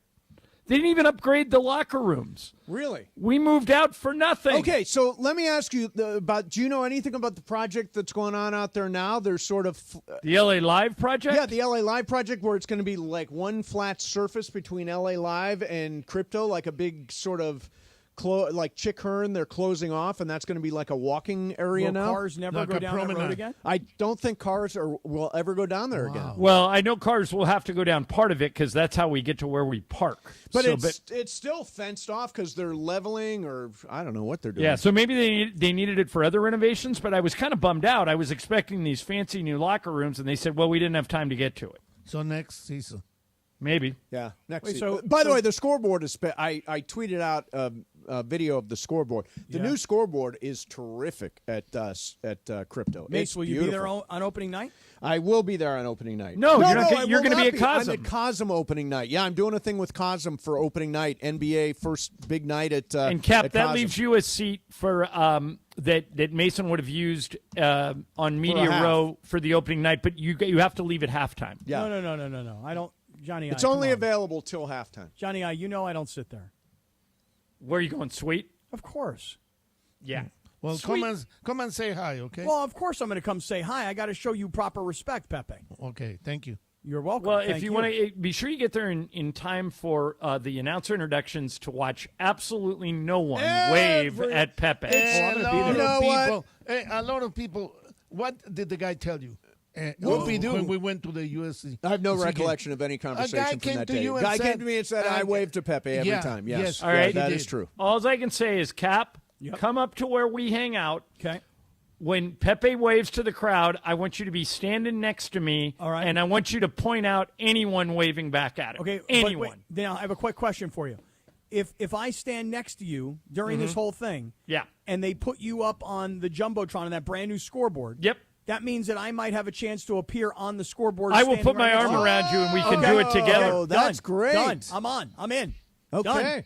[SPEAKER 7] They didn't even upgrade the locker rooms.
[SPEAKER 6] Really?
[SPEAKER 7] We moved out for nothing.
[SPEAKER 6] Okay, so let me ask you about, do you know anything about the project that's going on out there now? There's sort of...
[SPEAKER 7] the LA Live project?
[SPEAKER 6] Yeah, the LA Live project where it's going to be like one flat surface between LA Live and Crypto, like a big sort of... like Chick Hearn, they're closing off, and that's going to be like a walking area now.
[SPEAKER 2] Will cars never go down that road again?
[SPEAKER 6] I don't think cars will ever go down there again.
[SPEAKER 7] Well, I know cars will have to go down part of it because that's how we get to where we park.
[SPEAKER 6] But it's still fenced off because they're leveling, or I don't know what they're doing.
[SPEAKER 7] Yeah, so maybe they needed it for other renovations, but I was kind of bummed out. I was expecting these fancy new locker rooms, and they said, well, we didn't have time to get to it.
[SPEAKER 14] So next season.
[SPEAKER 7] Maybe.
[SPEAKER 6] Yeah, next season. By the way, the scoreboard is I tweeted out a video of the scoreboard. The new scoreboard is terrific at Crypto.
[SPEAKER 2] Mace, will you be there on opening night?
[SPEAKER 6] I will be there on opening night.
[SPEAKER 7] No, you're going to be at Cosm.
[SPEAKER 6] I'm at Cosm opening night. Yeah, I'm doing a thing with Cosm for opening night, NBA first big night at
[SPEAKER 7] and Cap,
[SPEAKER 6] at
[SPEAKER 7] that
[SPEAKER 6] Cosm.
[SPEAKER 7] leaves you a seat for that Mason would have used on Media Row for the opening night, but you have to leave at halftime.
[SPEAKER 6] Yeah.
[SPEAKER 2] No. I don't. Johnny,
[SPEAKER 6] it's only available till halftime.
[SPEAKER 2] Johnny, I don't sit there.
[SPEAKER 7] Where are you going, Sweet?
[SPEAKER 2] Of course.
[SPEAKER 7] Yeah.
[SPEAKER 14] Well,
[SPEAKER 2] Sweet.
[SPEAKER 14] come and say hi, okay?
[SPEAKER 2] Well, of course I'm going to come say hi. I got to show you proper respect, Pepe.
[SPEAKER 14] Okay, thank you.
[SPEAKER 2] You're welcome.
[SPEAKER 7] Well, if you want to, be sure you get there in time for the announcer introductions to watch absolutely no one wave at Pepe.
[SPEAKER 14] A lot of people. What did the guy tell you? What we do when we went to the USC?
[SPEAKER 6] I have no recollection of any conversation from that day. Guy came to me and said, I waved to Pepe every time. Yes.
[SPEAKER 7] All right.
[SPEAKER 6] That is true.
[SPEAKER 7] All I can say is, Cap, come up to where we hang out.
[SPEAKER 2] Okay.
[SPEAKER 7] when Pepe waves to the crowd, I want you to be standing next to me,
[SPEAKER 2] all right,
[SPEAKER 7] and I want you to point out anyone waving back at him.
[SPEAKER 2] Okay,
[SPEAKER 7] anyone.
[SPEAKER 2] Wait, now I have a quick question for you. If I stand next to you during this whole thing,
[SPEAKER 7] yeah,
[SPEAKER 2] and they put you up on the Jumbotron on that brand new scoreboard,
[SPEAKER 7] yep,
[SPEAKER 2] that means that I might have a chance to appear on the scoreboard.
[SPEAKER 7] I will put my arm around you, and we can do it together.
[SPEAKER 6] Oh, that's great.
[SPEAKER 2] Done. I'm on. I'm in.
[SPEAKER 6] Okay.
[SPEAKER 2] Done.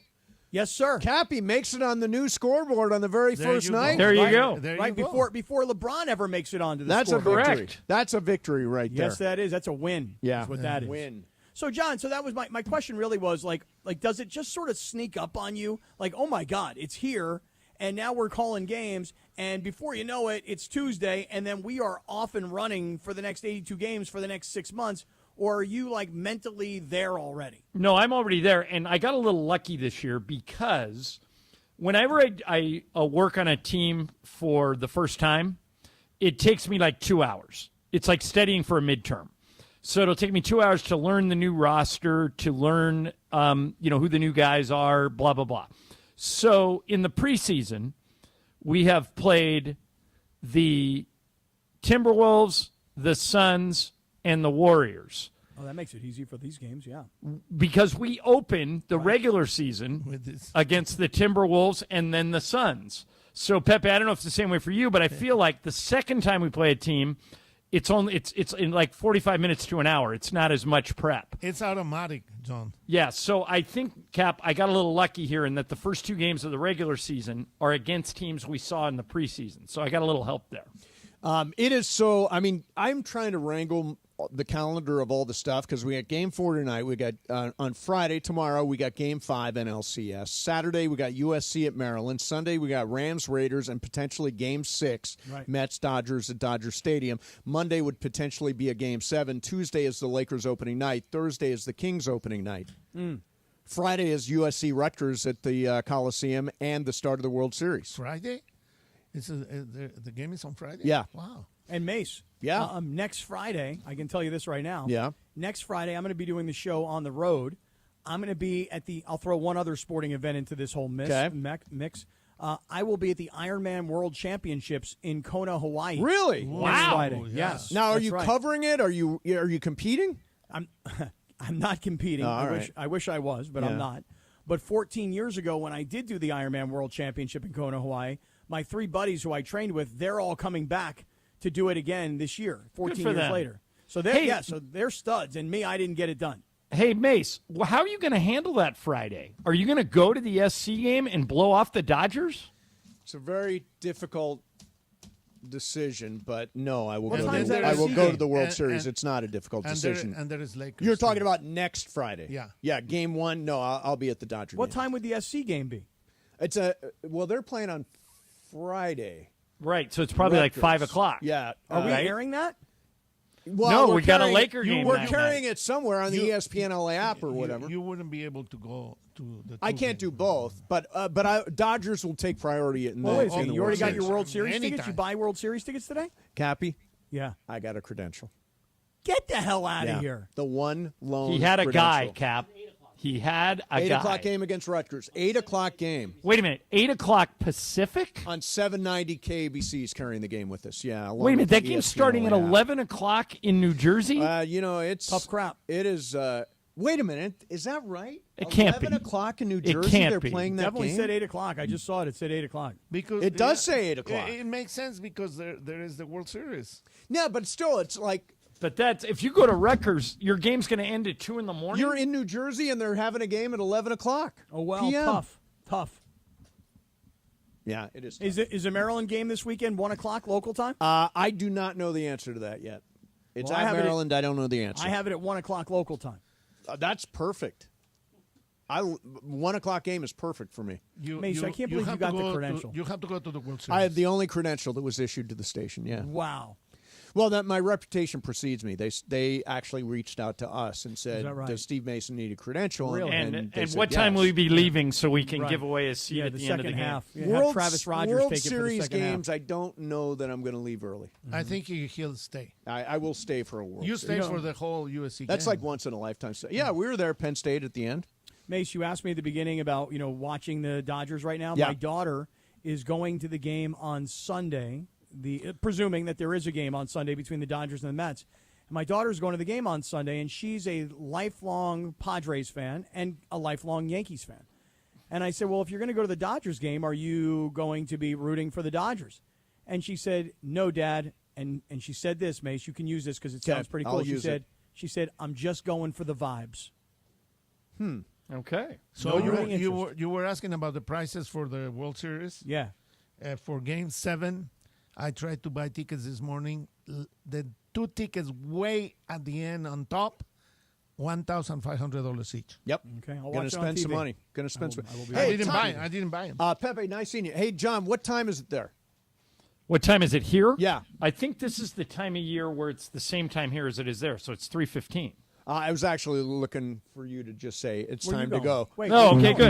[SPEAKER 2] Yes, sir.
[SPEAKER 6] Cappy makes it on the new scoreboard on the very first night.
[SPEAKER 7] There you go.
[SPEAKER 2] Right before LeBron ever makes it onto the
[SPEAKER 6] That's
[SPEAKER 2] scoreboard.
[SPEAKER 6] a victory. That's a victory right there.
[SPEAKER 2] Yes, that is. That's a win.
[SPEAKER 6] Yeah.
[SPEAKER 2] That's what that is.
[SPEAKER 6] Win.
[SPEAKER 2] So, John, that was my question really was, like, does it just sort of sneak up on you? Like, oh, my God, it's here, and now we're calling games, and before you know it, it's Tuesday, and then we are off and running for the next 82 games for the next 6 months, or are you, like, mentally there already?
[SPEAKER 7] No, I'm already there, and I got a little lucky this year because whenever I work on a team for the first time, it takes me like 2 hours. It's like studying for a midterm. So it'll take me 2 hours to learn the new roster, to learn who the new guys are, blah, blah, blah. So in the preseason, we have played the Timberwolves, the Suns, and the Warriors.
[SPEAKER 2] Oh, that makes it easy for these games, yeah.
[SPEAKER 7] Because we open the regular season against the Timberwolves and then the Suns. So, Pepe, I don't know if it's the same way for you, but I feel like the second time we play a team, it's in like 45 minutes to an hour. It's not as much prep.
[SPEAKER 14] It's automatic, John.
[SPEAKER 7] Yeah, so I think, Cap, I got a little lucky here in that the first 2 games of the regular season are against teams we saw in the preseason. So I got a little help there.
[SPEAKER 6] It is so, I'm trying to wrangle the calendar of all the stuff because we got Game 4 tonight. We got on Friday, tomorrow, we got Game 5 NLCS. Saturday, we got USC at Maryland. Sunday, we got Rams, Raiders, and potentially Game 6,
[SPEAKER 2] right.
[SPEAKER 6] Mets, Dodgers at Dodger Stadium. Monday would potentially be a Game 7. Tuesday is the Lakers opening night. Thursday is the Kings opening night. Friday is USC Rutgers at the Coliseum and the start of the World Series.
[SPEAKER 14] Friday? The game is on Friday?
[SPEAKER 6] Yeah.
[SPEAKER 14] Wow.
[SPEAKER 2] And Mace,
[SPEAKER 6] yeah.
[SPEAKER 2] Next Friday, I can tell you this right now.
[SPEAKER 6] Yeah.
[SPEAKER 2] Next Friday, I'm going to be doing the show on the road. I'm going to be at I'll throw one other sporting event into this whole mix. I will be at the Ironman World Championships in Kona, Hawaii.
[SPEAKER 6] Really?
[SPEAKER 2] Next Friday. Yes.
[SPEAKER 6] Now, are
[SPEAKER 2] that's
[SPEAKER 6] you
[SPEAKER 2] right.
[SPEAKER 6] covering it? Are you competing?
[SPEAKER 2] I'm not competing. I wish I was, but I'm not. But 14 years ago, when I did do the Ironman World Championship in Kona, Hawaii, my 3 buddies who I trained with, they're all coming back to do it again this year, 14 years later. So they're studs, and me, I didn't get it done.
[SPEAKER 7] Hey, Mace, how are you going to handle that Friday? Are you going to go to the SC game and blow off the Dodgers?
[SPEAKER 6] It's a very difficult decision, but no, I will go to the World Series. It's not a difficult decision.
[SPEAKER 14] And there is Lakers.
[SPEAKER 6] You're talking about next Friday.
[SPEAKER 14] Yeah.
[SPEAKER 6] Yeah, Game 1, no, I'll be at the Dodger
[SPEAKER 2] What
[SPEAKER 6] game.
[SPEAKER 2] time would the SC game be?
[SPEAKER 6] They're playing on Friday.
[SPEAKER 7] Right, so it's probably
[SPEAKER 6] Rutgers.
[SPEAKER 7] like 5 o'clock.
[SPEAKER 6] Yeah.
[SPEAKER 2] Are we airing that?
[SPEAKER 6] Well,
[SPEAKER 7] no, we got a Laker game.
[SPEAKER 6] We're carrying it somewhere on the ESPN LA app or whatever.
[SPEAKER 14] You wouldn't be able to go to the.
[SPEAKER 6] I can't do both, but Dodgers will take priority in the.
[SPEAKER 2] Wait a second,
[SPEAKER 6] in the
[SPEAKER 2] you already
[SPEAKER 6] World
[SPEAKER 2] got your
[SPEAKER 6] Series.
[SPEAKER 2] World Series tickets? You buy World Series tickets today?
[SPEAKER 6] Cappy?
[SPEAKER 2] Yeah.
[SPEAKER 6] I got a credential.
[SPEAKER 2] Get the hell out of here.
[SPEAKER 6] The one lone.
[SPEAKER 7] He had a guy,
[SPEAKER 6] credential.
[SPEAKER 7] Cap. He had a
[SPEAKER 6] 8
[SPEAKER 7] guy.
[SPEAKER 6] o'clock game against Rutgers. 8 o'clock game.
[SPEAKER 7] Wait a minute. 8 o'clock Pacific?
[SPEAKER 6] On 790 KBC's carrying the game with us. Yeah.
[SPEAKER 7] Wait a minute. That game's starting at 11 o'clock in New Jersey?
[SPEAKER 6] It's
[SPEAKER 2] tough crap.
[SPEAKER 6] It is. Wait a minute. Is that right?
[SPEAKER 7] It can't be.
[SPEAKER 6] 11 o'clock in New
[SPEAKER 7] It
[SPEAKER 6] Jersey.
[SPEAKER 7] can't
[SPEAKER 6] They're
[SPEAKER 7] be.
[SPEAKER 6] playing that
[SPEAKER 2] Definitely
[SPEAKER 6] game.
[SPEAKER 2] said 8 o'clock. I just saw it. It said 8 o'clock.
[SPEAKER 14] Because
[SPEAKER 6] it does say 8 o'clock.
[SPEAKER 14] It makes sense because there is the World Series.
[SPEAKER 6] Yeah, but still, it's like.
[SPEAKER 7] But that's if you go to Rutgers, your game's going to end at 2 in the morning.
[SPEAKER 6] You're in New Jersey and they're having a game at 11 o'clock.
[SPEAKER 2] Oh, well,
[SPEAKER 6] PM.
[SPEAKER 2] tough.
[SPEAKER 6] Yeah, it is.
[SPEAKER 2] Is a Maryland game this weekend 1 o'clock local time?
[SPEAKER 6] I do not know the answer to that yet. It's at Maryland. I don't know the answer.
[SPEAKER 2] I have it at 1 o'clock local time.
[SPEAKER 6] That's perfect. 1 o'clock game is perfect for me.
[SPEAKER 2] Mace, I can't believe you got the credential.
[SPEAKER 14] You have to go to the World Series.
[SPEAKER 6] I have the only credential that was issued to the station. Yeah.
[SPEAKER 2] Wow.
[SPEAKER 6] Well, my reputation precedes me. They actually reached out to us and said,
[SPEAKER 2] right?
[SPEAKER 6] "Does Steve Mason need a credential?"
[SPEAKER 2] Really?
[SPEAKER 7] And
[SPEAKER 6] they said
[SPEAKER 7] what time
[SPEAKER 6] yes.
[SPEAKER 7] will you be leaving so we can
[SPEAKER 2] Right.
[SPEAKER 7] give away a seat at the end of the
[SPEAKER 2] second half.
[SPEAKER 7] game?
[SPEAKER 2] Yeah, have Travis Rogers
[SPEAKER 6] World
[SPEAKER 2] take it for the
[SPEAKER 6] Series
[SPEAKER 2] second half.
[SPEAKER 6] games, I don't know that I'm going to leave early.
[SPEAKER 14] I think he'll stay.
[SPEAKER 6] I will stay for a World
[SPEAKER 14] You
[SPEAKER 6] Series.
[SPEAKER 14] stay for the whole USC game.
[SPEAKER 6] That's like once in a lifetime. Yeah, we were there, Penn State at the end.
[SPEAKER 2] Mace, you asked me at the beginning about watching the Dodgers right now.
[SPEAKER 6] Yeah.
[SPEAKER 2] My daughter is going to the game on Sunday presuming that there is a game on Sunday between the Dodgers and the Mets. And my daughter's going to the game on Sunday, and she's a lifelong Padres fan and a lifelong Yankees fan. And I said, well, if you're going to go to the Dodgers game, are you going to be rooting for the Dodgers? And she said, no, Dad. And she said this, Mace, you can use this because it sounds pretty cool. She said, I'm just going for the vibes.
[SPEAKER 7] Okay.
[SPEAKER 14] So you were asking about the prices for the World Series?
[SPEAKER 2] Yeah.
[SPEAKER 14] For Game 7, I tried to buy tickets this morning. The 2 tickets way at the end on top, $1,500 each.
[SPEAKER 6] Yep.
[SPEAKER 2] Okay.
[SPEAKER 6] Going to spend some money. Going to spend some
[SPEAKER 14] money. I didn't buy them.
[SPEAKER 6] Pepe, nice seeing you. Hey, John, what time is it there?
[SPEAKER 7] What time is it here?
[SPEAKER 6] Yeah.
[SPEAKER 7] I think this is the time of year where it's the same time here as it is there, so it's 3:15.
[SPEAKER 6] I was actually looking for you to just say it's
[SPEAKER 2] Where you
[SPEAKER 6] time to
[SPEAKER 2] going?
[SPEAKER 6] go.
[SPEAKER 2] Wait,
[SPEAKER 7] Oh, okay, good.